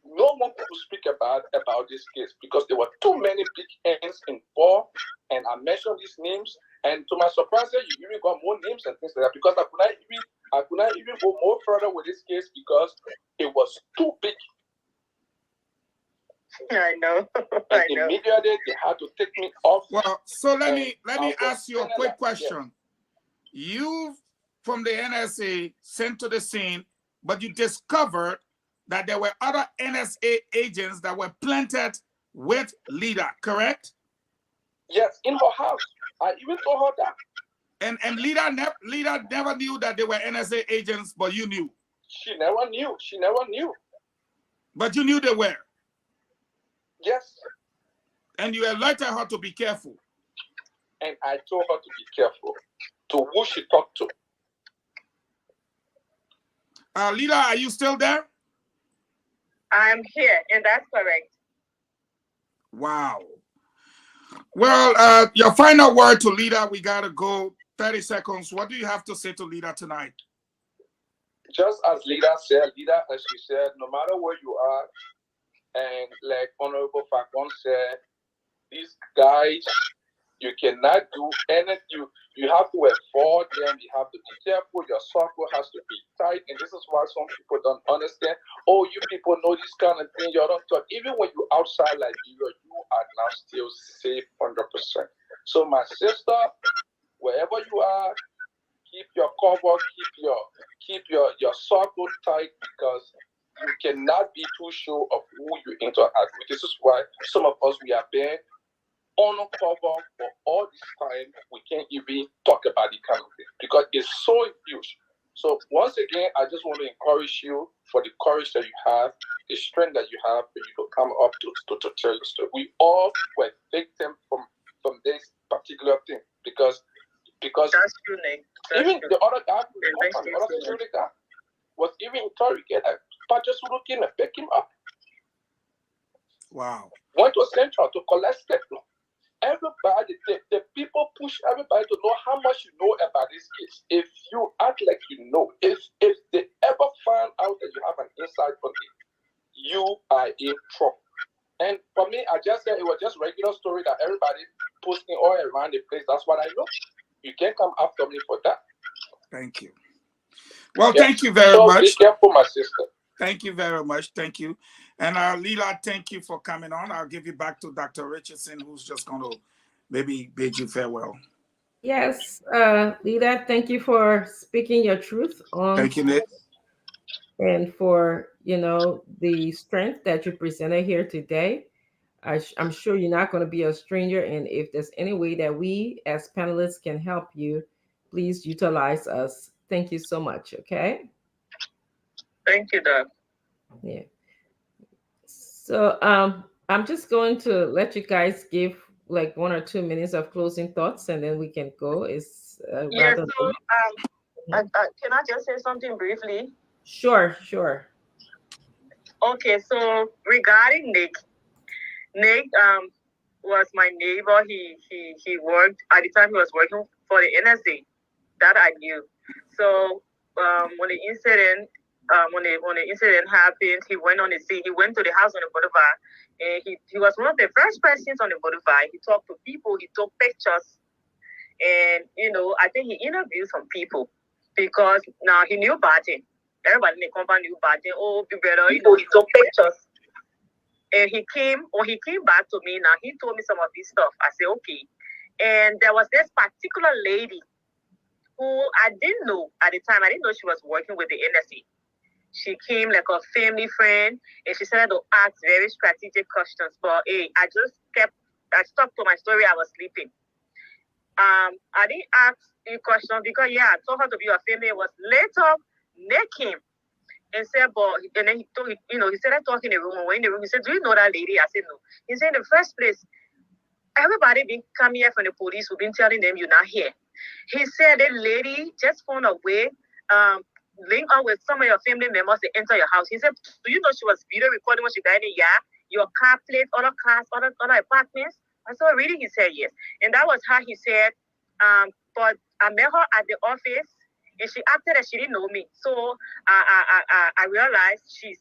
no one could speak about this case because there were too many big ends involved, and I mentioned these names, and to my surprise, you even got more names and things like that because I could not even go more further with this case because it was too big. I know. And immediately they had to take me off. Well, so let me ask you a quick question. You from the NSA sent to the scene, but you discovered that there were other NSA agents that were planted with Lida, correct? Yes, in her house. I even told her that. And Lida never knew that they were NSA agents, but you knew. She never knew. She never knew. But you knew they were. Yes. And you alerted her to be careful. And I told her to be careful. To who she talked to. Lida, are you still there? I'm here, and that's correct. Wow. Well, your final word to Lida, we got to go 30 seconds. What do you have to say to Lida tonight? Just as Lida said, as she said, no matter where you are, and like Honorable Fakon said, these guys, you cannot do anything. You have to avoid them. You have to be careful. Your circle has to be tight. And this is why some people don't understand. Oh, you people know this kind of thing. You don't talk. Even when you're outside Liberia, you are now still safe 100%. So my sister, wherever you are, keep your cover, keep your circle tight, because you cannot be too sure of who you interact with. This is why some of us, we are being on cover for all this time. We can't even talk about the kind of thing because it's so huge. So once again, I just want to encourage you for the courage that you have, the strength that you have, for you to come up to tell the story. We all were victims from this particular thing because that's true, Nick. Even the other guy, the other security guy, was even interrogated. But just looking and pick him up. Wow. Went to Central to collect statement. Everybody, the people push everybody to know how much you know about this case. If you act like you know, if they ever find out that you have an insight on it, you are in trouble. And for me, I just said it was just regular story that everybody posting all around the place. That's what I know. You can't come after me for that. Thank you. Well, Yeah. thank you very So much. be careful, my sister. Thank you very much. Thank you. And Leela, thank you for coming on. I'll give you back to Dr. Richardson, who's just going to maybe bid you farewell. Yes, Lida, thank you for speaking your truth on. Thank you, Nick. And for, the strength that you presented here today. I'm sure you're not going to be a stranger. And if there's any way that we as panelists can help you, please utilize us. Thank you so much. Okay. Thank you, Doc. Yeah. So I'm just going to let you guys give like 1 or 2 minutes of closing thoughts, and then we can go. It's Yeah, rather. so can I just say something briefly? Sure. Okay, so regarding Nick was my neighbor. He worked at the time. He was working for the NSA. That I knew. So when the incident happened, he went on the scene. He went to the house on the boulevard, and he was one of the first persons on the boulevard. He talked to people. He took pictures, and I think he interviewed some people because now he knew Barton. Everybody in the company knew Barton. Oh, be better. He took pictures. And when he came back to me, now he told me some of this stuff. I said, okay. And there was this particular lady who I didn't know at the time. I didn't know she was working with the NSA. She came like a family friend, and she started to ask very strategic questions. But hey, I stuck to my story. I was sleeping. I didn't ask the question because I told her to be a family. It was later Nick came and said, and then he told he started talking in the room. And we're in the room, he said, "Do you know that lady?" I said, "No." He said, "In the first place, everybody been coming here from the police who've been telling them you're not here." He said the lady just found a way, link up with some of your family members to enter your house. He said, "Do you know she was video recording when she got in the yard, your car plate, other cars, other apartments?" I said, "Really?" He said, "Yes." And that was how he said, but I met her at the office, and she acted as she didn't know me. So I realized she's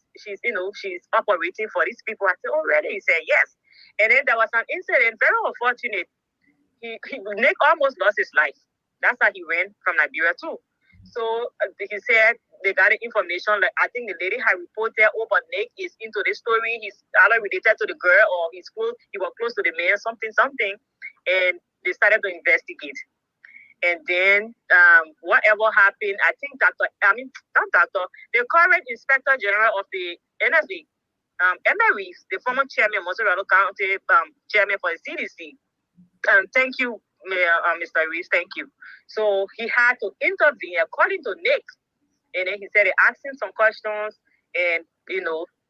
operating for these people. I said, "Oh, really?" He said, "Yes." And then there was an incident, very unfortunate. Nick almost lost his life. That's how he ran from Liberia too. So he said they got the information. Like I think the lady had reported, "Oh, but Nick is into this story. He's either related to the girl or he was close to the man, something." And they started to investigate. And then whatever happened, I think the current Inspector General of the NSA, Emma Reeves, the former chairman, Montserrat County chairman for the CDC. Thank you, Mr. Reeves. Thank you. So he had to intervene according to Nick, and then he said he asked him some questions, and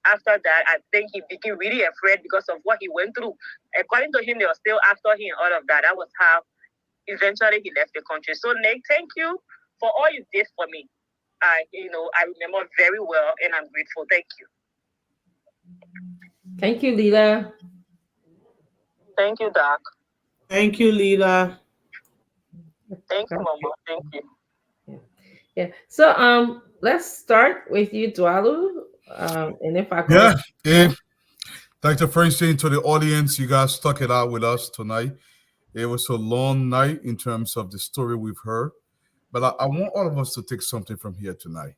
after that, I think he became really afraid because of what he went through. According to him, they were still after him, all of that. That was how eventually he left the country. So Nick, thank you for all you did for me. I remember very well, and I'm grateful. Thank you. Thank you, Lila. Thank you, Doc. Thank you, Lila. Thank you, Mama. Thank you. Yeah. So let's start with you, Dwalu. And if I could. Yeah. Dr. Feinstein, to the audience, you guys stuck it out with us tonight. It was a long night in terms of the story we've heard. But I want all of us to take something from here tonight.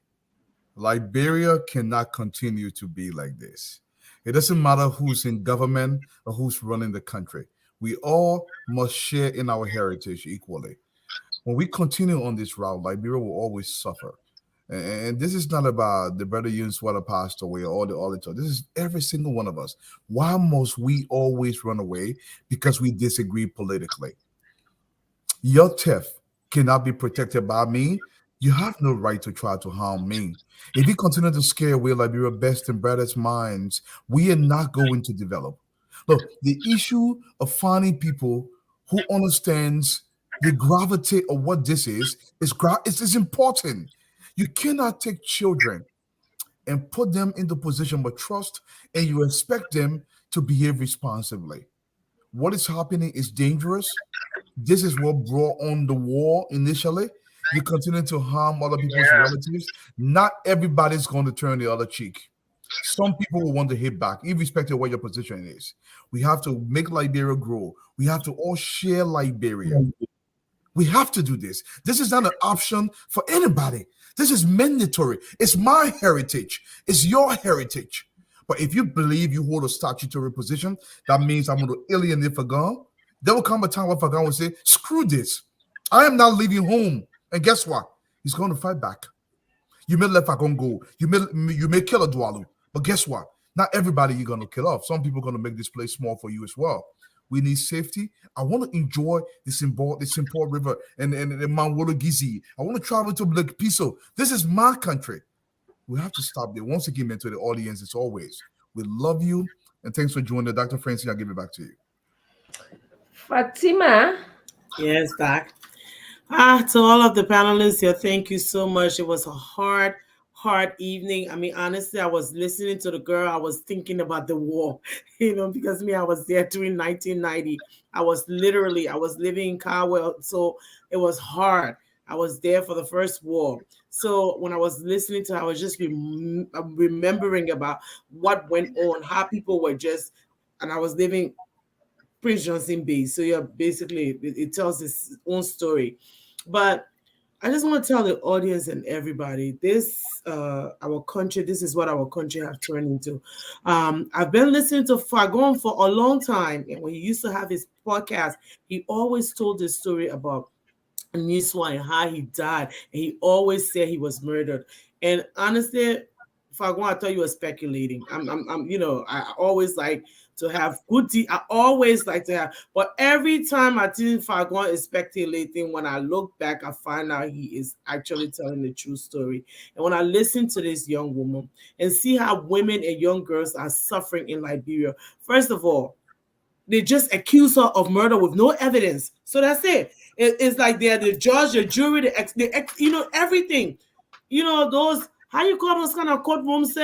Liberia cannot continue to be like this. It doesn't matter who's in government or who's running the country. We all must share in our heritage equally. When we continue on this route, Liberia will always suffer. And this is not about the brother Yunswada passed away or the auditor. This is every single one of us. Why must we always run away? Because we disagree politically. Your theft cannot be protected by me. You have no right to try to harm me. If you continue to scare away Liberia's best and brightest minds, we are not going to develop. Look, the issue of finding people who understands the gravity of what this is important. You cannot take children and put them in the position of trust and you expect them to behave responsibly. What is happening is dangerous. This is what brought on the war initially. You continue to harm other people's relatives. Not everybody's going to turn the other cheek. Some people will want to hit back, irrespective of what your position is. We have to make Liberia grow. We have to all share Liberia. We have to do this. This is not an option for anybody. This is mandatory. It's my heritage. It's your heritage. But if you believe you hold a statutory position, that means I'm going to alienate Fagan. There will come a time where Fagan will say, screw this. I am not leaving home. And guess what? He's going to fight back. You may let Fagan go. You may kill a Dwalu. But guess what? Not everybody you're going to kill off. Some people are going to make this place small for you as well. We need safety. I want to enjoy the Simpo River and Mount Wologizi. I want to travel to Lake Piso. This is my country. We have to stop there. Once again, to the audience, as always, we love you. And thanks for joining. Dr. Francine, I'll give it back to you. Fatima. Yes, Doc. To all of the panelists here, thank you so much. It was a hard evening. I mean, honestly, I was listening to the girl. I was thinking about the war, because I was there during 1990. I was living in Caldwell, so it was hard. I was there for the first war. So when I was listening to her, I was just remembering about what went on, how people were and I was living Prince Johnson Bay. So yeah, basically it tells its own story. But I just want to tell the audience and everybody, our country, this is what our country have turned into. I've been listening to Fagon for a long time. And when he used to have his podcast, he always told this story about Niswa and how he died. And he always said he was murdered. And honestly, Fagon, I thought you were speculating. I always like to have I always like to have, but every time I think Fagon is speculating, when I look back, I find out he is actually telling the true story. And when I listen to this young woman and see how women and young girls are suffering in Liberia, first of all, they just accuse her of murder with no evidence. So that's it. It's like they're the judge, the jury, the everything. Those, how you call those kind of courtrooms?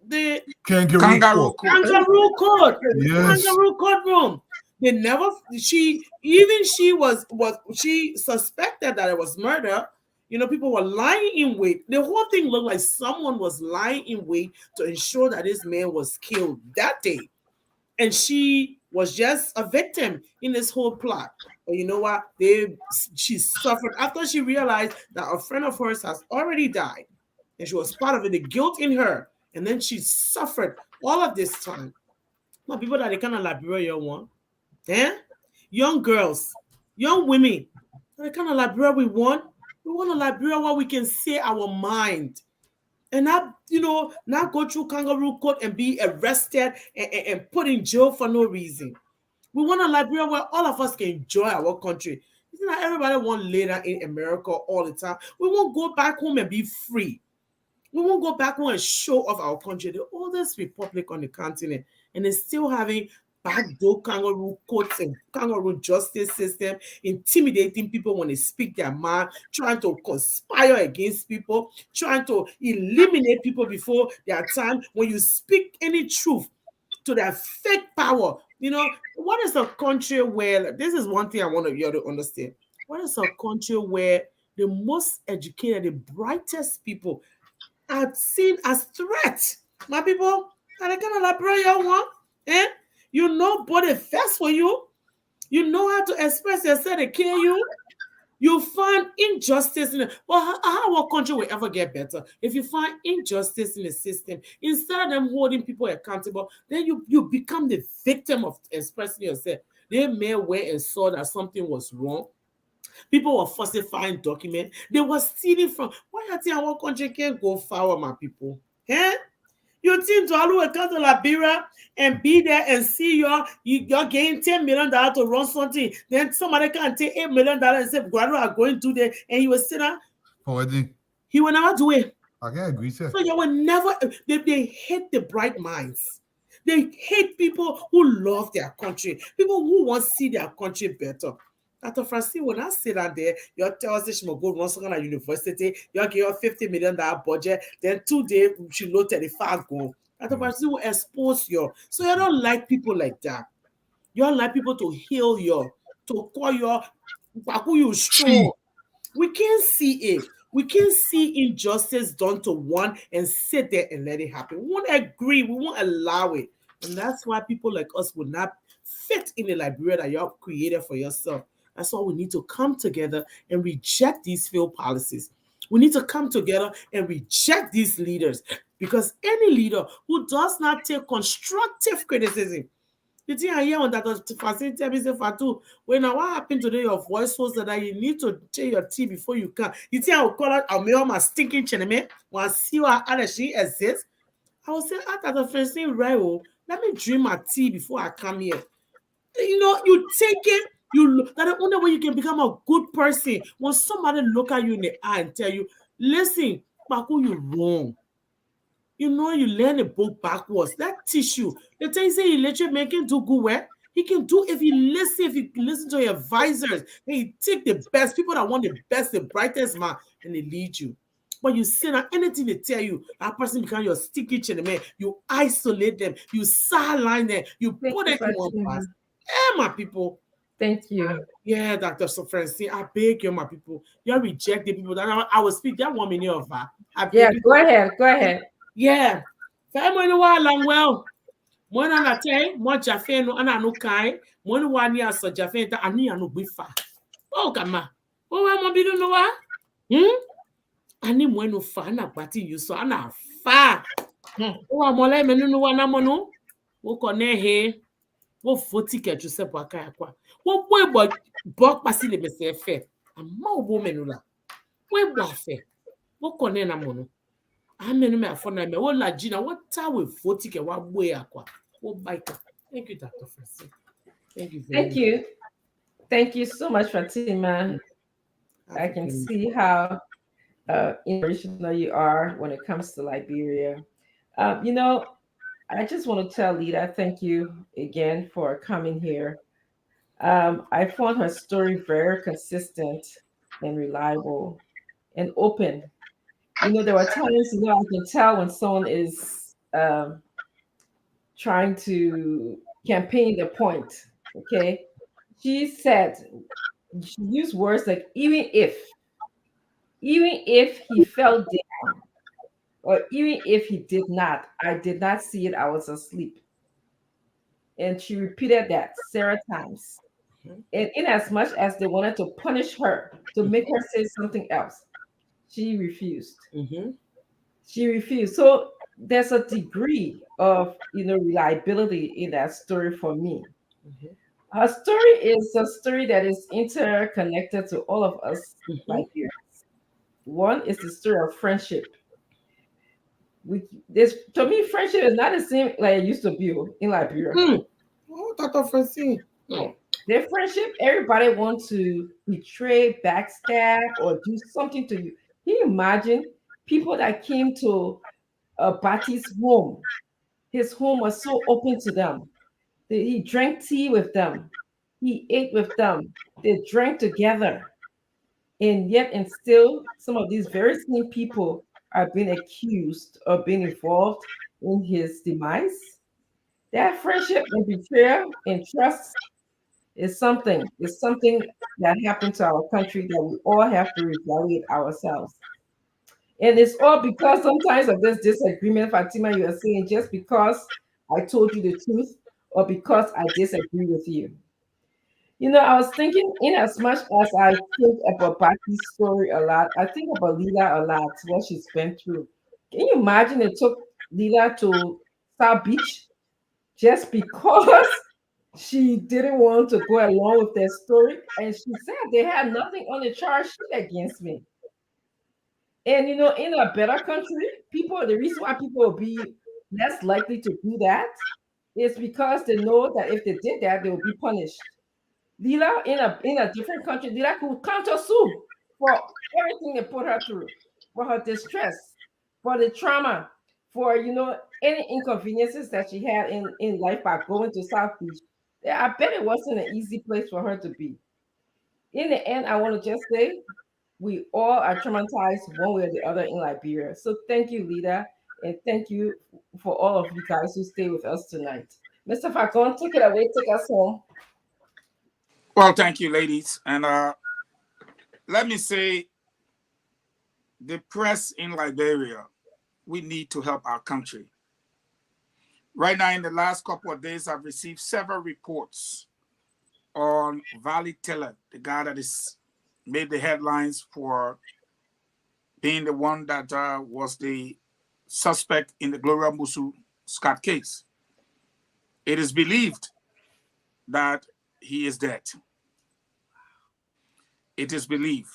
The kangaroo court. Yes. Kangaroo courtroom. They never. She suspected that it was murder. People were lying in wait. The whole thing looked like someone was lying in wait to ensure that this man was killed that day. And she was just a victim in this whole plot. But you know what? She suffered after she realized that a friend of hers has already died. And she was part of it, the guilt in her. And then she suffered all of this time. Now, people that they kind of Liberia want. Young girls, young women, the kind of Liberia we want. We want a Liberia where we can say our mind. And not go through kangaroo court and be arrested and put in jail for no reason. We want a Liberia where all of us can enjoy our country. It's not everybody want later in America all the time. We won't go back home and be free. We won't go back home and show off our country, the oldest republic on the continent, and it's still having backdoor kangaroo courts and kangaroo justice system, intimidating people when they speak their mind, trying to conspire against people, trying to eliminate people before their time. When you speak any truth to their fake power, what is a country where, this is one thing I want you to understand, what is a country where the most educated, the brightest people are seen as threats? My people, are they kind of Liberia one? Body first for you. You know how to express yourself, they kill you. You find injustice in it. Well, how our country will ever get better? If you find injustice in the system, instead of them holding people accountable, then you become the victim of expressing yourself. They may wait and saw that something was wrong. People were falsifying documents. They were stealing from. Why you think our country can't go forward, my people? You think to all come to Liberia and be there and see you're getting $10 million to run something, then somebody can take $8 million and say, "Guado are going to there," and you will sit down. He will never do it. I can agree, sir. So you will never. They hate the bright minds. They hate people who love their country. People who want to see their country better. Dr. Francine, when I sit down there, you tell us that she will go run something at university, you give her $50 million budget, then 2 days she load 35 go. Dr. Francine will expose you. So you don't like people like that. You don't like people to heal you, to call you, who you strong. We can't see it. We can't see injustice done to one and sit there and let it happen. We won't agree. We won't allow it. And that's why people like us would not fit in the Liberia that you have created for yourself. That's why we need to come together and reject these failed policies. We need to come together and reject these leaders, because any leader who does not take constructive criticism, the thing I hear on that facility, I say, Fatu, when what happened today, your voice was that you need to take your tea before you come. You think I will call out, I'll make my stinking cheneme, when I see what other she exists. I will say, at the first thing, right, let me drink my tea before I come here. You know, you take it, that the only way you can become a good person when somebody look at you in the eye and tell you, listen, Paku, you wrong. You know, you learn a book backwards. That teach you. The thing say he literally make him do good work. He can do if you listen to your advisors, and you take the best, people that want the best, the brightest man, and they lead you. But you say that anything they tell you, that person become your sticky chin, man. You isolate them, you sideline them, you put it in one class. Hey, my people. Thank you. Yeah, Dr. Francine, I beg you, my people. You reject the people that I will speak. That 1 minute of that. Yeah, go ahead. Go ahead. Yeah. Family no wa lang well. Mona na te, mo jafe no ana no kai, mona wa ni aso jafe ta ani anu gbifa. O kama. O wa mo bidu no wa? Ani mo no fa na pati you so ana fa. O wa mo le menu no wa na mo no. Wo ko ne he. Wo foti ke ju se kwa ka kwa. Wo bo bo pasi le mese fe. Ama o bo menu la. Wo bo afe. Wo ko ne na mo no. Amen. Me afona me. Wo la jina. What time we foti ke wa bo ya kwa. Thank you, Dr. Francine. Thank you very much. You. Thank you so much, Fatima. I can see how inspirational you are when it comes to Liberia. You know, I just want to tell Lita, thank you again for coming here. I found her story very consistent and reliable and open. You know, there were times, you know, I can tell when someone is trying to campaign the point. Okay. She said, she used words like, even if he fell down, or even if he did not, I did not see it, I was asleep. And she repeated that several times. And in as much as they wanted to punish her, to make her say something else, she refused. She refused. So there's a degree of, you know, reliability in that story for me. Her story is a story that is interconnected to all of us Liberians. One is the story of friendship. To me, friendship is not the same like it used to be in Liberia. Oh, Dr. Francine. Their friendship, everybody wants to betray, backstab, or do something to you. Can you imagine people that came to Bati's home? His home was so open to them. He drank tea with them. He ate with them. They drank together. And yet, and still, some of these very same people are being accused of being involved in his demise. That friendship and betrayal and trust is something. It's something that happened to our country that we all have to evaluate ourselves. And it's all because sometimes of this disagreement, Fatima, you are saying just because I told you the truth or because I disagree with you. You know, I was thinking, in as much as I think about Baki's story a lot, I think about Lila a lot, what she's been through. Can you imagine it took Lila to South Beach just because she didn't want to go along with their story? And she said they had nothing on the charge sheet against me. And you know, in a better country, the reason why people will be less likely to do that is because they know that if they did that, they will be punished. Lila, in a different country, Lila could counter sue for everything they put her through, for her distress, for the trauma, for, you know, any inconveniences that she had in life by going to South Beach. I bet it wasn't an easy place for her to be. In the end, I want to just say we all are traumatized one way or the other in Liberia. So thank you, Lida, and thank you for all of you guys who stay with us tonight. Mr. Facon, take it away, take us home. Well, thank you, ladies. And let me say the press in Liberia, we need to help our country. Right now, in the last couple of days, I've received several reports on Valley Teller, the guy that is made the headlines for being the one that was the suspect in the Gloria Musu Scott case. It is believed that he is dead. It is believed.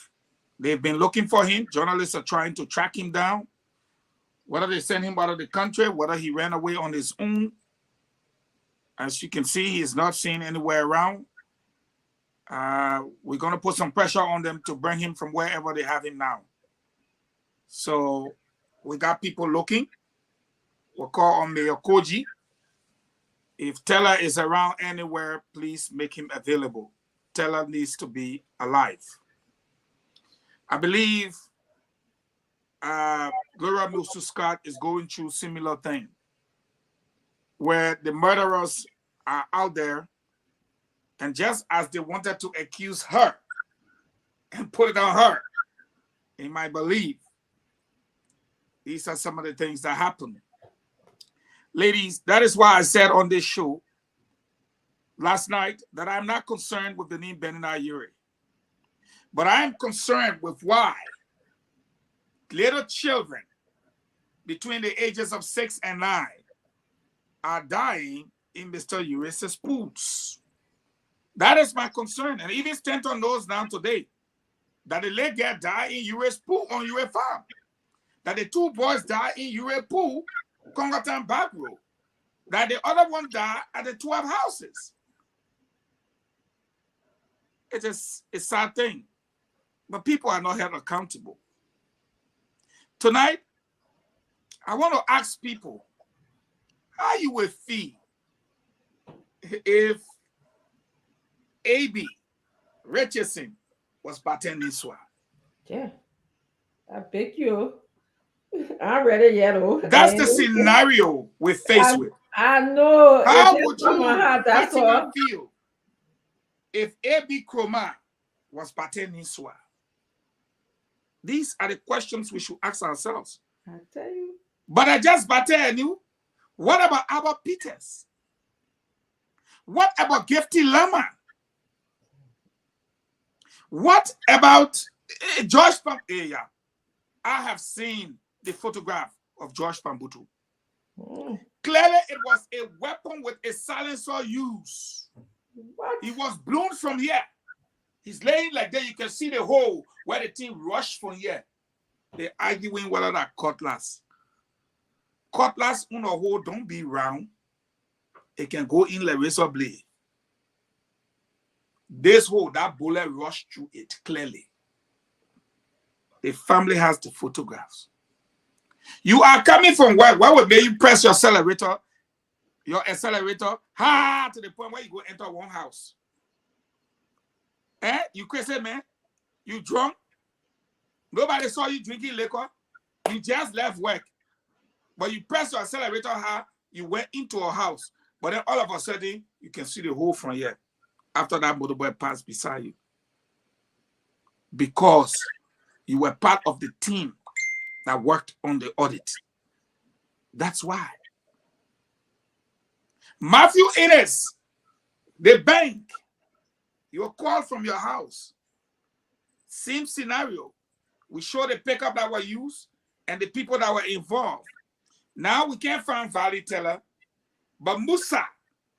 They've been looking for him. Journalists are trying to track him down. Whether they sent him out of the country, whether he ran away on his own. As you can see, he's not seen anywhere around. We're going to put some pressure on them to bring him from wherever they have him now. So we got people looking. We'll call on Mayor Koji. If Teller is around anywhere, please make him available. Teller needs to be alive. I believe Gloria Musu Scott is going through similar thing, where the murderers are out there, and just as they wanted to accuse her and put it on her, in my belief, these are some of the things that happen. Ladies, that is why I said on this show last night that I'm not concerned with the name Benina Yuri, but I am concerned with why little children between the ages of 6 and 9 are dying in Mr. Yuri's pools. That is my concern. And even Stanton knows now today that the late girl died in Yuri's pool on Yuri farm. That the 2 boys died in Yuri pool, Congatan Back Road. That the other one died at the 12 houses. It is a sad thing. But people are not held accountable. Tonight, I want to ask people how you would feel if A.B. Richardson was bartending Swa. Yeah, I pick you. I'm ready yet. That's the scenario we're faced with. I know. How would you that's all. feel if A.B. Kroma was bartending Swa? These are the questions we should ask ourselves. I tell you. But I just bartend you. What about Albert Peters? What about Gifty Lama? What about George Pambutu? I have seen the photograph of George Pambutu. Clearly, it was a weapon with a silencer used. What? He was blown from here. He's laying like that. You can see the hole where the thing rushed from here. They're arguing whether that cutlass. Cutlass on a hole don't be round. It can go in like razor blade. This hole, that bullet rushed through it clearly. The family has the photographs. You are coming from work. Why would you press your accelerator, to the point where you go enter one house? You crazy, man? You drunk? Nobody saw you drinking liquor. You just left work. But you press your accelerator hard, you went into a house. But then all of a sudden, you can see the hole from here after that motorbike passed beside you. Because you were part of the team that worked on the audit. That's why. Matthew Innes, the bank, you were called from your house. Same scenario. We show the pickup that were used and the people that were involved. Now we can't find Valley Teller, but Musa,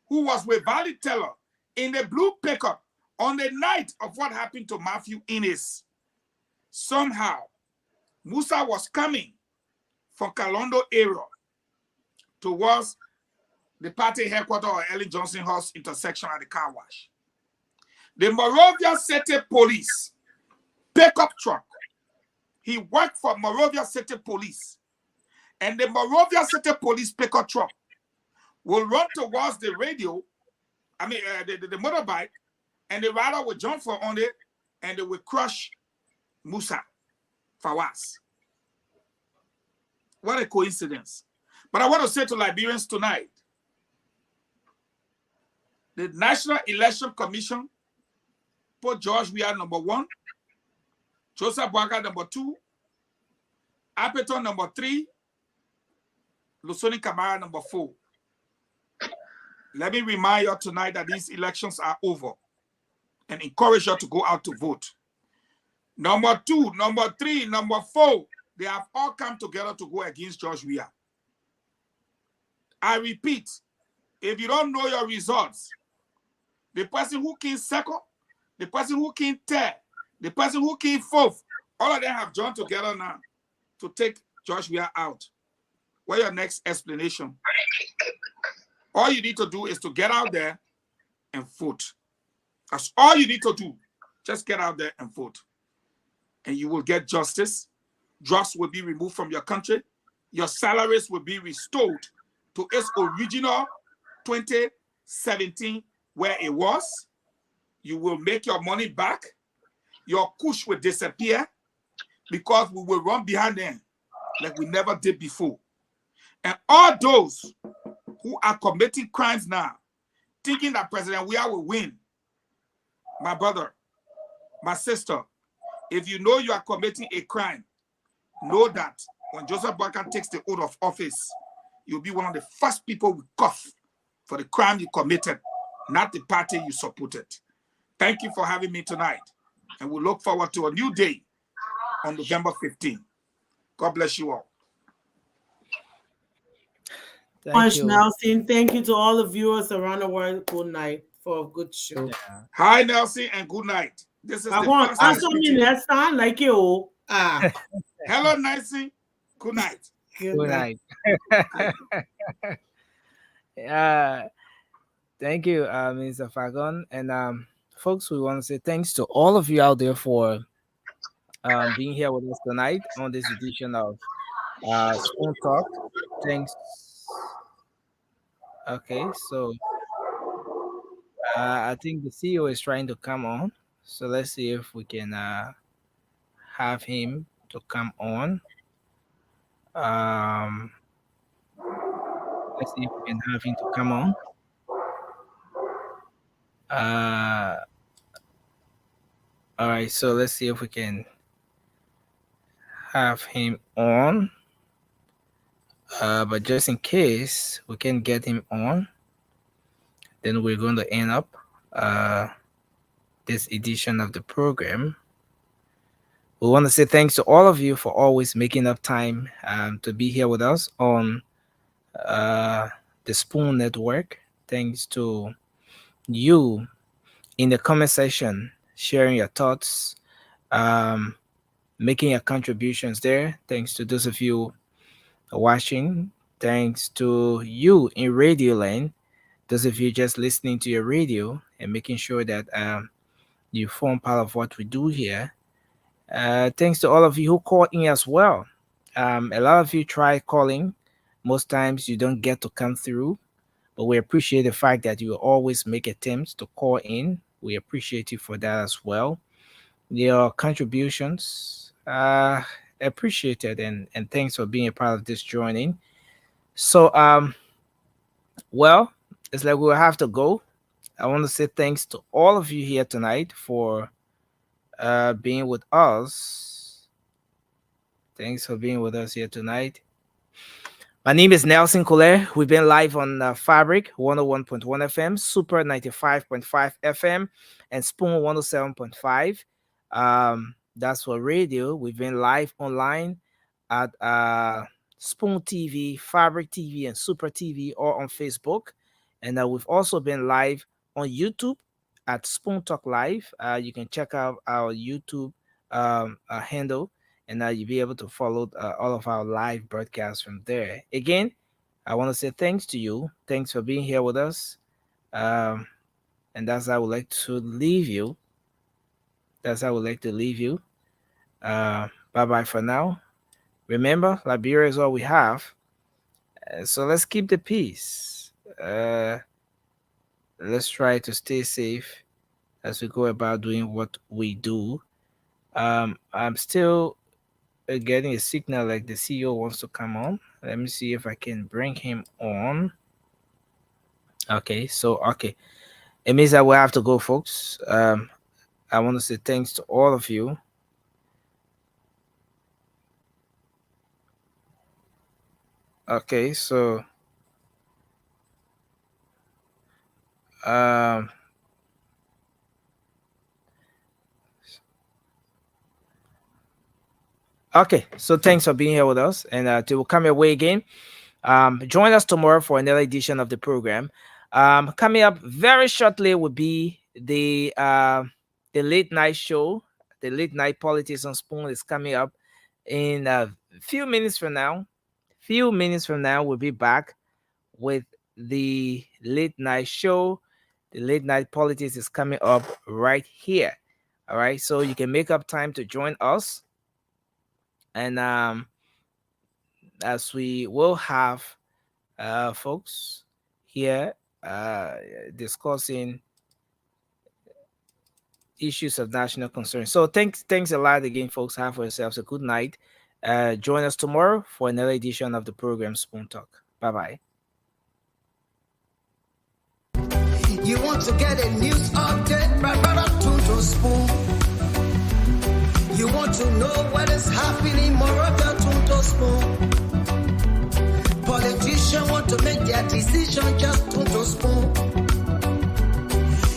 who was with Valley Teller in the blue pickup on the night of what happened to Matthew Innes, somehow Musa was coming from Kalondo area towards the party headquarters or Ellen Johnson House intersection at the car wash. The Morovia City Police pickup truck. He worked for Morovia City Police. And the Morovia City Police pickup truck will run towards the radio, the motorbike, and the rider will jump on it, and they will crush Musa Fawaz. What a coincidence. But I want to say to Liberians tonight, the National Election Commission put George Weah number 1, Joseph Boaga number 2, Apeton number 3, Lusoni Kamara number 4. Let me remind you tonight that these elections are over and encourage you to go out to vote. Number 2, number 3, number 4, they have all come together to go against George Weah. I repeat, if you don't know your results, the person who came second, the person who came third, the person who came fourth, all of them have joined together now to take George Weah out. What's your next explanation? All you need to do is to get out there and vote. That's all you need to do. Just get out there and vote. And you will get justice. Drugs will be removed from your country. Your salaries will be restored to its original 2017 where it was. You will make your money back. Your kush will disappear because we will run behind them like we never did before. And all those who are committing crimes now, thinking that President Weah will win, my brother, my sister, if you know you are committing a crime, know that when Joseph Boakai takes the oath of office, you'll be one of the first people we cuff for the crime you committed, not the party you supported. Thank you for having me tonight, and we look forward to a new day on November 15th. God bless you all. Thank you, Nelson. Thank you to all the viewers around the world. Good night for a good show. Hi, Nelson, and good night. This is I the want first time something speaking. that sound like you. Hello, Nelson. Good night. Good night. Thank you, Mr. Fagon. And folks, we want to say thanks to all of you out there for being here with us tonight on this edition of Spoon Talk. Thanks. Okay, so I think the CEO is trying to come on. So let's see if we can have him to come on. Let's see if we can have him to come on. All right, so let's see if we can have him on. But just in case we can get him on, then we're going to end up this edition of the program. We want to say thanks to all of you for always making up time to be here with us on the Spoon Network. Thanks to you in the comment section, sharing your thoughts, making your contributions there. Thanks to those of you watching. Thanks to you in Radio Land, those of you just listening to your radio and making sure that you form part of what we do here. Thanks to all of you who call in as well. A lot of you try calling. Most times you don't get to come through, but we appreciate the fact that you always make attempts to call in. We appreciate you for that as well. Your contributions appreciated, and thanks for being a part of this joining. So well, it's like we'll have to go. I want to say thanks to all of you here tonight for being with us. Thanks for being with us here tonight. My name is Nelson Collier. We've been live on Fabric 101.1 FM, Super 95.5 FM, and Spoon 107.5. That's for radio. We've been live online at Spoon TV, Fabric TV, and Super TV, or on Facebook. And we've also been live on YouTube at Spoon Talk Live. You can check out our YouTube handle, and you'll be able to follow all of our live broadcasts from there. Again, I want to say thanks to you. Thanks for being here with us. And that's how I would like to leave you. Bye-bye for now. Remember, Liberia is all we have. So let's keep the peace. Let's try to stay safe as we go about doing what we do. I'm still getting a signal like the CEO wants to come on. Let me see if I can bring him on. Okay, it means that we have to go, folks. I want to say thanks to all of you. Okay, so um okay, so thanks for being here with us, and till we come your way again. Join us tomorrow for another edition of the program. Coming up very shortly will be the late night show. The late night politics on Spoon is coming up in a few minutes from now. Few minutes from now, we'll be back with the late night show. The late night politics is coming up right here. All right, so you can make up time to join us, and as we will have folks here discussing issues of national concern. So thanks a lot again, folks. Have for yourselves a good night. Join us tomorrow for another edition of the program Spoon Talk. Bye-bye. You want to get a news update, brother Tunto Spoon. You want to know what is happening, brother Tunto Spoon. Politicians want to make their decision, just Tunto Spoon.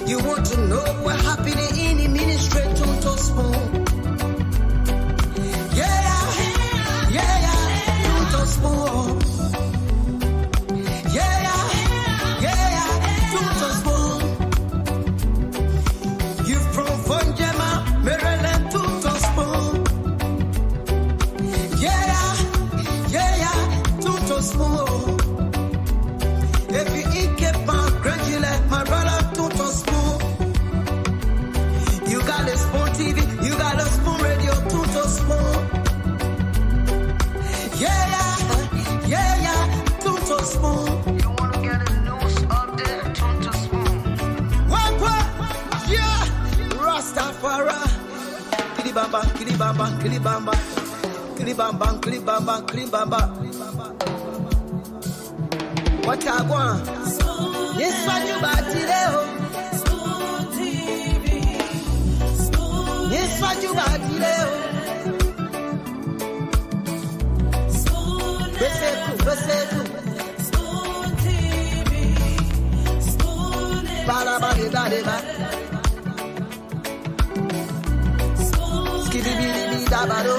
You want to know what's happening in the ministry, Tunto Spoon. Yeah, Tunto Spoon. Yeah, Tunto Spoon. You've from Jema, Maryland, Tunto Spoon. Yeah, Tunto Spoon. If you eat Cape gradually, my brother Tunto Spoon. You got a Spoon TV, you got a Spoon Radio, Tunto Spoon. Yeah, Tunto Spoon. You want to get a news update, Tunto Spoon. What? Yeah, Rastafari. Kilibamba, kilibamba, kilibamba. Kilibamba, kilibamba, kilibamba. What I want? Yes, what you got today? Spoon TV. Yes, what you got today? Spoon TV. Spoon. Skibidi dabado.